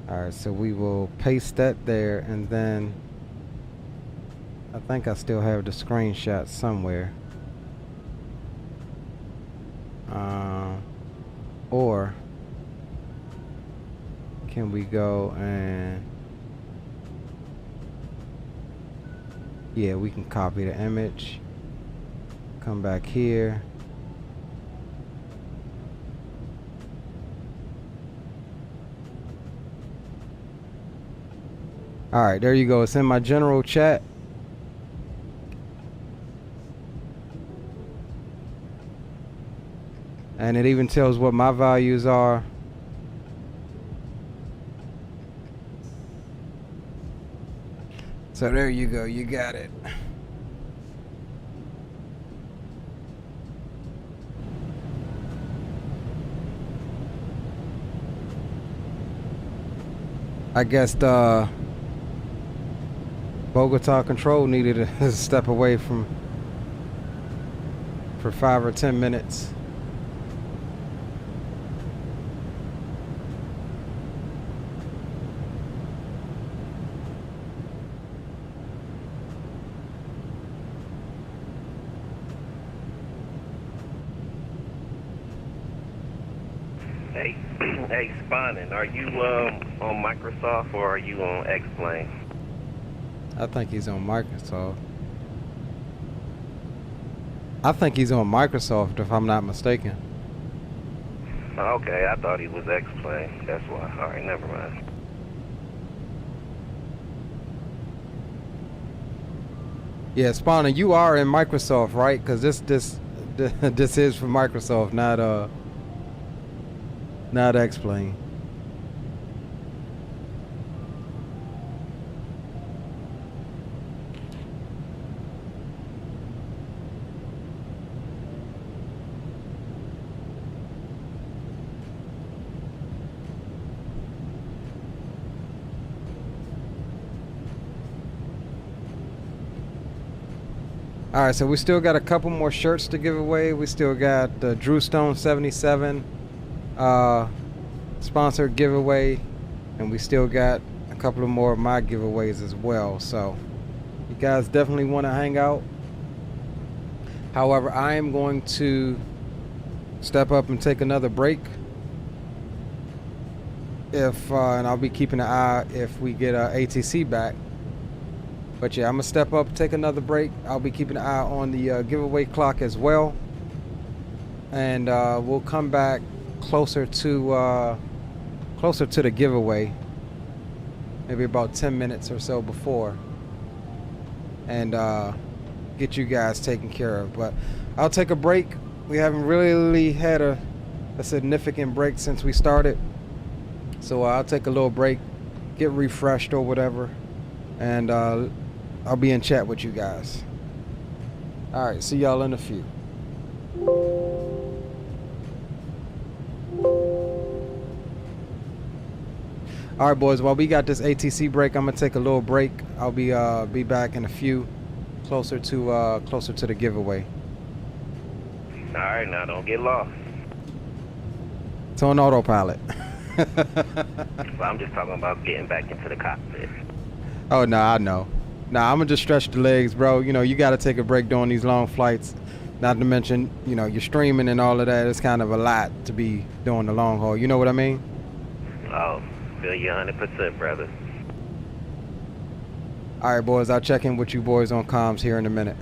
Alright, so we will paste that there, and then I think I still have the screenshot somewhere. Or can we go and yeah, we can copy the image, come back here. Alright, there you go. It's in my general chat. And it even tells what my values are. So there you go. You got it. I guess the Bogota control needed to step away for 5 or 10 minutes. Hey, spawning. Are you on Microsoft or are you on X-Plane? I think he's on Microsoft. I think he's on Microsoft, if I'm not mistaken. Okay, I thought he was X-Plane. That's why. All right, never mind. Yeah, Spawner, you are in Microsoft, right? Because this is for Microsoft, not X-Plane. All right, so we still got a couple more shirts to give away. We still got the Drew Stone 77 sponsored giveaway, and we still got a couple of more of my giveaways as well. So you guys definitely want to hang out. However, I am going to step up and take another break. And I'll be keeping an eye if we get ATC back. But yeah, I'm gonna step up, take another break. I'll be keeping an eye on the giveaway clock as well, and we'll come back closer to the giveaway, maybe about 10 minutes or so before, and get you guys taken care of. But I'll take a break. We haven't really had a significant break since we started, so I'll take a little break, get refreshed or whatever, and I'll be in chat with you guys. All right, see y'all in a few. All right, boys, while we got this ATC break, I'm gonna take a little break. I'll be back in a few, closer to the giveaway. All right, now don't get lost. It's on autopilot. Well, I'm just talking about getting back into the cockpit. Oh no, I know. Nah, I'm gonna just stretch the legs, bro. You know, you gotta take a break during these long flights. Not to mention, you know, you're streaming and all of that. It's kind of a lot to be doing the long haul. You know what I mean? Oh, feel you 100%, brother. All right, boys. I'll check in with you boys on comms here in a minute.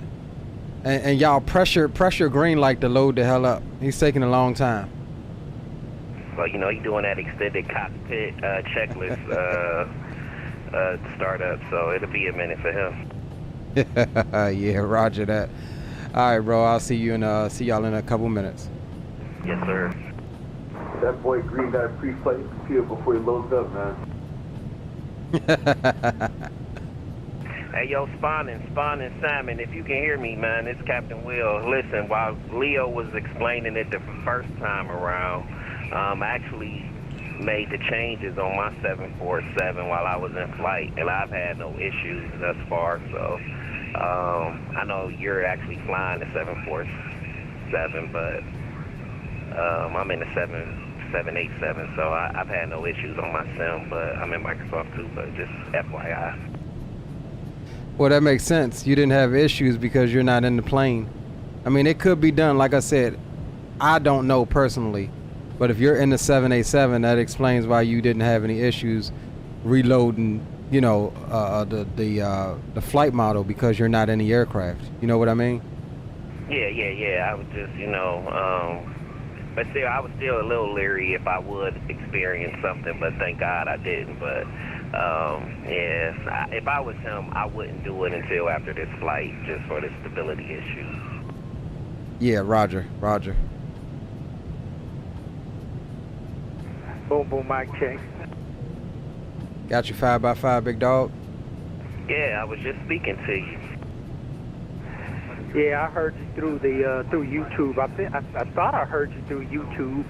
And y'all pressure green light to load the hell up. He's taking a long time. Well, you know, he's doing that extended cockpit checklist. Startup, so it'll be a minute for him. Yeah, roger that. All right, bro. I'll see y'all in a couple minutes. Yes, sir. That boy Green got a pre-flight computer before he loads up, man. Hey, yo, Spawning Simon, if you can hear me, man, it's Captain Will. Listen, while Leo was explaining it the first time around, I actually made the changes on my 747 while I was in flight, and I've had no issues thus far. So I know you're actually flying the 747, but I'm in the 787, so I've had no issues on my sim, but I'm in Microsoft too, but just FYI. Well, that makes sense. You didn't have issues because you're not in the plane. I mean, it could be done. Like I said, I don't know personally. But if you're in the 787, that explains why you didn't have any issues reloading, you know, the flight model, because you're not in the aircraft. You know what I mean? Yeah. I was just, you know, but still, I was still a little leery if I would experience something, but thank God I didn't. But yeah, if I was him, I wouldn't do it until after this flight, just for the stability issues. Yeah, roger. Boom, boom, mic check. Got you 5x5, big dog. Yeah, I was just speaking to you. Yeah, I heard you through the through YouTube. I thought I heard you through YouTube.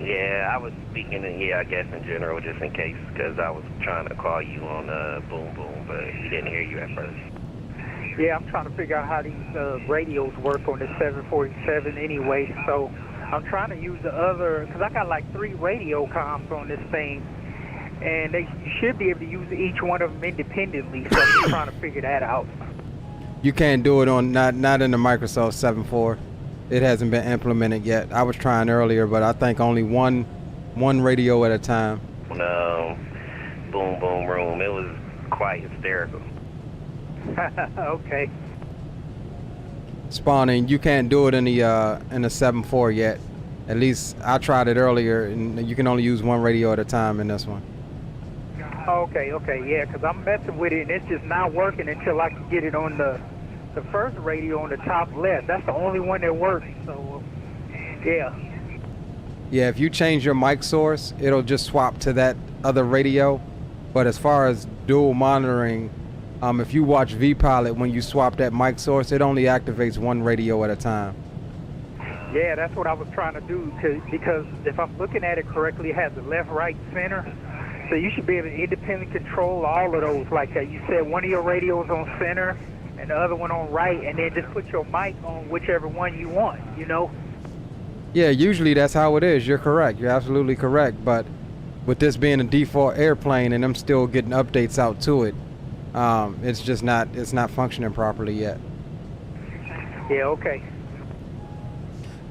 Yeah, I was speaking, I guess in general, just in case, because I was trying to call you on Boom Boom, but he didn't hear you at first. Yeah, I'm trying to figure out how these radios work on the 747 anyway, so I'm trying to use the other, because I got like 3 radio comms on this thing, and you should be able to use each one of them independently, so I'm just trying to figure that out. You can't do it on, not in the Microsoft 7.4. it hasn't been implemented yet. I was trying earlier, but I think only one radio at a time. No, boom, boom, room. It was quite hysterical. Okay. Spawning, you can't do it in the 7.4 yet. At least I tried it earlier, and you can only use one radio at a time in this one. Okay, yeah, because I'm messing with it, and it's just not working until I can get it on the first radio on the top left. That's the only one that works, so, yeah. Yeah, if you change your mic source, it'll just swap to that other radio. But as far as dual monitoring, if you watch vPilot, when you swap that mic source, it only activates one radio at a time. Yeah, that's what I was trying to do, because if I'm looking at it correctly, it has the left, right, center. So you should be able to independently control all of those. Like you said, one of your radios on center and the other one on right, and then just put your mic on whichever one you want, you know? Yeah, usually that's how it is. You're correct. You're absolutely correct. But with this being a default airplane and I'm still getting updates out to it, it's just not functioning properly yet. Yeah, okay.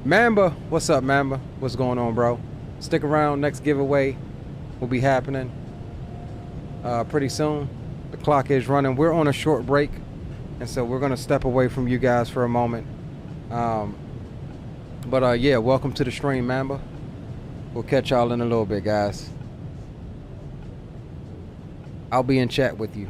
Mamba, what's up, Mamba? What's going on, bro? Stick around. Next giveaway will be happening pretty soon. The clock is running. We're on a short break, and so we're gonna step away from you guys for a moment. But yeah, welcome to the stream, Mamba. We'll catch y'all in a little bit, guys. I'll be in chat with you.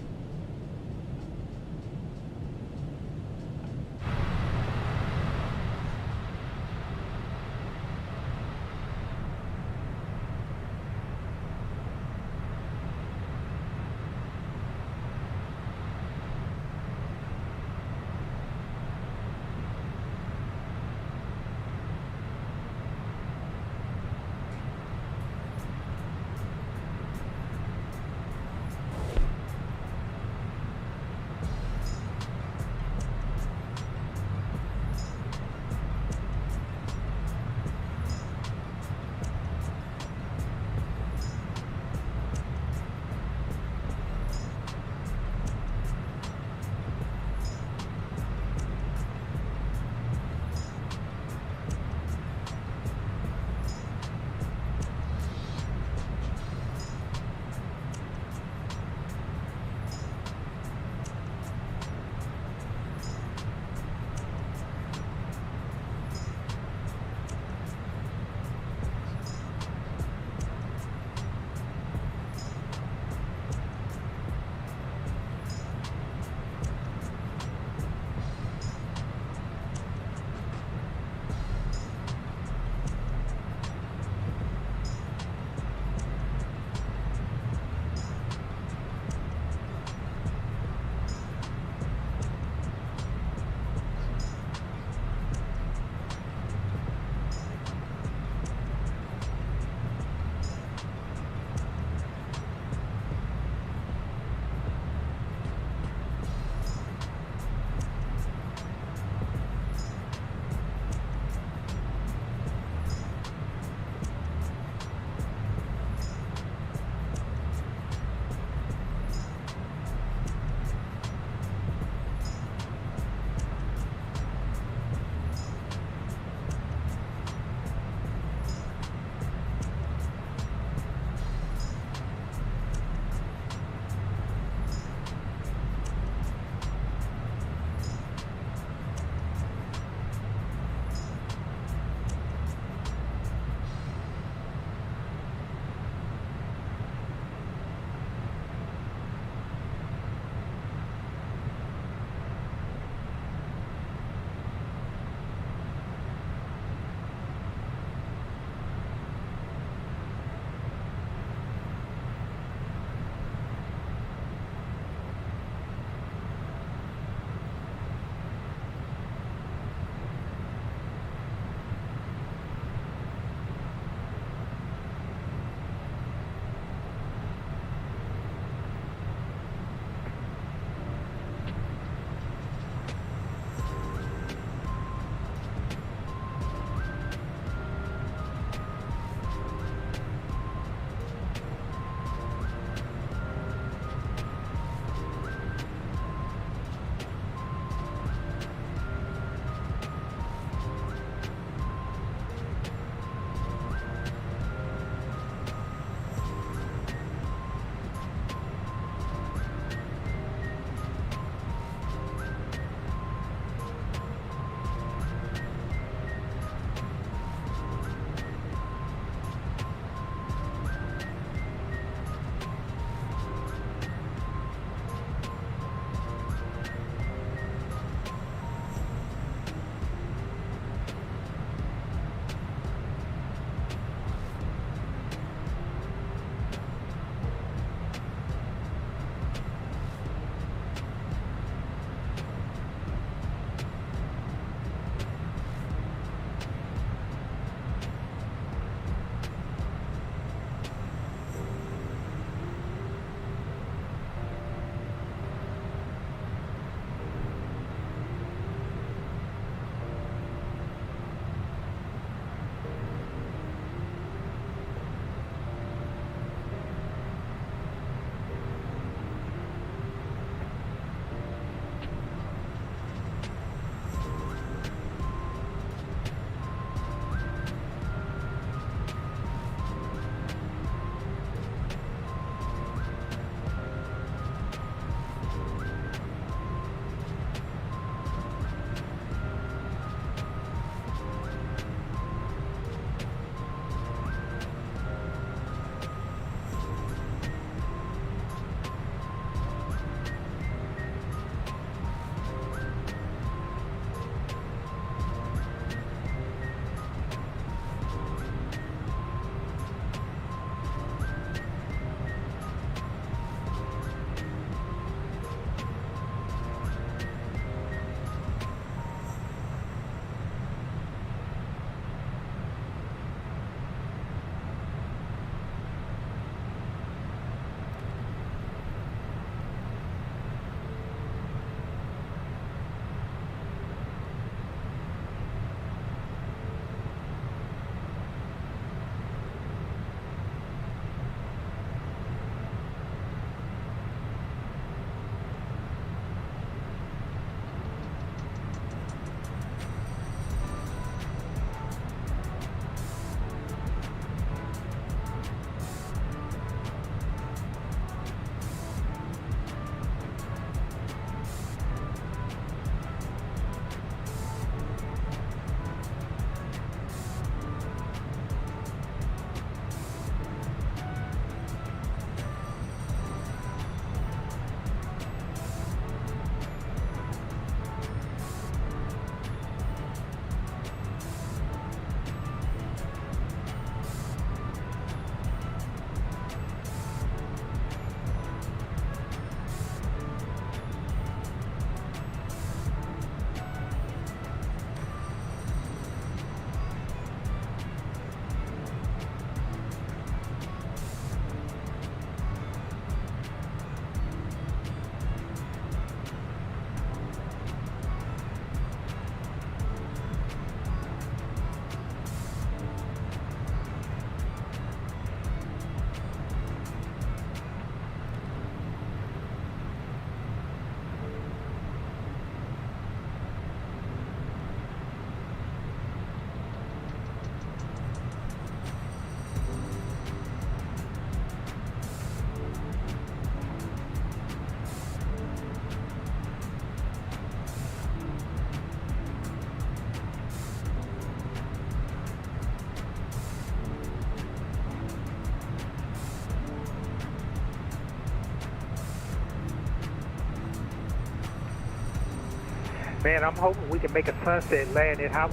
Man, I'm hoping we can make a sunset landing. How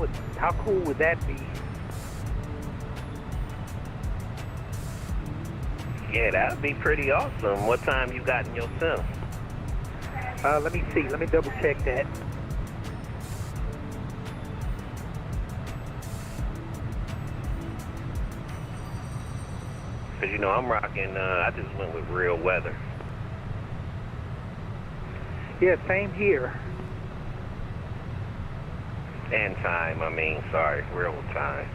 cool would that be? Yeah, that would be pretty awesome. What time you got in your center? Let me see. Let me double check that. Because, you know, I'm rocking, I just went with real weather. Yeah, same here. And time, I mean, sorry, real time.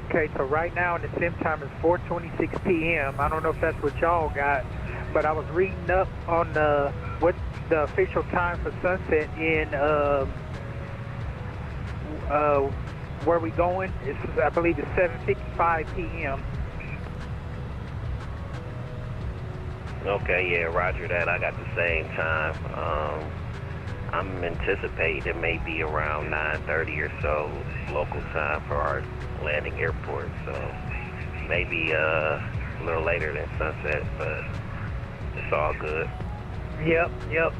Okay, so right now in the sim time is 4:26 p.m. I don't know if that's what y'all got, but I was reading up on what the official time for sunset in where we going. I believe it's 7:55 p.m. Okay, yeah, roger that. I got the same time. I'm anticipating it may be around 9:30 or so local time for our landing airport, so maybe a little later than sunset, but it's all good. Yep.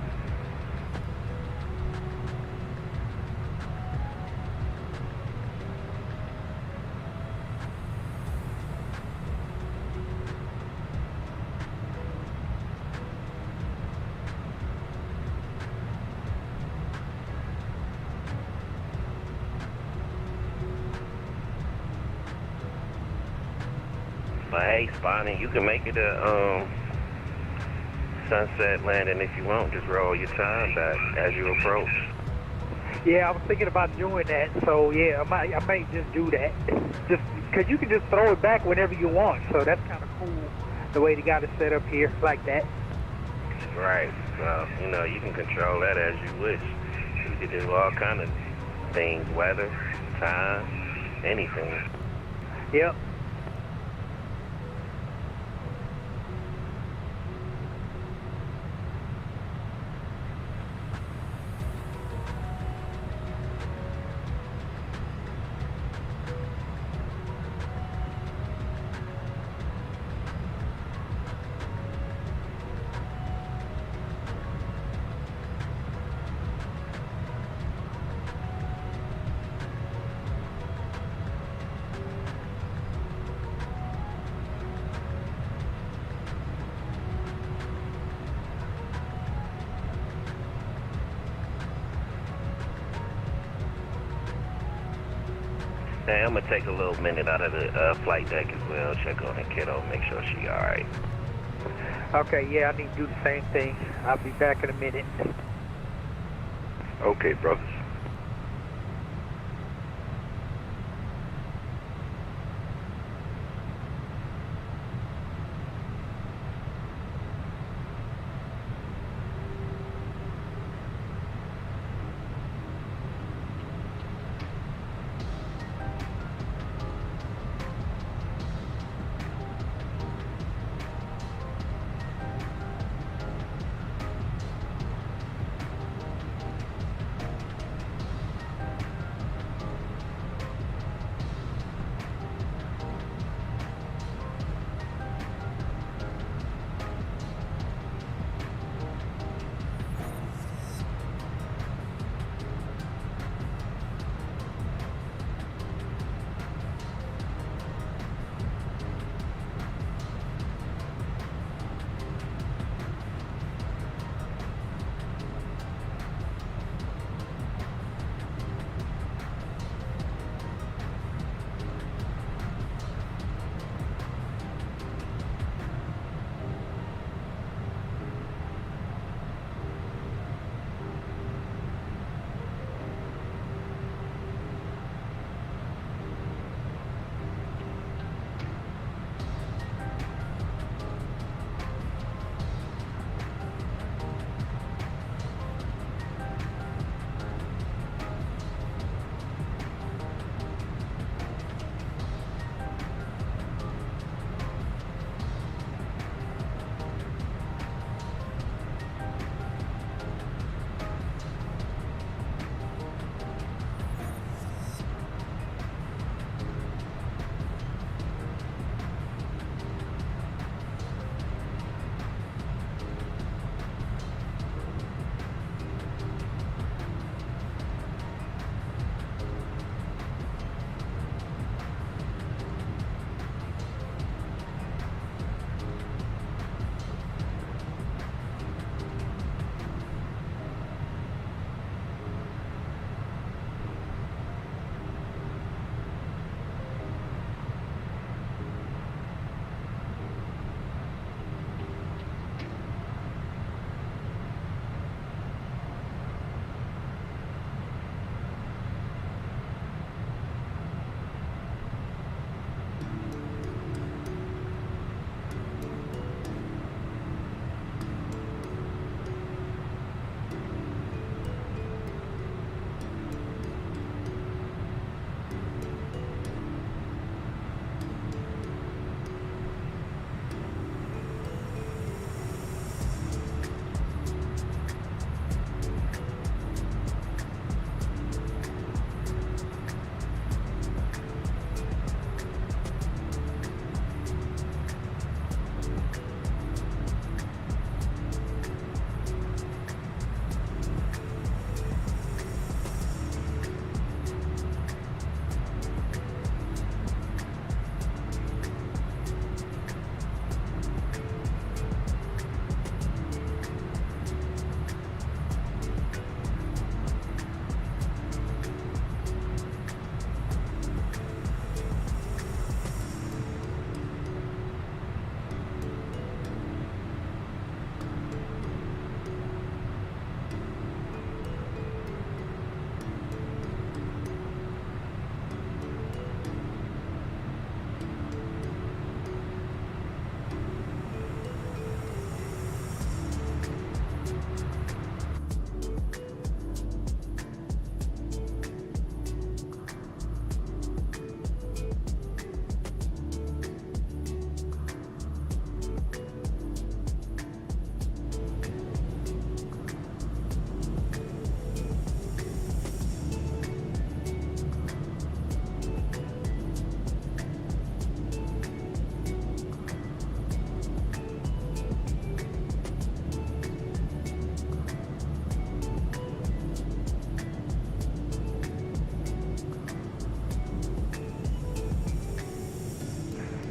But hey, Spawning, you can make it a sunset landing if you want. Just roll your time back as you approach. Yeah, I was thinking about doing that, so yeah, I might just do that. Just because you can just throw it back whenever you want, so that's kind of cool the way they got it set up here like that. Right, so, you know, you can control that as you wish. You can do all kind of things, weather, time, anything. Yep. Hey, I'm gonna take a little minute out of the flight deck as well, check on the kiddo, make sure she alright. Okay, yeah, I need to do the same thing. I'll be back in a minute. Okay, brothers.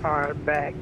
Alright, back.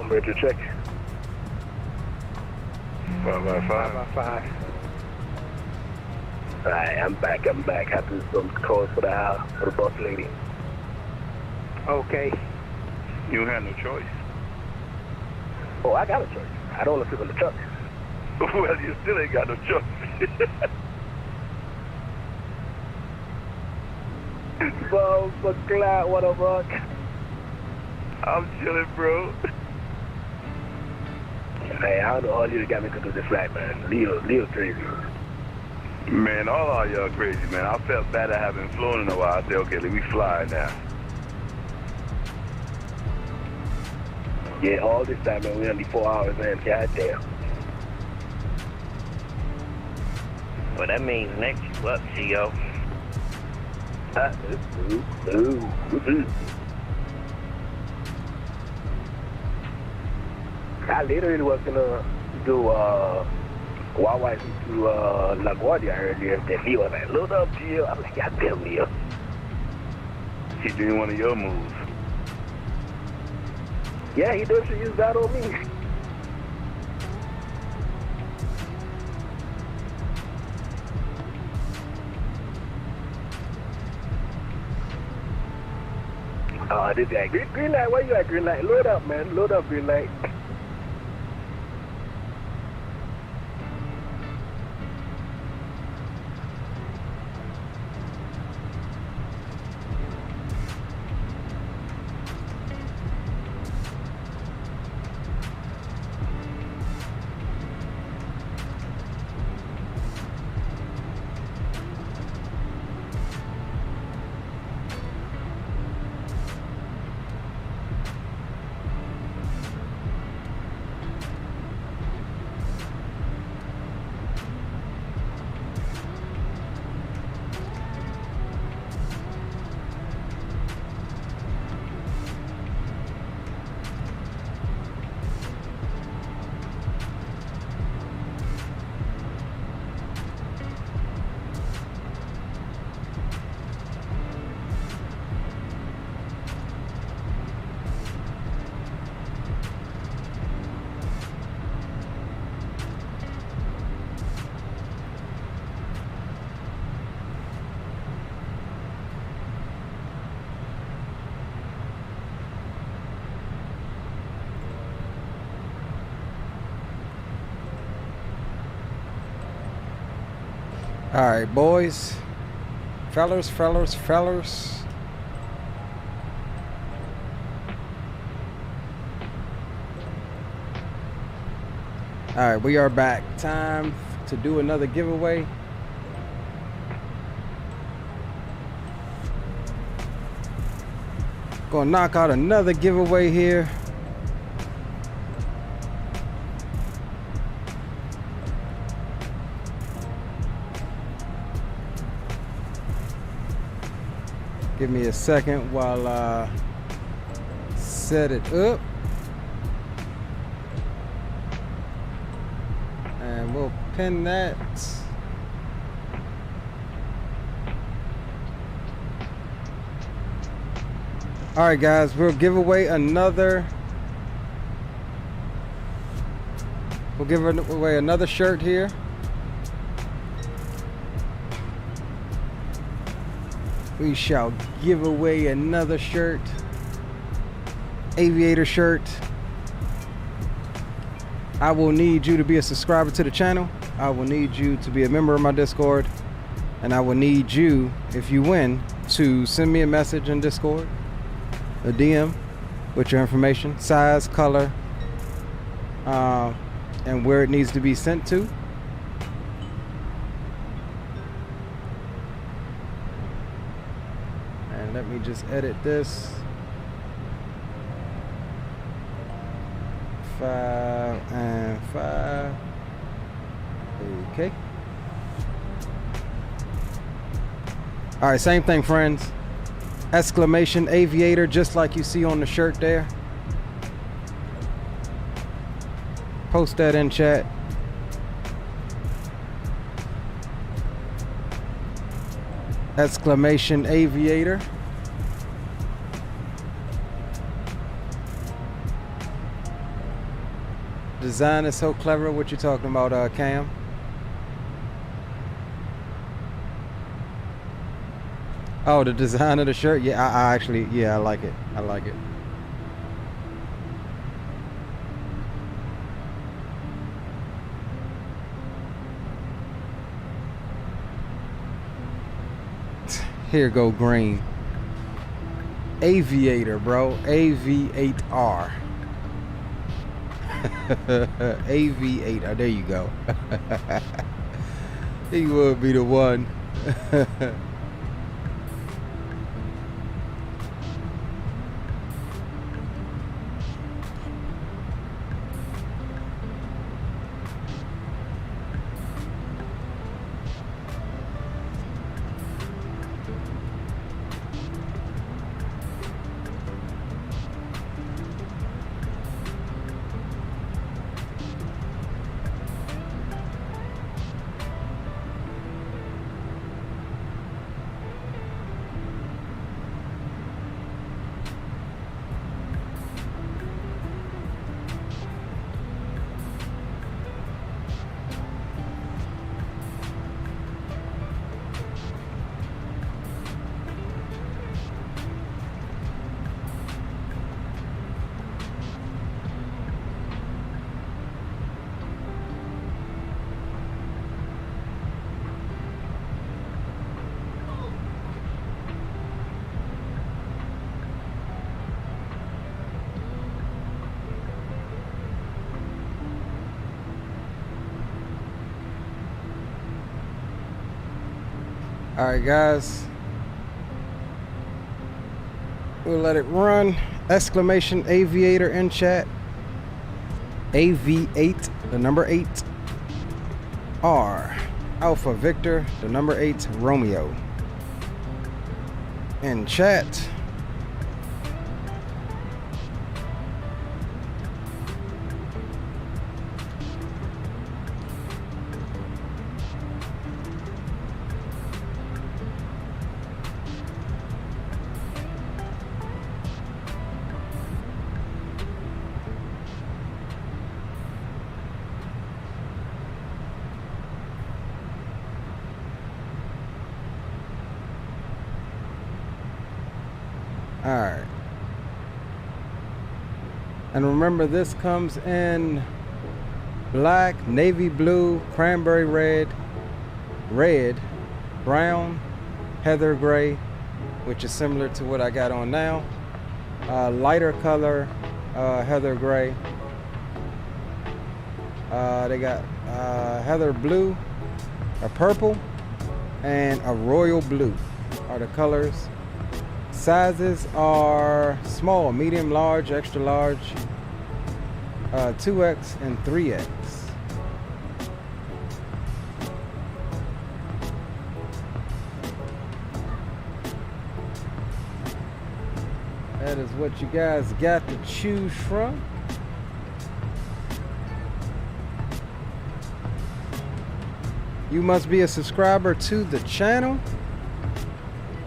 Roger, check. 555. Alright, I'm back. Have to do some calls for the house, for the boss lady. Okay. You have no choice. Oh, I got a choice. I don't want to sleep in the truck. Well, you still ain't got no choice. Bro, for glad, what a rock. I'm chilling, bro. Hey, I don't know all you got me to do this right, man. Leo crazy. Man, all y'all crazy, man. I felt bad I haven't flown in a while. I said, okay, let me fly now. Yeah, all this time, man, we only 4 hours, man. Goddamn. Well, that means next you up, Gio. I literally was gonna do Wawa to LaGuardia earlier. Then Leo was like, load up, Gio. I'm like, goddamn, Leo. He's doing one of your moves. Yeah, he does use that on me. This guy, green light, where you at, green light? Load up, man, load up, green light. All right, boys, fellers. All right, we are back. Time to do another giveaway. Gonna knock out another giveaway here. Give me a second while I set it up. And we'll pin that. All right, guys, we'll give away another. We'll give away another shirt here. We shall give away another shirt, aviator shirt. I will need you to be a subscriber to the channel. I will need you to be a member of my Discord. And I will need you, if you win, to send me a message in Discord, a DM with your information, size, color, and where it needs to be sent to. Let me just edit this. 5 and 5. Okay. All right, same thing, friends. Exclamation aviator, just like you see on the shirt there. Post that in chat. Exclamation aviator. design is so clever. What you talking about, Cam? Oh, the design of the shirt? Yeah, I actually, yeah, I like it. I like it. Here go green. Aviator, bro. AV8R. AV8R. There you go. He would be the one. All right, guys. We'll let it run. Exclamation Aviator in chat. AV8, the number 8. R. Alpha Victor, the number 8. Romeo. In chat. Alright. And remember, this comes in black, navy blue, cranberry red, brown, heather gray, which is similar to what I got on now. Lighter color, heather gray. They got heather blue, a purple, and a royal blue are the colors. Sizes are small, medium, large, extra large, 2X and 3X. That is what you guys got to choose from. You must be a subscriber to the channel.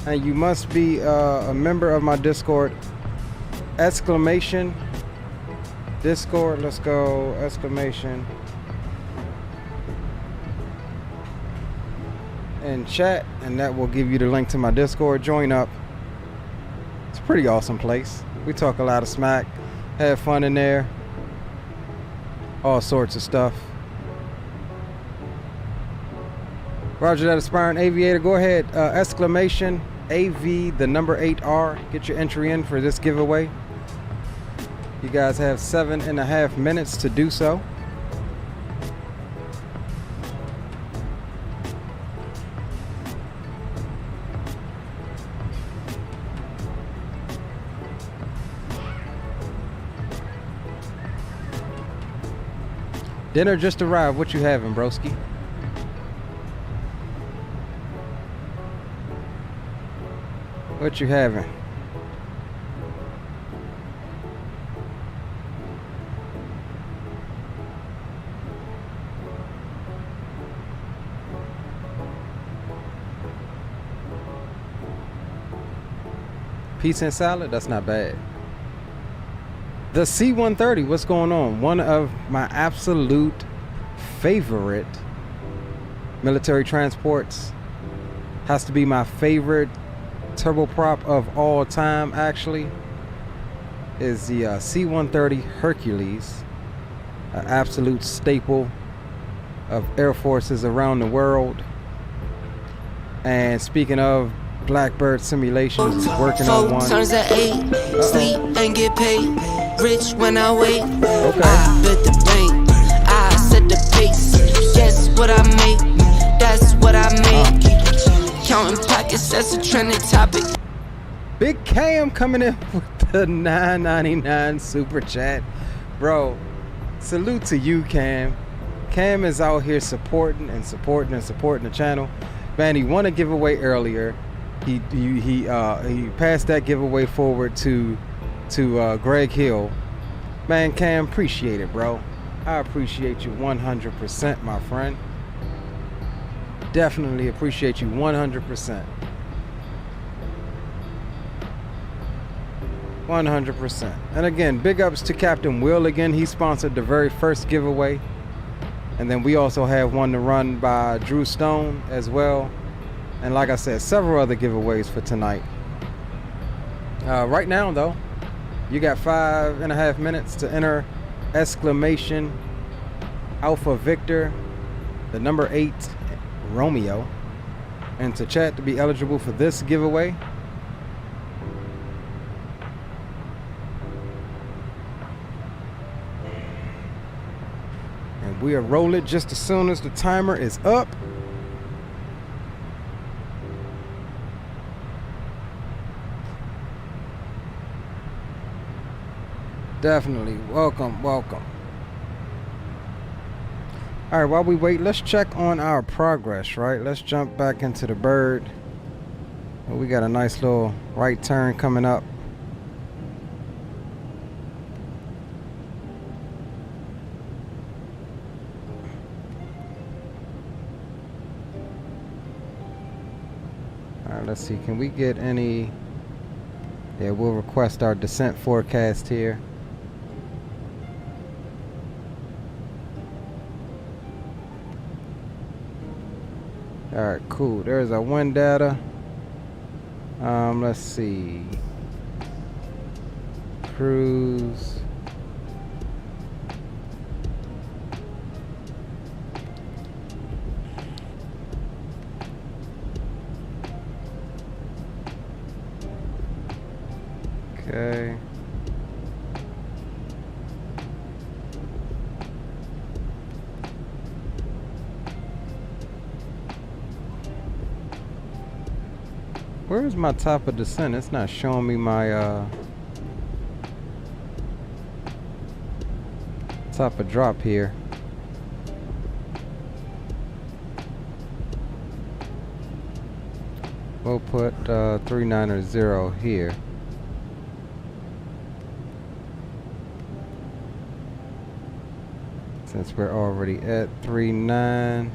And you must be a member of my Discord. Exclamation Discord. Let's go. Exclamation. And chat. And that will give you the link to my Discord. Join up. It's a pretty awesome place. We talk a lot of smack. Have fun in there. All sorts of stuff. Roger that, aspiring aviator. Go ahead. Exclamation AV, the number 8R. Get your entry in for this giveaway. You guys have 7.5 minutes to do so. Dinner just arrived. What you having, broski? What you having? Pizza and salad? That's not bad. The C-130, what's going on? One of my absolute favorite military transports. Has to be my favorite turboprop of all time, actually. Is the C-130 Hercules. An absolute staple of Air Forces around the world. And speaking of Blackbird simulations, working on one. Turns at 8, sleep and get paid. Rich when I wait. Okay. I bet the bank. I set the pace. Guess what I make? That's what I make. Counting pockets, that's a trending topic. Big Cam coming in with the $9.99 super chat. Bro, salute to you, Cam. Cam is out here supporting the channel. Man, he won a giveaway earlier. He passed that giveaway forward to Greg Hill. Man, Cam, appreciate it, bro. I appreciate you 100%, my friend. Definitely appreciate you 100%. 100%. And again, big ups to Captain Will again. He sponsored the very first giveaway. And then we also have one to run by Drew Stone as well. And like I said, several other giveaways for tonight. Right now, though, you got 5.5 minutes to enter exclamation Alpha Victor, the number 8 Romeo, and to chat to be eligible for this giveaway. And we'll roll it just as soon as the timer is up. Definitely. Welcome, welcome. All right, while we wait, let's check on our progress, right? Let's jump back into the bird. We got a nice little right turn coming up. All right, let's see. Can we get any... Yeah, we'll request our descent forecast here. All right, cool. There's our wind data. Let's see. Cruise. Okay. Where's my top of descent? It's not showing me my top of drop here. We'll put 390 here. Since we're already at 39.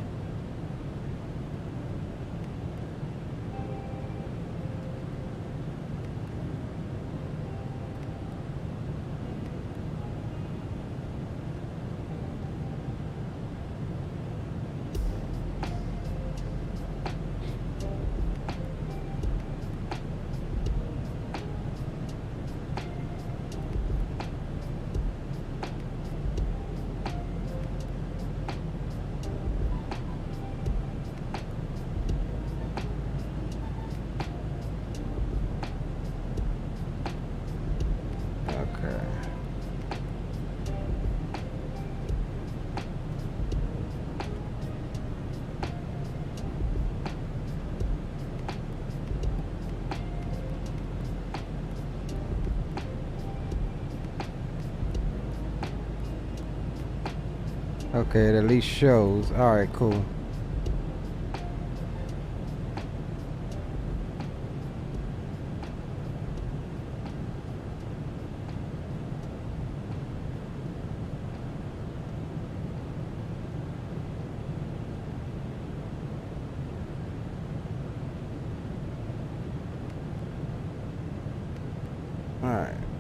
Okay, it at least shows. All right, cool.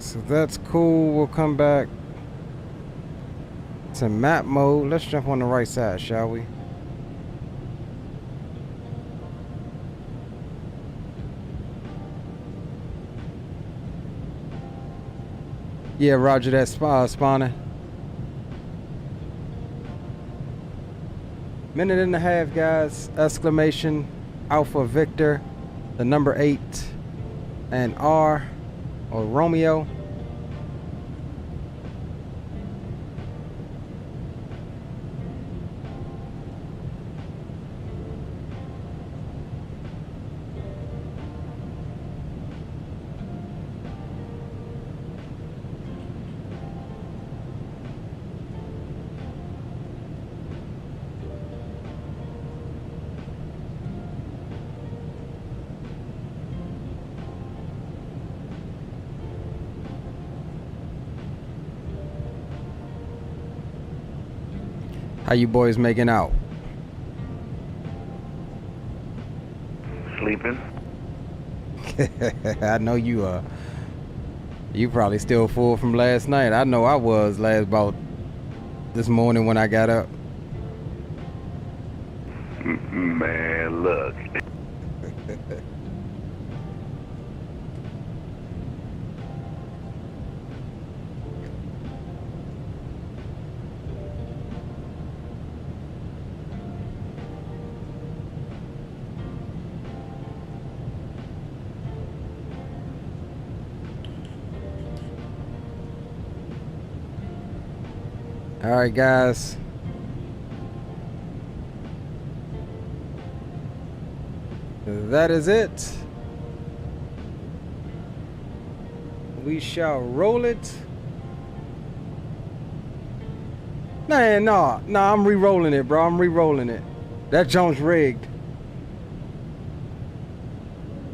So that's cool. We'll come back to map mode. Let's jump on the right side, shall we? Yeah, roger that, spawning. Minute and a half, guys. Exclamation, Alpha Victor, the number 8, and R, or Romeo. How you boys making out? Sleeping. I know you you probably still full from last night. I know I was about this morning when I got up. Man, look. All right, guys. That is it. We shall roll it. No, I'm re-rolling it, bro. I'm re-rolling it. That joint's rigged.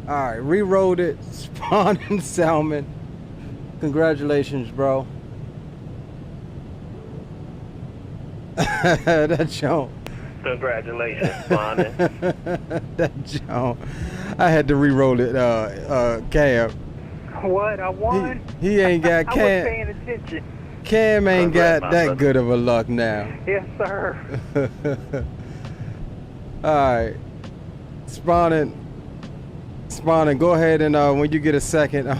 All right, re-rolled it. Spawning salmon. Congratulations, bro. That joint. Congratulations, Spawning. That joint. I had to re-roll it, Cam. What? I won? He ain't got Cam. I was paying attention. Cam ain't got that good of a luck now. Yes, sir. Alright. Spawning, go ahead and when you get a second,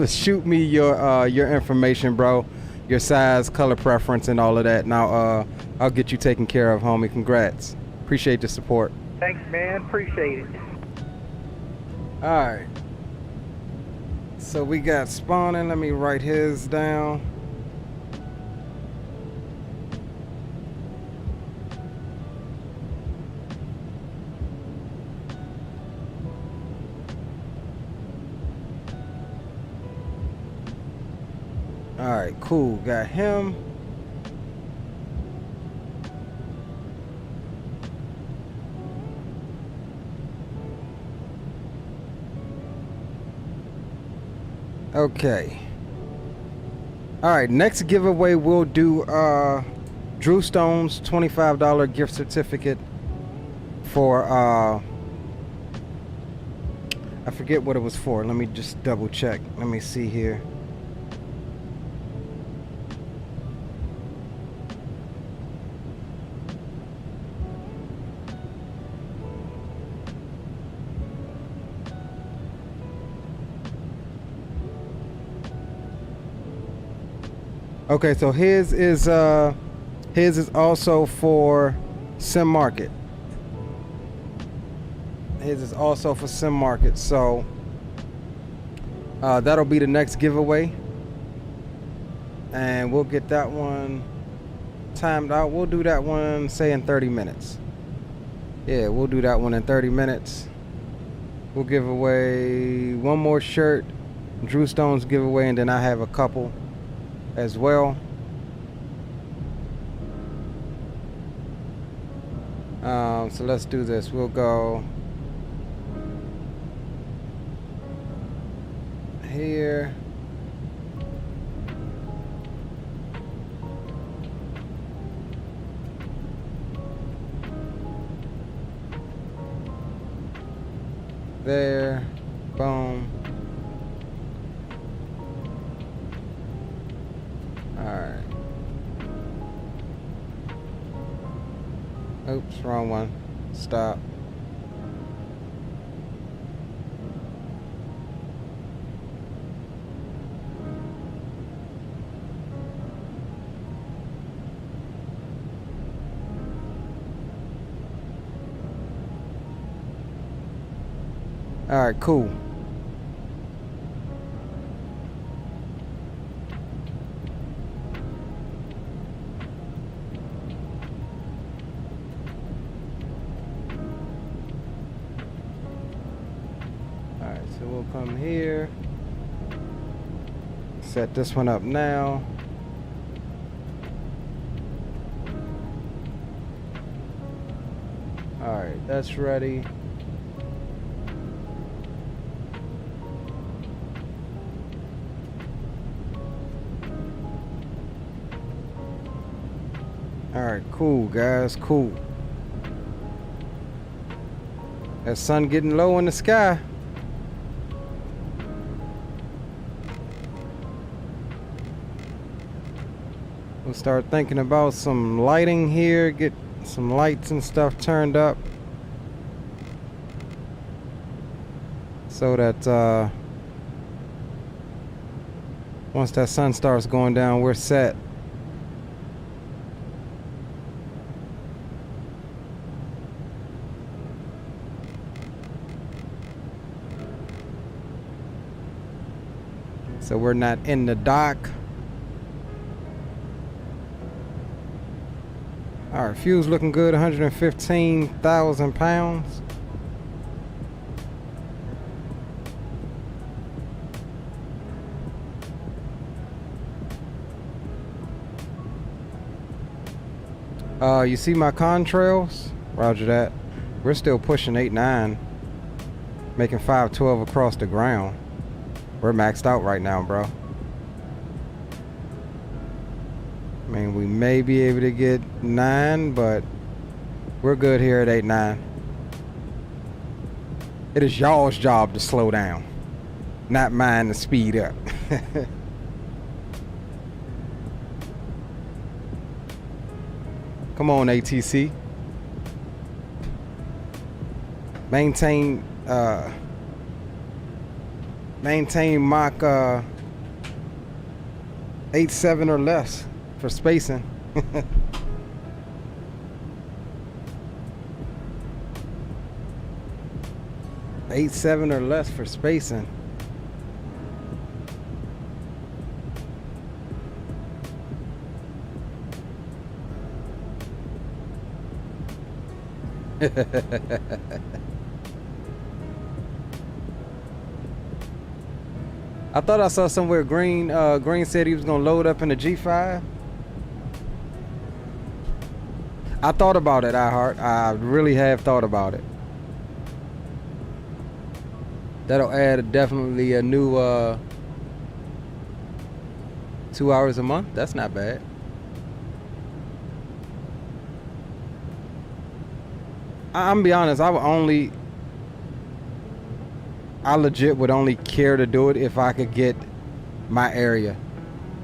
shoot me your information, bro. Your size, color preference, and all of that. Now, I'll get you taken care of, homie. Congrats. Appreciate the support. Thanks, man. Appreciate it. Alright. So we got Spawning. Let me write his down. Alright, cool. Got him. Okay. Alright, next giveaway we'll do Drew Stone's $25 gift certificate for I forget what it was for. Let me just double check. Let me see here. Okay, so his is also for Sim Market. His is also for Sim Market, so that'll be the next giveaway, and we'll get that one timed out. We'll do that one, say, in 30 minutes. Yeah, we'll do that one in 30 minutes. We'll give away one more shirt, Drew Stone's giveaway, and then I have a couple as well. So let's do this. We'll go here. There. Boom. Oops, wrong one. Stop. All right, cool. All right, so we'll come here. Set this one up now. All right, that's ready. Alright, cool guys, cool. That sun getting low in the sky. We'll start thinking about some lighting here, get some lights and stuff turned up. So that once that sun starts going down, we're set. So we're not in the dock. All right, fuel's looking good, 115,000 pounds. You see my contrails? Roger that. We're still pushing 8.9, making 512 across the ground. We're maxed out right now, bro. I mean, we may be able to get 9, but we're good here at 8.9. It is y'all's job to slow down, not mine to speed up. Come on, ATC. Maintain Mach 8.7 or less for spacing. 8.7 or less for spacing. I thought I saw somewhere Green said he was gonna load up in the G5. I thought about it, iHeart. I really have thought about it. That'll add definitely a new 2 hours a month. That's not bad. I'm be honest, I legit would only care to do it if I could get my area.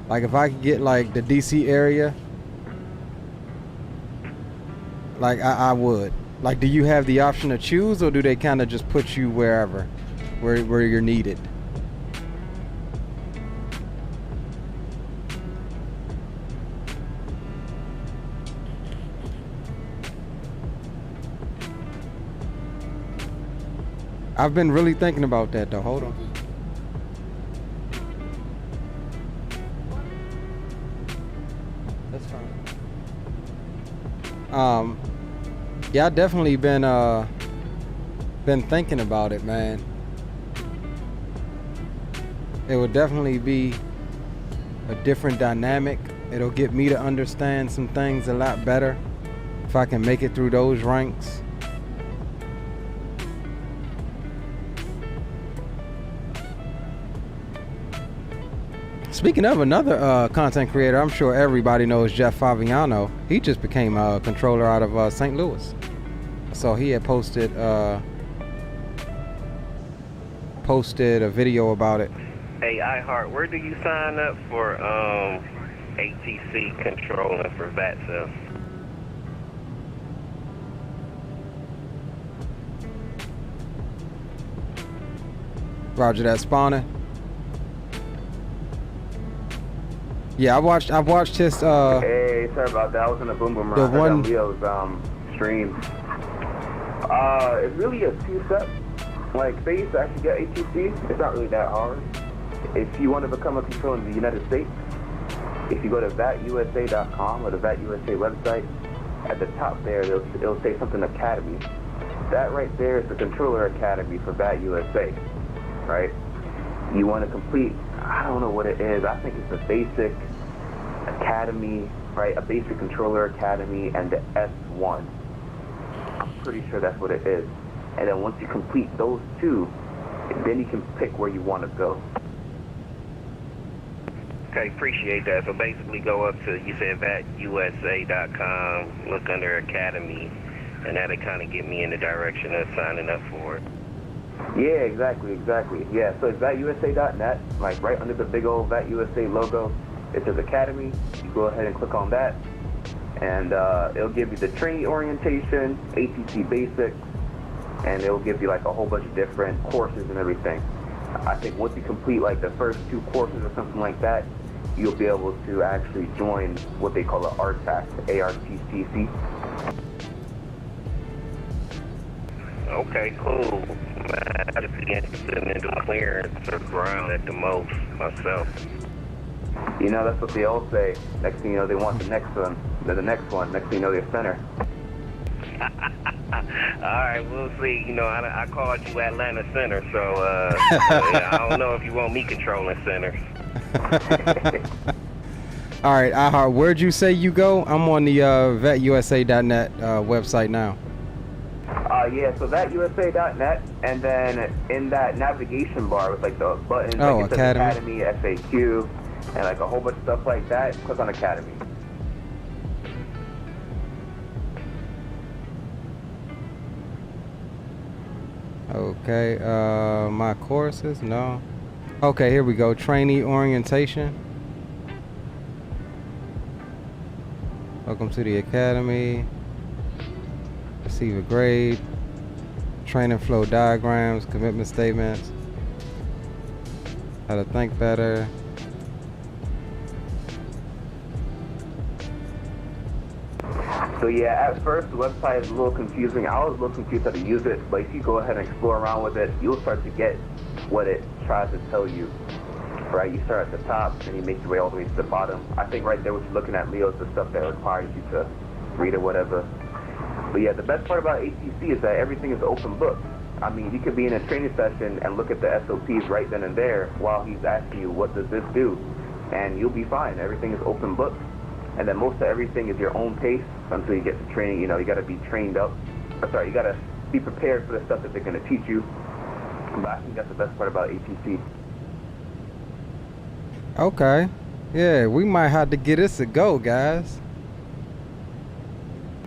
Like if I could get like the DC area, like I would. Like, do you have the option to choose, or do they kind of just put you wherever, where you're needed? I've been really thinking about that though. Hold on. That's fine. Yeah, I definitely been thinking about it, man. It would definitely be a different dynamic. It'll get me to understand some things a lot better if I can make it through those ranks. Speaking of another content creator, I'm sure everybody knows Jeff Favignano. He just became a controller out of St. Louis. So he had posted a video about it. Hey, iHeart, where do you sign up for ATC controlling for VAT cells? Roger that, spawning. Yeah, I've watched his Hey, sorry about that. I was in a boom boom the around one Leo's stream. It's really a two-step. Like, say you actually get ATC, it's not really that hard. If you want to become a controller in the United States, if you go to VATUSA.com or the VATUSA website, at the top there, it'll say something Academy. That right there is the Controller Academy for VATUSA, right? You want to complete, I don't know what it is, I think it's a basic Academy, right? A basic Controller Academy and the S1. I'm pretty sure that's what it is. And then once you complete those two, then you can pick where you want to go. Okay, appreciate that. So basically go up to, you said VATUSA.com, look under Academy, and that'll kind of get me in the direction of signing up for it. Yeah, exactly. Yeah, so it's VATUSA.net, like right under the big old VATUSA logo, it says Academy. You go ahead and click on that, and it'll give you the training orientation, ATC basics, and it'll give you like a whole bunch of different courses and everything. I think once you complete like the first 2 courses or something like that, you'll be able to actually join what they call an RTAC, ARTCC. Okay, cool. I just began to do clearance or ground at the most myself. You know, that's what they all say. Next thing you know, they want the next one. They're the next one. Next thing you know, they're center. Alright, we'll see. You know, I called you Atlanta Center, so I don't know if you want me controlling centers. All right, iHeart, where'd you say you go? I'm on the VATUSA.net website now. Yeah, so VATUSA.net, and then in that navigation bar with like the buttons, like it says Academy, FAQ, and like a whole bunch of stuff like that, click on Academy. Okay, my courses, no. Okay, here we go, trainee orientation. Welcome to the Academy. Receive a grade. Training flow diagrams, commitment statements. How to think better. So yeah, at first the website is a little confusing. I was a little confused how to use it, but if you go ahead and explore around with it, you'll start to get what it tries to tell you. Right, you start at the top and you make your way all the way to the bottom. I think right there what you're looking at, Leo, is the stuff that requires you to read or whatever. But yeah, the best part about ATC is that everything is open book. I mean, you could be in a training session and look at the SOPs right then and there while he's asking you, what does this do? And you'll be fine. Everything is open book. And then most of everything is your own pace until you get to training. You know, you got to be trained up. Sorry, you got to be prepared for the stuff that they're going to teach you. But I think that's the best part about ATC. Okay. Yeah, we might have to get this a go, guys.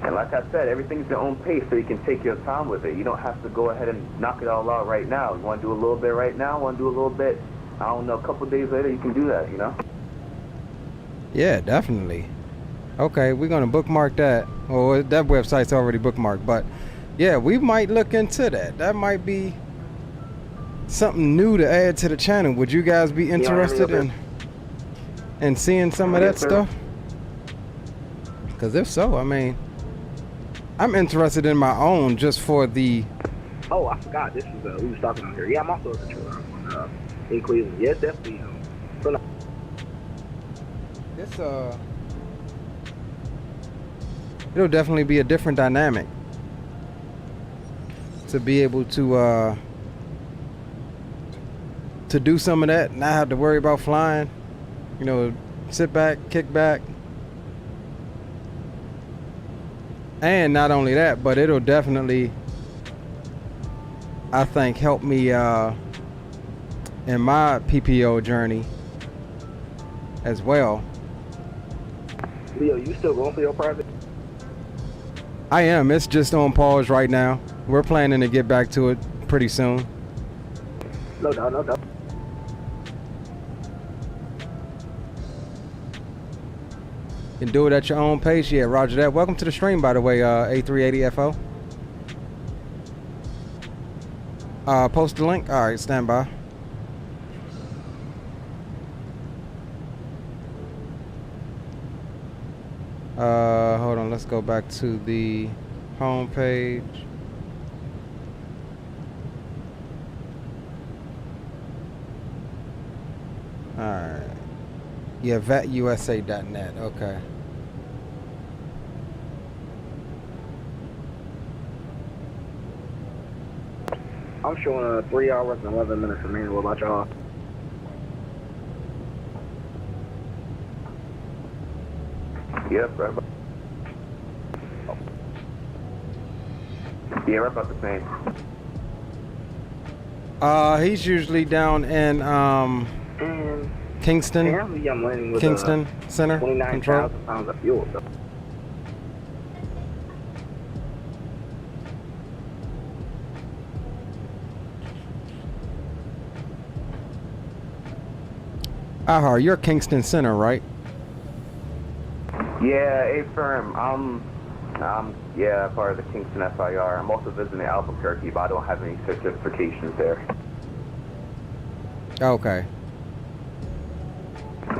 And like I said, everything's your own pace, so you can take your time with it. You don't have to go ahead and knock it all out right now. You want to do a little bit right now, want to do a little bit, I don't know, a couple days later, you can do that, you know? Yeah, definitely. Okay, we're going to bookmark that. Well, that website's already bookmarked, but yeah, we might look into that. That might be something new to add to the channel. Would you guys be interested in seeing some of that stuff? Because if so, I mean, I'm interested in my own just for the... Oh, I forgot. This is, we was talking on here. Yeah, I'm also a controller in Cleveland. Yes, definitely. It's, it'll definitely be a different dynamic to be able to do some of that, not have to worry about flying. You know, sit back, kick back. And not only that, but it'll definitely, I think, help me in my PPO journey as well. Leo, you still going for your private? I am. It's just on pause right now. We're planning to get back to it pretty soon. No doubt, no doubt. You can do it at your own pace. Yeah, roger that. Welcome to the stream, by the way, A380FO. Post the link. All right, stand by. Hold on, let's go back to the home page. Alright. Yeah, VATUSA.net, okay. I'm showing 3 hours and 11 minutes remaining. What about y'all? Yep, right about. Yeah, right about the same. He's usually down in Kingston. Apparently I'm landing with Kingston Center Control. 29,000 pounds of fuel. So. Ahar, you're Kingston Center, right? Yeah, A-Firm. Yeah, part of the Kingston FIR. I'm also visiting Albuquerque, but I don't have any certifications there. Okay.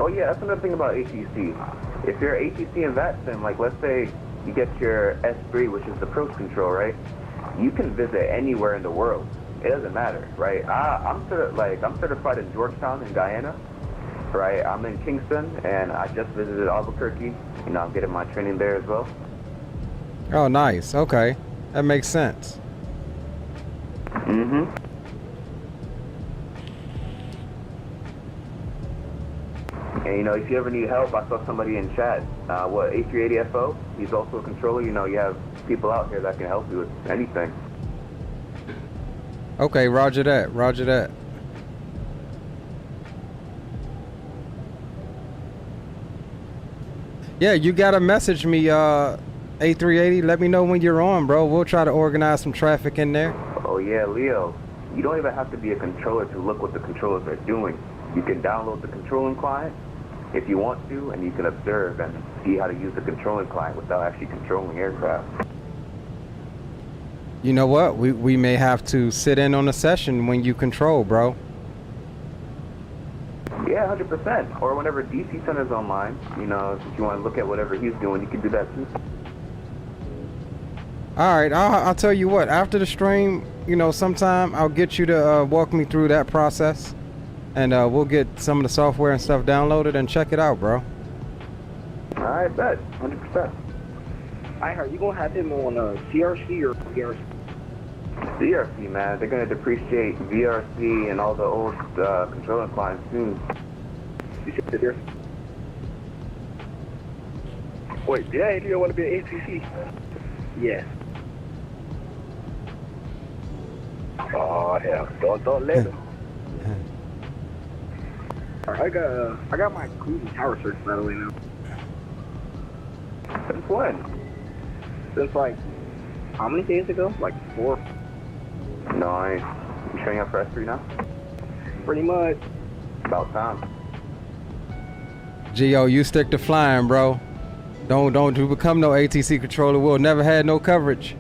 Oh yeah, that's another thing about ATC. If you're ATC and VATS, then like let's say you get your S3, which is the approach control, right? You can visit anywhere in the world. It doesn't matter, right? I'm certified in Georgetown in Guyana, right? I'm in Kingston, and I just visited Albuquerque. You know, I'm getting my training there as well. Oh, nice. Okay, that makes sense. Mm-hmm. And, you know, if you ever need help, I saw somebody in chat. A380FO? He's also a controller. You know, you have people out here that can help you with anything. Okay, roger that. Roger that. Yeah, you gotta message me, A380. Let me know when you're on, bro. We'll try to organize some traffic in there. Oh, yeah, Leo. You don't even have to be a controller to look what the controllers are doing. You can download the controlling client if you want to, and you can observe and see how to use the controlling client without actually controlling aircraft. You know what? We may have to sit in on a session when you control, bro. Yeah, 100%. Or whenever DC Center's online, you know, if you want to look at whatever he's doing, you can do that too. All right, I'll tell you what. After the stream, you know, sometime I'll get you to walk me through that process. And we'll get some of the software and stuff downloaded and check it out, bro. I bet, 100%. I heard you gonna have him on CRC or VRC? CRC, man. They're gonna depreciate VRC and all the old controlling clients soon. You should sit there. Wait, did I hear want to be an ATC? Yes. Oh hell, don't let him. I got my cruising tower search by the way now. Since when? Since like how many days ago? Like 4. Nice. You showing up for S3 now? Pretty much. About time. Gio, you stick to flying, bro. Don't you become no ATC controller. We'll never had no coverage.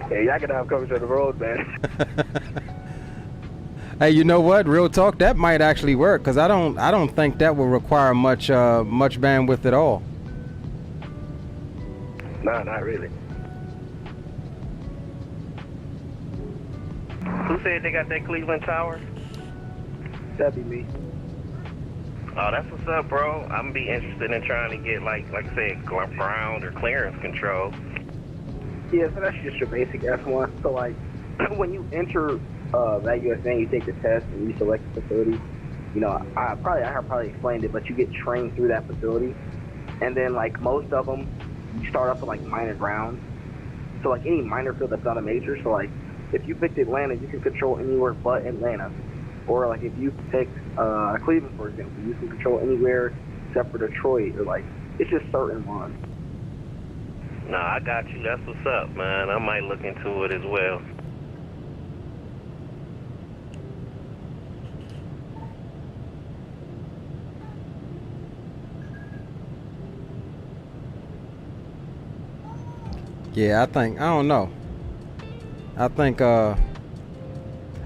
Hey, y'all can have coverage on the road, man. Hey, you know what? Real talk, that might actually work because I don't think that will require much bandwidth at all. Nah, not really. Who said they got that Cleveland tower? That'd be me. Oh, that's what's up, bro. I'm gonna be interested in trying to get like I said, ground or clearance control. Yeah, so that's just your basic F1. So like, when you enter that USA, you take the test and you select the facility. You know, I probably explained it, but you get trained through that facility, and then like most of them, you start off with like minor grounds. So like any minor field that's not a major. So like, if you picked Atlanta, you can control anywhere but Atlanta. Or like if you pick Cleveland, for example, you can control anywhere except for Detroit, or like it's just certain ones. Nah, I got you. That's what's up, man. I might look into it as well. Yeah, I don't know. I think I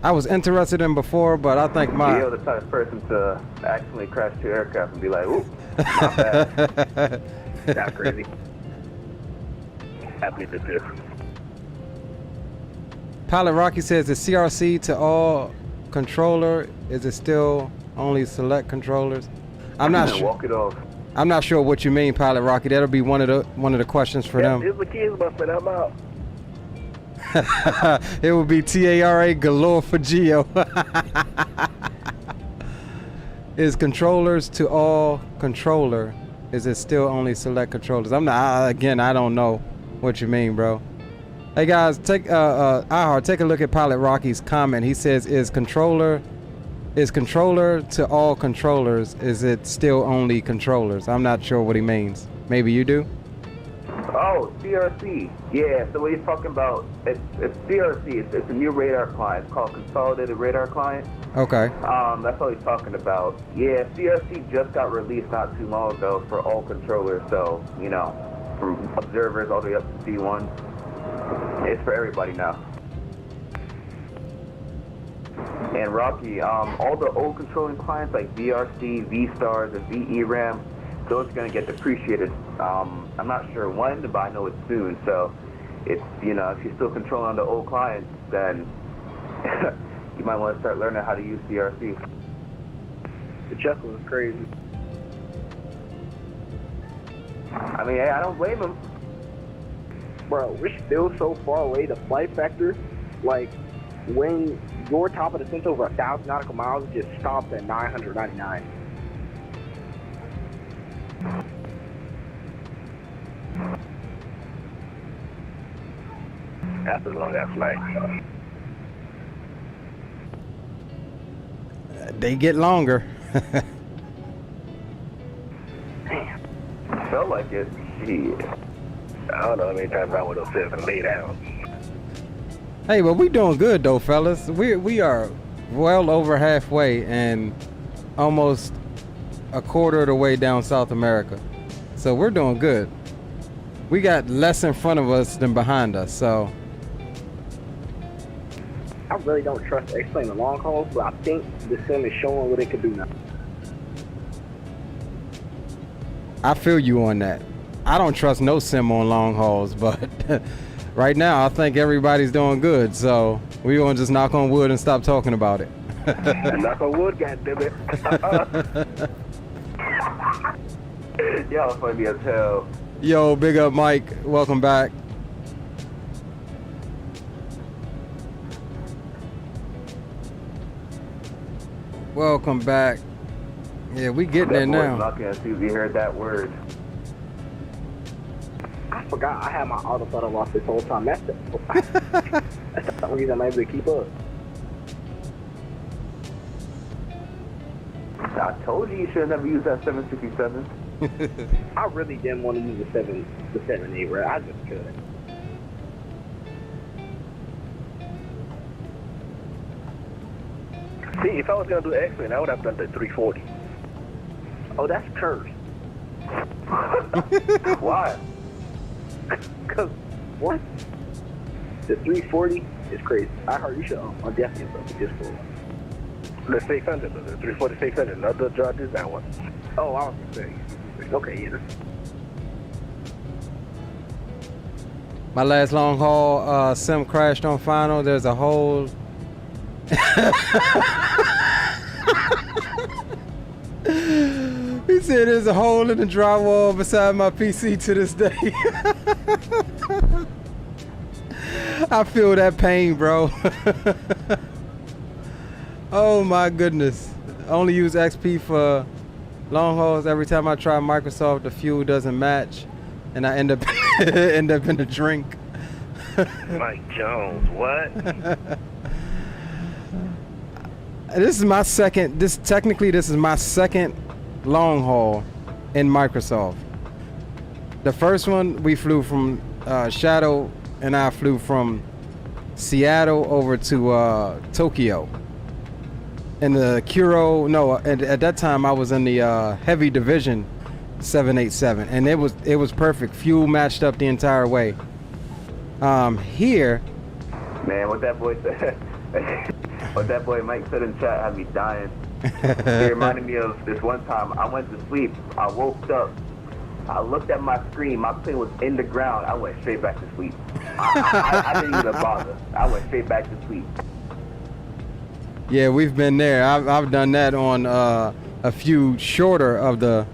was interested in before, but I think You're the type of person to accidentally crash 2 aircraft and be like, oop, Not bad. That's crazy. Happy to do. Pilot Rocky says the CRC to all controller, is it still only select controllers? I'm not sure. Walk it off. I'm not sure what you mean, Pilot Rocky. That'll be one of the questions for them. It's the kids, my friend. I'm out. It will be TARA galore for Geo. Is controllers to all controller? Is it still only select controllers? I'm not. Again, I don't know what you mean, bro. Hey guys, take take a look at Pilot Rocky's comment. He says, "Is controller to all controllers? Is it still only controllers?" I'm not sure what he means. Maybe you do. Oh, CRC. Yeah, so what he's talking about, it's CRC. It's a new radar client. It's called Consolidated Radar Client. Okay. That's all he's talking about. Yeah, CRC just got released not too long ago for all controllers. So, you know, from observers all the way up to C1. It's for everybody now. And Rocky, all the old controlling clients like VRC, V-Stars, and VERAM, those are going to get depreciated. I'm not sure when, but I know it's soon. So, it's, you know, if you're still controlling the old clients, then you might want to start learning how to use CRC. The chuckle is crazy. I mean, hey, I don't blame him. Bro, we're still so far away. The flight factor, like, when your top of descent over 1,000 nautical miles, just stops at 999. That's a long ass flight. They get longer. Felt like it. Shit. I don't know how many times I would have said and lay down. Hey, but we doing good though, fellas. We are well over halfway and almost a quarter of the way down South America. So we're doing good. We got less in front of us than behind us, so. I really don't trust X-Plane the long hauls, but I think the sim is showing what it can do now. I feel you on that. I don't trust no sim on long hauls, but right now I think everybody's doing good, so we're gonna just knock on wood and stop talking about it. Knock on wood, goddammit. Y'all funny as hell. Yo, big up Mike, welcome back. Welcome back. Yeah, we getting there now. Knocking as soon as we heard that word. I forgot I had my auto throttle off this whole time. That's the reason I'm able to keep up. I told you should never use that 767. I really didn't want to use the 7.8, right? I just could. See, if I was going to do X-Plane, I would have done the 340. Oh, that's cursed. Why? Because, what? The 340 is crazy. I heard you should on definitely about this for the 600, the 340 600, not the draw design one. Oh, I was going to say. Okay, yeah. My last long haul sim crashed on final. There's a hole. He said there's a hole in the drywall beside my PC to this day. I feel that pain, bro. Oh my goodness. I only use XP for long hauls. Every time I try Microsoft, the fuel doesn't match and I end up in a drink. Mike Jones, what? This is my second, this is my second long haul in Microsoft. The first one we flew from Shadow, and I flew from Seattle over to Tokyo. In the Kuro, no, at that time I was in the heavy division 787, and it was perfect. Fuel matched up the entire way. Here, man, what that boy said. What that boy Mike said in chat had me dying. It reminded me of this one time I went to sleep. I woke up. I looked at my screen. My plane was in the ground. I went straight back to sleep. I didn't even bother. I went straight back to sleep. Yeah, we've been there. I've done that on a few shorter of the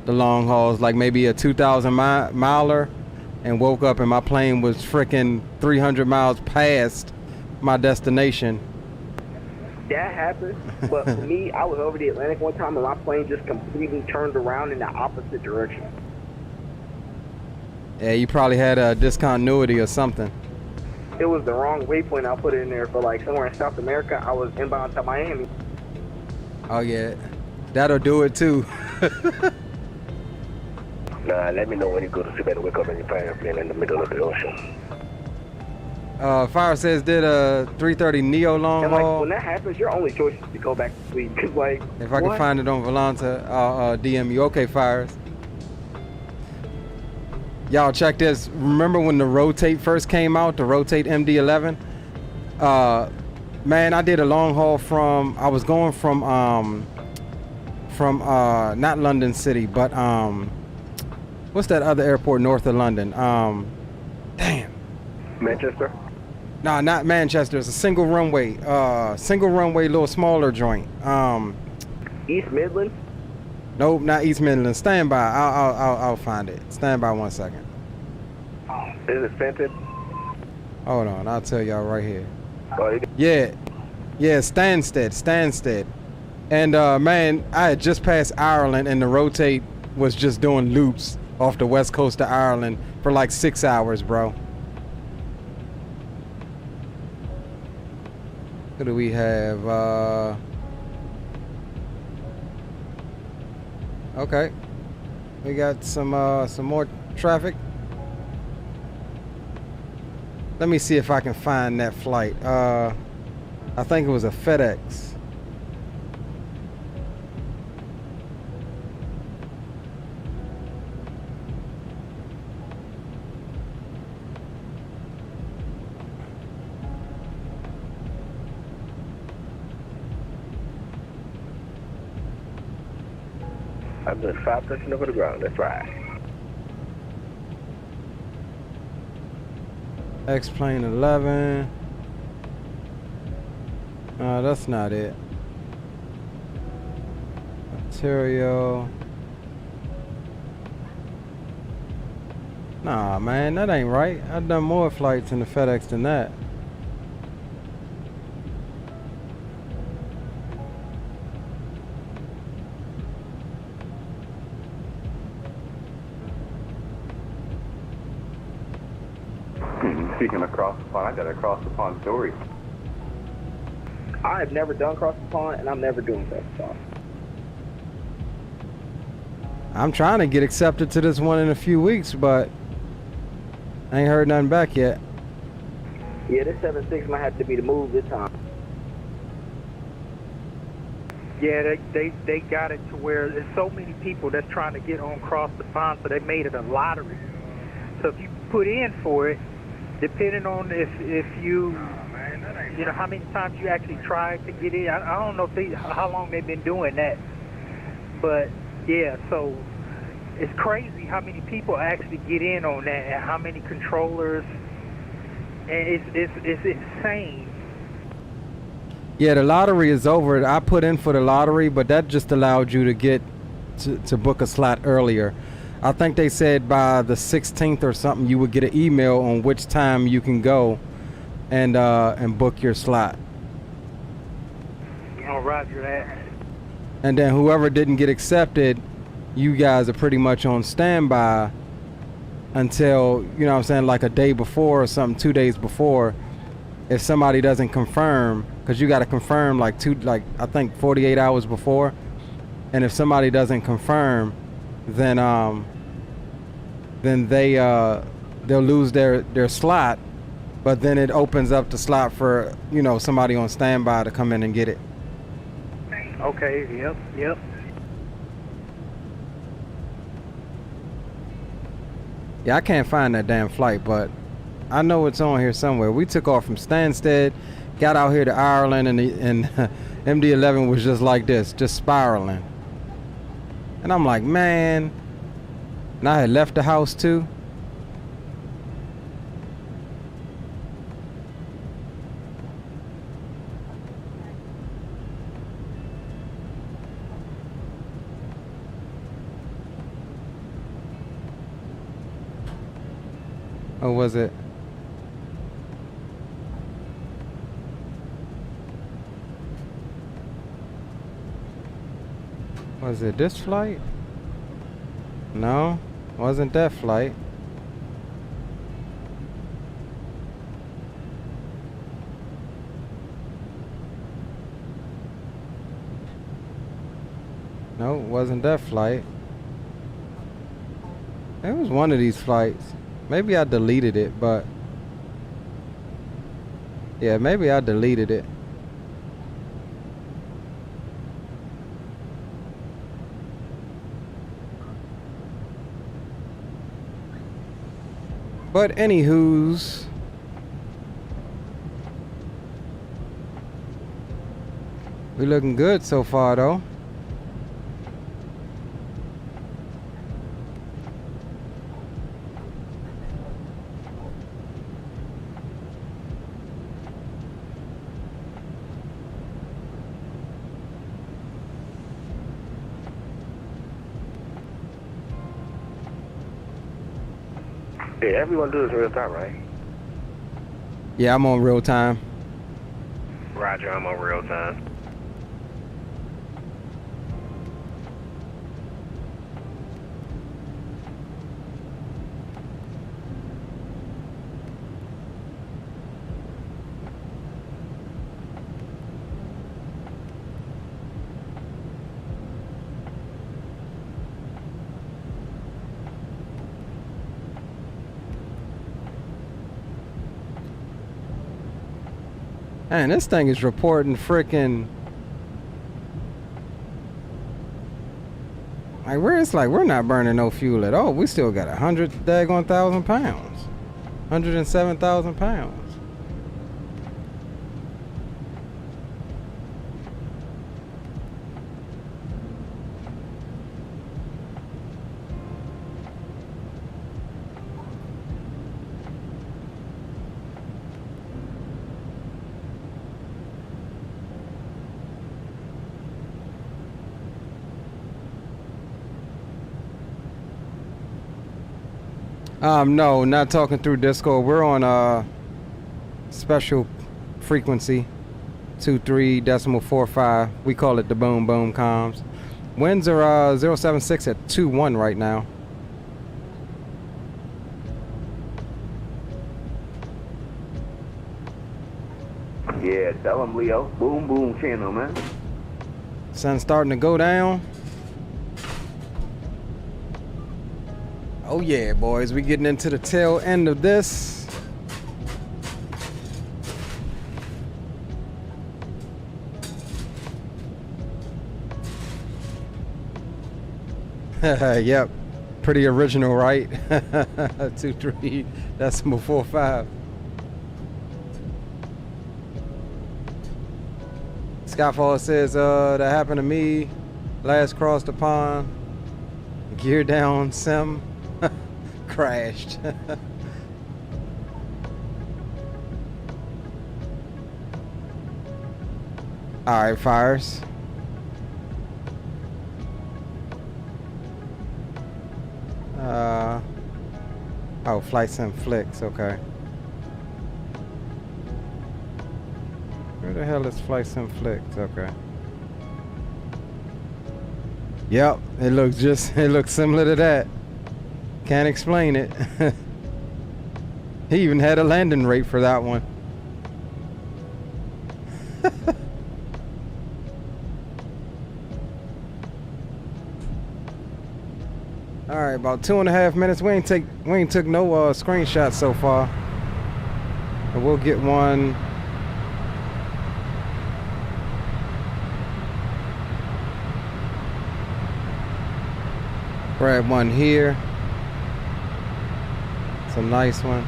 long hauls, like maybe a 2,000 miler, and woke up and my plane was freaking 300 miles past my destination. That happened, but for me, I was over the Atlantic one time and my plane just completely turned around in the opposite direction. Yeah, you probably had a discontinuity or something. It was the wrong waypoint I put in there for like somewhere in South America. I was inbound to Miami. Oh yeah, that'll do it too. Nah, let me know when you go to sleep and wake up and you find your plane in the middle of the ocean. Fire says did a 330 Neo long And haul. like when that happens, your only choice is to go back to sleep. Cause like, If I can find it on Volanta, I'll DM you. Okay, Fires. Y'all check this. Remember when the Rotate first came out, the Rotate MD11? Man, I did a long haul from, I was going from not London City, but what's that other airport north of London? Damn. Manchester? Nah, not Manchester. It's a single runway, little smaller joint. East Midlands? Nope, not East Midlands. Stand by. I'll find it. Stand by 1 second. Is it Fenton? Hold on, I'll tell y'all right here. Yeah, Stansted. And man, I had just passed Ireland and the Rotate was just doing loops off the west coast of Ireland for like 6 hours, bro. Who do we have? Okay, we got some more traffic. Let me see if I can find that flight. I think it was a FedEx. I'm doing 5 touching over the ground. That's right. X-Plane 11. That's not it. Ontario. Nah, man, that ain't right. I've done more flights in the FedEx than that. Speaking of across the pond, I got a across the pond story. I have never done cross the pond, and I'm never doing cross the pond. I'm trying to get accepted to this one in a few weeks, but I ain't heard nothing back yet. Yeah, this 7.6 might have to be the move this time. Yeah, they got it to where there's so many people that's trying to get on cross the pond, so they made it a lottery. So if you put in for it, depending on if you know how many times you actually tried to get in. I don't know if how long they've been doing that, but yeah. So it's crazy how many people actually get in on that, and how many controllers, and it's insane. Yeah, the lottery is over. I put in for the lottery, but that just allowed you to get to book a slot earlier. I think they said by the 16th or something you would get an email on which time you can go and book your slot. Oh, roger that. And then whoever didn't get accepted, you guys are pretty much on standby until, you know what I'm saying, like a day before or something, 2 days before. If somebody doesn't confirm, because you got to confirm I think 48 hours before. And if somebody doesn't confirm, then they'll lose their slot, but then it opens up the slot for, you know, somebody on standby to come in and get it. Okay, yep. Yeah, I can't find that damn flight, but I know it's on here somewhere. We took off from Stansted, Got out here to Ireland and MD-11 was just like this, just spiraling. And I'm like, man. And I had left the house too. Or was it? Was it this flight? No, wasn't that flight. No, wasn't that flight. It was one of these flights. Maybe I deleted it, but yeah, maybe I deleted it. But anywho's, we looking good so far though. Yeah, everyone do this in real time, right? Yeah, I'm on real time. Roger, I'm on real time. Man, this thing is reporting freaking like we're not burning no fuel at all. We still got 100,000 pounds, 107,000 pounds. No, not talking through Discord. We're on special frequency 23.45. We call it the boom boom comms. Winds are 076 at 21 right now. Yeah, tell them, Leo. Boom boom channel, man. Sun's starting to go down. Oh yeah, boys, we getting into the tail end of this. Yep, pretty original, right? 23.45. Skyfall says that happened to me. Last crossed the pond. Gear down, sim. Crashed. Alright, fires. Oh, flight sim flicks, okay. Where the hell is flight sim flicks? Okay. Yep, it looks similar to that. Can't explain it. He even had a landing rate for that one. All right, about 2.5 minutes. We ain't took no screenshots so far. But we'll get one. Grab one here. It's a nice one.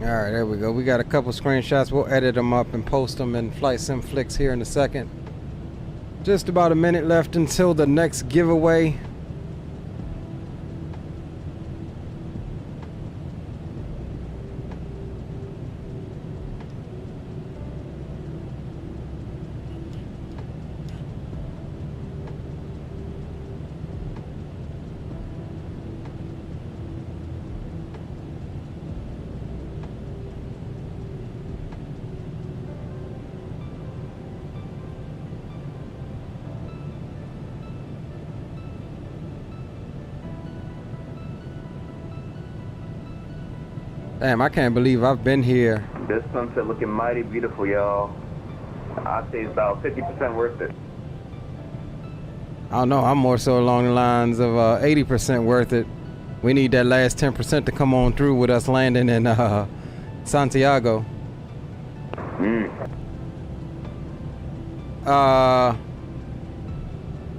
All right, there we go. We got a couple screenshots. We'll edit them up and post them in Flight Sim Flicks here in a second. Just about a minute left until the next giveaway. Damn, I can't believe I've been here. This sunset looking mighty beautiful, y'all. I'd say it's about 50% worth it. I don't know, I'm more so along the lines of 80% worth it. We need that last 10% to come on through with us landing in Santiago.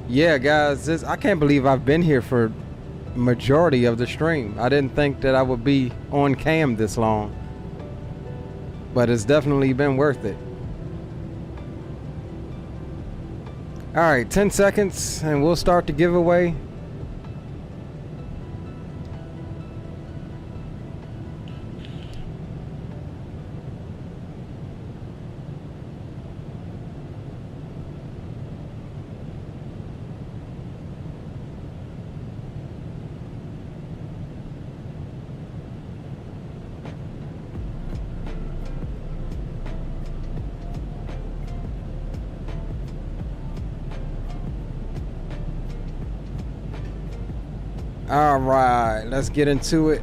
Yeah, guys, I can't believe I've been here for majority of the stream. I didn't think that I would be on cam this long, but it's definitely been worth it. All right, 10 seconds and we'll start the giveaway. All right, let's get into it.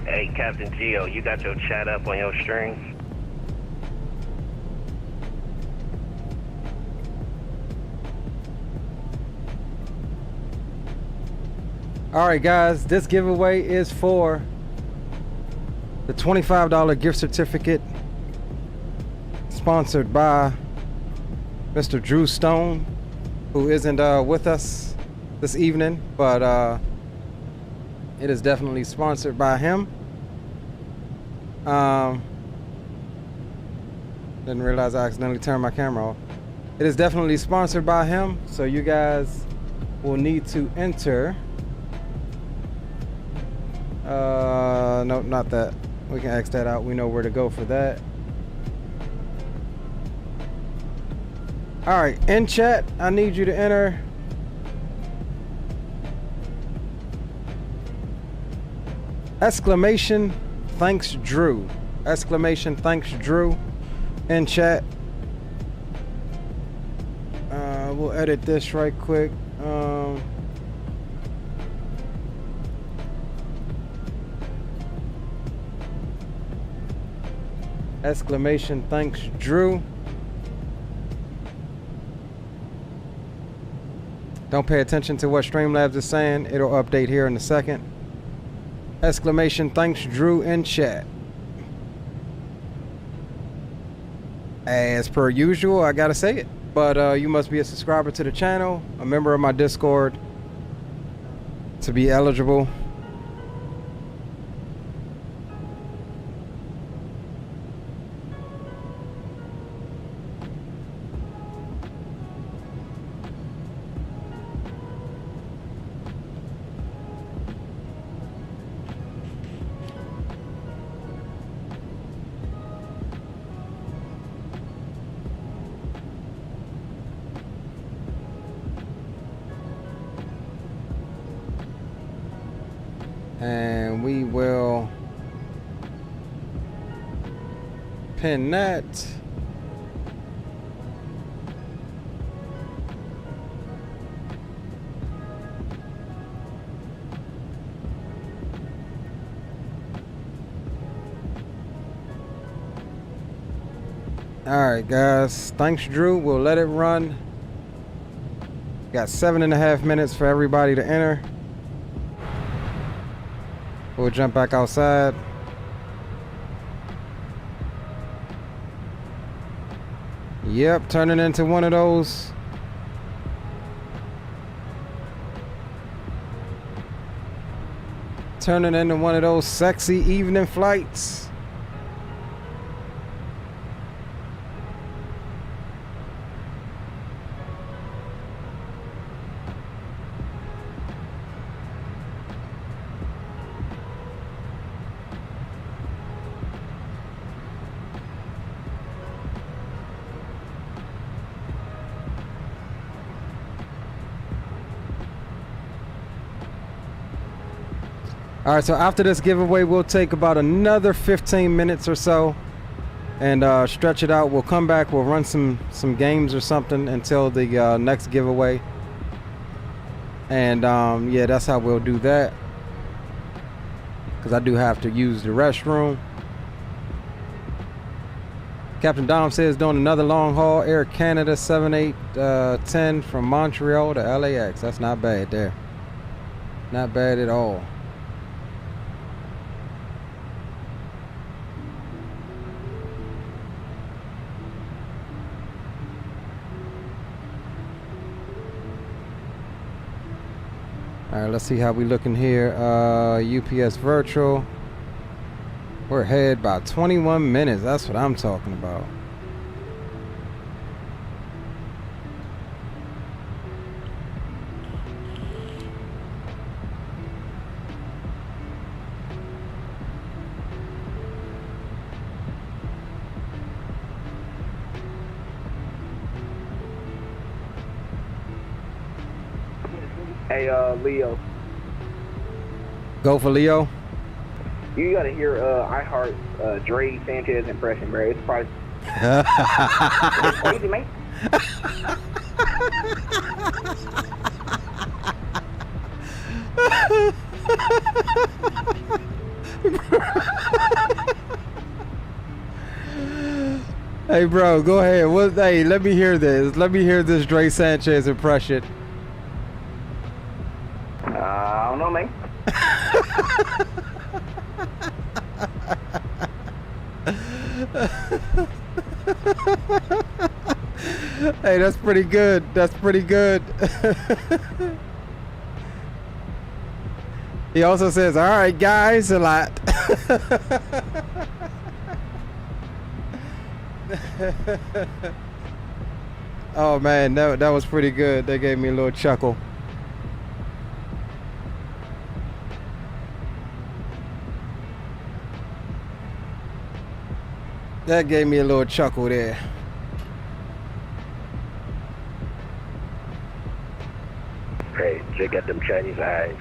Hey, Captain Geo, you got your chat up on your stream? All right, guys, this giveaway is for the $25 gift certificate sponsored by Mr. Drew Stone, who isn't with us this evening, but it is definitely sponsored by him. Didn't realize I accidentally turned my camera off. It is definitely sponsored by him, so you guys will need to enter. Nope, not that. We can X that out. We know where to go for that. All right, in chat, I need you to enter exclamation thanks Drew, exclamation thanks Drew in chat. We'll edit this right quick. Exclamation thanks Drew. Don't pay attention to what Streamlabs is saying. It'll update here in a second. Exclamation thanks Drew in chat. As per usual, I gotta say it, but you must be a subscriber to the channel, a member of my Discord to be eligible. And we will pin that. Alright guys, thanks Drew, we'll let it run. Got 7.5 minutes for everybody to enter. We'll jump back outside. Yep, turning into one of those. Turning into one of those sexy evening flights. All right, so after this giveaway, we'll take about another 15 minutes or so and stretch it out. We'll come back, we'll run some games or something until the next giveaway. And yeah, that's how we'll do that. Because I do have to use the restroom. Captain Dom says doing another long haul, Air Canada 7810 from Montreal to LAX. That's not bad there. Not bad at all. All right, let's see how we looking here. UPS virtual. We're ahead by 21 minutes. That's what I'm talking about. Hey, Leo. Go for Leo. You gotta hear iHeart's Dre Sanchez impression, bro. It's probably it's crazy, man. Hey, bro, go ahead. Hey, let me hear this. Let me hear this Dre Sanchez impression. I don't know, man. Hey, that's pretty good. That's pretty good. He also says, all right, guys, a lot. Oh, man, that was pretty good. That gave me a little chuckle. That gave me a little chuckle there. Hey, Jay got them Chinese eyes.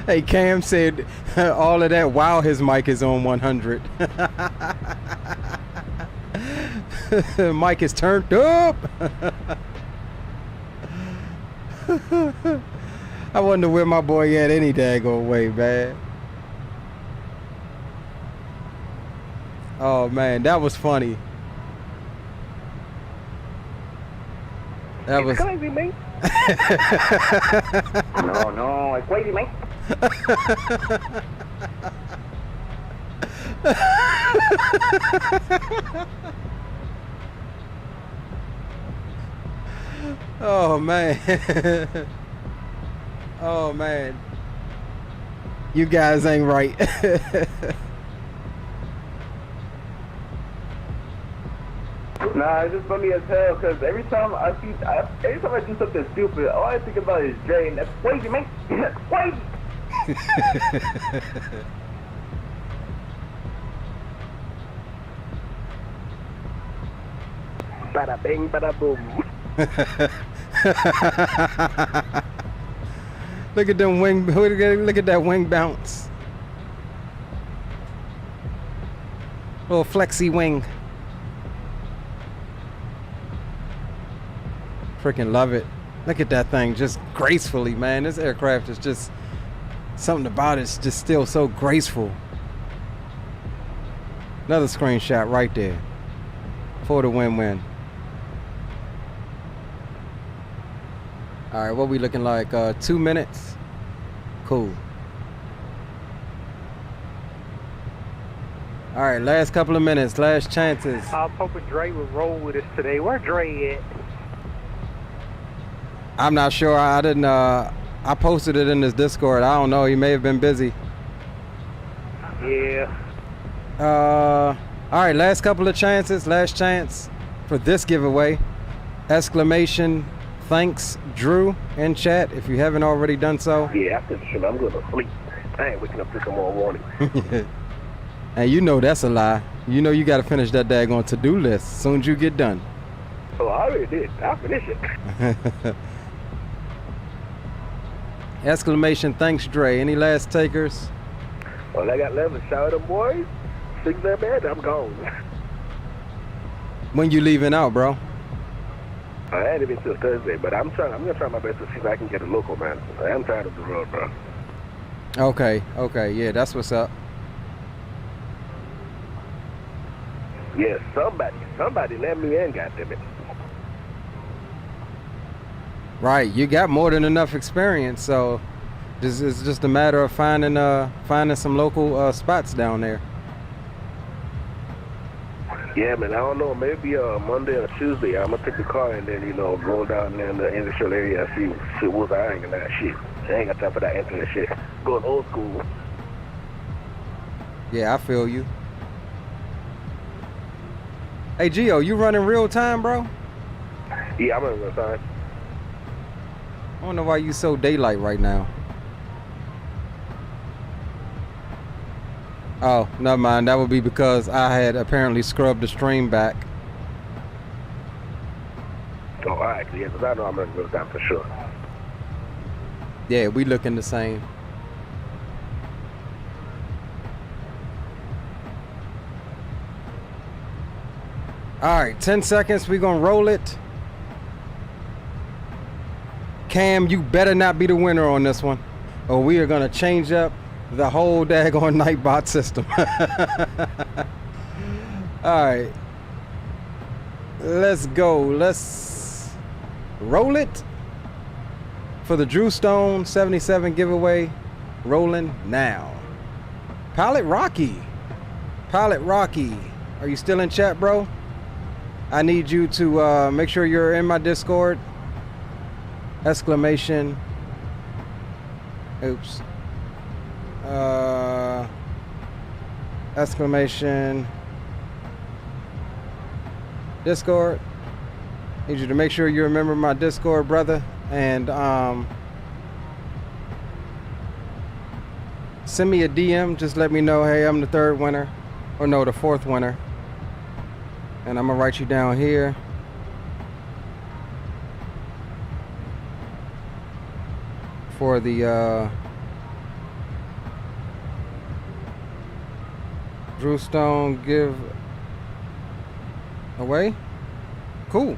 Hey, Cam said all of that while his mic is on 100. Mic is turned up. I wonder where my boy at any daggone way, man. Oh man, that was funny. That was crazy, man. No, it's crazy, man. Oh man. Oh man. You guys ain't right. Nah, it's just funny as hell because every time I do something stupid, all I think about is Jay, and that's crazy, man. That's crazy. Bada bing, bada boom. Look at them wing. Look at that wing bounce. Little flexy wing. Freaking love it. Look at that thing just gracefully, man. This aircraft is just something about it's just still so graceful. Another screenshot right there for the win-win. All right, what we looking like? 2 minutes. Cool. All right, last couple of minutes, last chances. I was hoping Dre would roll with us today. Where Dre at? I'm not sure. I didn't. I posted it in this Discord. I don't know. He may have been busy. Yeah. All right, last couple of chances. Last chance for this giveaway. Exclamation thanks Drew in chat if you haven't already done so. Yeah, after the show, I'm going to sleep. I ain't waking up till tomorrow morning. And you know that's a lie. You know you got to finish that daggone to-do list as soon as you get done. Oh, I already did. I'll finish it. Exclamation thanks Dre. Any last takers? All I got left is shout them boys. Sing their bed, I'm gone. When you leaving out, bro? I ain't even till Thursday, but I'm gonna try my best to see if I can get a local, man. I am tired of the road, bro. Okay, yeah, that's what's up. Yeah, somebody let me in, goddammit. Right, you got more than enough experience, so it's just a matter of finding some local spots down there. Yeah, man, I don't know, maybe Monday or Tuesday, I'm gonna take the car and then, go down there in the industrial area and see what's ironing and that shit. I ain't got time for that internet shit. Going old school. Yeah, I feel you. Hey, Gio, you running real time, bro? Yeah, I'm running real time. I don't know why you so daylight right now. Oh, never mind. That would be because I had apparently scrubbed the stream back. Oh, all right. Yeah, because I know I'm running real time for sure. Yeah, we looking the same. All right, 10 seconds. We're going to roll it. Cam, you better not be the winner on this one, or we are going to change up the whole daggone Nightbot system. All right. Let's go. Let's roll it for the Drew Stone 77 giveaway. Rolling now. Pilot Rocky. Are you still in chat, bro? I need you to make sure you're in my Discord. Exclamation. Oops. Exclamation. Discord. Need you to make sure you remember my Discord, brother. And send me a DM. Just let me know, hey, I'm the third winner. Or no, the fourth winner. And I'm gonna write you down here. For the Drew Stone give away. Cool.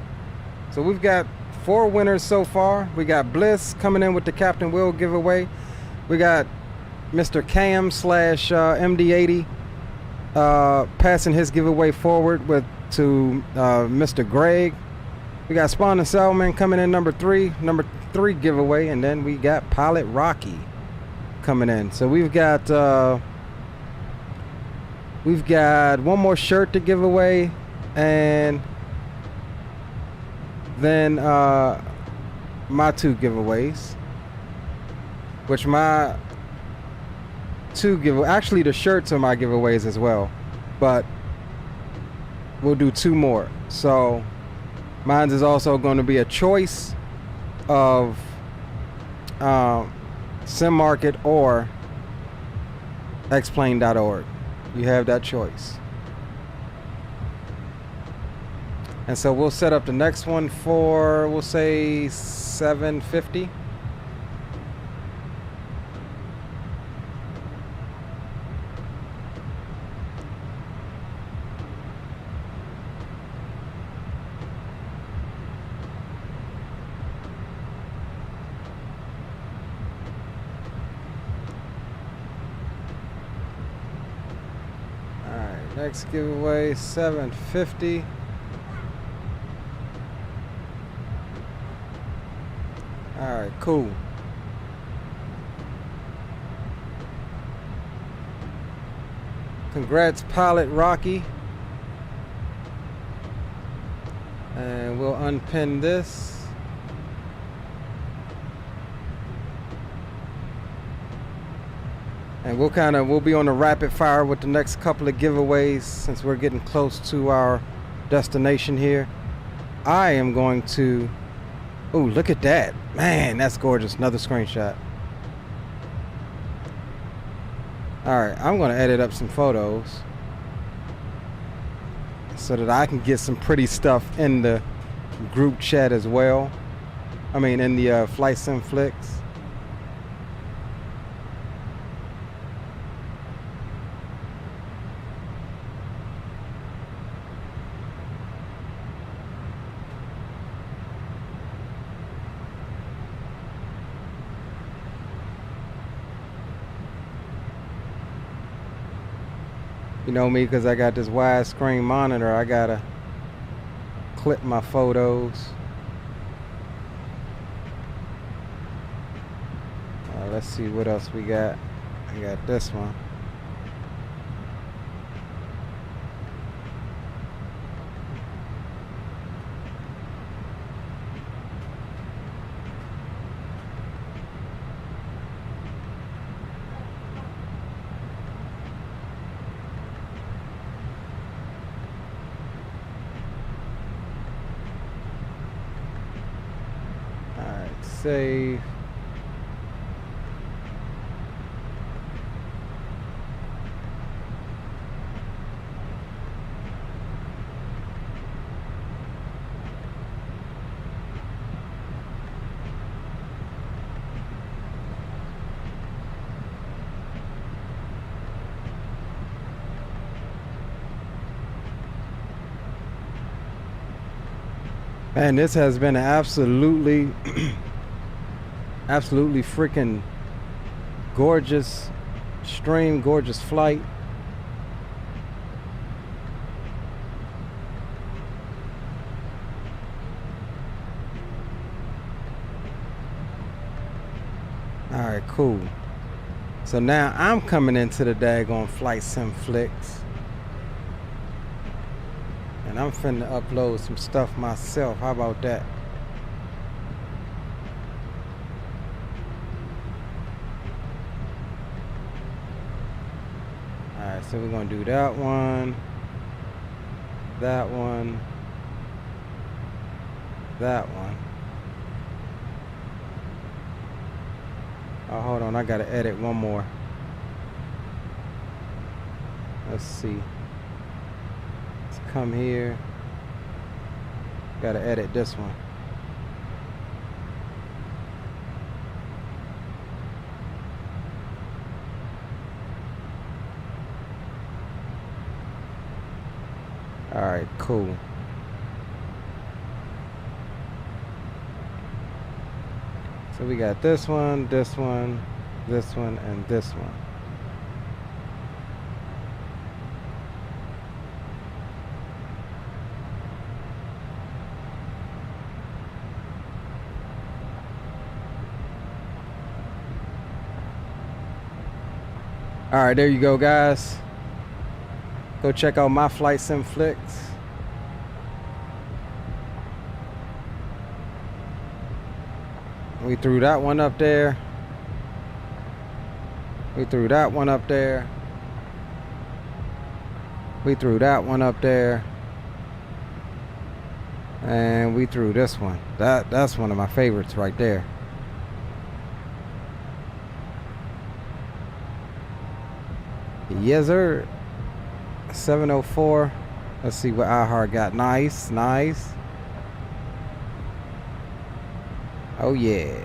So we've got 4 winners so far. We got Bliss coming in with the Captain Will giveaway. We got Mr. Cam / MD80 passing his giveaway forward to Mr. Greg. We got Spawn and Salman coming in number 3 giveaway, and then we got Pilot Rocky coming in. So we've got one more shirt to give away, and then my 2 giveaways, which my 2 giveaways, actually the shirts are my giveaways as well, but we'll do 2 more. So mine is also going to be a choice of SimMarket or xplane.org. You have that choice. And so we'll set up the next one for, we'll say 750. Next giveaway, 750. All right, cool. Congrats, Pilot Rocky. And we'll unpin this. And we'll be on the rapid fire with the next couple of giveaways since we're getting close to our destination here. I am going to, oh, look at that. Man, that's gorgeous. Another screenshot. All right, I'm going to edit up some photos so that I can get some pretty stuff in the group chat as well. I mean, in the Flight Sim Flicks. You know me, because I got this widescreen monitor, I gotta clip my photos. Let's see what else we got. We got this one. Save. Man, this has been an absolutely absolutely freaking gorgeous stream, gorgeous flight. All right, cool. So now I'm coming into the daggone Flight Sim Flicks. And I'm finna upload some stuff myself. How about that? Alright, so we're gonna do that one, that one, that one. Oh, hold on, I gotta edit one more. Let's see. Let's come here. Gotta edit this one. All right, cool. So we got this one, this one, this one, and this one. All right, there you go, guys. Go check out my Flight Sim Flicks. We threw that one up there. We threw that one up there. We threw that one up there. And we threw this one. That's one of my favorites right there. Yes, sir. 704. Let's see what iHeart got. Nice, nice. Oh yeah.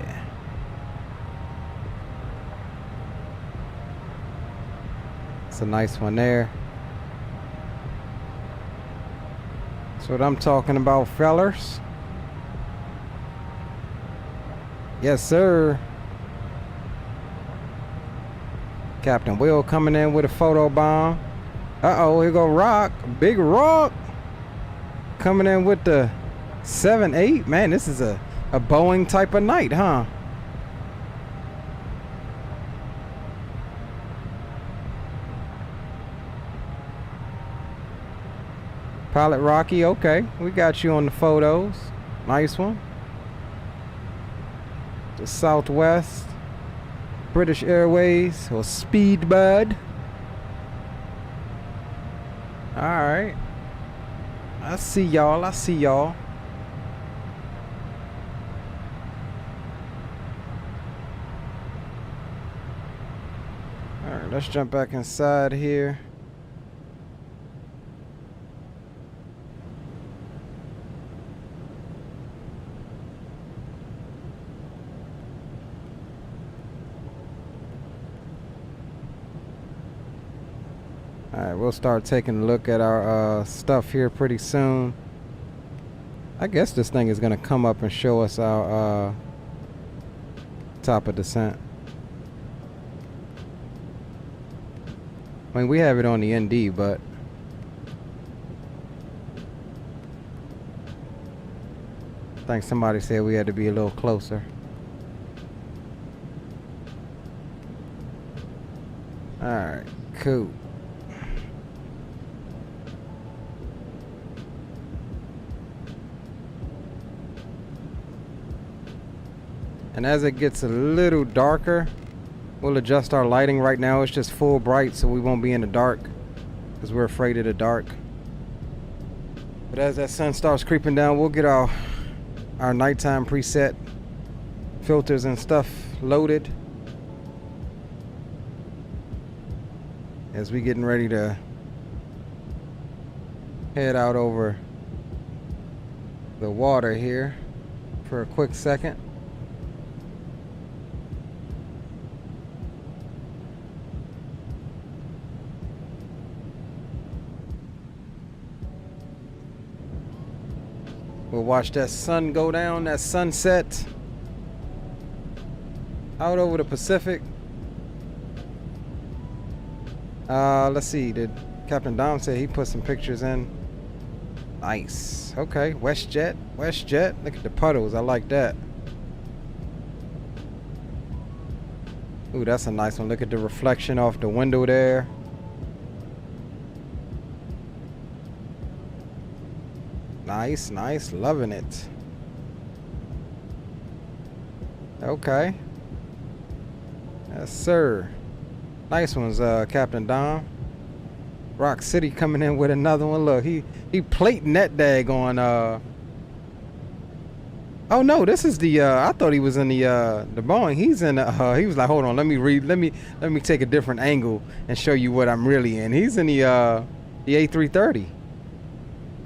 It's a nice one there. That's what I'm talking about, fellers. Yes, sir. Captain Will coming in with a photo bomb. Uh-oh, here go Rock. Big Rock. Coming in with the 7.8. Man, this is a Boeing type of night, huh? Pilot Rocky, okay. We got you on the photos. Nice one. The Southwest. British Airways or Speedbird. Alright. I see y'all. I see y'all. Alright, let's jump back inside here. Alright, we'll start taking a look at our stuff here pretty soon. I guess this thing is going to come up and show us our top of descent. I mean, we have it on the ND, but I think somebody said we had to be a little closer. Alright, cool. And as it gets a little darker, we'll adjust our lighting. Right now it's just full bright, so we won't be in the dark because we're afraid of the dark. But as that sun starts creeping down, we'll get our nighttime preset filters and stuff loaded as we getting ready to head out over the water here for a quick second. We'll watch that sun go down, that sunset out over the Pacific. Let's see, did Captain Dom say he put some pictures in? Nice. Okay, WestJet, WestJet. Look at the puddles, I like that. Ooh, that's a nice one. Look at the reflection off the window there. Nice, nice, loving it. Okay. Yes, sir. Nice ones, Captain Dom. Rock City coming in with another one. Look, he plating that daggone. Oh no, this is the. I thought he was in the Boeing. He's in. He was like, hold on, let me take a different angle and show you what I'm really in. He's in the A330.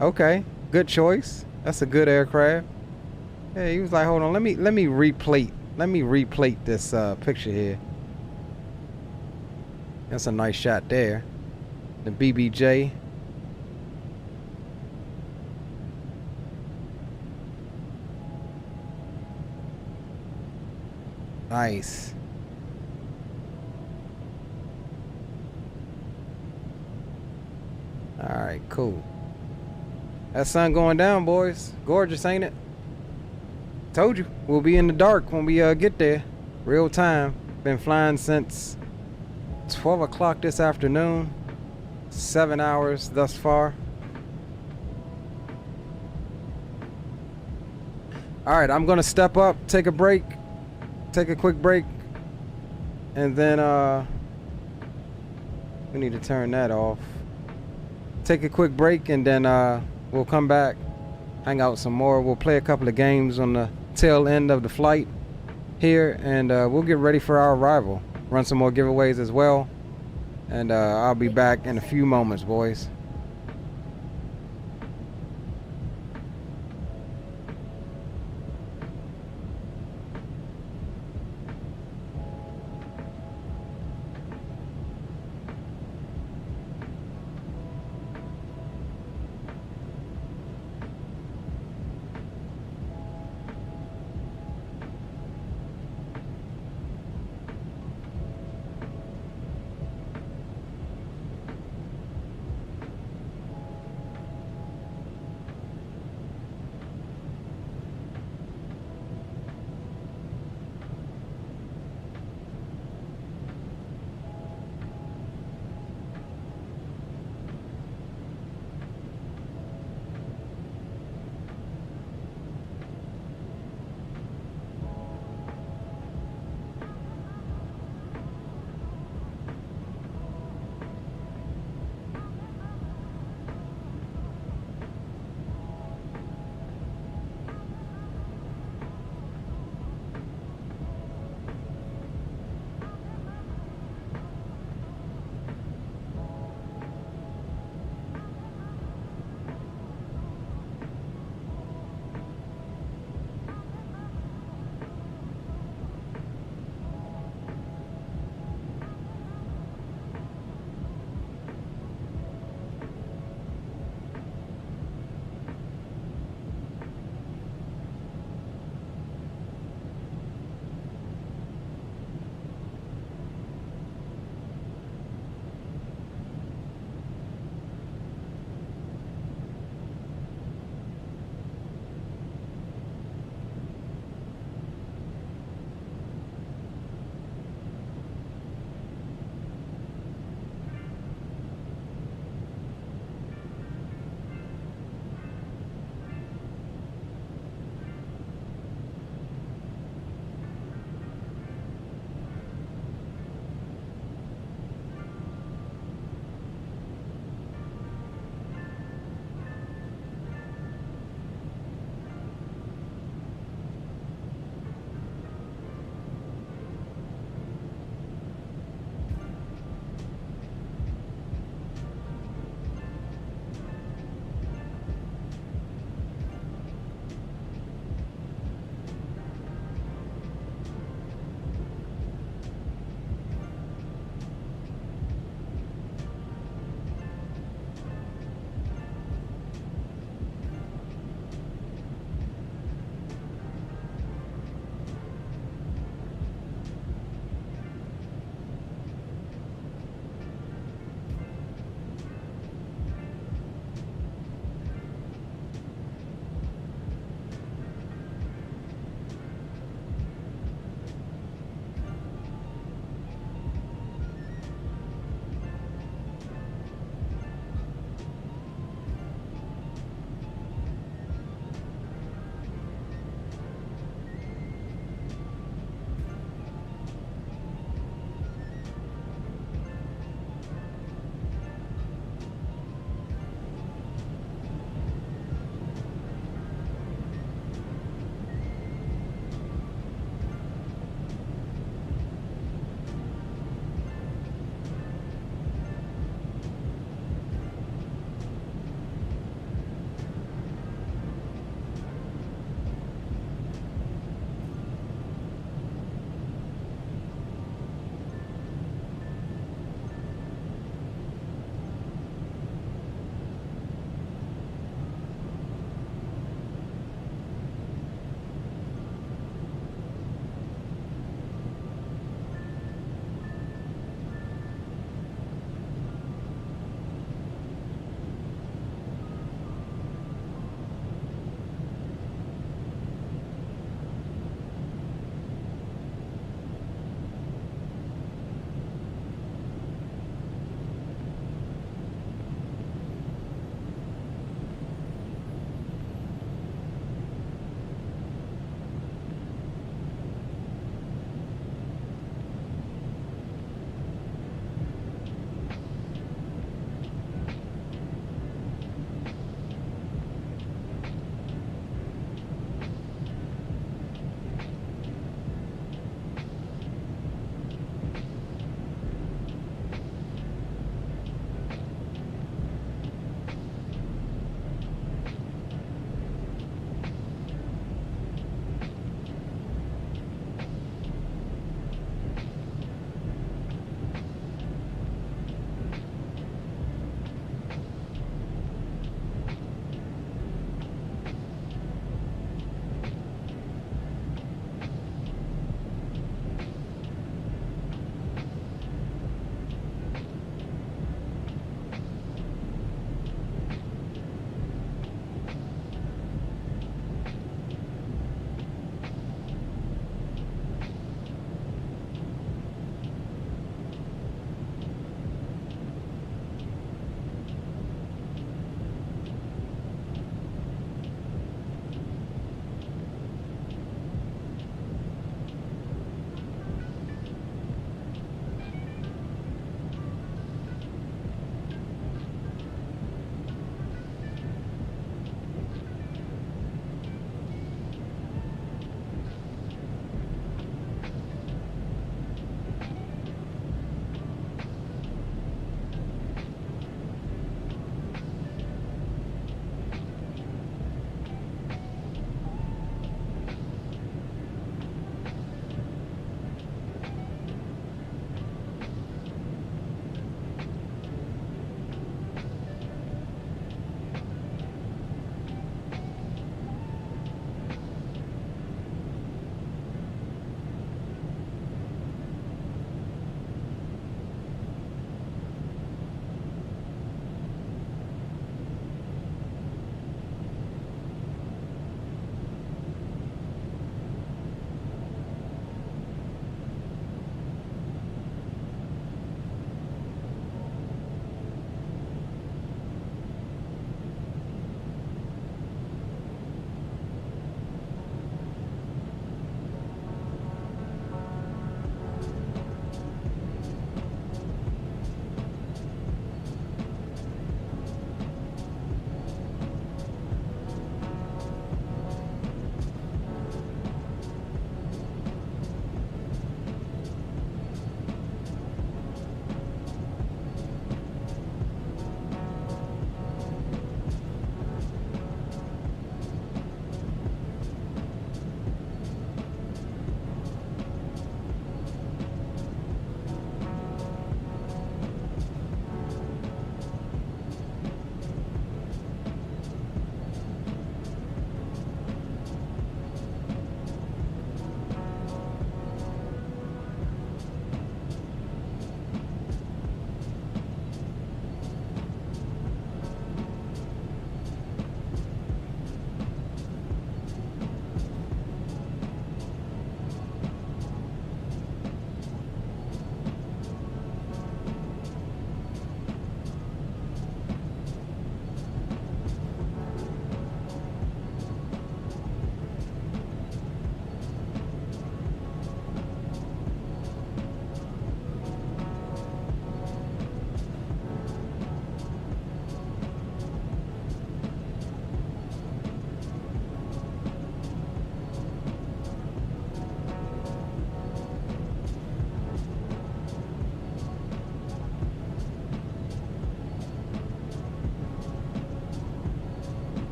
Okay. Good choice. That's a good aircraft. Yeah, he was like, hold on, let me replate this picture here. That's a nice shot there. The BBJ. Nice. All right, cool. That sun going down, boys. Gorgeous, ain't it? Told you, we'll be in the dark when we get there. Real time. Been flying since 12 o'clock this afternoon. 7 hours thus far. All right, I'm gonna step up, take a break, take a quick break, and then we need to turn that off. Take a quick break, and then we'll come back, hang out some more. We'll play a couple of games on the tail end of the flight here, and we'll get ready for our arrival. Run some more giveaways as well, and I'll be back in a few moments, boys.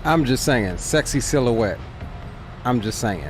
I'm just saying, sexy silhouette. I'm just saying.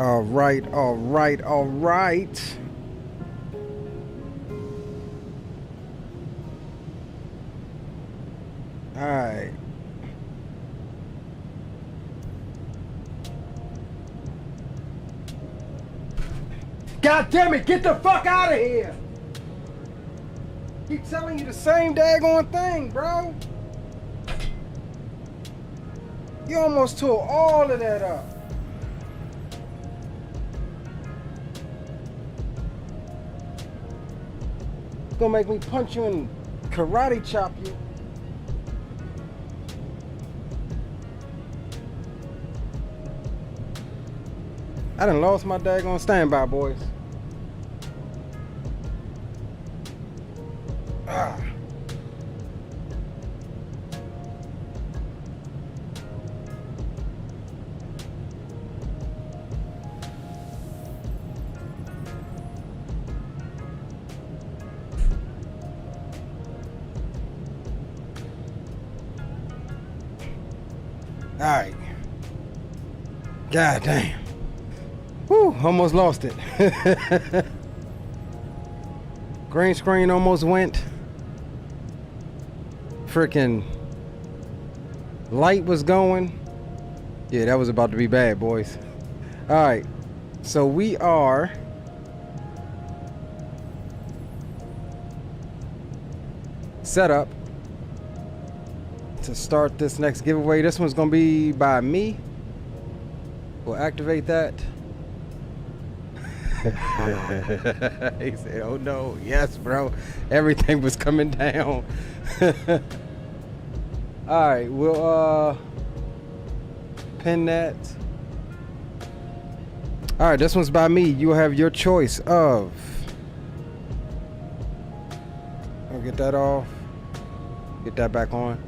All right, all right, all right. All right. God damn it, get the fuck out of here! Keep telling you the same daggone thing, bro. You almost tore all of that up. Gonna make me punch you and karate chop you. I done lost my daggone standby, boys. Ah. All right. God damn. Whew, almost lost it. Green screen almost went. Freaking light was going. Yeah, that was about to be bad, boys. All right. So we are set up to start this next giveaway. This one's gonna be by me. We'll activate that. He said, oh no, yes bro, everything was coming down. All right, we'll pin that. All right, this one's by me. You have your choice of, I'll get that off, get that back on.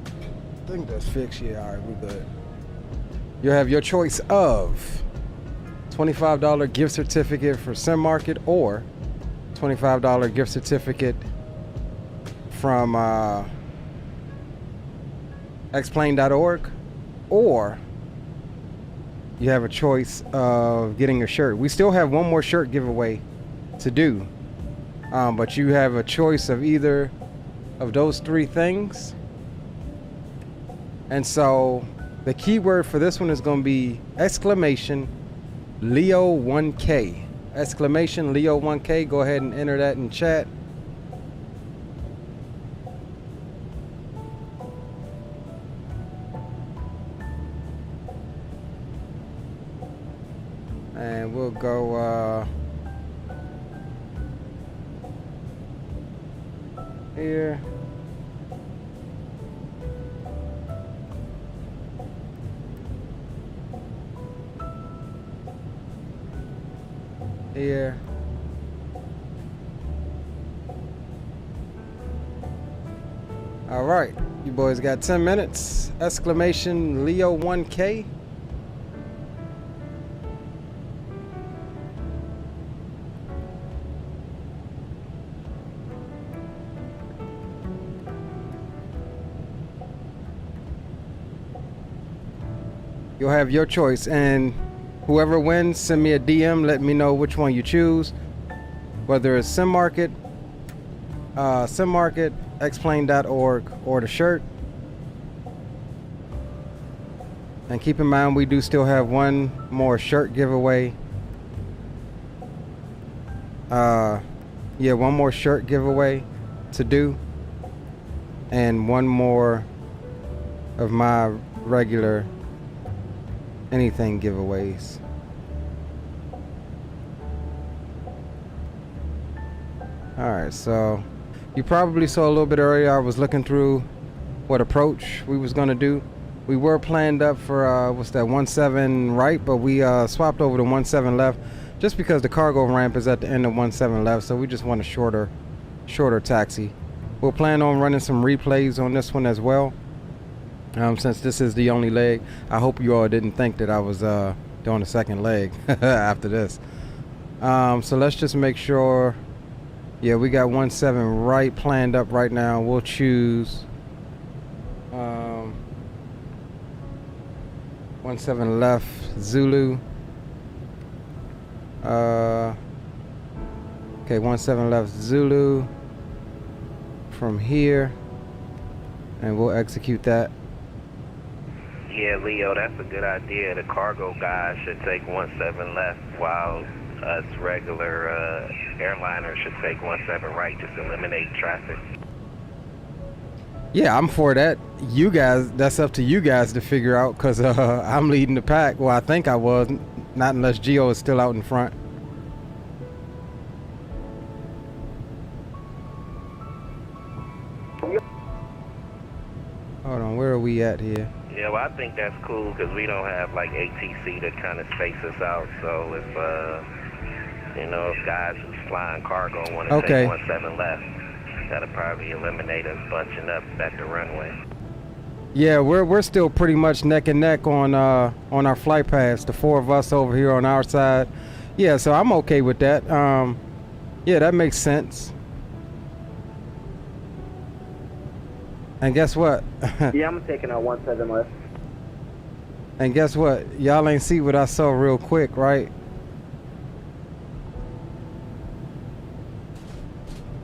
I think that's fixed. Yeah, all right, we're good. You have your choice of $25 gift certificate for Sim Market or $25 gift certificate from xplane.org, or you have a choice of getting a shirt. We still have one more shirt giveaway to do, but you have a choice of either of those three things. And so the keyword for this one is going to be exclamation Leo 1K. Exclamation Leo 1K. Go ahead and enter that in chat. And we'll go here. Here. All right, you boys got 10 minutes. Exclamation Leo 1K. You'll have your choice, and whoever wins, send me a DM. Let me know which one you choose, whether it's Sim Market, xplane.org, or the shirt. And keep in mind, we do still have one more shirt giveaway. One more shirt giveaway to do, and one more of my regular anything giveaways. Alright, so you probably saw a little bit earlier I was looking through what approach we was gonna do. We were planned up for what's that, 17 right, but we swapped over to 17 left just because the cargo ramp is at the end of 17 left, so we just want a shorter taxi. We'll plan on running some replays on this one as well. Since this is the only leg. I hope you all didn't think that I was doing a second leg after this. So let's just make sure. Yeah, we got 17 right planned up right now. We'll choose 17 left Zulu. Okay, 17 left Zulu from here, and we'll execute that. Yeah, Leo, that's a good idea. The cargo guy should take 17 left, while us regular airliners should take 17 right, just eliminate traffic. Yeah, I'm for that. You guys, that's up to you guys to figure out, because I'm leading the pack. Well, I think I was, not unless Geo is still out in front. Hold on, where are we at here? Yeah, well, I think that's cool because we don't have like ATC to kind of space us out. So if you know, if guys who's flying cargo want to take 17 left, that'll probably eliminate us bunching up at the runway. Yeah, we're still pretty much neck and neck on our flight paths. The four of us over here on our side. Yeah, so I'm okay with that. Yeah, that makes sense. And guess what? Yeah, I'm taking out 17 left. And guess what? Y'all ain't see what I saw real quick, right?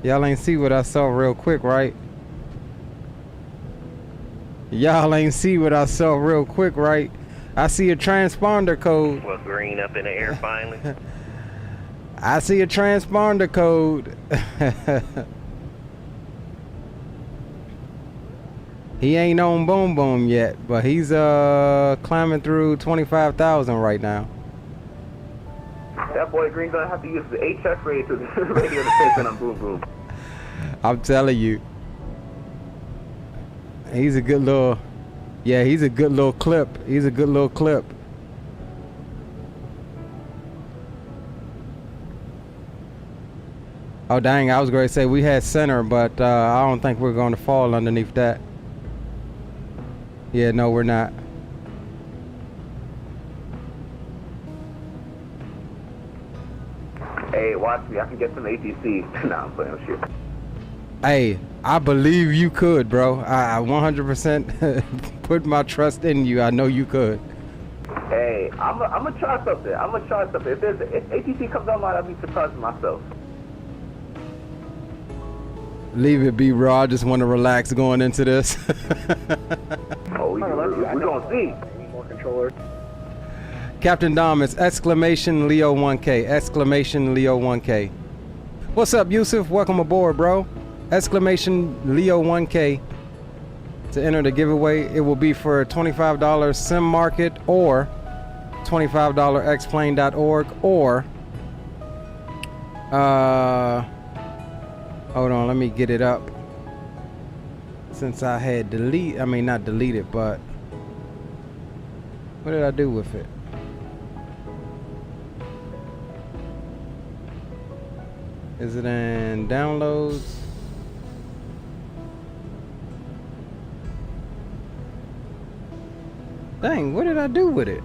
Y'all ain't see what I saw real quick, right? Y'all ain't see what I saw real quick, right? I see a transponder code. What, green up in the air finally? I see a transponder code. He ain't on boom boom yet, but he's climbing through 25,000 right now. That boy Green gonna have to use the HF radio to take on boom boom. I'm telling you. He's a good little, yeah, he's a good little clip. He's a good little clip. Oh dang, I was going to say we had center, but I don't think we're going to fall underneath that. Yeah, no, we're not. Hey, watch me. I can get some ATC. Nah, I'm playing shit. Hey, I believe you could, bro. I 100% put my trust in you. I know you could. Hey, I'm gonna try something. If ATC comes online, I'll be surprised myself. Leave it be, bro. I just want to relax going into this. Oh, we're gonna see. Any more controllers? Captain Dom, it's exclamation Leo 1K. Exclamation Leo 1K. What's up, Yusuf? Welcome aboard, bro. Exclamation Leo 1K to enter the giveaway. It will be for $25 Sim Market or $25 xplane.org or hold on, let me get it up. Since I had not deleted, but what did I do with it? Is it in downloads? Dang, what did I do with it?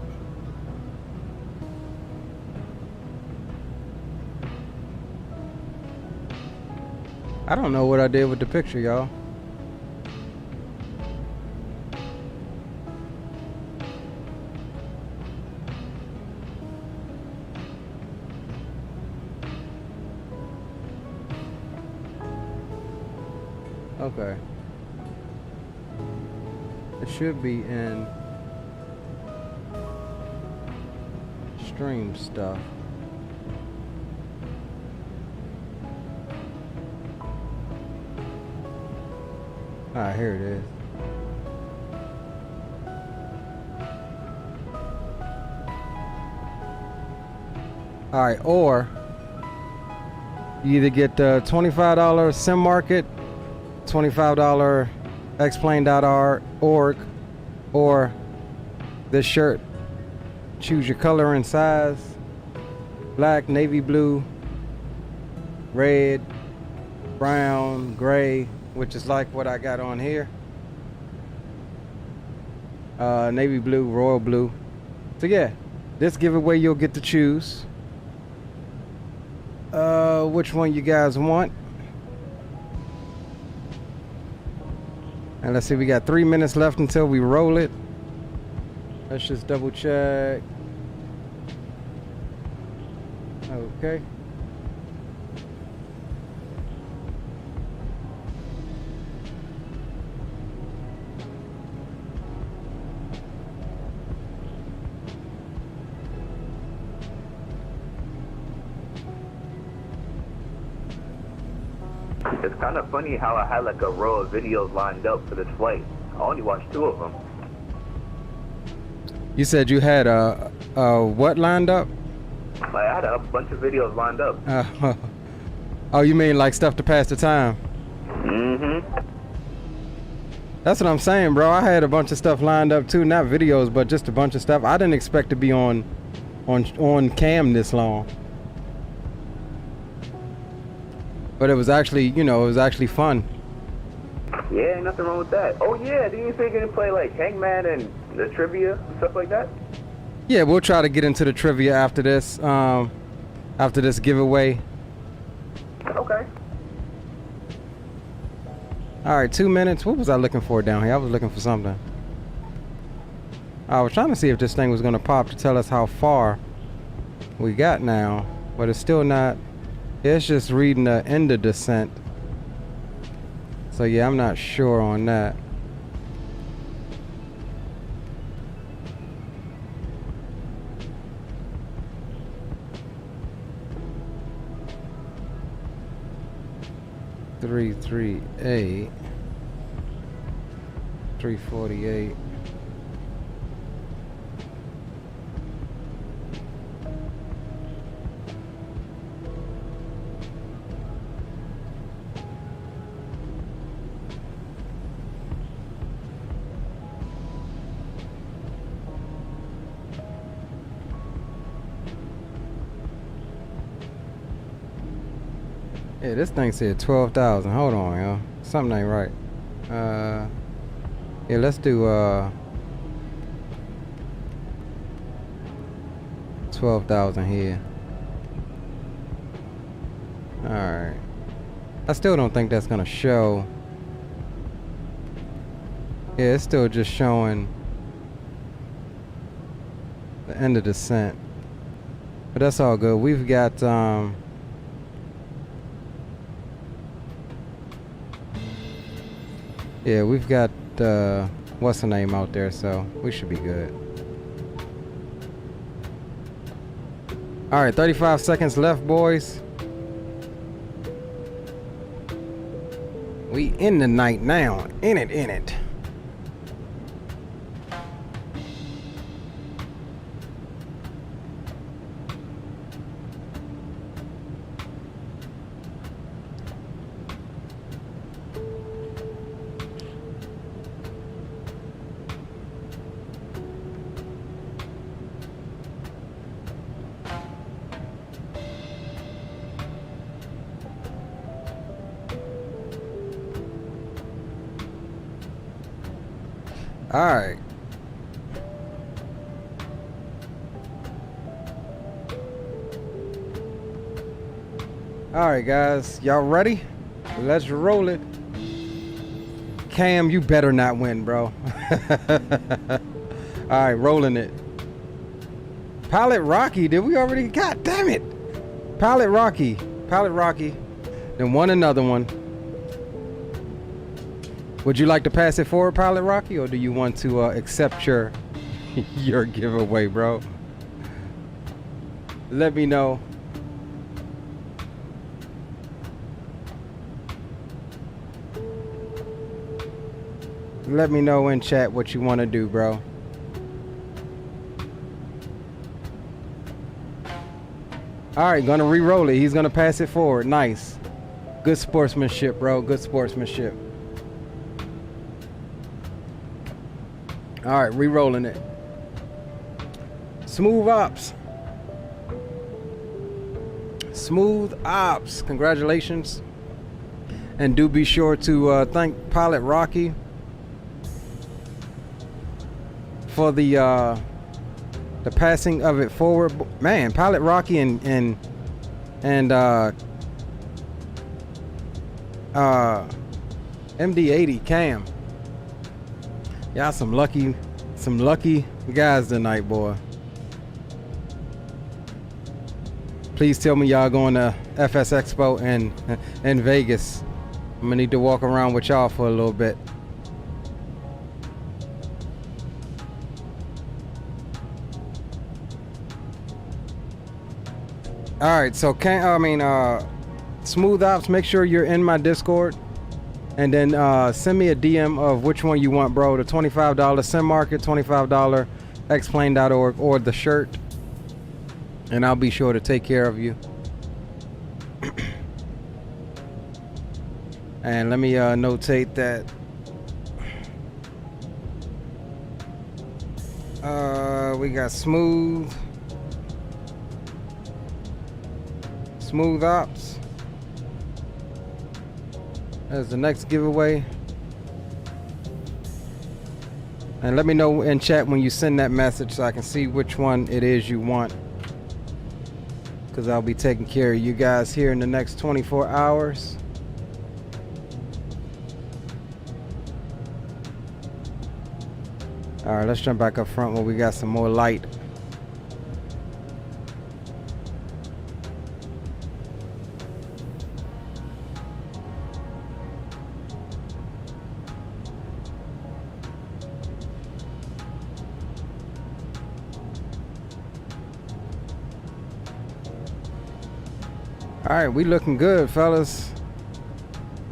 I don't know what I did with the picture, y'all. Okay. It should be in stream stuff. Ah, here it is. All right, or you either get the $25 Sim Market, $25 xplane.org, or this shirt. Choose your color and size: black, navy blue, red, brown, gray, which is like what I got on here. Navy blue, royal blue. So yeah, this giveaway you'll get to choose which one you guys want. And let's see, we got 3 minutes left until we roll it. Let's just double check. Okay. It's kind of funny how I had like a row of videos lined up for this flight. I only watched 2 of them. You said you had what lined up? Like, I had a bunch of videos lined up. Oh, you mean like stuff to pass the time? Mm-hmm. That's what I'm saying, bro. I had a bunch of stuff lined up too, not videos, but just a bunch of stuff. I didn't expect to be on cam this long. But it was actually, you know, it was actually fun. Yeah, ain't nothing wrong with that. Oh yeah, didn't you say you're gonna play like Hangman and the trivia and stuff like that? Yeah, we'll try to get into the trivia after this giveaway. Okay. All right, 2 minutes. What was I looking for down here? I was looking for something. I was trying to see if this thing was gonna pop to tell us how far we got now, but it's still not. It's just reading the end of descent. So yeah, I'm not sure on that. .338 .348. Yeah, this thing said 12,000. Hold on, yo. Something ain't right. Yeah, let's do 12,000 here. Alright. I still don't think that's gonna show. Yeah, it's still just showing the end of descent. But that's all good. We've got yeah, we've got what's the name out there, so we should be good. All right, 35 seconds left, boys. We in the night now. In it. All right. All right, guys. Y'all ready? Let's roll it. Cam, you better not win, bro. All right, rolling it. Pilot Rocky, did we already? God damn it. Pilot Rocky. Then won another one. Would you like to pass it forward, Pilot Rocky, or do you want to accept your giveaway, bro? Let me know. Let me know in chat what you want to do, bro. All right, gonna re-roll it. He's gonna pass it forward. Nice. Good sportsmanship, bro. Good sportsmanship. All right, re-rolling it. Smooth ops. Smooth ops. Congratulations. And do be sure to thank Pilot Rocky for the passing of it forward. Man, Pilot Rocky and MD80 Cam. Y'all some lucky guys tonight, boy. Please tell me y'all going to FS Expo in Vegas. I'm gonna need to walk around with y'all for a little bit. All right, so Smooth Ops, make sure you're in my Discord, and then send me a DM of which one you want, bro. The $25 Sim Market, $25 Xplane.org, or the shirt, and I'll be sure to take care of you. And let me notate that we got Smooth Ops as the next giveaway. And let me know in chat when you send that message so I can see which one it is you want, because I'll be taking care of you guys here in the next 24 hours. All right, let's jump back up front where we got some more light. All right, we looking good, fellas.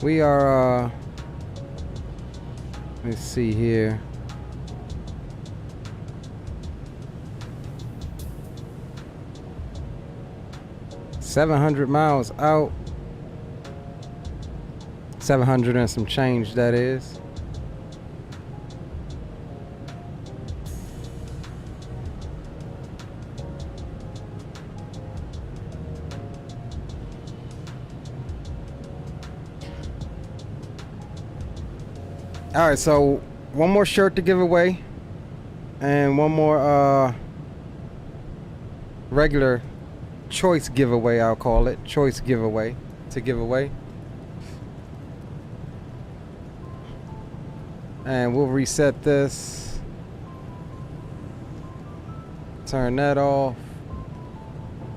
We are, let's see here. $700 miles out. 700 and some change, that is. All right, so one more shirt to give away, and one more regular choice giveaway, I'll call it. Choice giveaway to give away. And we'll reset this. Turn that off.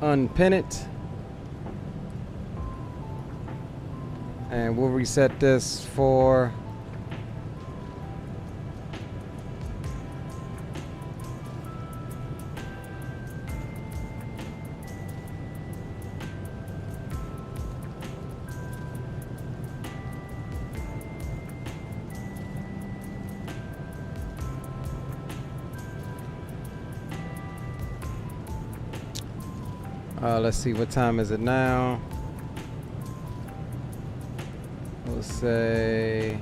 Unpin it. And we'll reset this for let's see, what time is it now? We'll say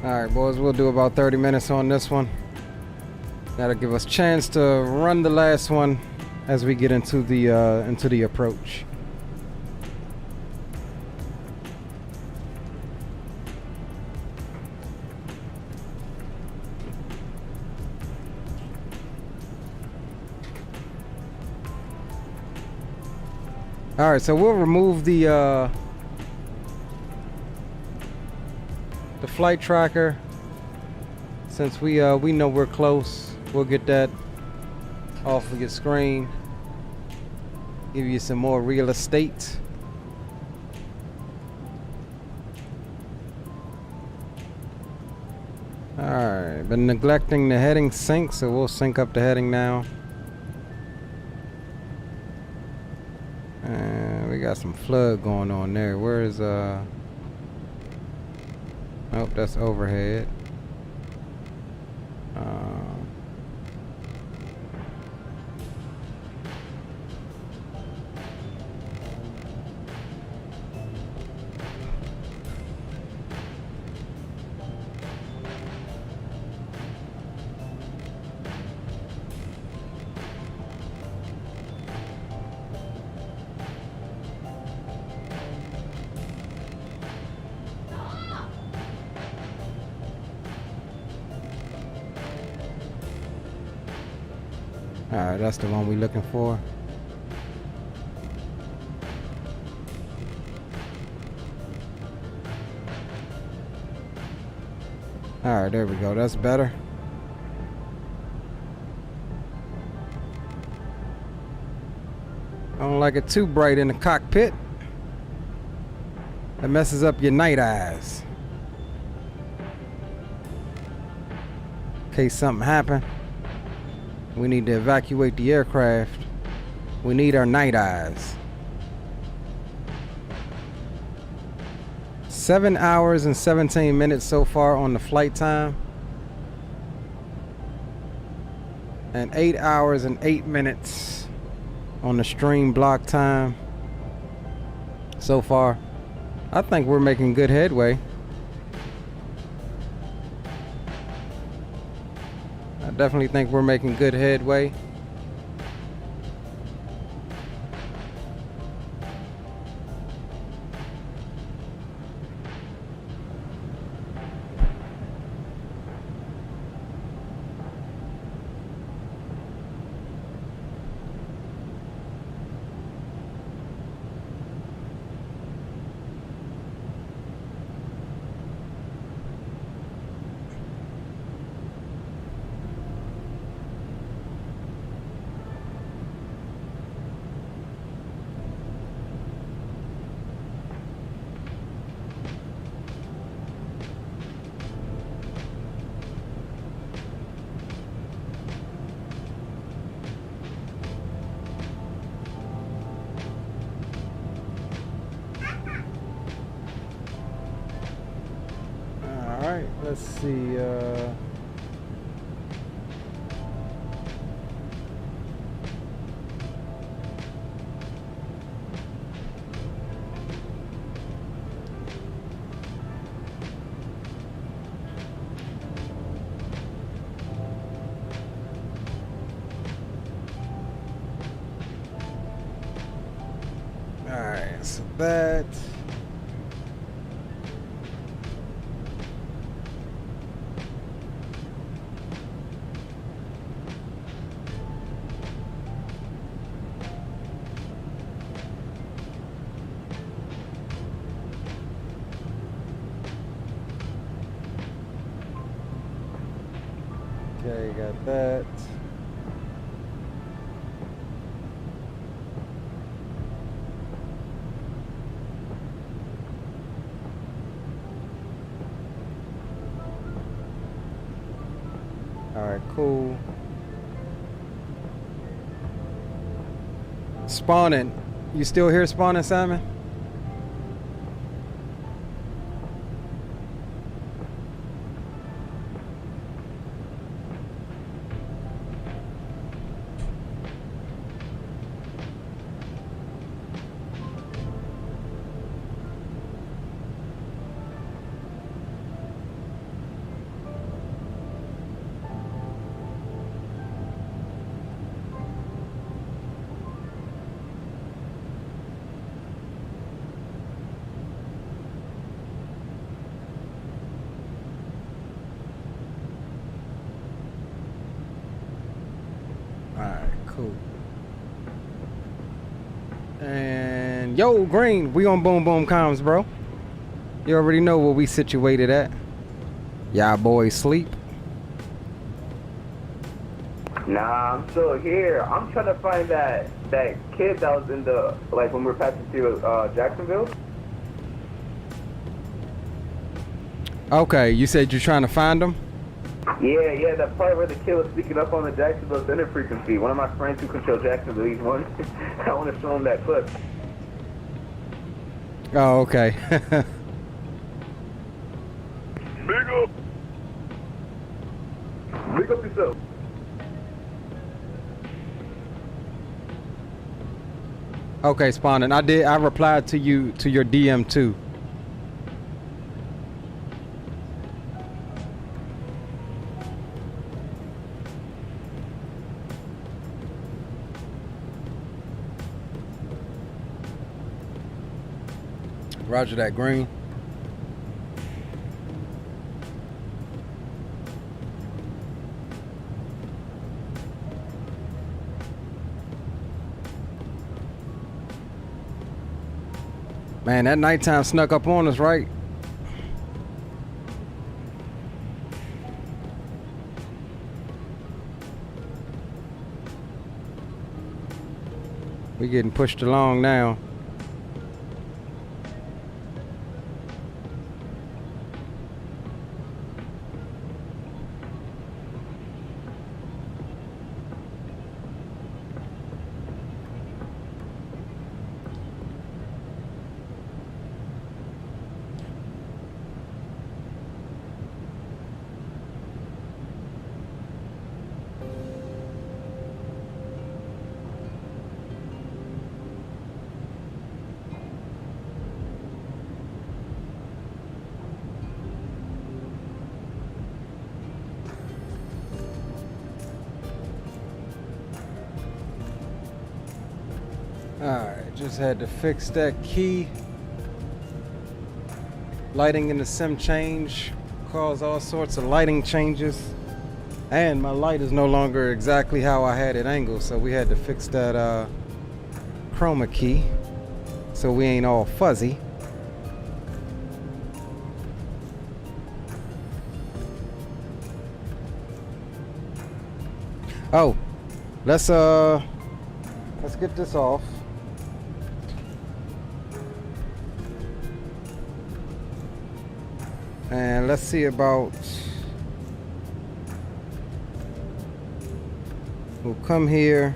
alright, boys, we'll do about 30 minutes on this one. That'll give us a chance to run the last one as we get into the approach. All right, so we'll remove the flight tracker since we know we're close. We'll get that off of your screen. Give you some more real estate. All right, been neglecting the heading sync, so we'll sync up the heading now. We got some flood going on there. Where is oh, that's overhead. Alright, that's the one we're looking for. All right, there we go. That's better. I don't like it too bright in the cockpit. That messes up your night eyes. In case something happen, we need to evacuate the aircraft. We need our night eyes. 7 hours and 17 minutes so far on the flight time. And 8 hours and 8 minutes on the stream block time so far. I think we're making good headway. I definitely think we're making good headway. Let's see. All right, so that. Okay, got that. All right, cool. Spawning. You still here spawning, Simon? And yo, Green, we on Boom Boom Comms, bro. You already know where we situated at. Y'all boys sleep? Nah, I'm still here. I'm trying to find that kid that was in the, like, when we were passing through Jacksonville. Okay, you said you're trying to find him? Yeah, that part where the kid was speaking up on the Jacksonville center frequency. One of my friends who control Jacksonville, he's one. I want to show him that clip. Oh, okay. Big up! Big up yourself. Okay, Spawning. I replied to you, to your DM too. Roger that, Green. Man, that nighttime snuck up on us, right? We're getting pushed along now. Alright, just had to fix that key. Lighting in the sim change caused all sorts of lighting changes. And my light is no longer exactly how I had it angled, so we had to fix that chroma key so we ain't all fuzzy. Oh, let's get this off. And let's see about, we'll come here.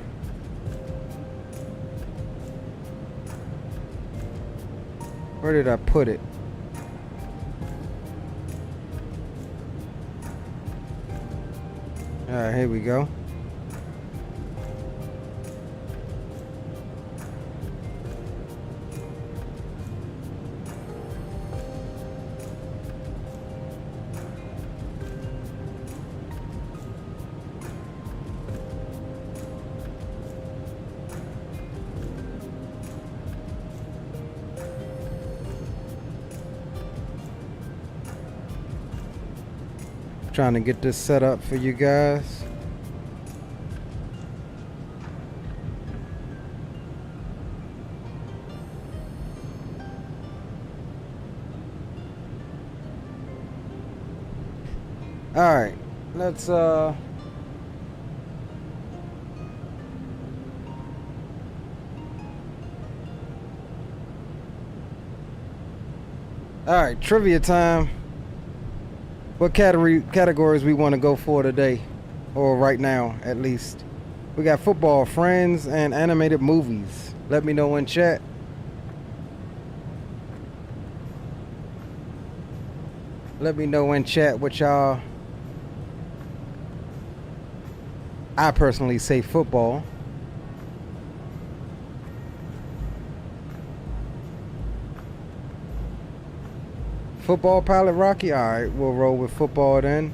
Where did I put it? All right, here we go. Trying to get this set up for you guys. All right, let's all right, trivia time. What categories we want to go for today, or right now at least. We got football, friends, and animated movies. Let me know in chat. Let me know in chat what y'all. I personally say football. Football, Pilot Rocky? Alright, we'll roll with football then.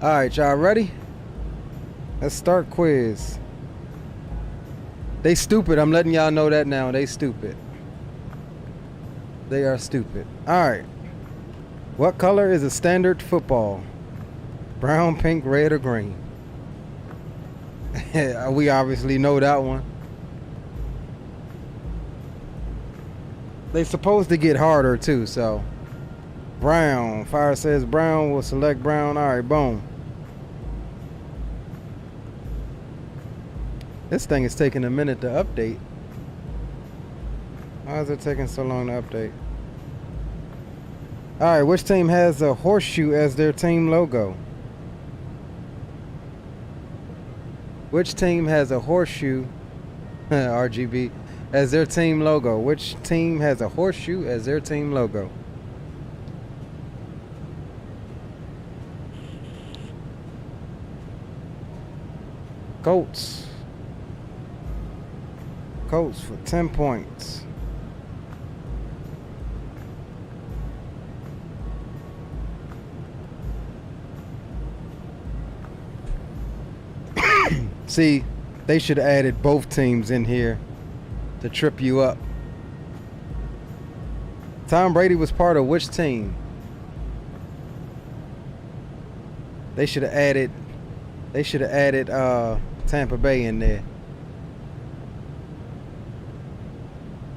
Alright, y'all ready? Let's start quiz. They stupid, I'm letting y'all know that now. They stupid. They are stupid. Alright. What color is a standard football? Brown, pink, red, or green? We obviously know that one. They supposed to get harder too, so. Brown. Fire says brown. We'll select brown. Alright, boom. This thing is taking a minute to update. Why is it taking so long to update? Alright, which team has a horseshoe as their team logo? Which team has a horseshoe, RGB, as their team logo? Which team has a horseshoe as their team logo? Colts. Colts for 10 points. See, they should have added both teams in here to trip you up. Tom Brady was part of which team? They should have added Tampa Bay in there.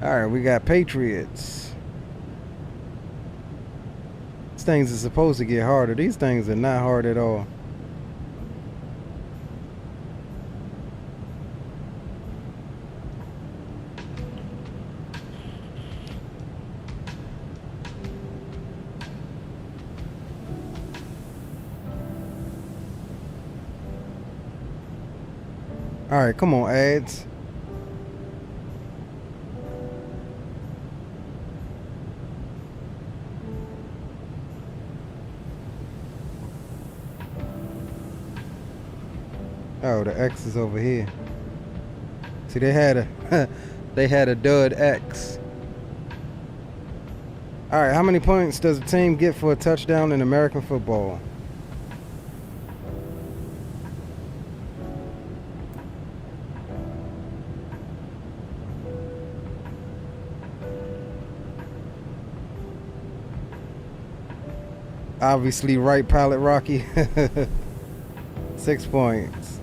All right, we got Patriots. These things are supposed to get harder. These things are not hard at all. All right, come on, ads. Oh, the X is over here. See, they had a they had a dud X. All right, how many points does a team get for a touchdown in American football? Obviously, right, Pilot Rocky. 6 points.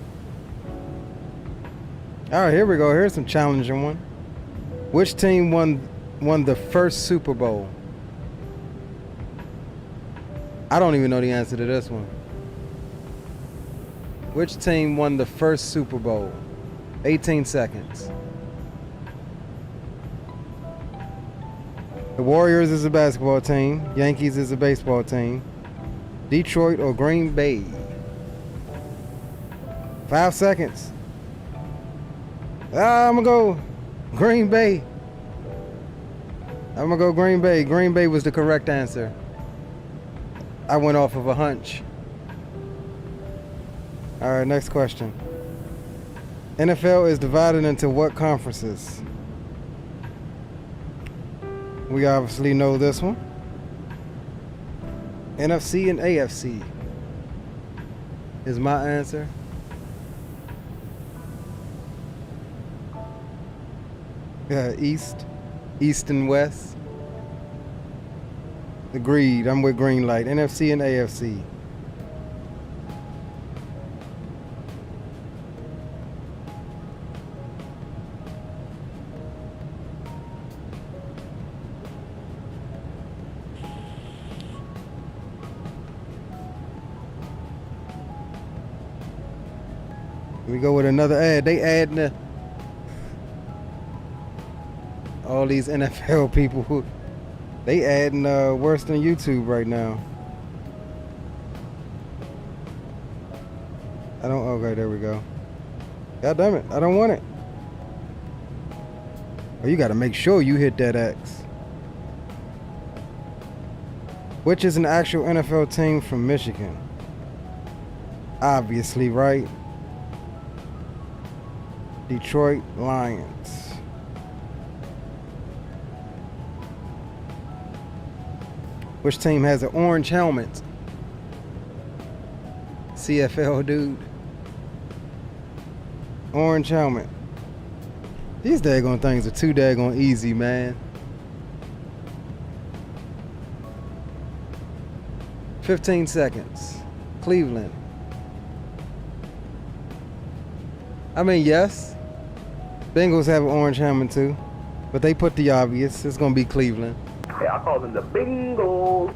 All right, here we go. Here's some challenging one. Which team won the first Super Bowl? I don't even know the answer to this one. Which team won the first Super Bowl? 18 seconds. The Warriors is a basketball team. Yankees is a baseball team. Detroit or Green Bay? 5 seconds. I'm gonna go Green Bay. I'm gonna go Green Bay. Green Bay was the correct answer. I went off of a hunch. All right, next question. NFL is divided into what conferences? We obviously know this one. NFC and AFC is my answer. East and West. Agreed, I'm with green light. NFC and AFC. We go with another ad. They adding all these NFL people who they adding worse than YouTube right now. Okay, there we go. God damn it, I don't want it. Oh, you gotta make sure you hit that X. Which is an actual NFL team from Michigan? Obviously, right? Detroit Lions. Which team has an orange helmet? CFL dude. Orange helmet. These daggone things are too daggone easy, man. 15 seconds. Cleveland. I mean, yes. Bengals have an orange helmet too. But they put the obvious. It's going to be Cleveland. Yeah, I call them the Bengals.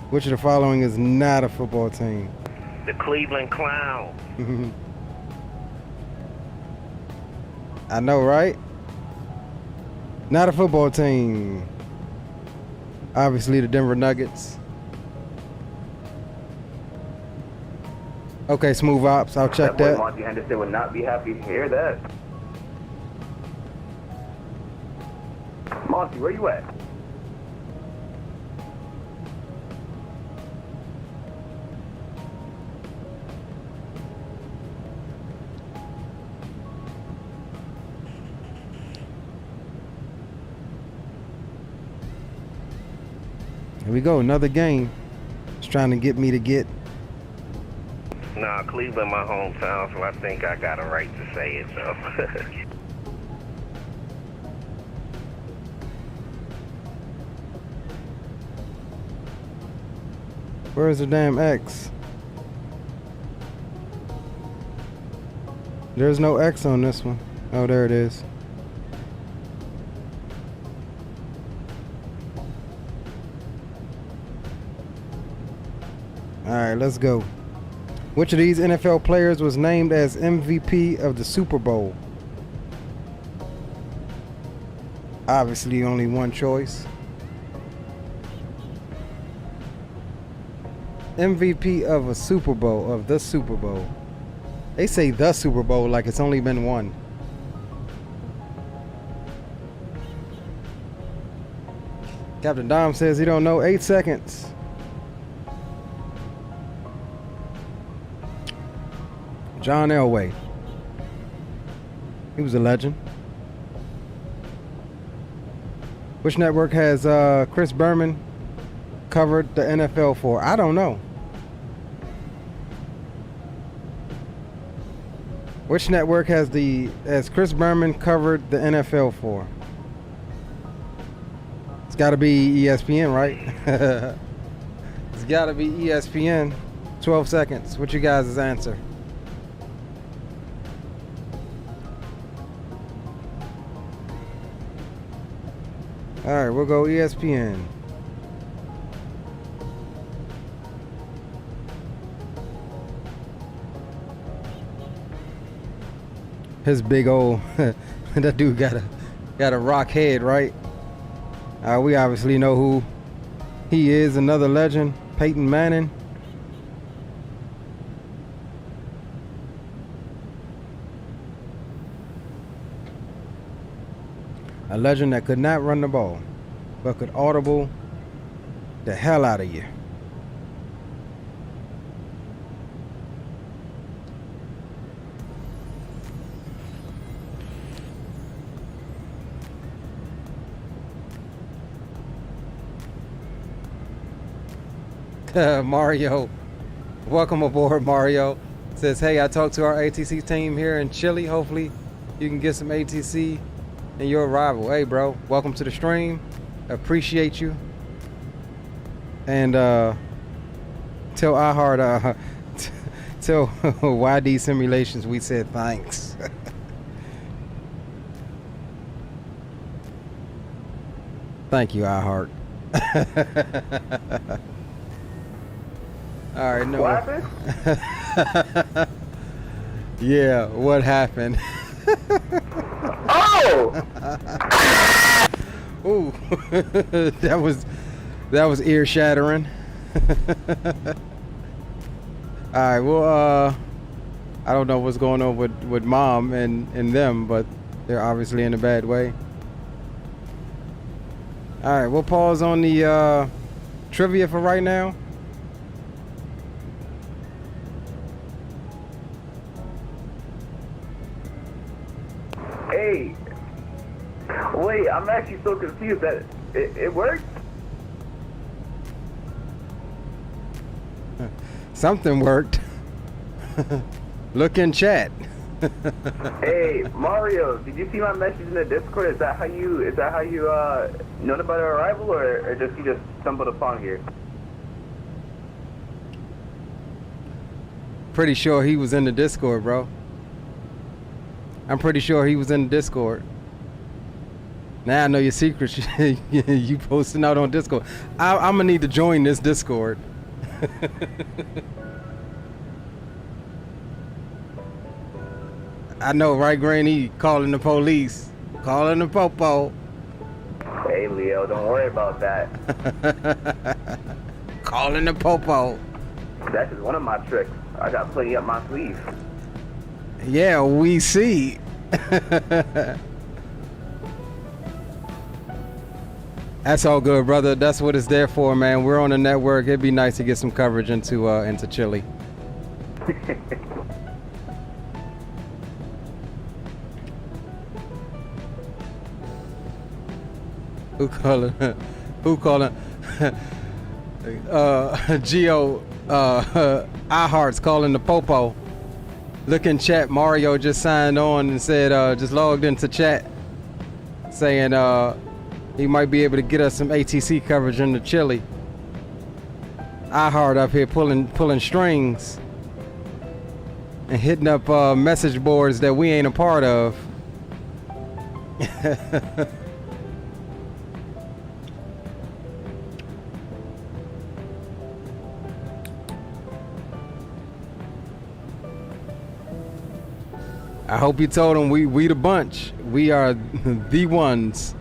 Which of the following is not a football team? The Cleveland Clowns. I know, right? Not a football team. Obviously, the Denver Nuggets. Okay, smooth ops. I'll check that. Monty Henderson would not be happy to hear that. Monty, where you at? Here we go, another game. It's trying to get me to get. Nah, Cleveland, my hometown, so I think I got a right to say it, so. Where's the damn X? There's no X on this one. Oh, there it is. All right, let's go. Which of these NFL players was named as MVP of the Super Bowl? Obviously, only one choice. MVP of a Super Bowl, of the Super Bowl. They say the Super Bowl like it's only been one. Captain Dom says he don't know. 8 seconds. John Elway. He was a legend. Which network has Chris Berman covered the NFL for? I don't know. Which network has Chris Berman covered the NFL for? It's got to be ESPN, right? It's got to be ESPN. 12 seconds. What's you guys' answer? All right, we'll go ESPN. His big old that dude got a rock head, right? We obviously know who he is. Another legend, Peyton Manning. A legend that could not run the ball, but could audible the hell out of you. Mario, welcome aboard. Mario says, hey, I talked to our ATC team here in Chile. Hopefully you can get some ATC in your arrival. Hey bro, welcome to the stream. Appreciate you. And tell iHeart, tell YD Simulations we said thanks. Thank you, iHeart. All right, no. What happened? Yeah, what happened? Oh! Ooh, that was ear shattering. All right, well, I don't know what's going on with mom and them, but they're obviously in a bad way. All right, we'll pause on the trivia for right now. Hey, wait, I'm actually so confused that it worked? Something worked. Look in chat. Hey, Mario, did you see my message in the Discord? Is that how you know about our arrival, or just you just stumbled upon here? Pretty sure he was in the Discord, bro. I'm pretty sure he was in the Discord. Now I know your secrets. You posting out on Discord. I'm gonna need to join this Discord. I know, right, Granny? Calling the police. Calling the popo. Hey, Leo, don't worry about that. Calling the popo. That's just one of my tricks. I got plenty up my sleeve. Yeah, we see. That's all good, brother. That's what it's there for, man. We're on the network. It'd be nice to get some coverage into Chile. Who calling? Geo iHeart's calling the popo. Look in chat. Mario just signed on and said just logged into chat saying he might be able to get us some ATC coverage into Chile. iHeart up here pulling strings and hitting up message boards that we ain't a part of. I hope you told him we the bunch. We are the ones.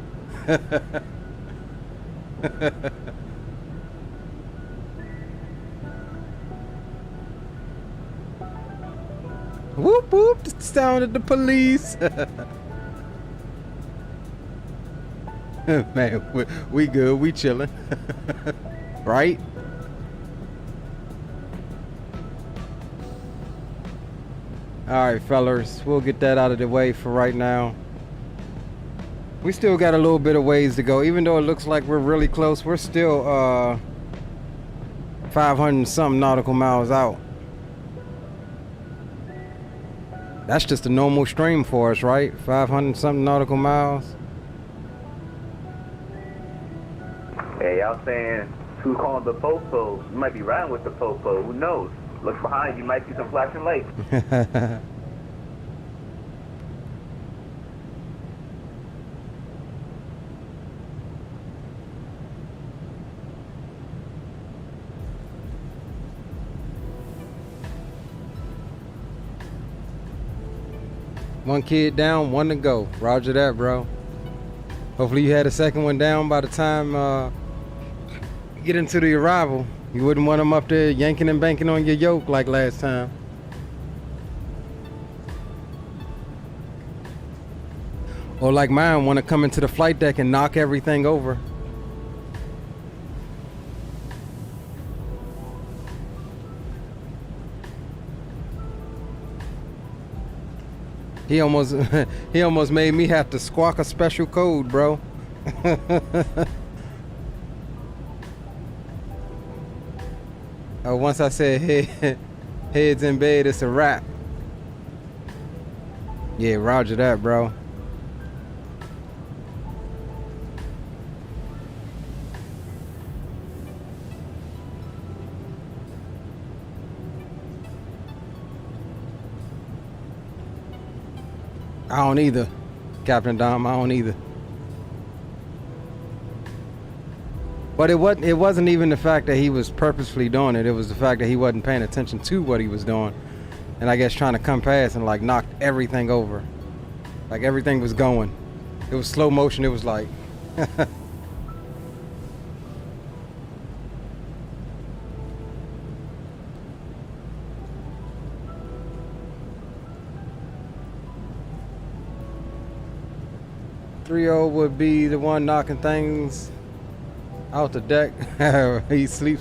Whoop whoop! Sounded the police. Man, we good. We chilling, right? All right, fellas, we'll get that out of the way for right now. We still got a little bit of ways to go. Even though it looks like we're really close, we're still 500 something nautical miles out. That's just a normal stream for us, right? 500 something nautical miles. Hey, y'all saying who's calling the popo? You might be riding with the popo. Who knows? Look behind you, might see some flashing lights. One kid down, one to go. Roger that, bro. Hopefully you had a second one down by the time you get into the arrival. You wouldn't want them up there yanking and banking on your yoke like last time. Or like mine, want to come into the flight deck and knock everything over. He almost made me have to squawk a special code, bro. Once I said heads in bed, it's a wrap. Yeah, roger that, bro. I don't either, Captain Dom. I don't either. But it wasn't even the fact that he was purposefully doing it. It was the fact that he wasn't paying attention to what he was doing, and I guess trying to come past and like knocked everything over. Like everything was going. It was slow motion. It was like. .30 would be the one knocking things out the deck. He sleep.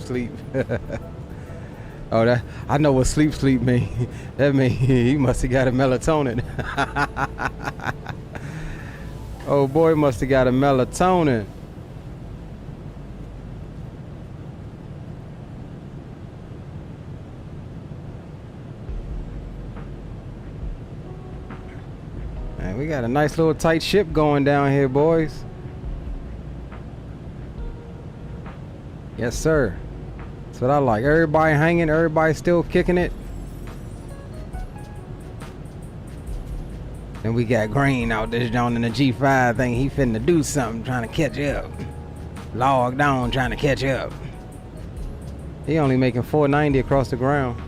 Oh, that I know what sleep mean. That mean he must have got a melatonin. Oh boy, must have got a melatonin. Man, we got a nice little tight ship going down here, boys. Yes, sir. That's what I like. Everybody hanging, everybody still kicking it. And we got Green out there down in the G5 thing. He finna do something, trying to catch up. Logged on, trying to catch up. He only making 490 across the ground.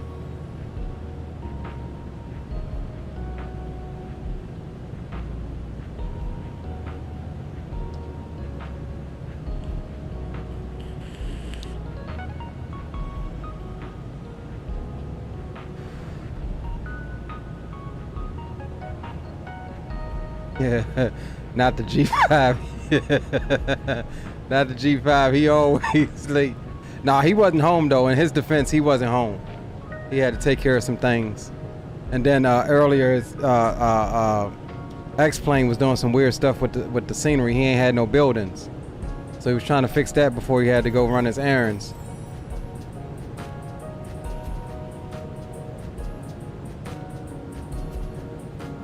Yeah, not the G5. Not the G5. He always late. Nah, he wasn't home though. In his defense, he wasn't home. He had to take care of some things. And then earlier, his X-plane was doing some weird stuff with the scenery. He ain't had no buildings, so he was trying to fix that before he had to go run his errands.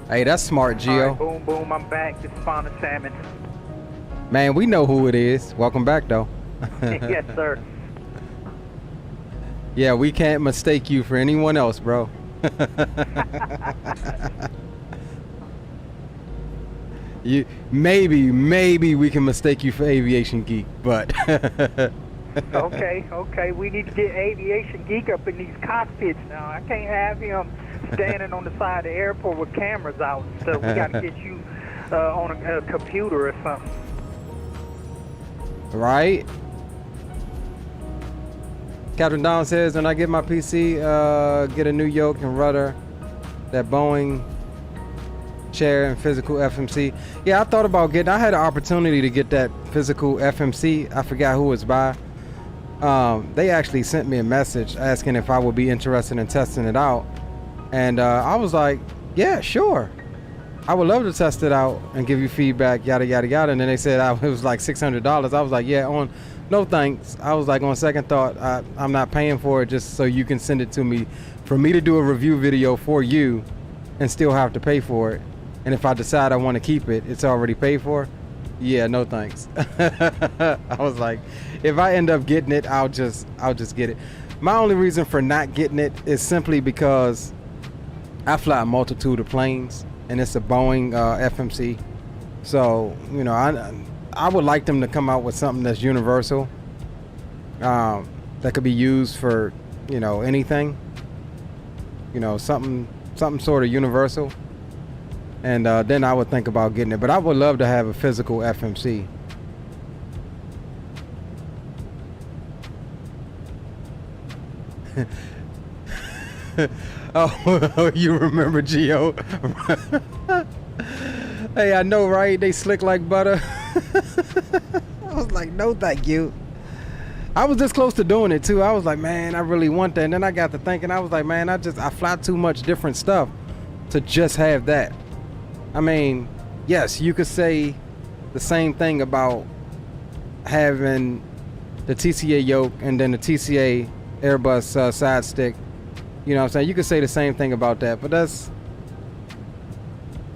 Hey, that's smart, Gio. Right, boom, boom, I'm back. Just spawned a salmon. Man, we know who it is. Welcome back, though. Yes, sir. Yeah, we can't mistake you for anyone else, bro. Maybe we can mistake you for Aviation Geek, but... Okay, we need to get Aviation Geek up in these cockpits now. I can't have him standing on the side of the airport with cameras out and stuff. We got to get you on a computer or something. Right? Captain Don says, when I get my PC, get a new yoke and rudder, that Boeing chair and physical FMC. Yeah, I thought about I had an opportunity to get that physical FMC. I forgot who it's by. They actually sent me a message asking if I would be interested in testing it out. And I was like, yeah, sure. I would love to test it out and give you feedback, yada, yada, yada. And then they said it was like $600. I was like, yeah, no thanks. I was like, on second thought, I'm not paying for it just so you can send it to me. For me to do a review video for you and still have to pay for it. And if I decide I want to keep it, it's already paid for. Yeah, no thanks. I was like, if I end up getting it, I'll just get it. My only reason for not getting it is simply because I fly a multitude of planes and it's a Boeing FMC. So, you know, I would like them to come out with something that's universal, that could be used for, you know, anything, you know, something sort of universal. And then I would think about getting it. But I would love to have a physical FMC. Oh, you remember Geo? Hey, I know, right? They slick like butter. I was like, no, thank you. I was this close to doing it too. I was like, man, I really want that. And then I got to thinking, I was like, man, I fly too much different stuff to just have that. I mean, yes, you could say the same thing about having the TCA yoke and then the TCA Airbus side stick. You know what I'm saying? You could say the same thing about that, but that's,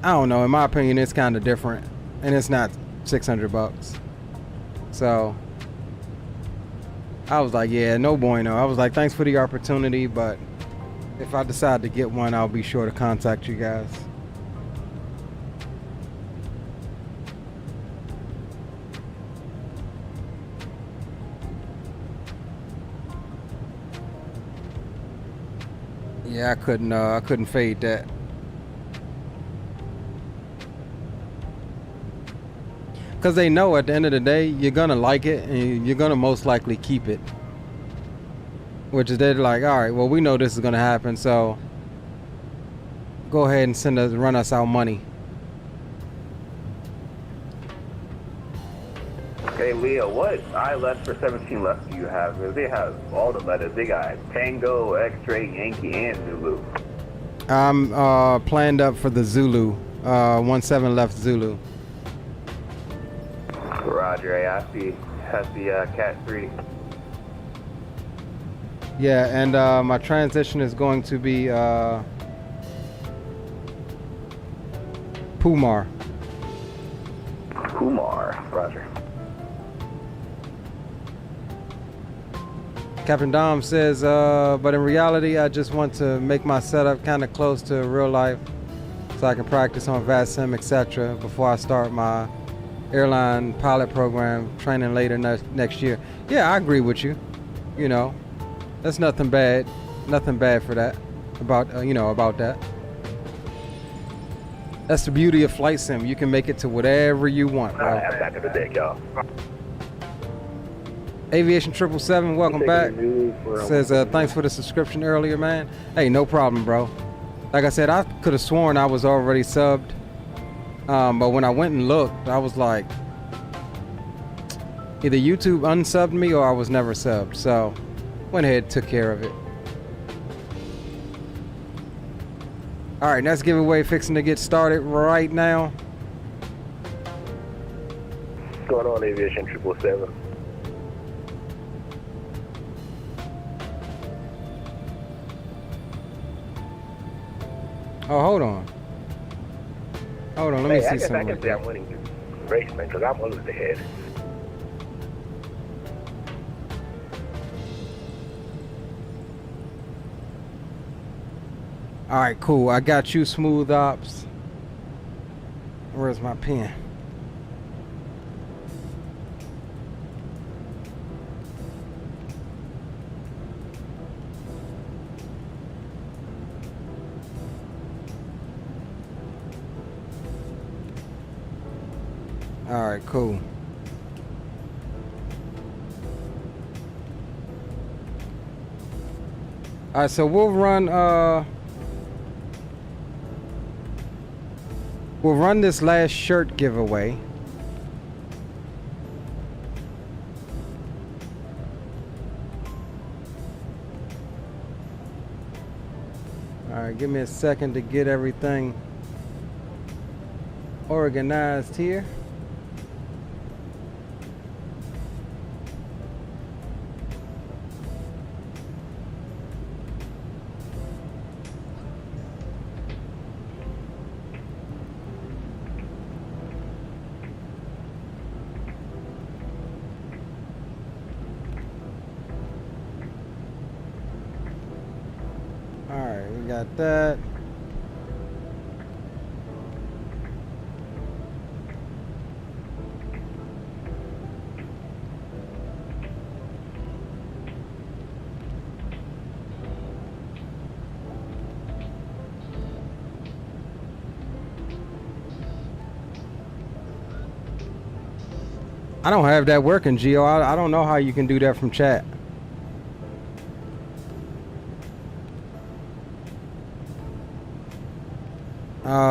I don't know, in my opinion, it's kind of different, and it's not $600. So I was like, yeah, no bueno. I was like, thanks for the opportunity, but if I decide to get one, I'll be sure to contact you guys. Yeah, I couldn't fade that. Because they know at the end of the day, you're going to like it and you're going to most likely keep it. Which is they're like, all right, well, we know this is going to happen, so go ahead and run us our money. Hey, Leo, what ILS for 17 left do you have? Because they have all the letters. They got Tango, X-Ray, Yankee, and Zulu. I'm planned up for the Zulu. 17 left Zulu. Roger, I see. Has the Cat 3. Yeah, and my transition is going to be Pumar. Pumar, roger. Captain Dom says, but in reality, I just want to make my setup kind of close to real life so I can practice on VATSIM, etc. before I start my airline pilot program training later next year. Yeah, I agree with you. You know, that's nothing bad for that, about that. That's the beauty of flight sim. You can make it to whatever you want, bro. Back in the deck, y'all. Aviation 777, welcome back. Says, thanks for the subscription earlier, man. Hey, no problem, bro. Like I said, I could have sworn I was already subbed. But when I went and looked, I was like, either YouTube unsubbed me or I was never subbed. So, went ahead and took care of it. All right, next giveaway fixing to get started right now. What's going on, Aviation 777? Oh, hold on. Hold on, let me see something. I can say I'm winning this race, man, because I'm always ahead. All right, cool. I got you, Smooth Ops. Where's my pen? All right, cool. All right, so we'll run this last shirt giveaway. All right, give me a second to get everything organized here. Got that. I don't have that working, Gio. I don't know how you can do that from chat.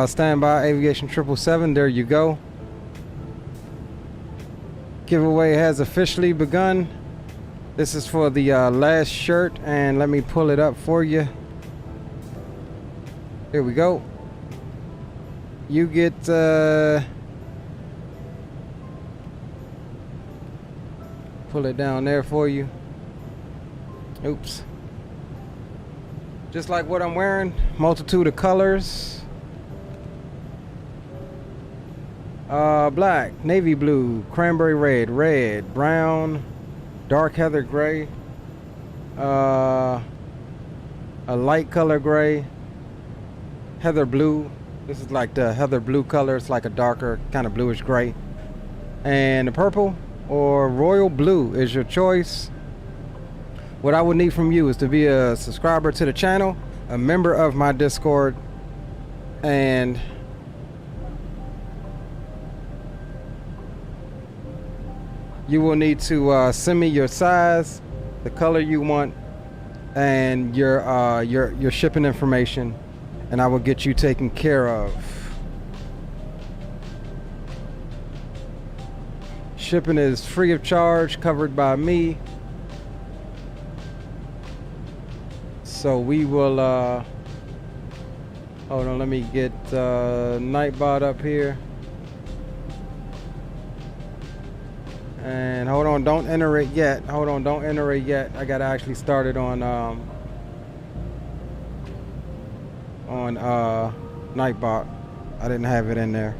Standby Aviation 777, there you go. Giveaway has officially begun. This is for the last shirt, and let me pull it up for you. Here we go. You get pull it down there for you. Oops. Just like what I'm wearing, multitude of colors. Black, navy blue, cranberry red, red, brown, dark heather gray, a light color gray, heather blue. This is like the heather blue color. It's like a darker kind of bluish gray. And the purple or royal blue is your choice. What I would need from you is to be a subscriber to the channel, a member of my Discord, and you will need to send me your size, the color you want, and your shipping information, and I will get you taken care of. Shipping is free of charge, covered by me. So we will hold on, let me get Nightbot up here. And hold on, don't enter it yet. Hold on, don't enter it yet. I gotta actually start it on Nightbot. I didn't have it in there.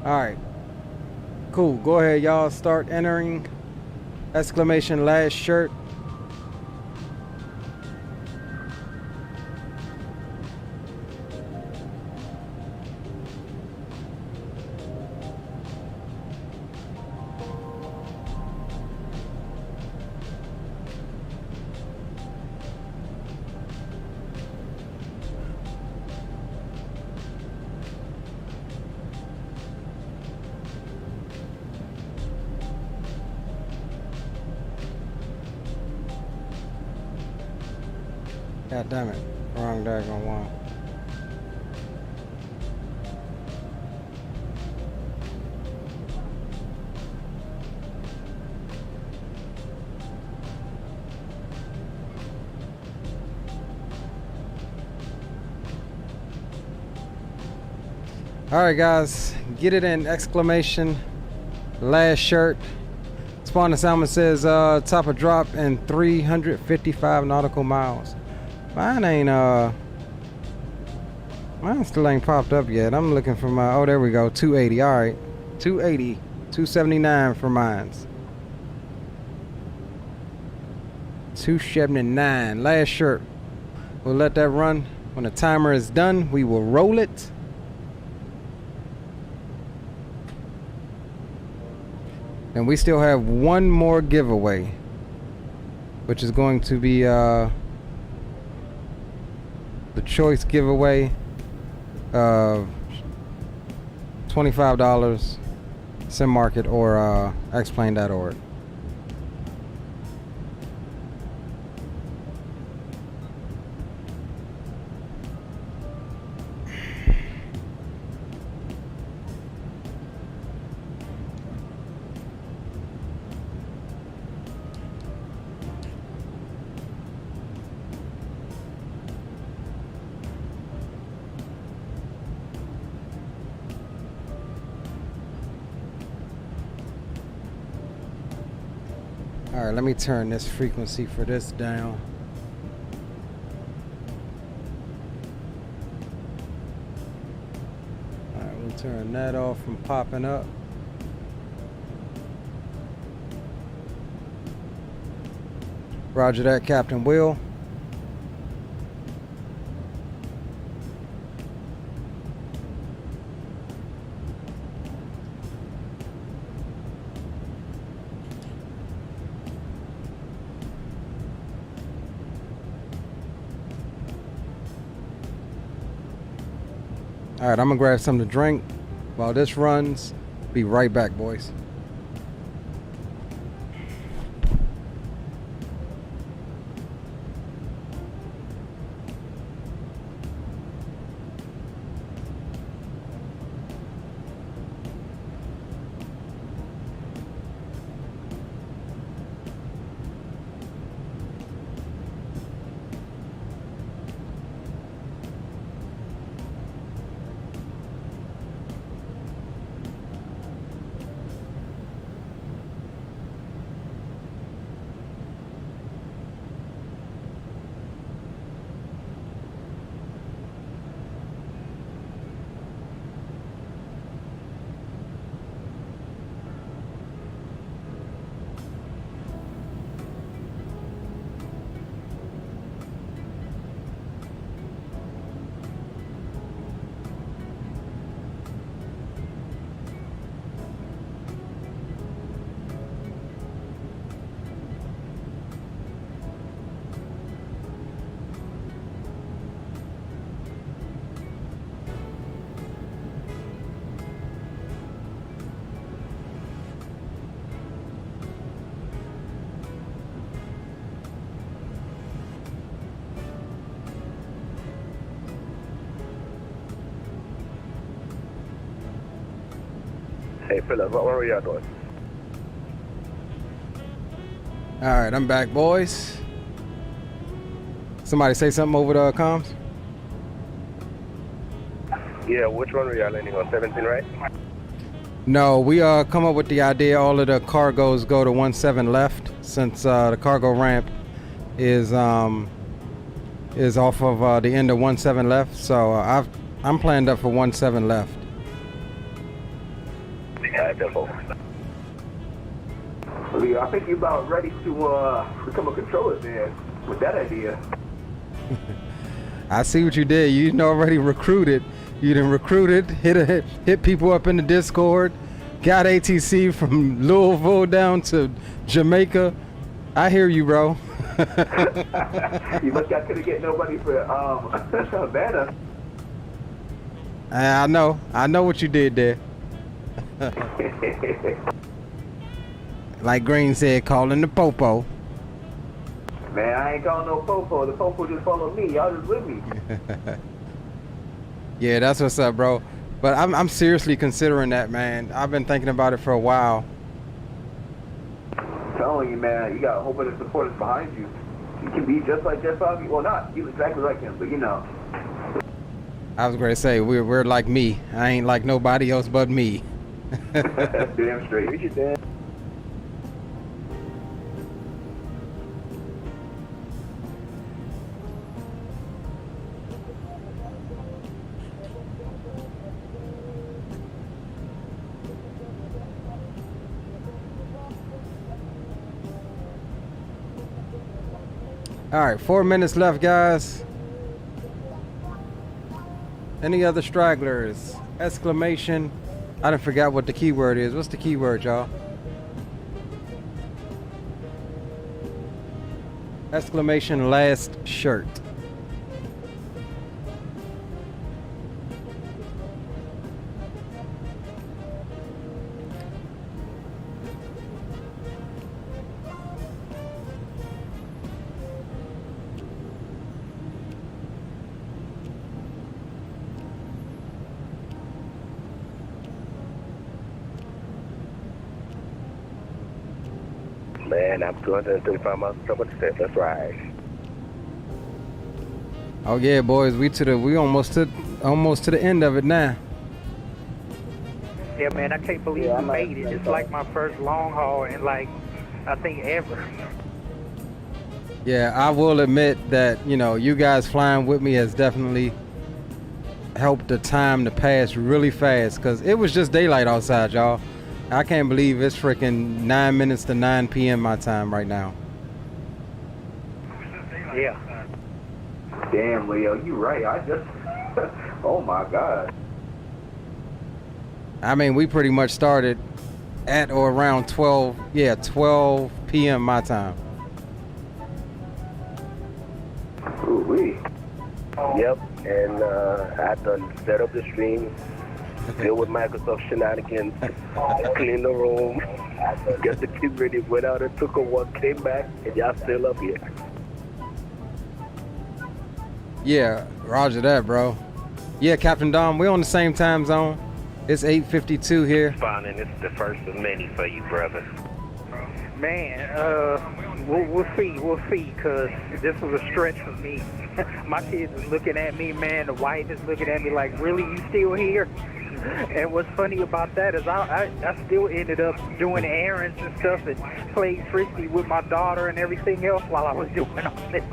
All right, cool. Go ahead, y'all. Start entering. Exclamation last shirt. God damn it. Wrong daggone one. Alright guys, get it in exclamation last shirt. Spawn Salmon says top of drop in 355 nautical miles. Mine ain't mine still ain't popped up yet. I'm looking for my, oh there we go, 280. All right, 280, 279 for mines. 279 last shirt. We'll let that run. When the timer is done, we will roll it. And we still have one more giveaway, which is going to be the choice giveaway. $25, SimMarket or xplane.org. All right, let me turn this frequency for this down. All right, we'll turn that off from popping up. Roger that, Captain Will. All right, I'm gonna grab something to drink while this runs. Be right back, boys. Hey, fellas, what were y'all doing? All right, I'm back, boys. Somebody say something over the comms? Yeah, which one were y'all landing on? 17, right? No, we come up with the idea all of the cargoes go to 17 left, since the cargo ramp is off of the end of 17 left. So I'm planned up for 17 left. Leo, I think you're about ready to become a controller then with that idea. I see what you did. You already recruited. You done recruited, hit people up in the Discord, got ATC from Louisville down to Jamaica. I hear you, bro. You must got couldn't get nobody for Havana. I know what you did there. Like Green said, calling the popo. Man, I ain't calling no popo. The popo just followed me. Y'all just with me. Yeah, that's what's up, bro. But I'm seriously considering that, man. I've been thinking about it for a while. I'm telling you, man, you got a whole bunch of supporters behind you. You can be just like Jeff Bobby. Well, not you exactly like him, but you know. I was going to say, we're like me. I ain't like nobody else but me. Damn straight. We should dance. All right, 4 minutes left, guys. Any other stragglers? Exclamation. I done forgot what the keyword is. What's the keyword, y'all? Exclamation last shirt. Man, I'm 235 miles per hour. That's right. Oh yeah, boys, we almost to the end of it now. Yeah, man, I can't believe we made it. It's like my first long haul in like, I think ever. Yeah, I will admit that, you know, you guys flying with me has definitely helped the time to pass really fast, because it was just daylight outside, y'all. I can't believe it's freaking 9 minutes to 9 p.m. my time right now. Yeah. Damn, Leo, you right. I just, oh my God. I mean, we pretty much started at or around 12 p.m. my time. Ooh-wee. Yep, and I done set up the stream, deal with Microsoft shenanigans, clean the room, get the kids ready, went out and took a walk, came back, and y'all still up here. Yeah, roger that, bro. Yeah, Captain Dom, we're on the same time zone. It's 8:52 here. Fine, and it's the first of many for you, brother. Man, we'll see, because this was a stretch for me. My kids is looking at me, man. The wife is looking at me like, really, you still here? And what's funny about that is I still ended up doing errands and stuff and played frisbee with my daughter and everything else while I was doing all this.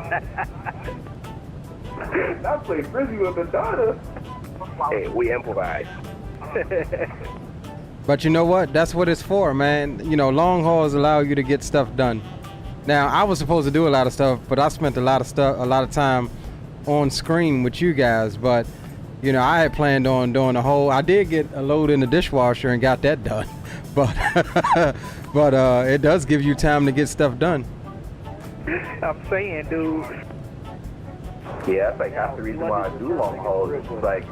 I played frisbee with the daughter. Hey, we improvise. But you know what? That's what it's for, man. You know, long hauls allow you to get stuff done. Now, I was supposed to do a lot of stuff, but I spent a lot of time on screen with you guys. But, you know, I had planned on doing a whole. I did get a load in the dishwasher and got that done. But, it does give you time to get stuff done. I'm saying, dude. Yeah, that's like half the reason why I do long hauls. It's like,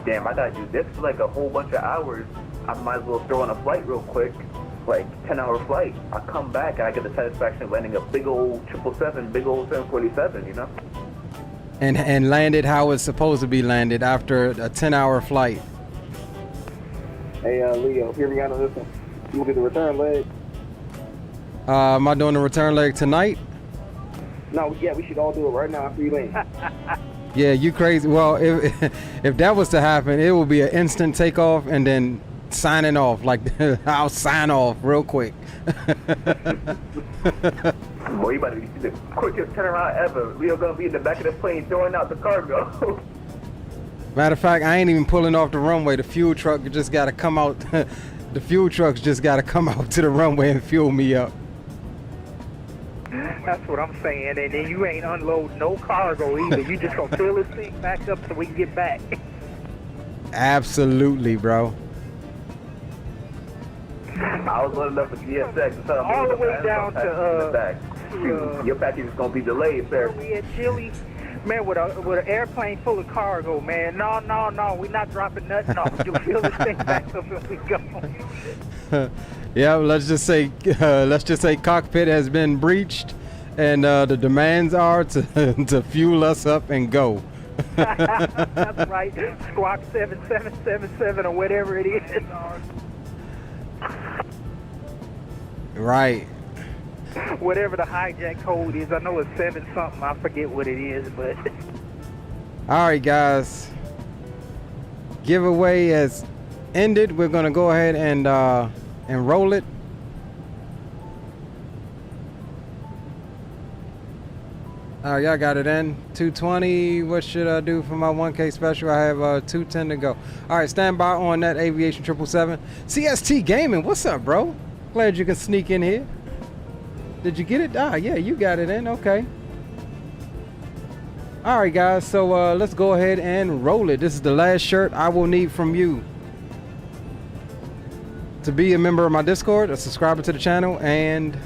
damn, I gotta do this for like a whole bunch of hours. I might as well throw on a flight real quick, like 10-hour flight. I come back and I get the satisfaction of landing a big old 777, big old 747, you know? And landed how it's supposed to be landed after a 10-hour flight. Hey, Leo, hear me out on this one. You want to do the return leg? Am I doing the return leg tonight? No, yeah, we should all do it right now after you land. Yeah, you crazy. Well, if that was to happen, it would be an instant takeoff and then signing off. Like, I'll sign off real quick. Boy, you about to be the quickest turnaround ever. We're gonna be in the back of the plane throwing out the cargo. Matter of fact, I ain't even pulling off the runway. The fuel truck just gotta come out. The fuel trucks just gotta come out to the runway and fuel me up. That's what I'm saying, and then you ain't unload no cargo either. You just gonna fill this thing back up so we can get back. Absolutely, bro. I was loading up a GSX to all the way down to your package is gonna be delayed, sir. We at Chile, man, with an airplane full of cargo, man. No, we not dropping nothing off. You fill this thing back up and we go. Yeah, let's just say cockpit has been breached, and the demands are to fuel us up and go. That's right. Squawk 7777 or whatever it is. Right. Whatever the hijack code is, I know it's 7 something. I forget what it is, but. All right, guys. Giveaway has ended. We're gonna go ahead and roll it. Y'all got it in. 220. What should I do for my 1K special? I have 210 to go. All right, stand by on that Aviation 777. CST Gaming, what's up, bro? Glad you can sneak in here. Did you get it? Ah, yeah, you got it in. Okay. All right, guys. So let's go ahead and roll it. This is the last shirt I will need from you. To be a member of my Discord, a subscriber to the channel, and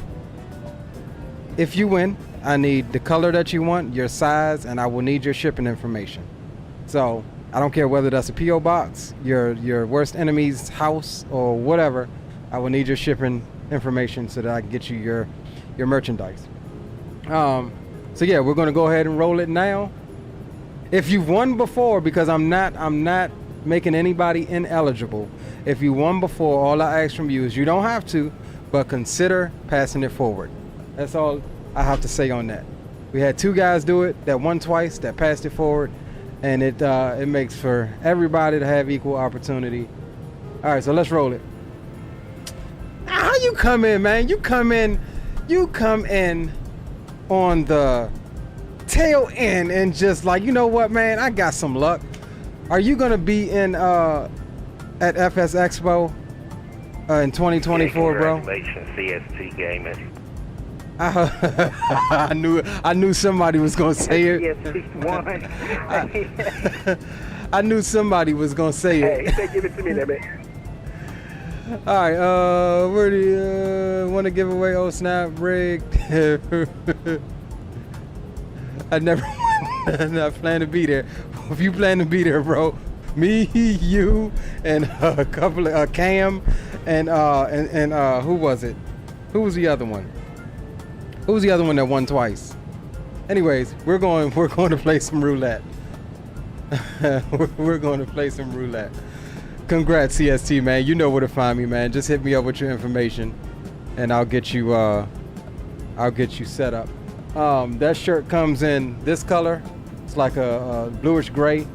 if you win, I need the color that you want, your size, and I will need your shipping information. So I don't care whether that's a P.O. box, your worst enemy's house, or whatever. I will need your shipping information so that I can get you your merchandise. So yeah, we're gonna go ahead and roll it now. If you've won before, because I'm not making anybody ineligible. If you won before, all I ask from you is you don't have to, but consider passing it forward. That's all I have to say on that. We had 2 guys do it, that won twice, that passed it forward, and it makes for everybody to have equal opportunity. All right, so let's roll it. How you come in, man? You come in on the tail end and just like, you know what, man? I got some luck. Are you gonna be in at FS Expo in 2024, bro? Congratulations, CST Gaming. I knew somebody was gonna say it. I knew somebody was gonna say it. Hey, give it to me, there, man. All right, where do you want to give away? Oh snap, rig. I never, not plan to be there. If you plan to be there, bro, me, you, and a couple of Cam, and who was it? Who was the other one? Who was the other one that won twice? Anyways, we're going to play some roulette. We're going to play some roulette. Congrats, CST, man. You know where to find me, man. Just hit me up with your information, and I'll get you set up. That shirt comes in this color. It's like a bluish gray,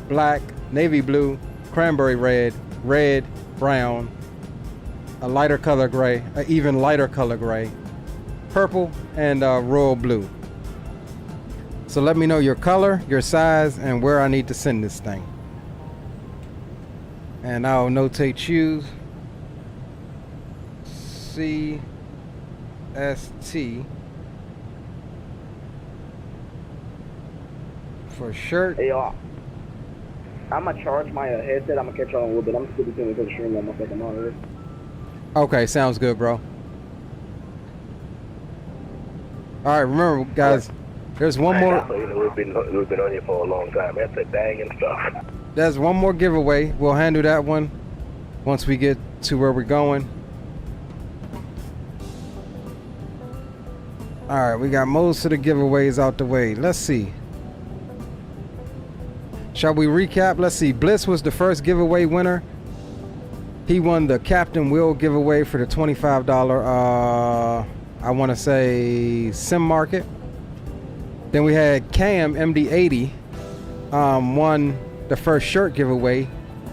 black, navy blue, cranberry red, red, brown, a lighter color gray, an even lighter color gray, purple, and royal blue. So let me know your color, your size, and where I need to send this thing. And I'll notate you CST for shirt. Hey, y'all. I'm gonna charge my headset. I'm gonna catch y'all in a little bit. I'm still doing the stream on my second monitor. Okay, sounds good, bro. All right, remember, guys, there's one more. We've been on here for a long time. That's a bang and stuff. There's one more giveaway. We'll handle that one once we get to where we're going. All right, we got most of the giveaways out the way. Let's see. Shall we recap? Let's see. Bliss was the first giveaway winner. He won the Captain Will giveaway for the $25, I want to say, Sim Market. Then we had Cam MD80 won the first shirt giveaway,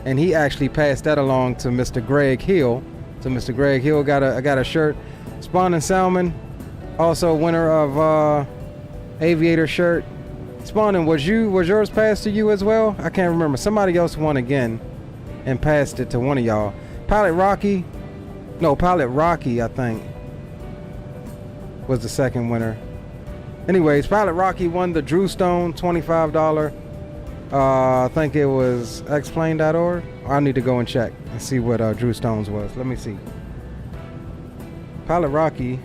and he actually passed that along to Mr. Greg Hill. So Mr. Greg Hill got a shirt. Spawn and Salmon, also winner of Aviator shirt. Spawning, was yours passed to you as well? I can't remember. Somebody else won again and passed it to one of y'all. Pilot Rocky, I think, was the second winner. Anyways, Pilot Rocky won the Drew Stone $25. I think it was xplane.org. I need to go and check and see what Drew Stones was. Let me see. Pilot Rocky.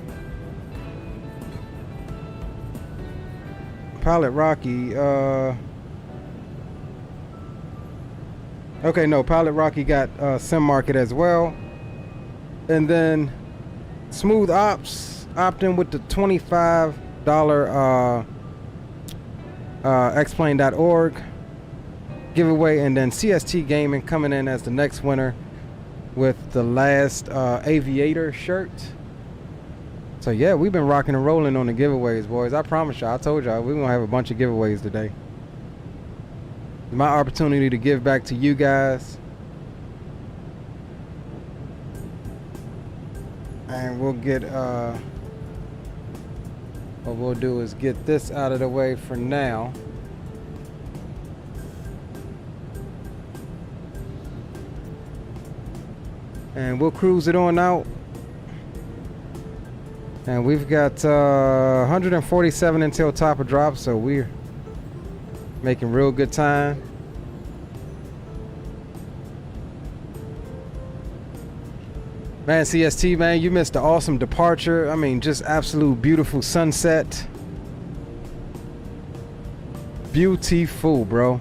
Okay, no, Pilot Rocky got Sim Market as well. And then Smooth Ops opting with the $25 xplane.org giveaway, and then CST Gaming coming in as the next winner with the last Aviator shirt. So yeah, we've been rocking and rolling on the giveaways, boys. I promise y'all, I told y'all we're gonna have a bunch of giveaways today. My opportunity to give back to you guys. And we'll get what we'll do is get this out of the way for now. And we'll cruise it on out. And we've got 147 until top of drop, so we're making real good time. Man, CST, man, you missed the awesome departure. I mean, just absolute beautiful sunset. Beautiful, bro.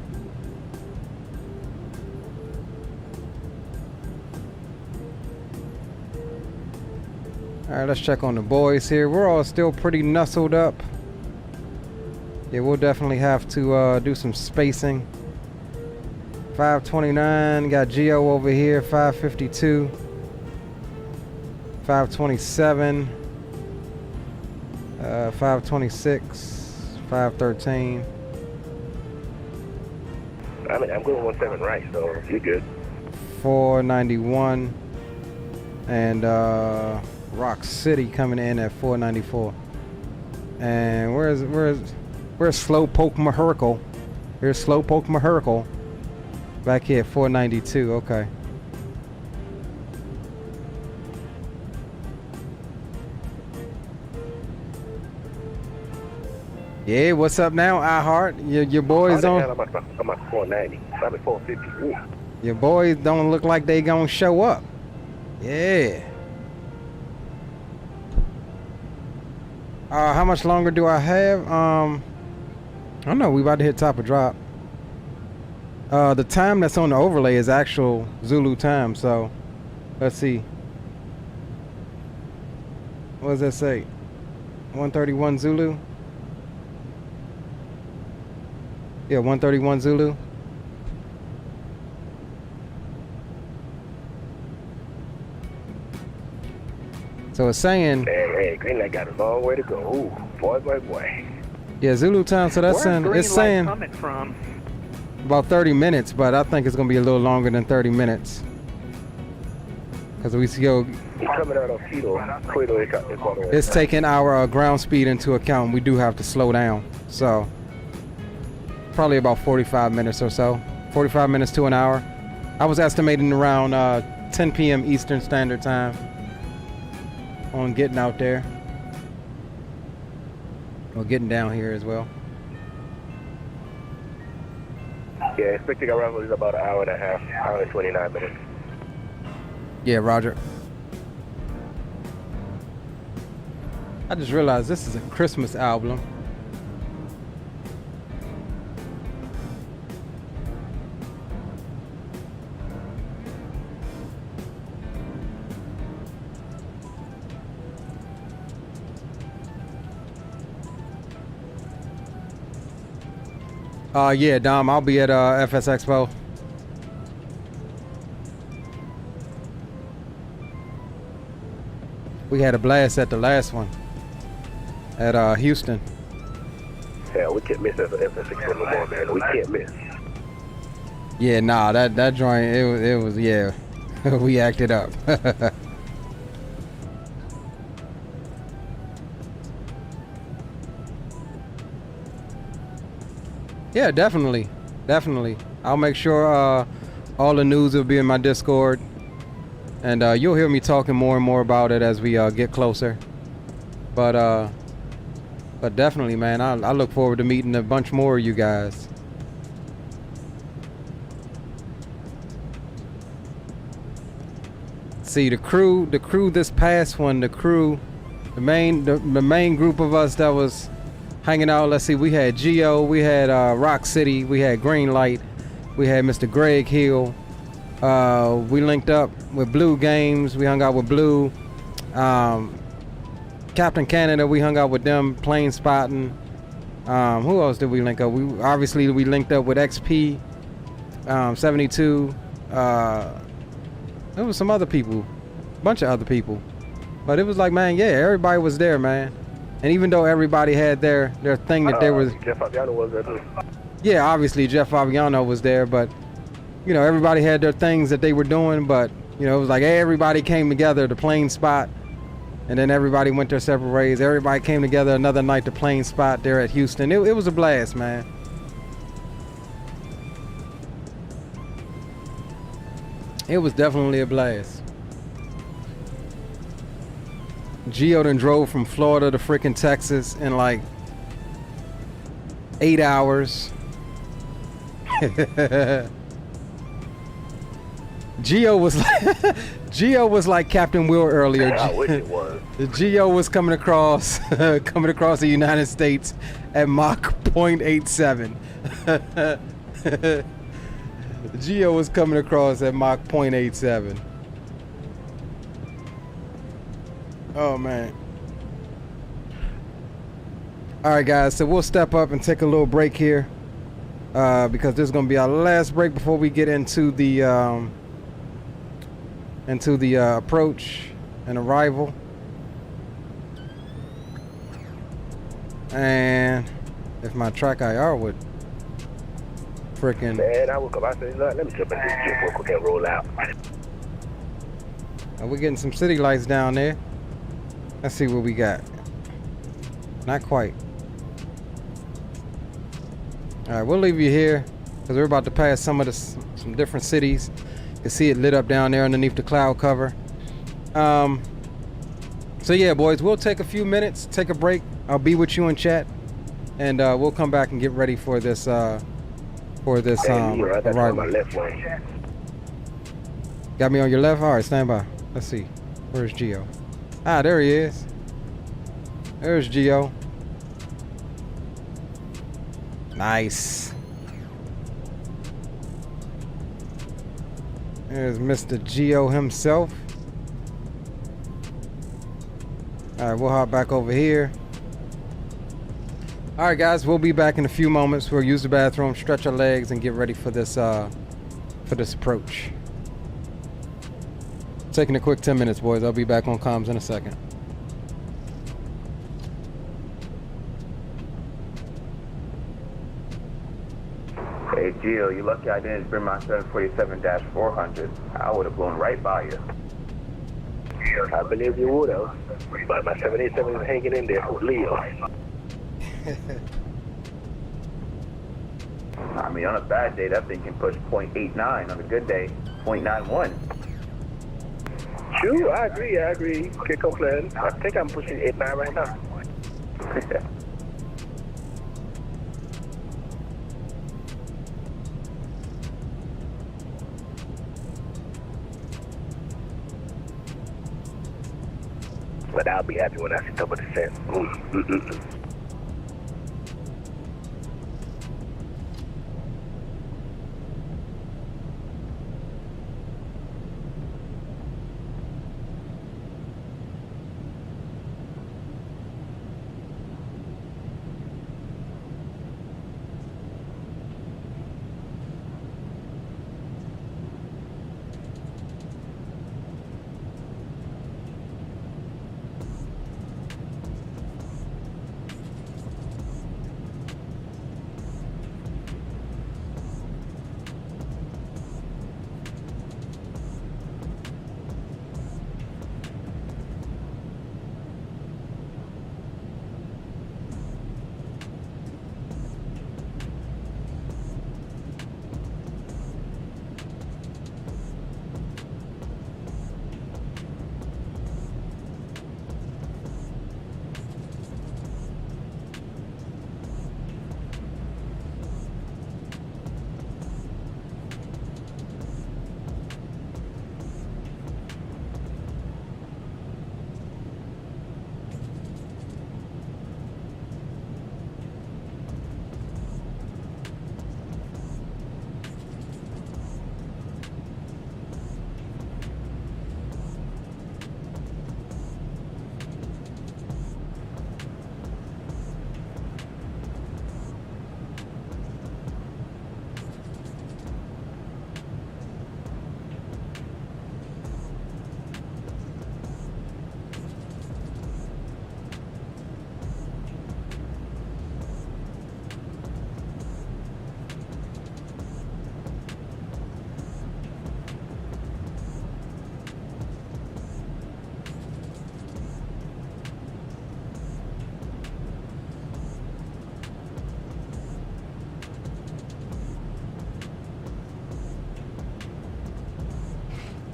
All right, let's check on the boys here. We're all still pretty nuzzled up. Yeah, we'll definitely have to do some spacing. 529, got Geo over here, 552. 527. 526, 513. I mean, I'm going 17 right, so you're good. 491. And Rock City coming in at 494. And where's Slowpoke Miracle? Here's Slowpoke Miracle. Back here at 492. Okay. Yeah, what's up now, iHeart? Your boys on. I'm at 490. I'm at 450. Ooh. Your boys don't look like they gonna show up. Yeah. How much longer do I have? I don't know. We about to hit top of drop. The time that's on the overlay is actual Zulu time. So, let's see. What does that say? 131 Zulu. Yeah, 131 Zulu. So it's saying. Hey, Green Light got a long way to go. Ooh, boy. Yeah, Zulu time. So that's saying it's saying coming from? About 30 minutes, but I think it's gonna be a little longer than 30 minutes. Cause we see coming out of Quito, Ecuador. It's taking our ground speed into account. We do have to slow down, so. Probably about 45 minutes or so. 45 minutes to an hour. I was estimating around 10 p.m. Eastern Standard Time on getting out there. Or getting down here as well. Yeah, expecting arrival is about an hour and a half, hour and 29 minutes. Yeah, Roger. I just realized this is a Christmas album. Yeah, Dom, I'll be at FS Expo. We had a blast at the last one at Houston. Yeah, we can't miss FS Expo no more, man. We can't miss. Yeah, nah, that joint, it was yeah, we acted up. Yeah, definitely. I'll make sure all the news will be in my Discord, and you'll hear me talking more and more about it as we get closer. But definitely, man, I look forward to meeting a bunch more of you guys. See, the crew this past one, the main group of us that was hanging out. Let's see, we had Geo, we had Rock City, we had Green Light, we had Mr. Greg Hill. We linked up with Blue Games, we hung out with Blue. Captain Canada, we hung out with them, plane spotting. Who else did we link up? We linked up with XP 72. There was some other people, bunch of other people. But it was like, man, yeah, everybody was there, man. And even though everybody had their thing that they was. Jeff Fabiano was there too. Yeah, obviously Jeff Fabiano was there, but you know, everybody had their things that they were doing, but you know, it was like everybody came together, the plane spot, and then everybody went their separate ways. Everybody came together another night, the plane spot there at Houston. It was a blast, man. It was definitely a blast. Geo done drove from Florida to freaking Texas in like 8 hours. Geo was like Captain Will earlier. I wish it was. Geo was coming across the United States at Mach 0.87. Geo was coming across at Mach 0.87. Oh man. Alright guys, so we'll step up and take a little break here. Because this is gonna be our last break before we get into the approach and arrival. And if my track IR would freaking. Man, I woke up. I said, let me jump in this gym real quick and roll out. We're getting some city lights down there. Let's see what we got. Not quite. All right, we'll leave you here because we're about to pass some different cities. You can see it lit up down there underneath the cloud cover. So yeah, boys, we'll take a few minutes, take a break. I'll be with you in chat, and we'll come back and get ready for this. Arrival. Got me on your left. All right, stand by. Let's see. Where's Geo? Ah, there he is. There's Geo. Nice. There's Mr. Geo himself. All right, we'll hop back over here. All right, guys, we'll be back in a few moments. We'll use the bathroom, stretch our legs, and get ready for this approach. Taking a quick 10 minutes, boys. I'll be back on comms in a second. Hey, Gio, you're lucky I didn't bring my 747-400. I would have blown right by you. I believe you would have, but my 787 is hanging in there with Leo. I mean, on a bad day, that thing can push 0.89. On a good day, 0.91. True, I agree. Can't complain. I think I'm pushing 8.9 right now. But I'll be happy when I see double descent.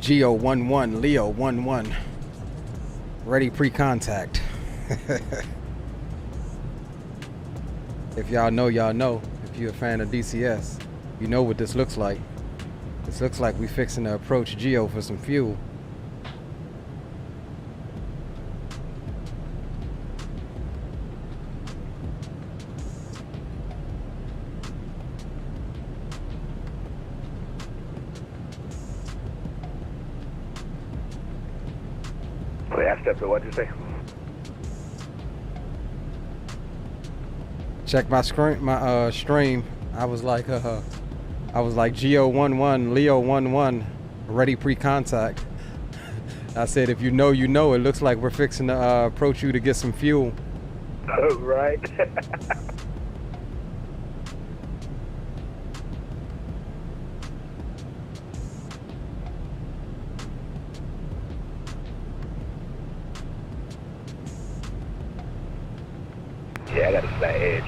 Geo 1-1, Leo 1-1. Ready pre-contact. If y'all know, y'all know. If you're a fan of DCS, you know what this looks like. This looks like we fixing to approach Geo for some fuel. What'd you say? Check my screen, stream. I was like Geo 1-1, Leo 1-1, ready pre-contact. I said, if you know, you know. It looks like we're fixing to approach you to get some fuel. Right? Yeah, I got a flat edge.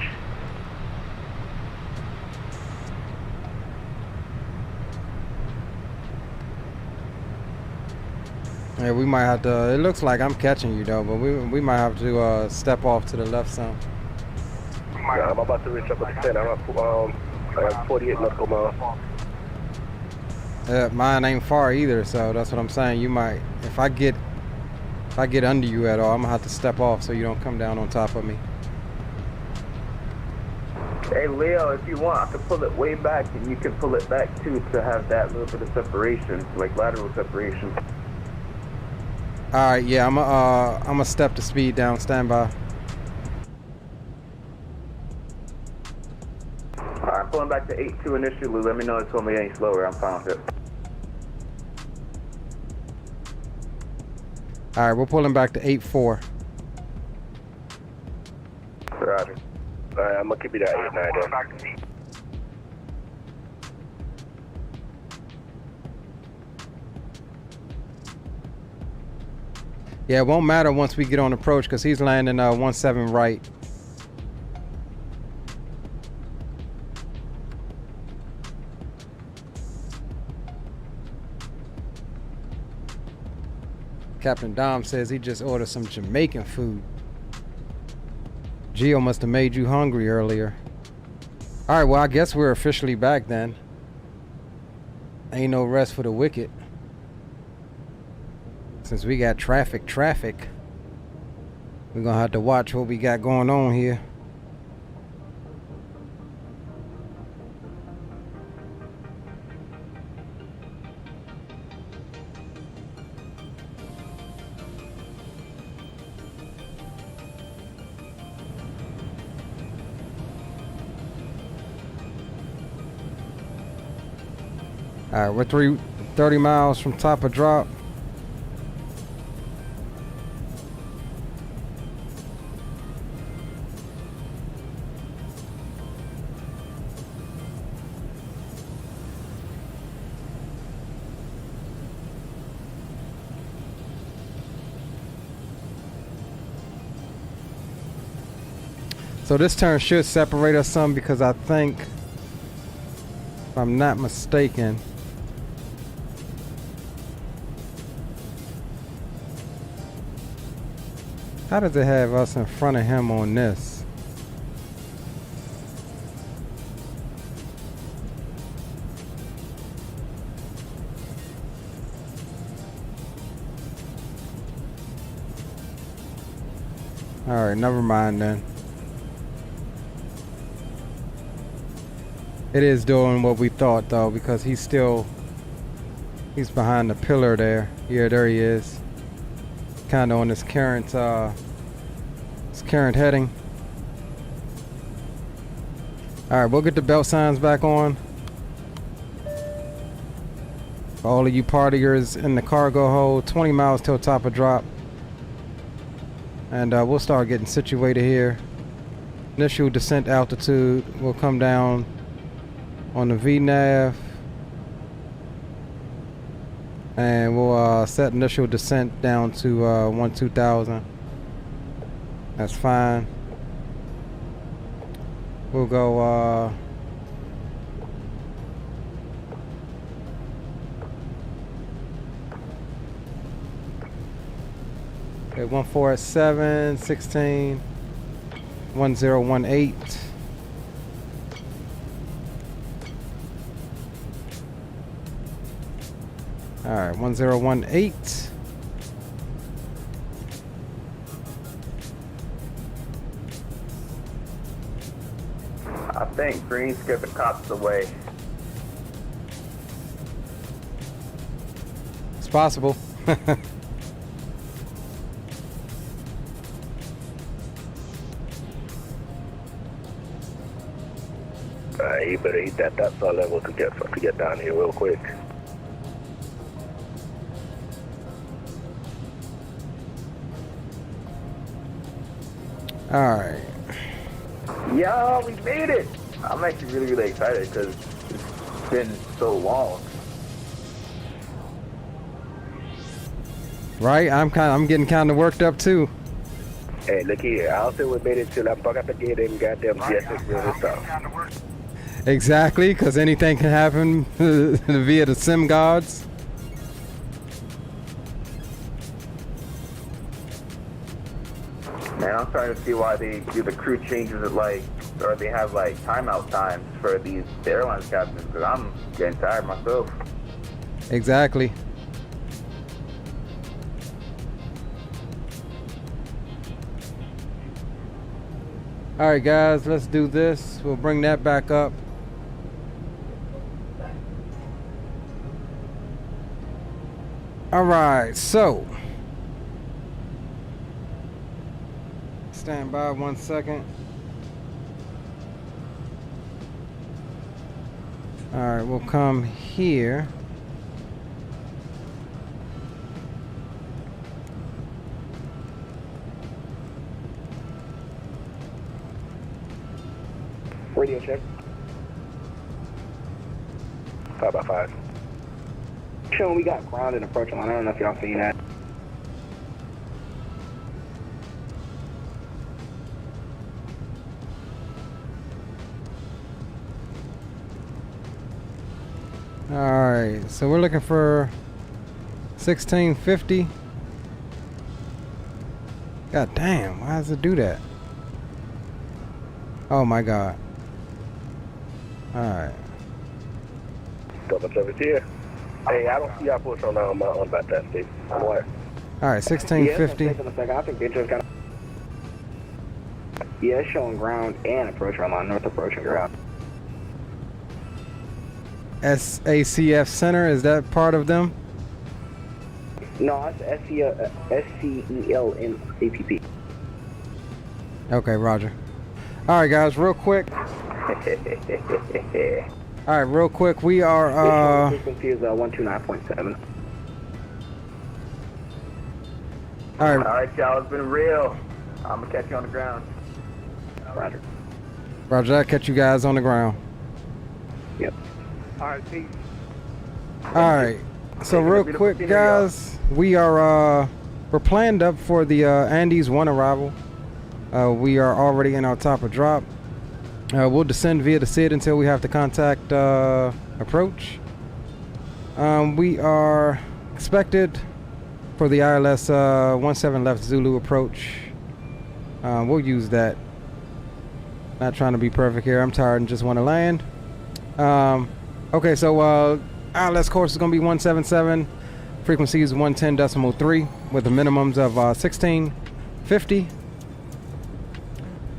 Yeah, we might have to. It looks like I'm catching you though, but we might have to step off to the left some. Yeah, I'm about to reach up at 10. I have 48 nautical miles. Mine ain't far either, so that's what I'm saying. You might, if I get under you at all, I'm gonna have to step off so you don't come down on top of me. Hey Leo, if you want, I can pull it way back, and you can pull it back too to have that little bit of separation, like lateral separation. All right, yeah, I'm gonna step the speed down. Stand by. All right, pulling back to 8.2 initially. Let me know if it's me any slower. I'm fine with it. All right, we're pulling back to 8.4. Roger. All right, I'm gonna keep it at 8.9 then. Yeah, it won't matter once we get on approach because he's landing 17 right. Captain Dom says he just ordered some Jamaican food. Gio must have made you hungry earlier. All right, well, I guess we're officially back then. Ain't no rest for the wicked. Since we got traffic, we're gonna have to watch what we got going on here. All right, we're 30 miles from top of drop. So this turn should separate us some because I think, if I'm not mistaken, how does it have us in front of him on this? All right, never mind then. It is doing what we thought though, because he's behind the pillar there. Yeah, there he is. Kind of on this current heading. All right, we'll get the belt signs back on. For all of you partiers in the cargo hold, 20 miles till top of drop. And we'll start getting situated here. Initial descent altitude will come down on the VNAV, and we'll set initial descent down to 12,000. That's fine. We'll go okay, 147, 16, 1018. All right, 1018. I think green scared the cops away. It's possible. You better eat that solid level to get down here real quick. All right. Yeah, we made it. I'm actually really, really excited because it's been so long. Right? I'm getting kind of worked up too. Hey, look here. I'll say we made it till I bug up the gate and goddamn G.Skill and stuff. Exactly, because anything can happen via the sim gods. Man, I'm starting to see why they do the crew changes at like, or they have like timeout times for these airlines captains, because I'm getting tired myself. Exactly. All right, guys, let's do this. We'll bring that back up. All right, so stand by 1 second. All right, we'll come here. Radio check. 5x5. Showing we got ground and approach line. I don't know if y'all seen that. All right, so we're looking for 1650. God damn, why does it do that? Oh my god. All right. Double service here. Hey, I don't see our push on that that state. I'm aware. All right, 1650. Yeah, I think they just got. Yeah, it's showing ground and approach line. North approaching ground. SACF Center, is that part of them? No, it's SCEL and APP. Okay, roger. All right, guys, real quick. All right, real quick, we are frequency is 129.7. All right, y'all, it's been real. I'm gonna catch you on the ground. Roger. Roger, I'll catch you guys on the ground. Yep. All right, peace. All right, so real quick, guys, we are we're planned up for the Andes 1 arrival. We are already in our top of drop. We'll descend via the SID until we have to contact approach. We are expected for the ILS 17 left Zulu approach. We'll use that. Not trying to be perfect here. I'm tired and just want to land. Okay, so ILS course is going to be 177. Frequency is 110.3 with the minimums of 1650.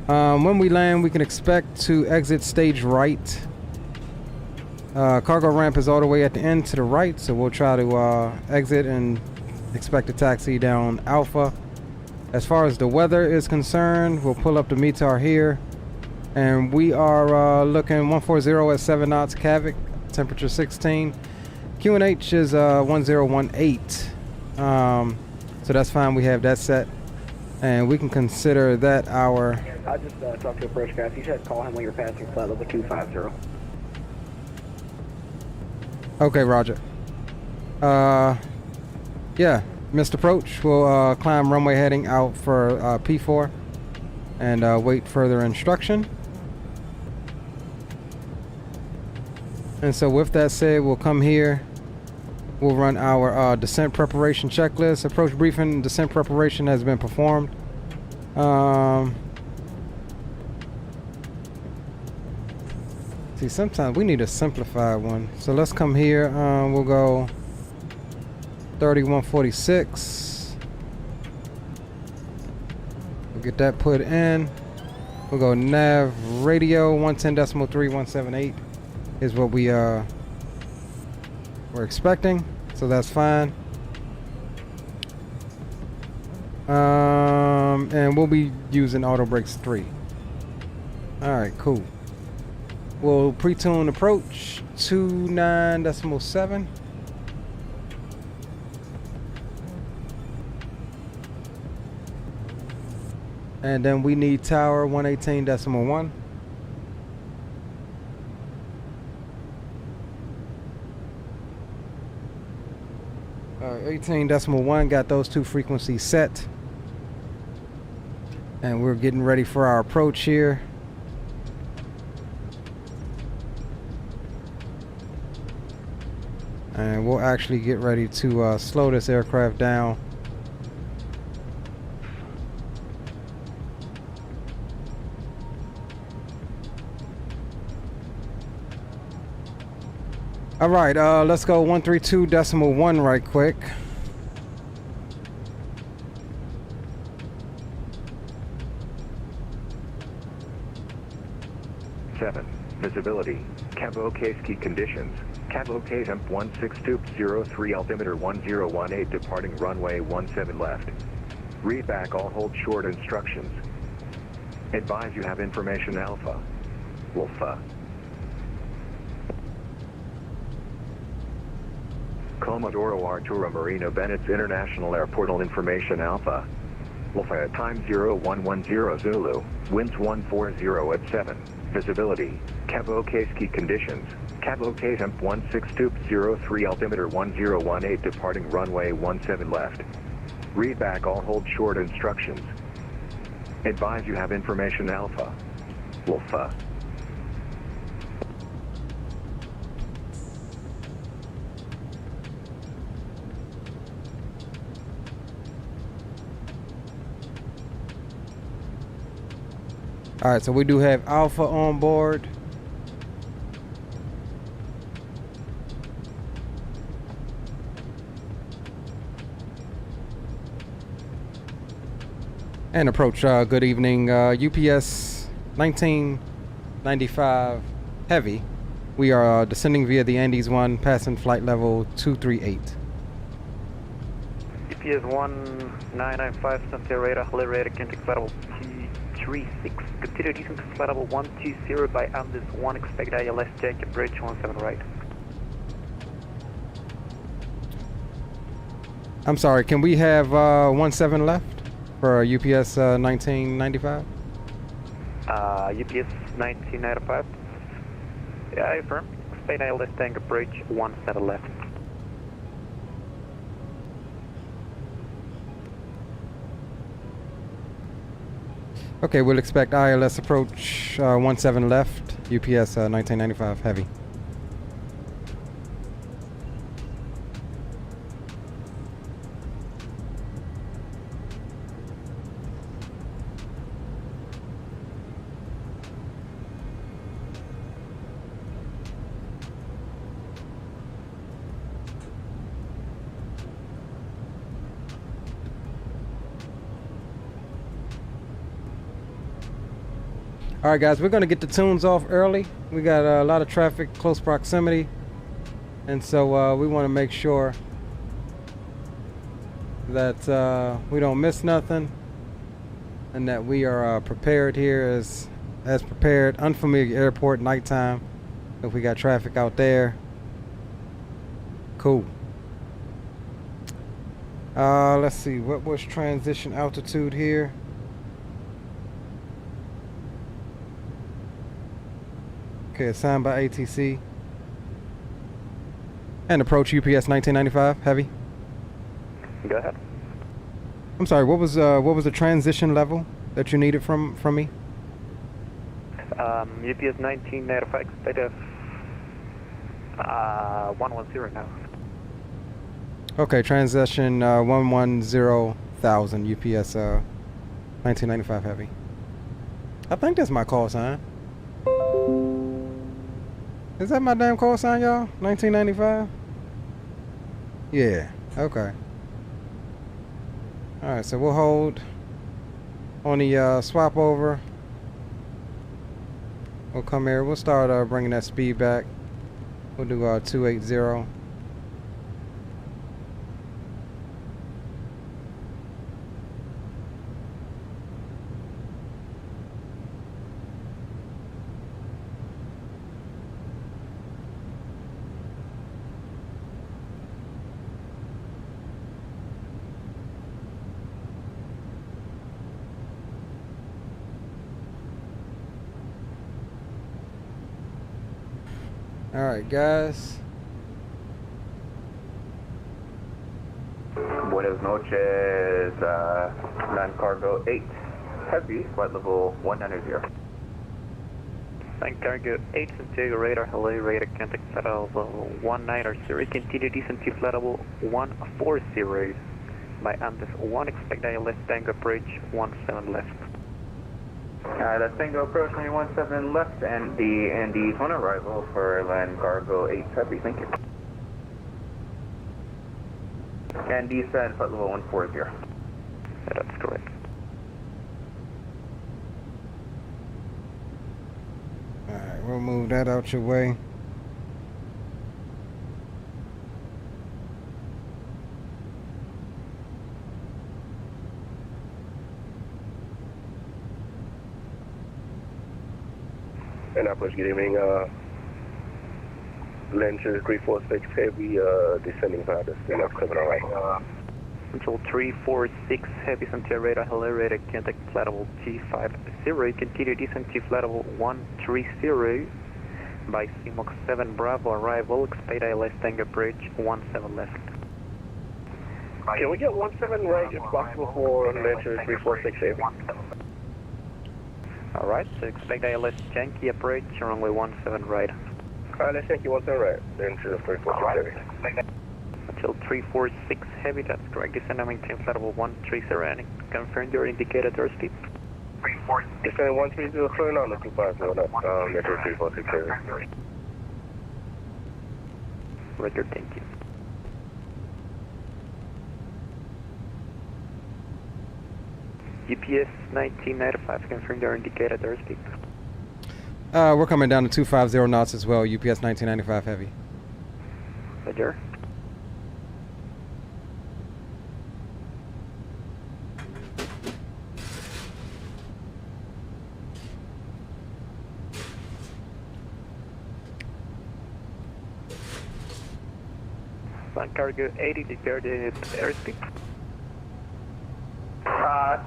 When we land, we can expect to exit stage right. Cargo ramp is all the way at the end to the right, so we'll try to exit and expect to taxi down Alpha. As far as the weather is concerned, we'll pull up the METAR here, and we are looking 140 at 7 knots Cavic, temperature 16. QNH is 1018. So that's fine, we have that set, and we can consider that our... I just talked to approach guys. He said call him when you're passing flight level 250. Okay, roger. Yeah, Mr. Approach, we'll climb runway heading out for P4 and wait further instruction. And so with that said, we'll come here. We'll run our descent preparation checklist. Approach briefing, descent preparation has been performed. See, sometimes we need a simplified one. So let's come here. We'll go 3146. We'll get that put in. We'll go nav radio 110.3 is what we're expecting. So that's fine. And we'll be using auto brakes 3. All right, cool. We'll pre-tune approach 29.7. And then we need tower 118.1. All right, 18.1 got those two frequencies set. And we're getting ready for our approach here. And we'll actually get ready to slow this aircraft down. All right, let's go 132.1 right quick. Visibility. Cabo case key conditions. Cabo case temp 1623 altimeter 1018 departing runway 17 left. Read back all hold short instructions. Advise you have information Alpha. Wolfa. Comodoro Arturo Marino Bennett's International Airport information Alpha. Wolfa time 0110 Zulu. Winds 140 at 7. Visibility. Cabo case key conditions. Cabo case temp 1623 altimeter 1018 departing runway 17 left. Read back all hold short instructions. Advise you have information Alpha. Wolfa. All right, so we do have Alpha on board. And approach, good evening, UPS 1995 Heavy. We are descending via the Andes 1, passing flight level 238. UPS 1995 Santiago radar, Holiday radar, contact flight level 236. Continue descent to flight level 120 by Andes 1, expect ILS Jacob Bridge 17 right. I'm sorry, can we have 17 left for UPS 1995? UPS 1995. Yeah, I affirm. Expect ILS Tango Bridge 17 left. Okay, we'll expect ILS approach 17 left, UPS 1995 Heavy. All right, guys, we're going to get the tunes off early. We got a lot of traffic, close proximity. And so we want to make sure that we don't miss nothing and that we are prepared here as prepared. Unfamiliar airport, nighttime. If we got traffic out there. Cool. Let's see, what was transition altitude here? Okay, assigned by ATC. And approach UPS 1995 Heavy. Go ahead. I'm sorry, what was the transition level that you needed from me? UPS 1995 expect 110 now. Okay, transition 110,000 UPS 1995 Heavy. I think that's my call sign. Is that my damn call sign, y'all? 1995? Yeah, okay. Alright, so we'll hold on the swap over. We'll come here. We'll start bringing that speed back. We'll do 280. Alright, guys. Buenas noches, Land Cargo 8 Heavy, flight level 190. Land Cargo 8 Santiago radar, hello, radar contact flight level 190, continue descent to flight level 140 by Andes 1, expect ILS Tango approach 17 left. That's Tango approach 17 left, and the Andes on arrival for Land Cargo 8 Heavy, thank you. And descend flight level 140. Yeah, that's correct. Alright, we'll move that out your way. Annapolis, good evening. Lancers 346 Heavy, descending via the scene of criminal right. Control 346 Heavy Santiago radar, hello, radar contact flight level 250, continue descent to flight level 130 by CMOX 7 Bravo arrival, expect ILS Tango approach 17 left. Can we get 17 right if possible for Lancers 346 Heavy? Alright, so expect ILS Yankee approach, runway 17 right. Let's take you 17 right, Lancers 346 Heavy. Until 346 Heavy, that's correct. Descend and maintain flight level 130 and confirm your indicated airspeed. Descend 130, clearing on the 250, that's Lancers 346 Heavy. Roger, thank you. UPS 1995, confirm your indicated airspeed. We're coming down to 250 knots as well, UPS 1995 Heavy. Roger. Land Cargo 80, declare the airspeed.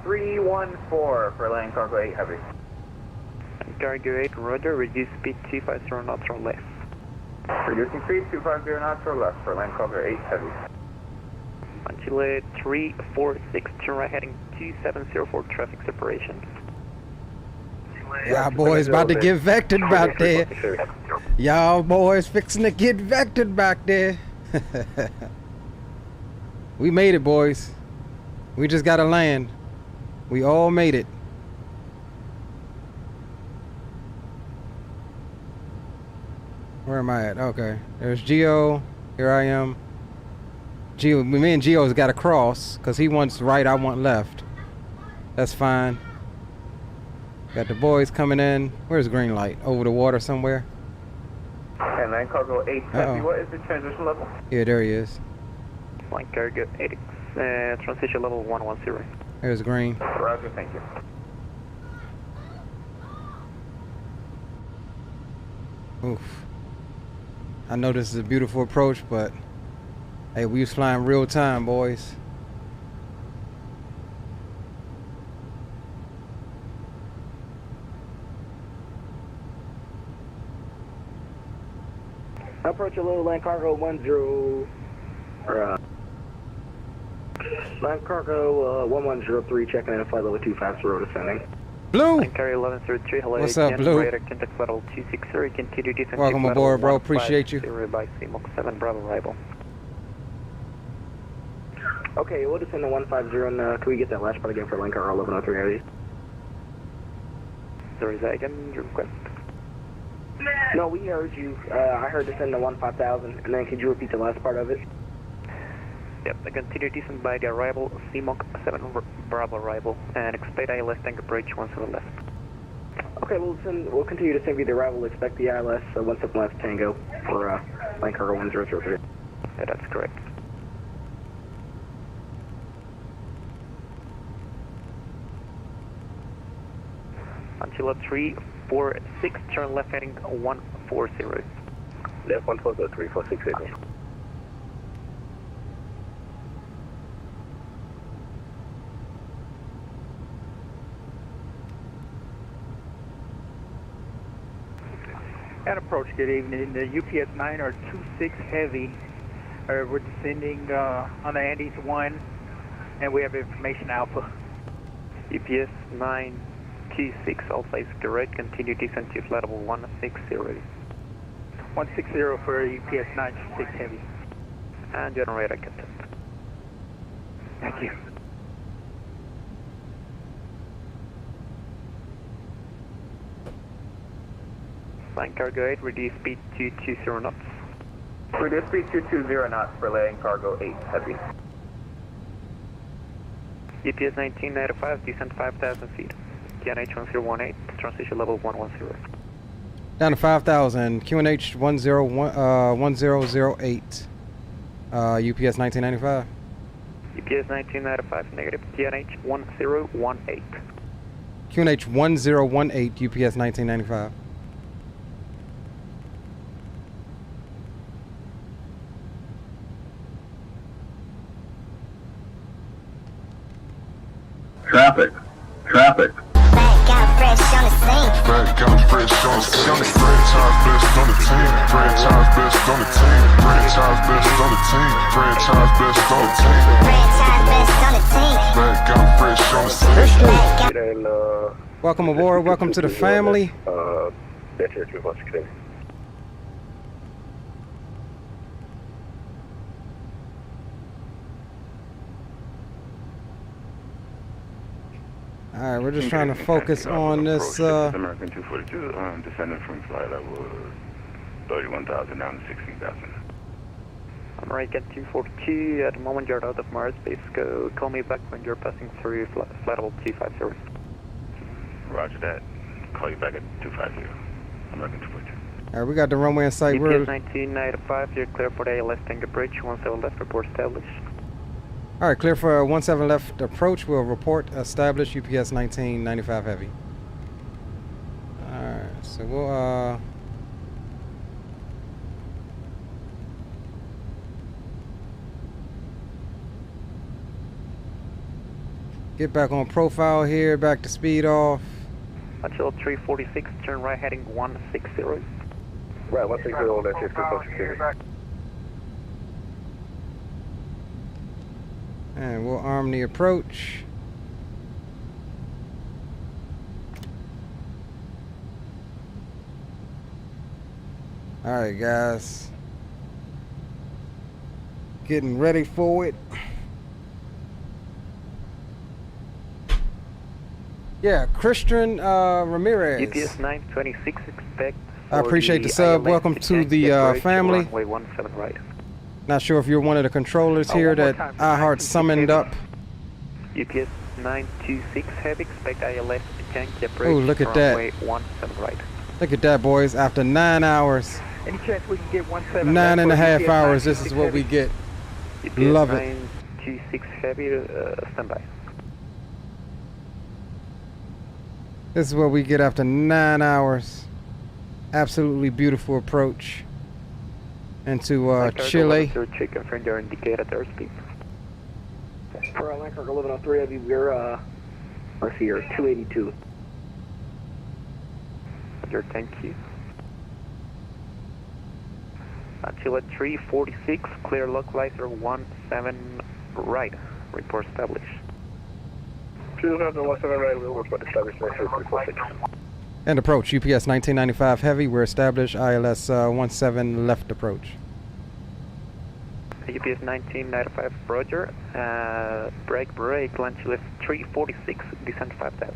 314 for Land Cargo 8 Heavy. Land Cargo 8, roger, reduce speed 250 knots or less. Reducing speed 250 knots or less for Land Cargo 8 Heavy. Chile 346, turn right heading 2704 for traffic separation. Y'all boys about to get vectored back there. Y'all boys fixing to get vectored back there. We made it, boys. We just gotta land. We all made it. Where am I at? Okay. There's Geo. Here I am. Geo, me and Geo's got to cross because he wants right, I want left. That's fine. Got the boys coming in. Where's green light? Over the water somewhere? And Land Cargo 8 Heavy, what is the transition level? Yeah, there he is. Land Cargo 8, transition level 110. There's green. Roger, thank you. Oof. I know this is a beautiful approach, but hey, we was flying real time, boys. Approach a little Land Cargo 10, Land Cargo 1103, checking in at flight level 250, descending. Blue! Land Cargo 1103, hello. What's up, Blue? Radar contact flight level 260, continue descent. Welcome aboard, bro. Appreciate you. By CMOX 7 Bravo arrival. Okay, we'll descend to 150, and can we get that last part again for Land Cargo 1103 Heavy? Sorry, is that again your request? No, we heard you. I heard descend to 15,000, and then could you repeat the last part of it? Yep, the continue descent by the arrival, CMOX 7 Bravo arrival, and expect ILS tank approach 17 left. Okay, we'll continue to send you the arrival, expect the ILS 17 left Tango for Land Cargo 1003. Yeah, that's correct. Antilla 346, turn left heading 140. Left 140, 346 Heavy. And approach, good evening. The UPS 9 or 26 heavy. We're descending on the Andes 1, and we have information alpha. UPS 926, Alpha is correct. Continue descent to flight level 160. 160 for UPS 926 heavy. And generator contact. Thank you. Line cargo 8, reduce speed to 20 knots. Reduce speed to 20 knots for laying cargo 8 heavy. UPS 1995, descent 5,000 feet. QNH 1018, transition level 110. Down to 5,000, QNH 1008. UPS 1995. UPS 1995, negative. QNH 1018. QNH 1018, UPS 1995. Traffic. Traffic. Back out fresh on the scene. Franchise best on the team. Franchise best on the team. Franchise best on the team. Franchise best on the team. Franchise best on the team. Back out fresh on the scene. Welcome aboard. Welcome to the family. All right, we're just trying to focus on this. American 242, descending from flight level 31,000 down to 16,000. American 242, at the moment you're out of Mars base. Call me back when you're passing through flight level 250. Roger that. Call you back at 250. American 242. All right, we got the runway in sight. UPS 1995, you're clear for the ALS Tango Bridge. 17 left, report established. All right, clear for 17 left approach. We'll report established UPS 1995 heavy. All right, so we'll get back on profile here, back to speed off. Until 346, turn right heading 160. Right, 160 on that 260. And we'll arm the approach. All right, guys. Getting ready for it. Yeah, Christian Ramirez. UPS 926, expect. I appreciate the sub. Welcome to the family. Runway 17 right. Not sure if you're one of the controllers here that iHeart summoned up. UPS 926 heavy, expect ILS tank approach. Oh, look at that. Runway 17 right. Look at that, boys. After 9 hours. Any chance we can get 17? 9.5 hours. This is what we get. UPS Love it. 926 heavy, standby. This is what we get after 9 hours. Absolutely beautiful approach into Chile. Check confirm your indicated airspeed. For Line Cargo 1103 heavy, we're let's see here, 282. Roger, thank you. Until at 346, clear localizer 17 right. Report established. 17 right, we'll report established 346. And approach, UPS 1995 heavy, we're established, ILS 17 left approach. UPS 1995, Roger, break, launch lift 346, descent 5,000.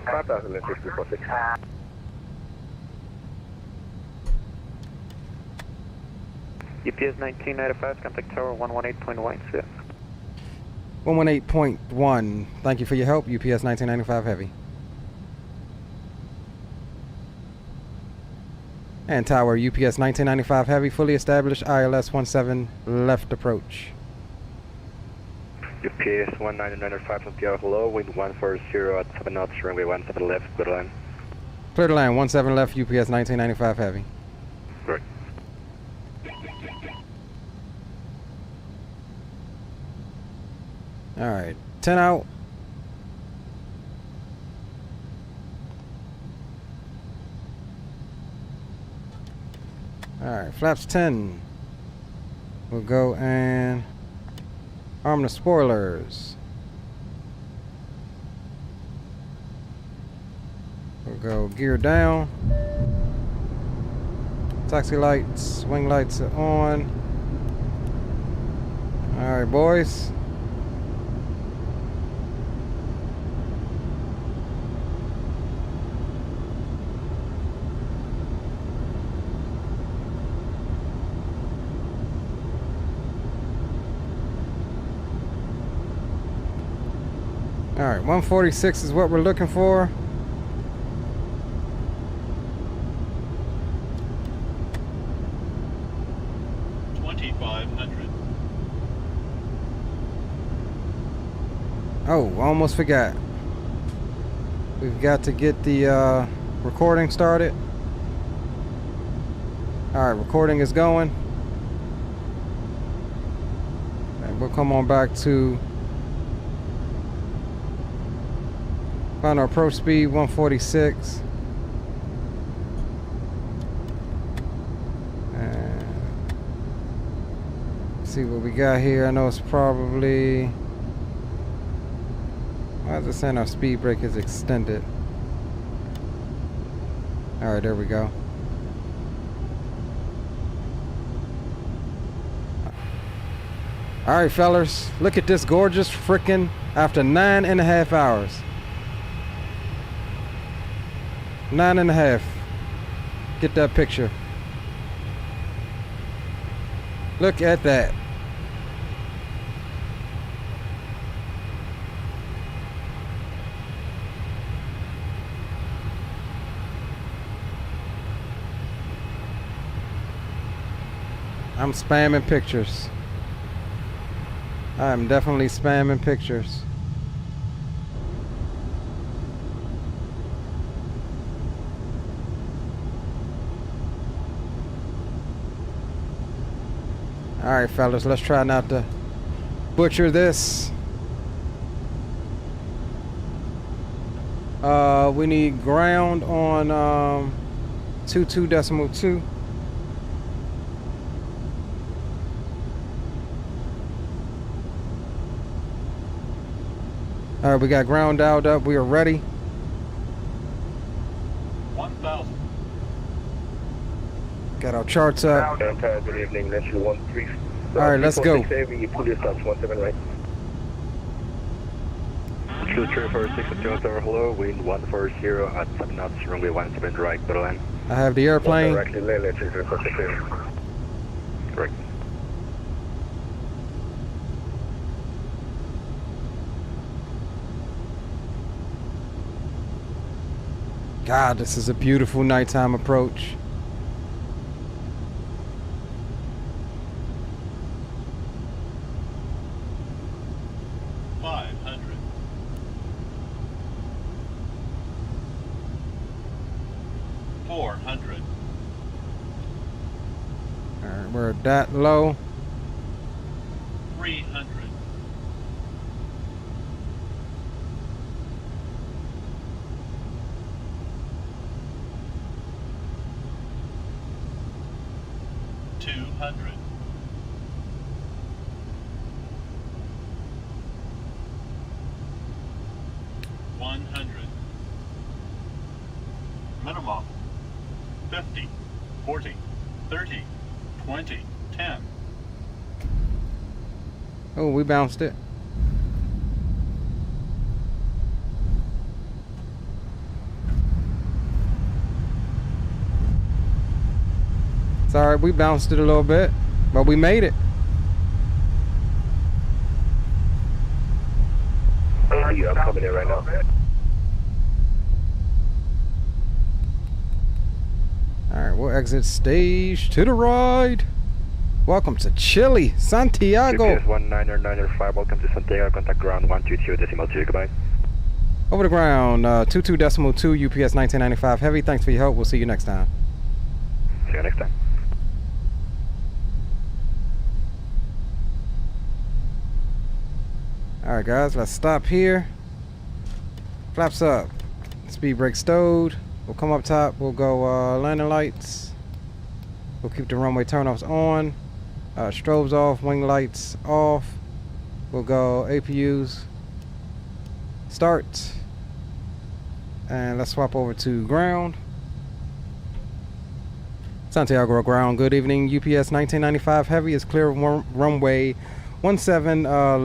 5,000 and 346. UPS 1995, contact tower 118.1, sir. 118.1, thank you for your help, UPS 1995 heavy. And tower, UPS 1995 heavy, fully established, ILS 17 left approach. UPS 1995 Santiago, hello, wind 140 at 7 knots, runway 17 left, clear the line. Clear the line, 17 left, UPS 1995 heavy. Great. All right, 10 out. Alright, flaps 10. We'll go and arm the spoilers. We'll go gear down. Taxi lights, wing lights are on. Alright, boys. Alright, 146 is what we're looking for. Oh, almost forgot. We've got to get the recording started. Alright, recording is going. And we'll come on back to find our approach speed, 146. And see what we got here. I know it's probably... Why is it saying our speed brake is extended? Alright, there we go. Alright, fellas. Look at this gorgeous frickin' after 9.5 hours. 9.5. Get that picture. Look at that. I'm spamming pictures. I'm definitely spamming pictures. Alright, fellas, let's try not to butcher this. We need ground on 22.2. Alright, we got ground dialed up. We are ready. 1,000. Got our charts up. Good evening, National 13. Alright, let's go. You pull your stops, 17 right. True 346 at Jones hello, wind 140 at 7 knots, runway 17 right, better land. I have the airplane. Directly land, let's request a clear. Correct. God, this is a beautiful nighttime approach. We're that low. 300. 200. 100. Minimum. 50. 40. 30. 20, 10. Oh, we bounced it. Sorry, we bounced it a little bit, but we made it. Yeah, I'm coming in right now. Alright, we'll exit stage to the right. Welcome to Chile, Santiago. UPS 19905, welcome to Santiago, contact ground 122.2 Gigabyte. Over the ground, 22.2 UPS 1995 Heavy. Thanks for your help. We'll see you next time. See you next time. Alright guys, let's stop here. Flaps up. Speed brake stowed. We'll come up top. We'll go landing lights. We'll keep the runway turnoffs on. Strobes off, wing lights off. We'll go APUs. Start. And let's swap over to ground. Santiago ground, good evening. UPS 1995 Heavy is clear of runway 17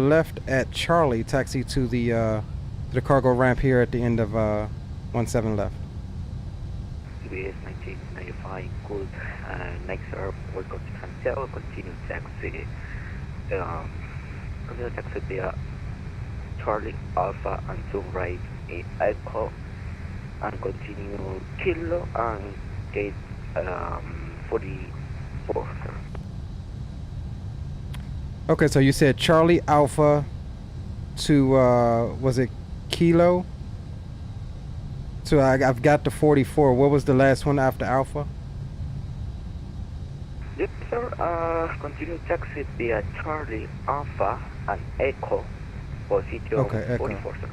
left at Charlie. Taxi to the cargo ramp here at the end of 17 left. UPS 1995 good. Next up, welcome to Santiago. Continue taxi. Continue taxi via Charlie Alpha and 2 right in Echo. And continue Kilo and gate 44. Okay, so you said Charlie Alpha to was it Kilo? So I've got the 44. What was the last one after Alpha? Yes, sir. Continue taxi via Charlie Alpha and Echo. Position Okay, 44, sir.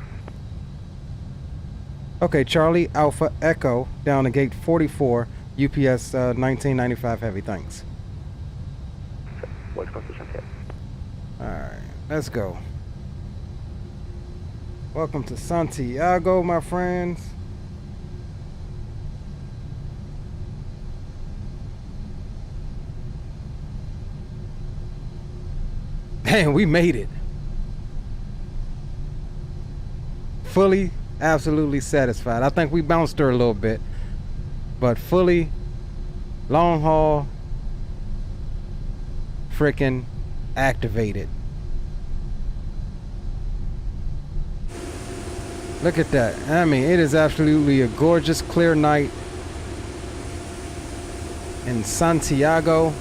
Okay, Charlie Alpha Echo down to gate 44, UPS 1995 Heavy. Thanks. Welcome to Santiago. Alright, let's go. Welcome to Santiago, my friends. Man, we made it. Fully, absolutely satisfied. I think we bounced her a little bit, but fully, long haul, freaking activated. Look at that. I mean, it is absolutely a gorgeous, clear night in Santiago.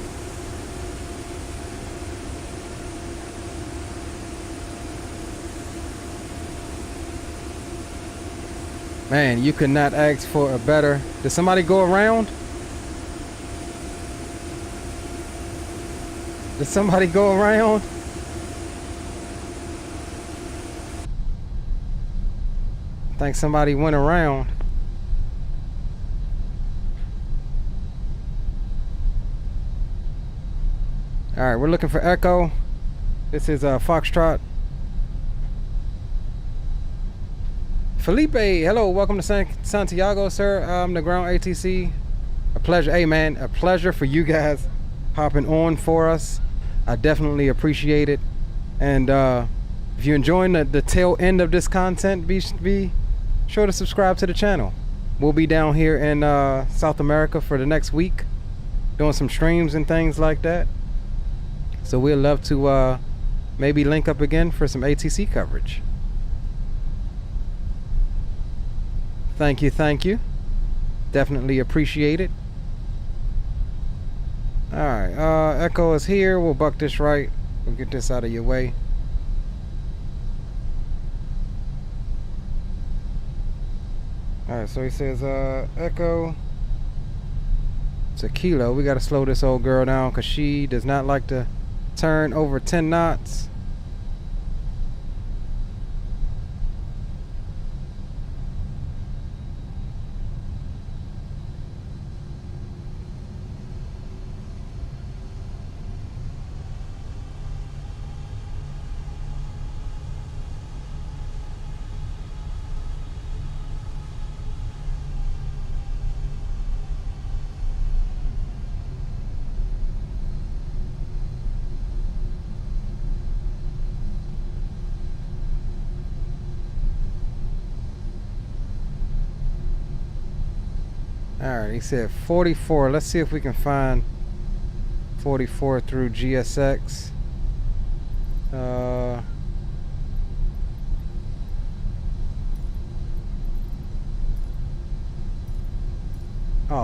Man, you could not ask for a better. Did somebody go around? Did somebody go around? I think somebody went around. All right, we're looking for Echo. This is Foxtrot. Felipe, hello, welcome to Santiago, sir. I'm the ground ATC. A pleasure, hey man, a pleasure for you guys hopping on for us. I definitely appreciate it. And if you're enjoying the tail end of this content, be sure to subscribe to the channel. We'll be down here in South America for the next week, doing some streams and things like that. So we'd love to maybe link up again for some ATC coverage. Thank you, thank you. Definitely appreciate it. Alright, Echo is here. We'll buck this right. We'll get this out of your way. Alright, so he says Echo. It's a Kilo. We gotta slow this old girl down because she does not like to turn over 10 knots. Alright, he said 44. Let's see if we can find 44 through GSX. Oh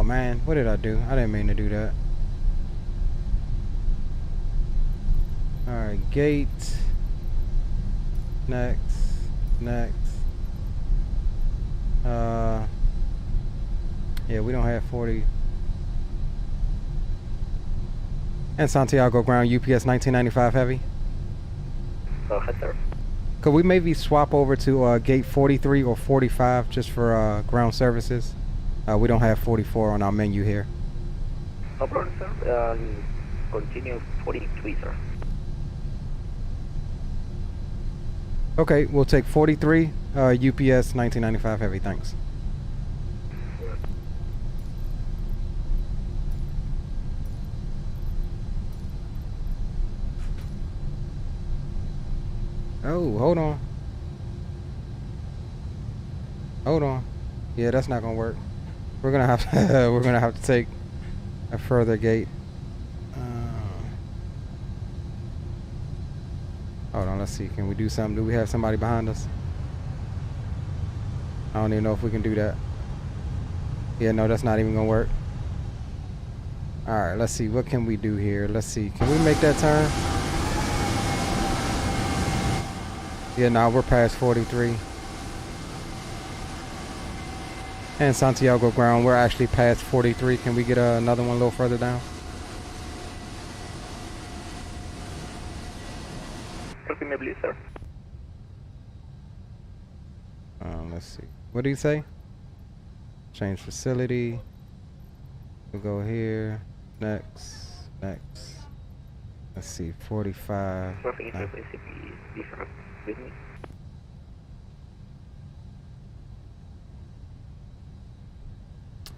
man, what did I do? I didn't mean to do that. Alright, gate. Next. Yeah, we don't have 40. And Santiago ground, UPS 1995 Heavy. Hi, sir. Could we maybe swap over to gate 43 or 45 just for ground services? We don't have 44 on our menu here. No problem, sir. Continue 43, sir. Okay, we'll take 43 UPS 1995 heavy, thanks. Oh, hold on. Hold on. Yeah, that's not gonna work. We're gonna have to we're gonna have to take a further gate. Hold on, let's see. Can we do something? Do we have somebody behind us? I don't even know if we can do that. Yeah, no, that's not even gonna work. Alright, let's see. What can we do here? Let's see. Can we make that turn? Yeah, no, we're past 43. And Santiago ground, we're actually past 43. Can we get another one a little further down? Presumably, sir. Let's see. What do you say? Change facility. We'll go here. Next. Next. Let's see. 45.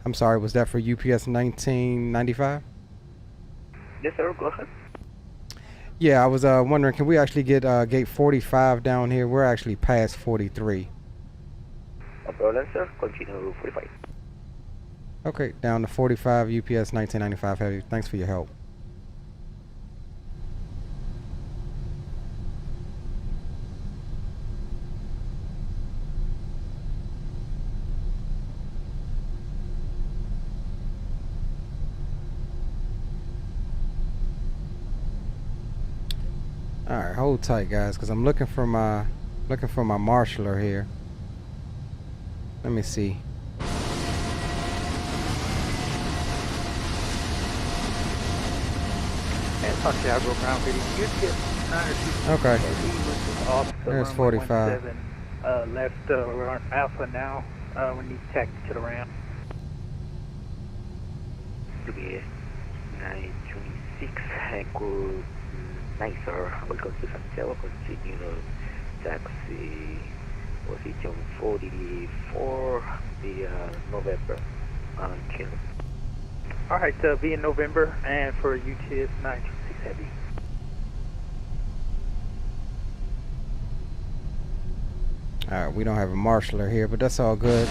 I'm sorry, was that for UPS 1995? Yes, sir. Go ahead. Yeah, I was wondering, can we actually get gate 45 down here? We're actually past 43. No problem, sir. Continue 45. Okay, down to 45 UPS 1995 heavy. Thanks for your help. All right, hold tight, guys, because I'm looking for my marshaller here. Let me see. And Santiago ground feeding. You get 9 or 2. Okay. Off the There's 45. 17, left, we're on Alpha now. We need taxi to the ramp. UPS 926. Good night, sir. Welcome to Santiago. Continue taxi position 44 via November and Kilo. Alright, via November and for UTS 926 heavy. Alright, we don't have a marshaller here, but that's all good.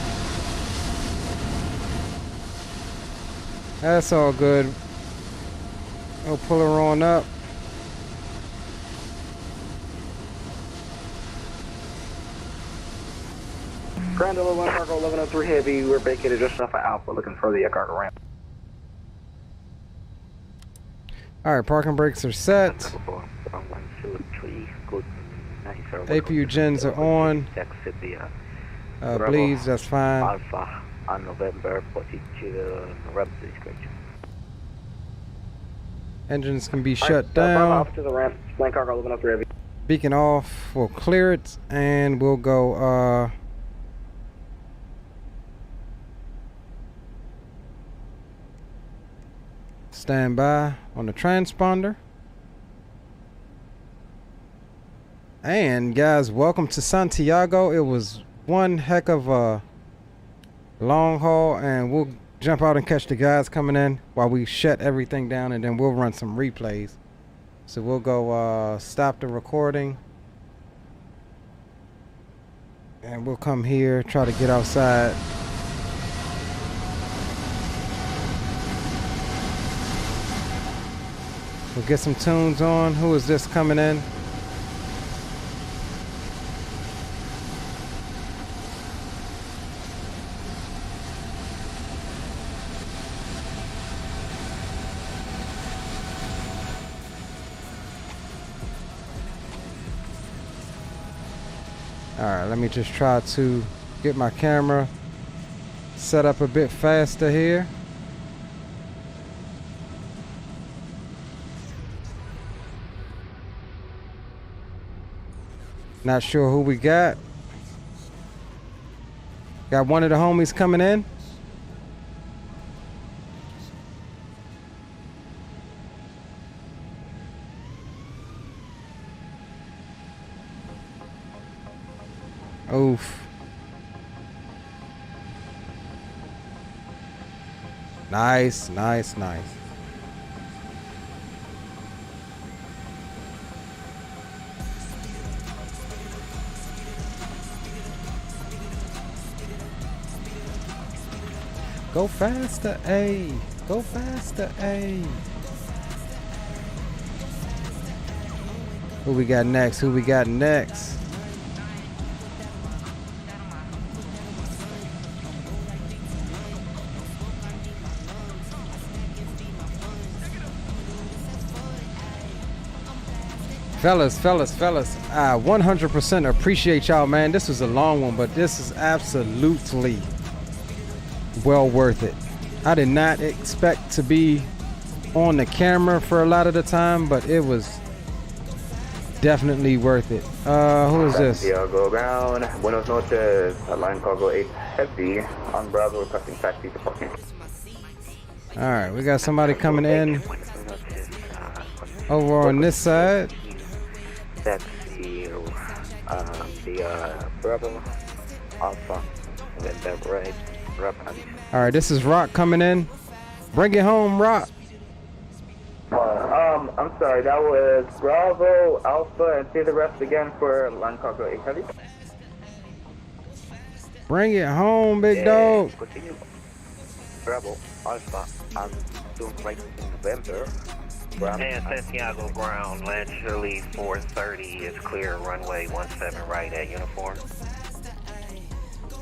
That's all good. We'll pull her on up. Ground 1 cargo 1103 heavy, we're vacated just off of Alpha looking for the cargo ramp. Alright, parking brakes are set. APU gens are on. Bleeds, that's fine. Alpha and November position ramp description. Engines can be shut down. Off to the ramp, land cargo 1103 heavy. Beacon off, we'll clear it, and we'll go stand by on the transponder. And guys, welcome to Santiago. It was one heck of a long haul, and we'll jump out and catch the guys coming in while we shut everything down, and then we'll run some replays. So we'll go stop the recording, and we'll come here, try to get outside. We'll get some tunes on. Who is this coming in? Alright, let me just try to get my camera set up a bit faster here. Not sure who we got. Got one of the homies coming in. Oof. Nice, nice, nice. Go faster, A. Go faster, A. Who we got next? Who we got next? Fellas, I 100% appreciate y'all, man. This was a long one, but this is absolutely well worth it. I did not expect to be on the camera for a lot of the time, but it was definitely worth it. Who is this? Santiago ground. Buenos noches. Line cargo 8 heavy on Bravo requesting taxi to parking. All right, we got somebody coming in over on this side. Taxi, the Bravo, Alpha, and then the right, Raptor. All right, this is Rock coming in. Bring it home, Rock. I'm sorry, that was Bravo, Alpha, and say the rest again for line cargo 8 heavy. Bring it home, big dog. Continue. Bravo, Alpha, and soon right in November. And Santiago ground, land Chile 430 is clear, runway 17 right at uniform.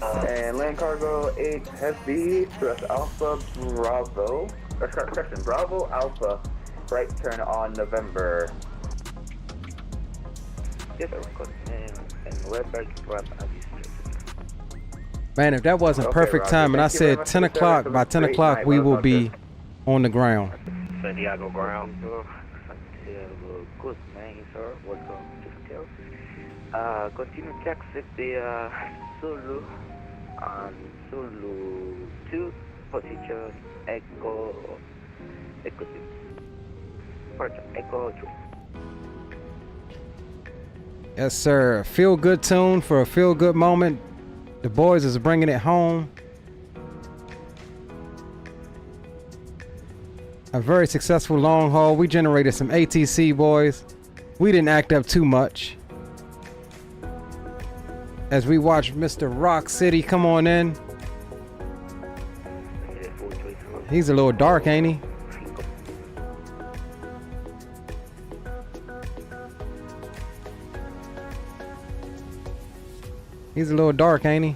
And land cargo 8 heavy, stress Alpha, Bravo. Correction, Bravo, Alpha, right turn on November. Yes, sir. And November, Man, if that wasn't perfect time, and I said 10 o'clock, by 10 o'clock we will be on the ground. Santiago ground. Santiago, good morning, sir. Welcome to G.Skill. Continue taxi the Zulu and Zulu 2 position Echo 2. Echo 3. Yes, sir. Feel good tune for a feel good moment. The boys is bringing it home. A very successful long haul. We generated some ATC, boys. We didn't act up too much. As we watch Mr. Rock City come on in. He's a little dark, ain't he? He's a little dark, ain't he?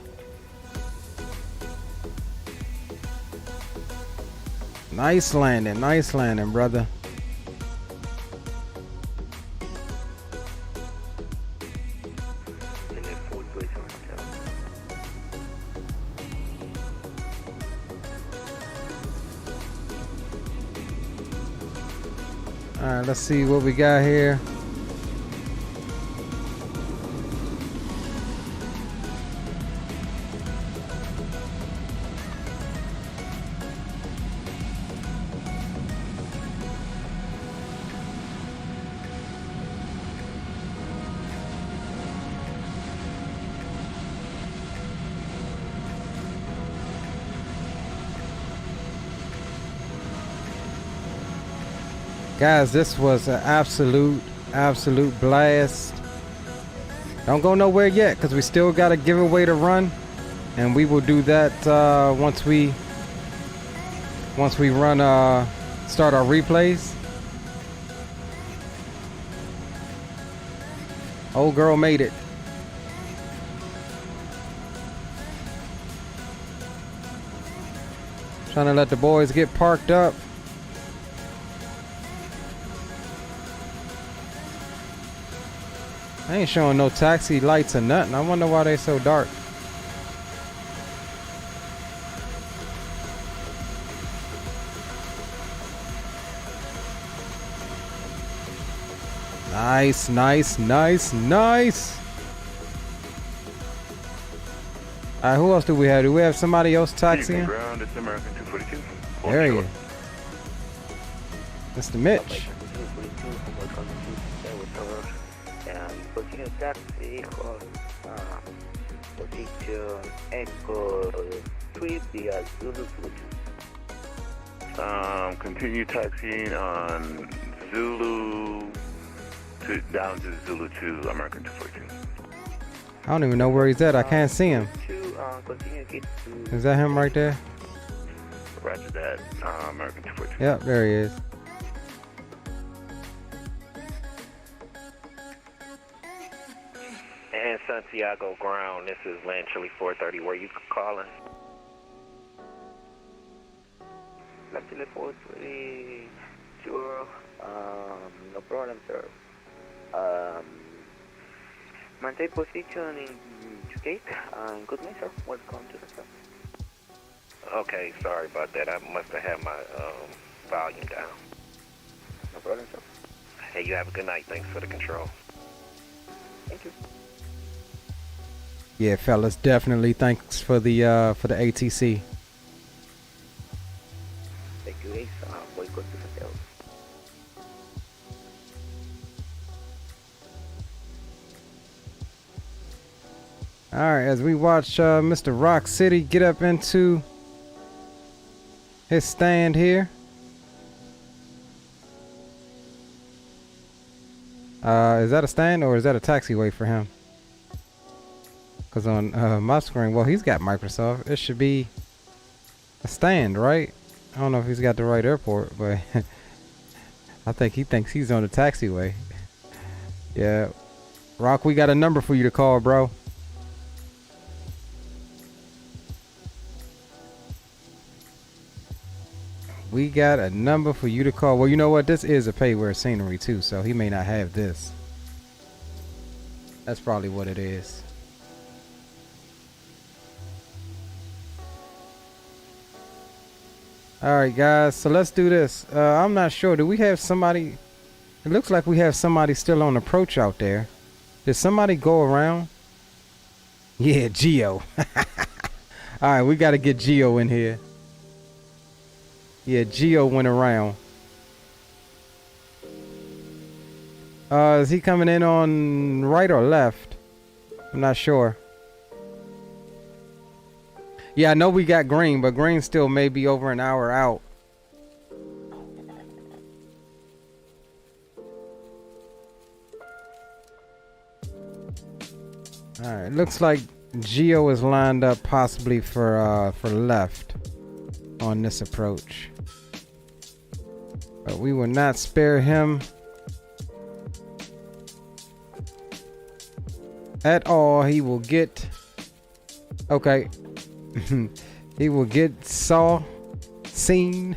Nice landing, brother. All right, let's see what we got here. Guys, this was an absolute blast. Don't go nowhere yet because we still got a giveaway to run, and we will do that once we run start our replays. Old girl made it. Trying to let the boys get parked up. I ain't showing no taxi lights or nothing. I wonder why they so dark. Nice. All right, who else do we have? Do we have somebody else taxiing? Ground, it's American 242. There you go. Mr. Mitch. Continue taxi for position Echo 3 via Zulu Bluetooth. Continue taxiing on Zulu down to Zulu 2, American 242. I don't even know where he's at. I can't see him. Continue get to... Is that him right there? Roger that, American 242. Yep, there he is. And Santiago ground, this is Land Chili 430, where you calling? Land Chili 430, sure, no problem, sir. Maintain position in Seagate, good night, sir. Welcome to the sir. Okay, sorry about that. I must have had my volume down. No problem, sir. Hey, you have a good night. Thanks for the control. Thank you. Yeah, fellas, definitely thanks for the ATC. Thank you, guys. Boycott to the hotel. All right, as we watch Mr. Rock City get up into his stand here. Is that a stand or is that a taxiway for him? Because on my screen, well, he's got Microsoft. It should be a stand, right? I don't know if he's got the right airport, but I think he thinks he's on the taxiway. Yeah. Rock, we got a number for you to call, bro. We got a number for you to call. Well, you know what? This is a payware scenery too, so he may not have this. That's probably what it is. Alright guys, so let's do this. I'm not sure. Do we have somebody? It looks like we have somebody still on approach out there. Did somebody go around? Yeah, Geo. Alright, we got to get Geo in here. Yeah, Geo went around. Is he coming in on right or left? I'm not sure. Yeah, I know we got Green, but Green still may be over an hour out. Alright, looks like Geo is lined up possibly for left on this approach. But we will not spare him at all. He will get... Okay. He will get seen.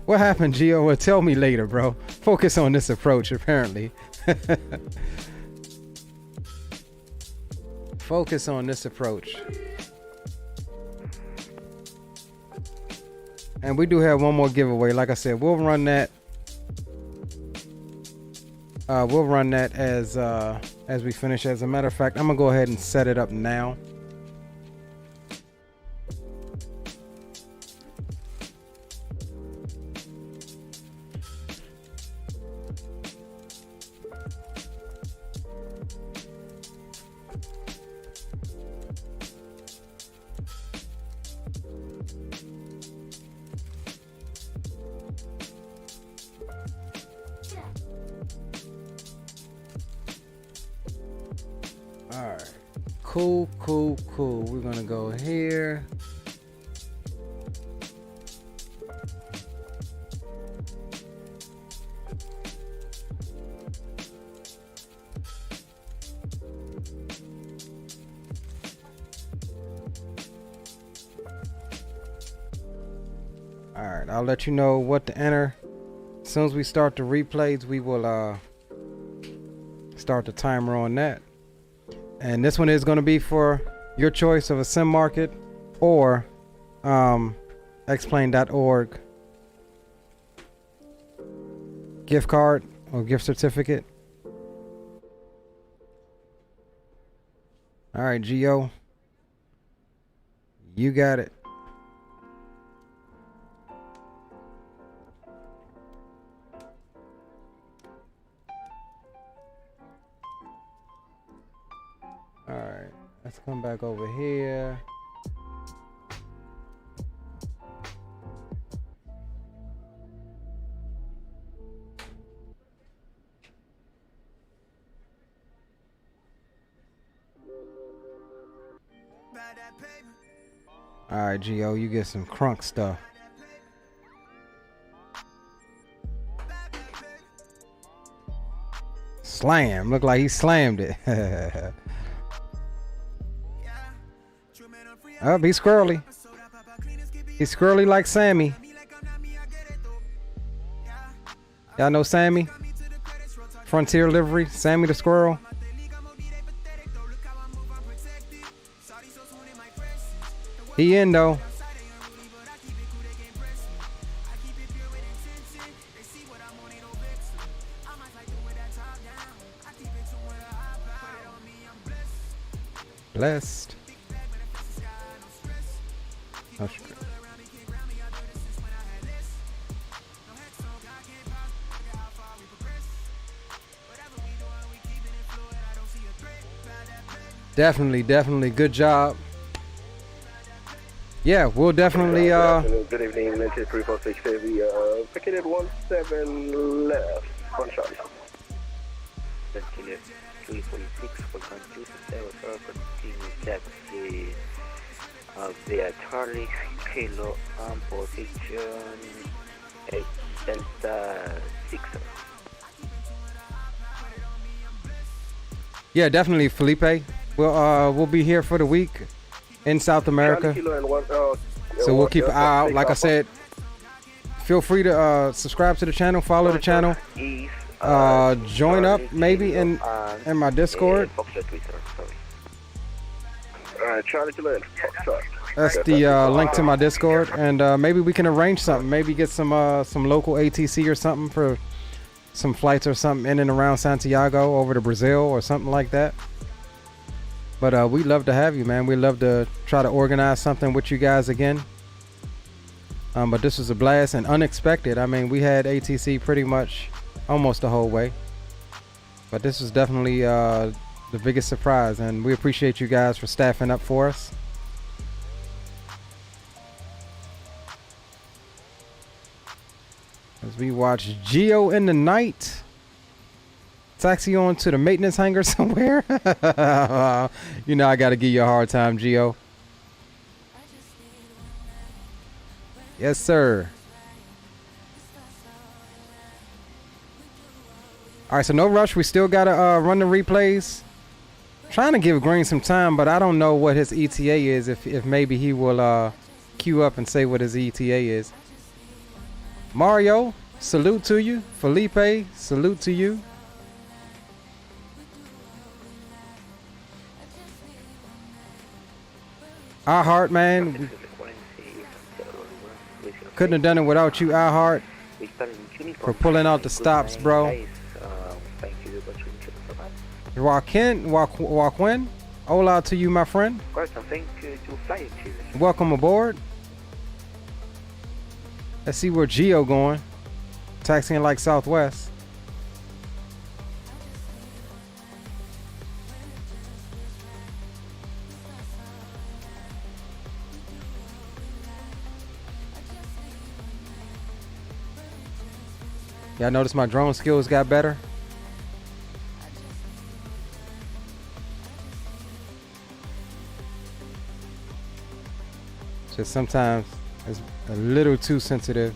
What happened, Gio? Well, tell me later, bro. Focus on this approach, apparently. Focus on this approach. And we do have one more giveaway. Like I said, we'll run that. We'll run that as we finish. As a matter of fact, I'm gonna go ahead and set it up now. Alright, cool. We're gonna go here. Alright, I'll let you know what to enter. As soon as we start the replays, we will start the timer on that. And this one is going to be for your choice of a sim market or explain.org gift card or gift certificate. All right, Geo, you got it. Let's come back over here. All right, Gio, you get some crunk stuff. Slam. Look like he slammed it. Oh, he's squirrely. He's squirrely like Sammy. Y'all know Sammy? Frontier livery. Sammy the squirrel. He in though. Blessed. Oh, definitely good job. Yeah, we'll definitely Good evening, Lindsay 346 Heavy, picking at 17 left, on Charlie. 346 for continue taxi via Charlie, Kilo, position 8 Delta 6. yeah, definitely, Felipe. We'll be here for the week in South America. So we'll keep an eye out. Like I said, feel free to subscribe to the channel, follow the channel, join up maybe in my Discord. Charlie Kilo, That's the link to my Discord, and maybe we can arrange something. Maybe get some local ATC or something for some flights or something in and around Santiago over to Brazil or something like that. But we'd love to have you, man. We'd love to try to organize something with you guys again. But this was a blast and unexpected. I mean, we had ATC pretty much almost the whole way. But this was definitely the biggest surprise. And we appreciate you guys for staffing up for us. As we watch Geo in the night. Taxi on to the maintenance hangar somewhere. You know I gotta give you a hard time, Geo. Yes, sir. All right, so no rush. We still gotta run the replays. Trying to give Green some time, but I don't know what his ETA is. If maybe he will queue up and say what his ETA is. Mario, salute to you. Felipe, salute to you. Our heart, man. Couldn't have done it without you, iHeart, for pulling out the stops, bro. Joaquin, hola to you, my friend. Welcome aboard. Let's see where Geo going. Taxiing like Southwest. Yeah, I noticed my drone skills got better. Just sometimes it's a little too sensitive.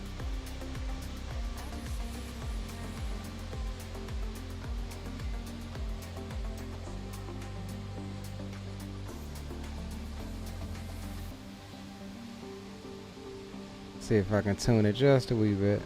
See if I can tune it just a wee bit.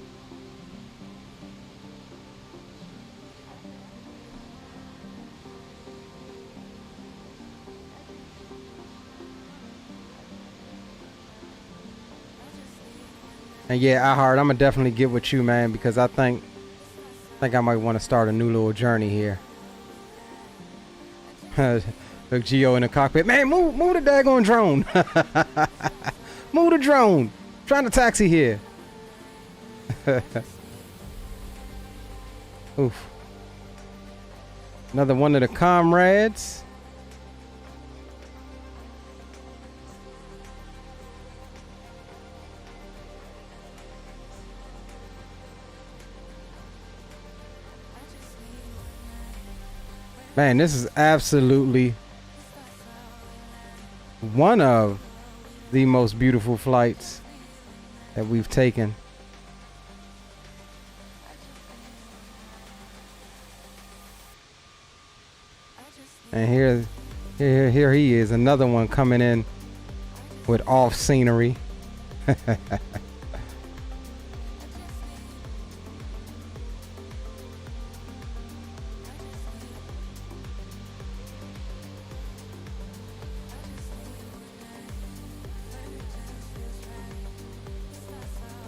And yeah, iHeart, I'm gonna definitely get with you, man, because I think I might want to start a new little journey here. Look, Geo in the cockpit. Man, move the daggone drone. Move the drone. I'm trying to taxi here. Oof. Another one of the comrades. Man, this is absolutely one of the most beautiful flights that we've taken. And here he is, another one coming in with off scenery.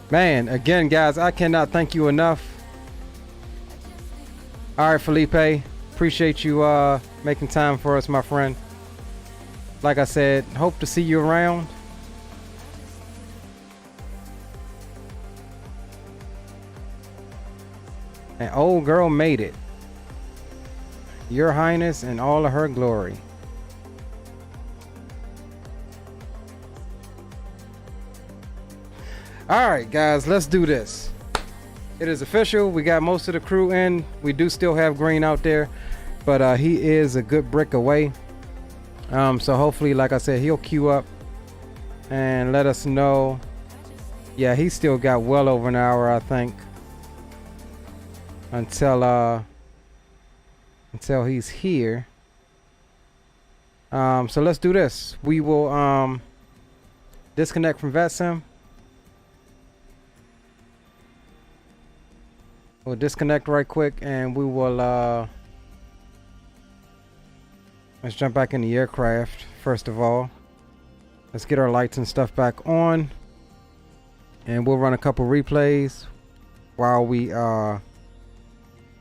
Man, again, guys, I cannot thank you enough. All right, Felipe, appreciate you making time for us, my friend. Like I said, hope to see you around. And old girl made it. Your Highness in all of her glory. All right, guys, let's do this. It is official. We got most of the crew in. We do still have Green out there, but he is a good brick away. So hopefully, like I said, he'll queue up and let us know. Yeah, he's still got well over an hour, I think, until he's here. So let's do this. We will disconnect from VetSim. We'll disconnect right quick and we will let's jump back in the aircraft. First of all, let's get our lights and stuff back on, and we'll run a couple replays while we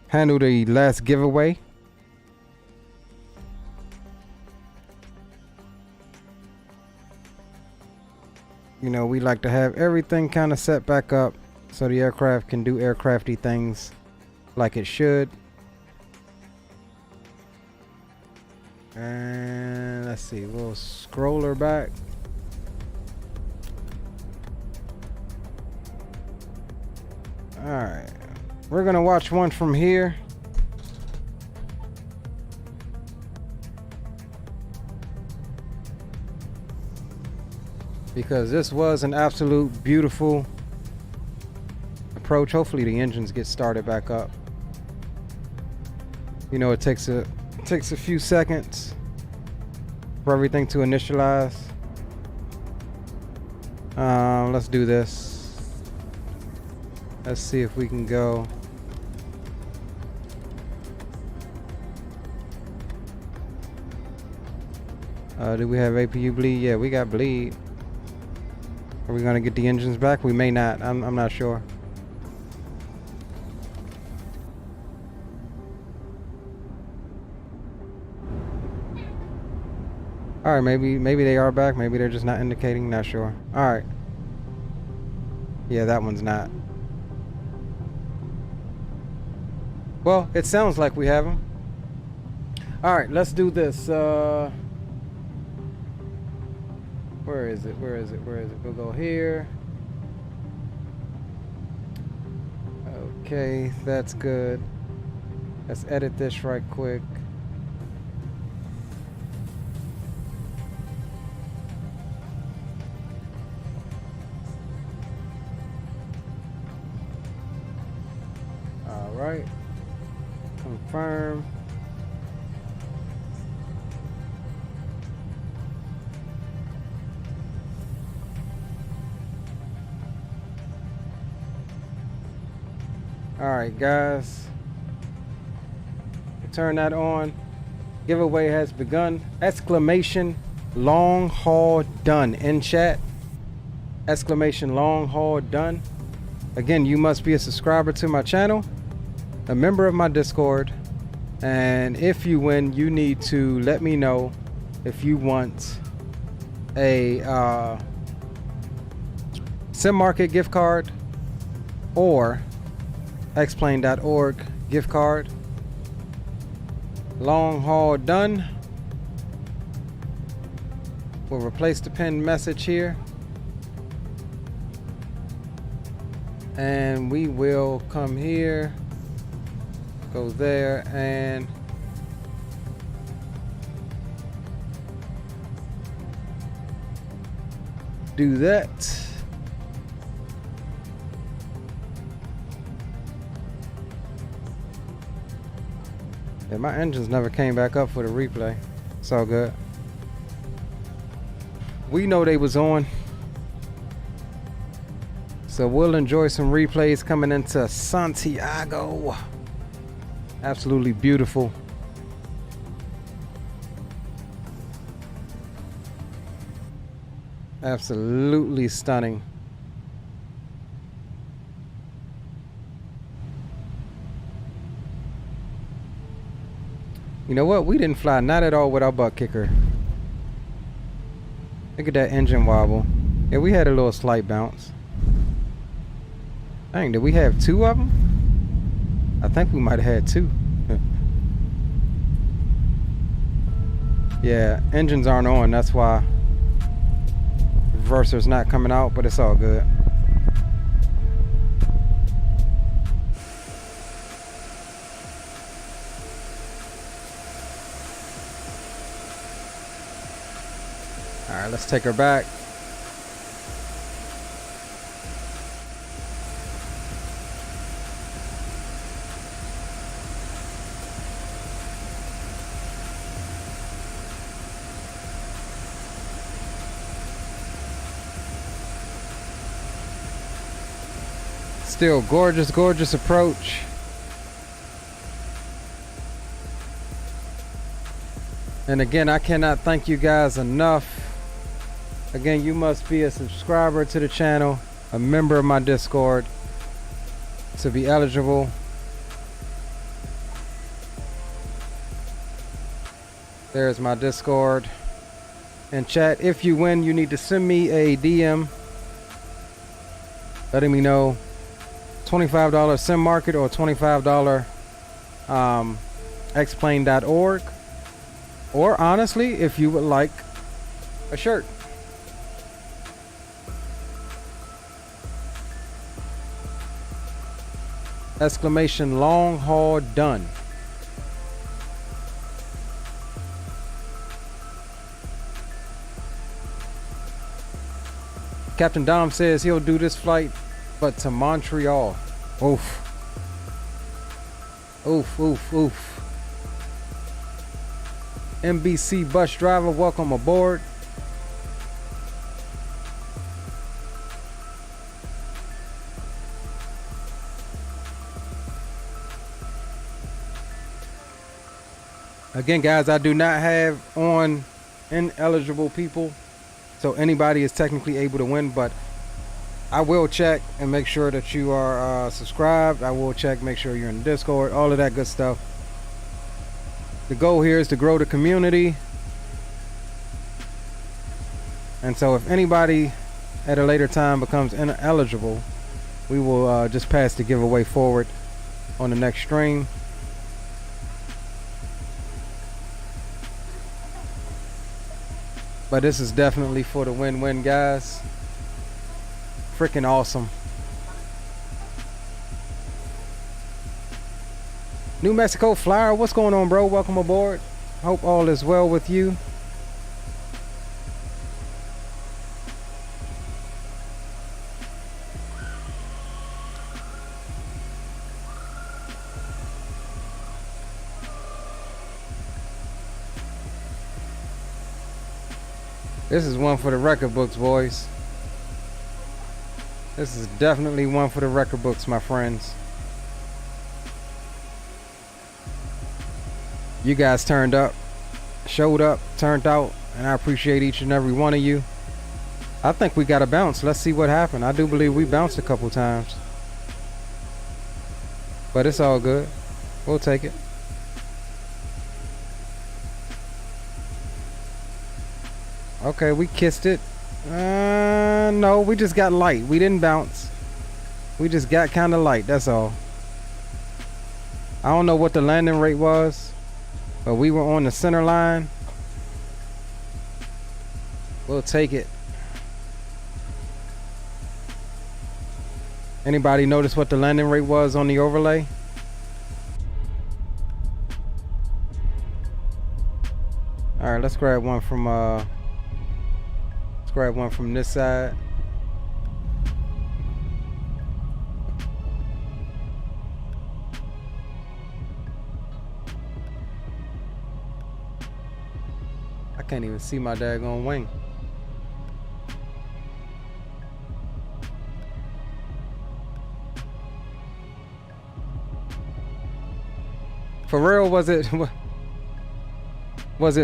handle the last giveaway. You know, we like to have everything kind of set back up so the aircraft can do aircrafty things like it should. And let's see, we'll scroll her back. Alright, we're gonna watch one from here. Because this was an absolute beautiful approach. Hopefully the engines get started back up. You know, it takes a few seconds for everything to initialize. Let's do this. Let's see if we can go. Do we have APU bleed? Yeah, we got bleed. Are we gonna get the engines back? We may not. I'm not sure. All right, maybe they are back. Maybe they're just not indicating. Not sure. All right. Yeah, that one's not. Well, it sounds like we have them. All right, let's do this. Where is it? Where is it? Where is it? We'll go here. Okay, that's good. Let's edit this right quick. All right. Confirm. All right, guys. Turn that on. Giveaway has begun. Exclamation long haul done in chat. Exclamation long haul done. Again, you must be a subscriber to my channel, a member of my Discord, and if you win, you need to let me know if you want a SimMarket gift card or xplane.org gift card. Long haul done. We'll replace the pinned message here, and we will come here, go there, and do that. Yeah, my engines never came back up for the replay. It's all good. We know they was on. So we'll enjoy some replays coming into Santiago. Absolutely beautiful. Absolutely stunning. You know what? We didn't fly not at all with our butt kicker. Look at that engine wobble. Yeah, we had a little slight bounce. Dang, did we have two of them? I think we might have had two. Yeah, engines aren't on. That's why reverser's not coming out, but it's all good. All right, let's take her back. Still gorgeous, gorgeous approach. And again, I cannot thank you guys enough. Again, you must be a subscriber to the channel, a member of my Discord to be eligible. There's my Discord. And chat, if you win, you need to send me a DM letting me know $25 SIM market or $25 xplane.org, or honestly, if you would like a shirt. Exclamation long haul done. Captain Dom says he'll do this flight, but to Montreal. Oof. Oof, oof, oof. MBC bus driver, welcome aboard. Again, guys, I do not have on ineligible people, so anybody is technically able to win, but I will check and make sure that you are subscribed. I will check, make sure you're in the Discord, all of that good stuff. The goal here is to grow the community. And so if anybody at a later time becomes ineligible, we will just pass the giveaway forward on the next stream. But this is definitely for the win-win, guys. Freaking awesome. New Mexico Flyer, what's going on, bro? Welcome aboard. Hope all is well with you. This is one for the record books, boys. This is definitely one for the record books, my friends. You guys turned up, showed up, turned out, and I appreciate each and every one of you. I think we got a bounce. Let's see what happened. I do believe we bounced a couple times. But it's all good. We'll take it. Okay, we kissed it. No, we just got light. We didn't bounce. We just got kind of light, that's all. I don't know what the landing rate was, but we were on the center line. We'll take it. Anybody notice what the landing rate was on the overlay? All right, let's grab one from Let's grab one from this side. I can't even see my daggone wing. For real, was it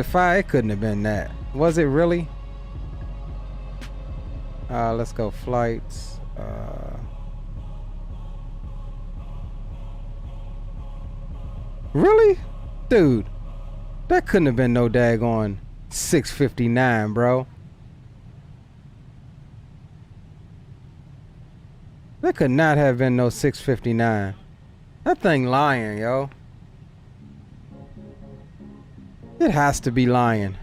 fire? It couldn't have been that. Was it really? Let's go flights. Really? Dude, that couldn't have been no daggone 659, bro. That could not have been no 659. That thing lying, yo. It has to be lying.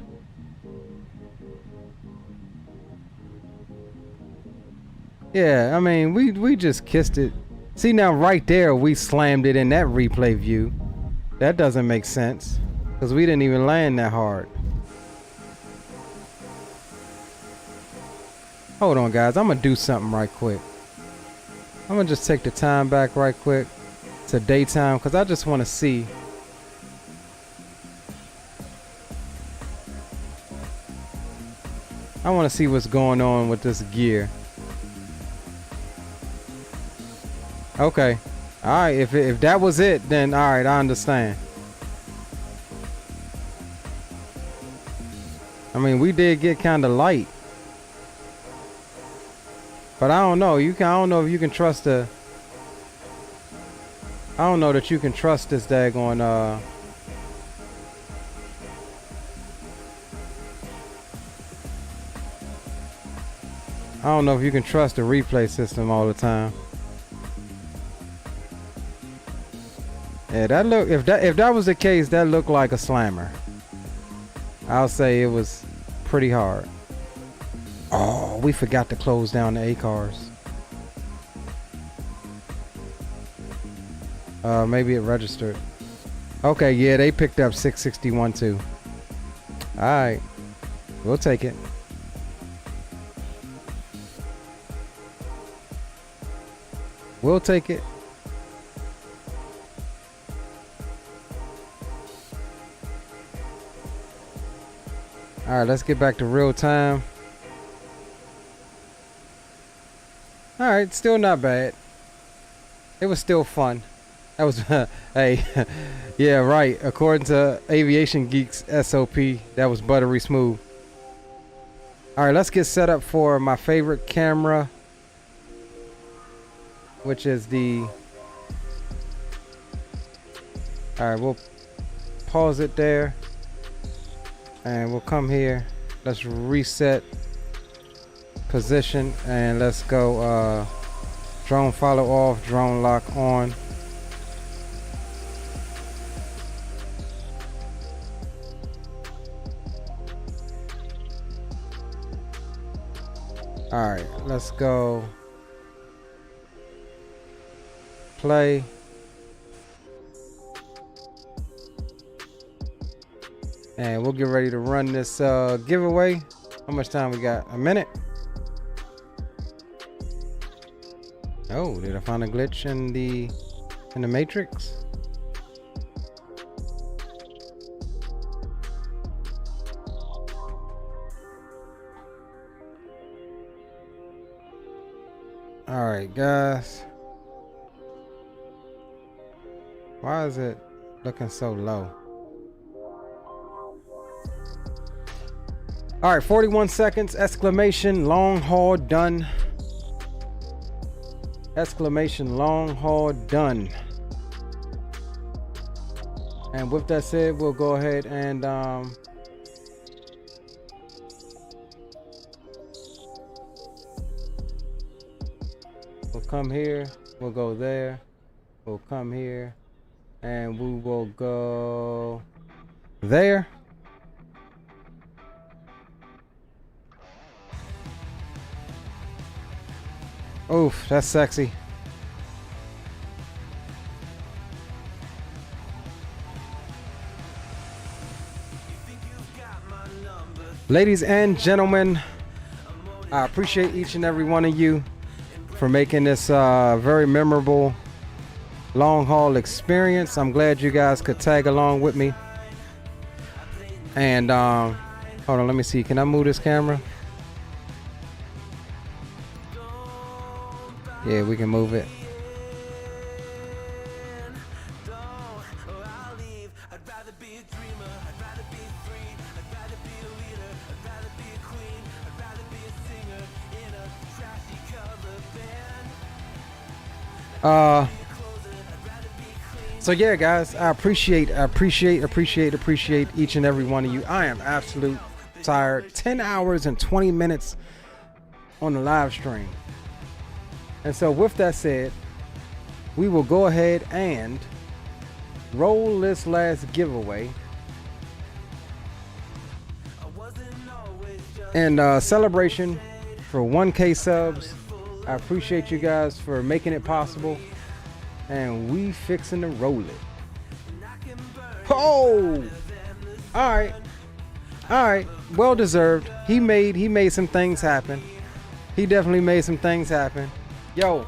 Yeah, I mean, we just kissed it. See, now right there, we slammed it in that replay view. That doesn't make sense, because we didn't even land that hard. Hold on, guys. I'm going to do something right quick. I'm going to just take the time back right quick to daytime, because I just want to see. I want to see what's going on with this gear. Okay. Alright, if that was it, then alright, I understand. I mean, we did get kind of light. But I don't know. I don't know if you can trust the... I don't know that you can trust this daggone... I don't know if you can trust the replay system all the time. Yeah, that look, if that was the case, that looked like a slammer. I'll say it was pretty hard. Oh, we forgot to close down the A cars. Maybe it registered. Okay, yeah, they picked up 661 too. Alright. We'll take it. We'll take it. All right, let's get back to real time. All right, still not bad. It was still fun. That was, hey, yeah, right. According to Aviation Geeks SOP, that was buttery smooth. All right, let's get set up for my favorite camera, which is the... All right, we'll pause it there. And we'll come here. Let's reset position. And let's go drone follow off, drone lock on. All right, let's go play. And we'll get ready to run this giveaway. How much time we got? A minute? Oh, did I find a glitch in the matrix? All right, guys. Why is it looking so low? All right, 41 seconds, exclamation, long haul done. Exclamation, long haul done. And with that said, we'll go ahead and we'll come here, we'll go there, we'll come here, and we will go there. Oof, that's sexy. Ladies and gentlemen, I appreciate each and every one of you for making this very memorable long haul experience. I'm glad you guys could tag along with me. And hold on, let me see. Can I move this camera? Yeah, we can move it. So yeah, guys, I appreciate each and every one of you. I am absolute tired. 10 hours and 20 minutes on the live stream. And so with that said, we will go ahead and roll this last giveaway. And celebration for 1K subs. I appreciate you guys for making it possible. And we fixing to roll it. Oh! Alright. Alright. Well deserved. He made some things happen. He definitely made some things happen. Yo,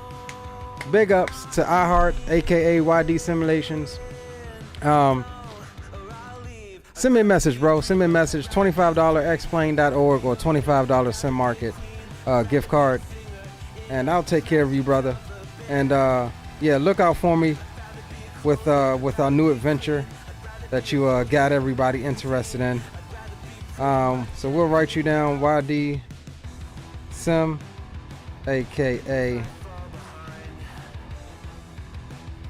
big ups to iHeart, aka YD Simulations. Send me a message, bro. Send me a message. $25xplane.org or $25 SimMarket gift card. And I'll take care of you, brother. And yeah, look out for me with our new adventure that you got everybody interested in. So we'll write you down, YD Sim, aka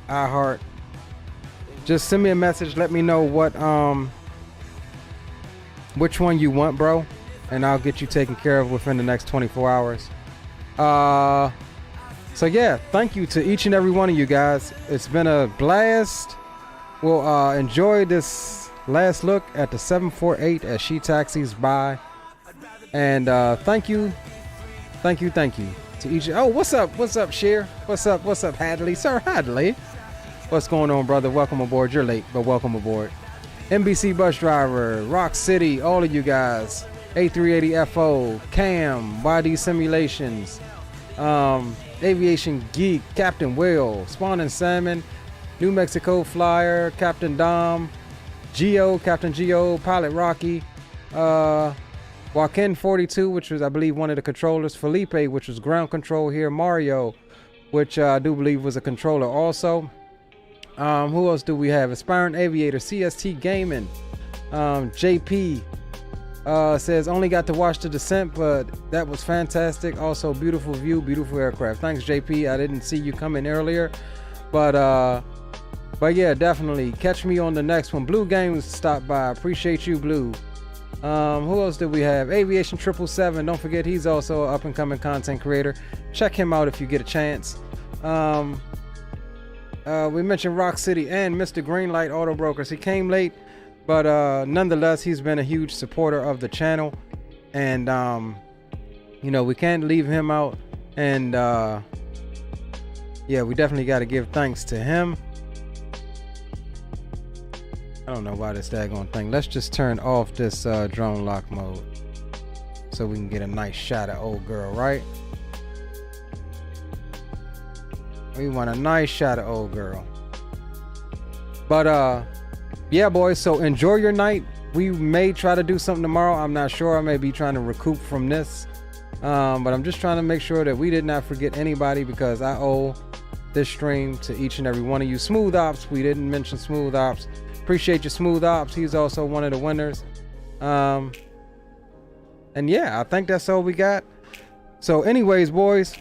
iHeart. Just send me a message. Let me know what which one you want, bro, and I'll get you taken care of within the next 24 hours. So yeah, thank you to each and every one of you guys. It's been a blast. We'll enjoy this last look at the 748 as she taxis by. And thank you to each. Oh, what's up, Sheer? What's up, Hadley? Sir Hadley. What's going on, brother? Welcome aboard. You're late, but welcome aboard. NBC bus driver, Rock City, all of you guys. A380FO, Cam, YD Simulations, Aviation Geek, Captain Will, Spawn & Salmon, New Mexico Flyer, Captain Dom, Captain Geo, Pilot Rocky, Joaquin 42, which was, I believe, one of the controllers, Felipe, which was ground control here, Mario, which I do believe was a controller also. Who else do we have? Aspiring Aviator, CST Gaming, JP says only got to watch the descent, but that was fantastic. Also, beautiful view, beautiful aircraft. Thanks, JP. I didn't see you coming earlier, but yeah, definitely catch me on the next one. Blue Games stopped by. Appreciate you, Blue. Who else did we have? Aviation 777. Don't forget, he's also an up and coming content creator. Check him out if you get a chance. We mentioned Rock City and Mr. Greenlight Auto Brokers. He came late, but nonetheless, he's been a huge supporter of the channel, and you know, we can't leave him out. And yeah, we definitely got to give thanks to him. I don't know why this daggone thing. Let's just turn off this drone lock mode so we can get a nice shot of old girl, right? We want a nice shot of old girl. But yeah, boys, so enjoy your night. We may try to do something tomorrow. I'm not sure. I may be trying to recoup from this, but I'm just trying to make sure that we did not forget anybody, because I owe this stream to each and every one of you. Smooth Ops, we didn't mention Smooth Ops. Appreciate you, Smooth Ops. He's also one of the winners. And yeah, I think that's all we got. So anyways, boys,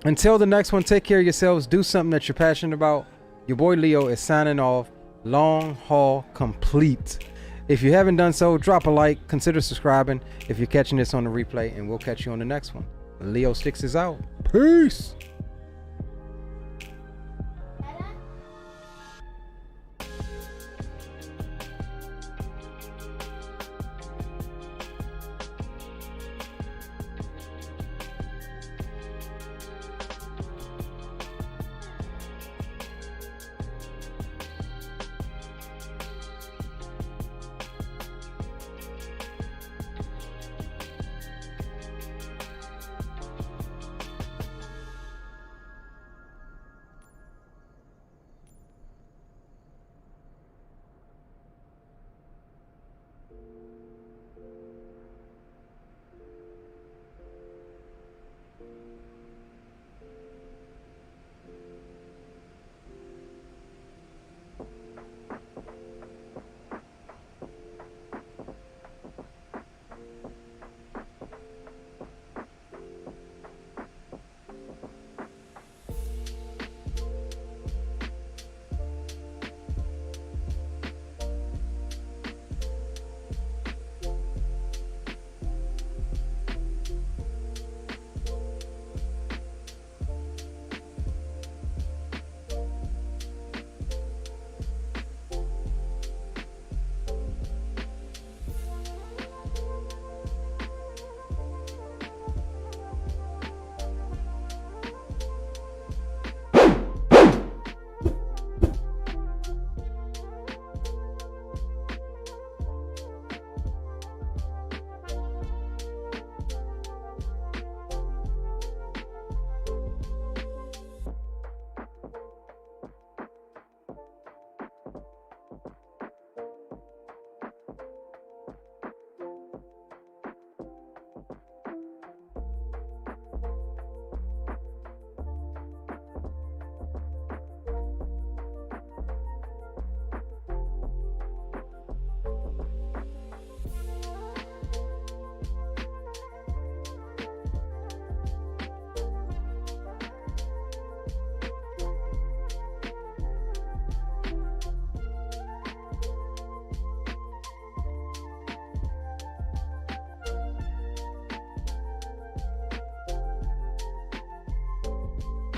until the next one, take care of yourselves. Do something that you're passionate about. Your boy Leo is signing off. Long haul complete. If you haven't done so, drop a like, consider subscribing if you're catching this on the replay, and we'll catch you on the next one. Leo Sticks is out. Peace.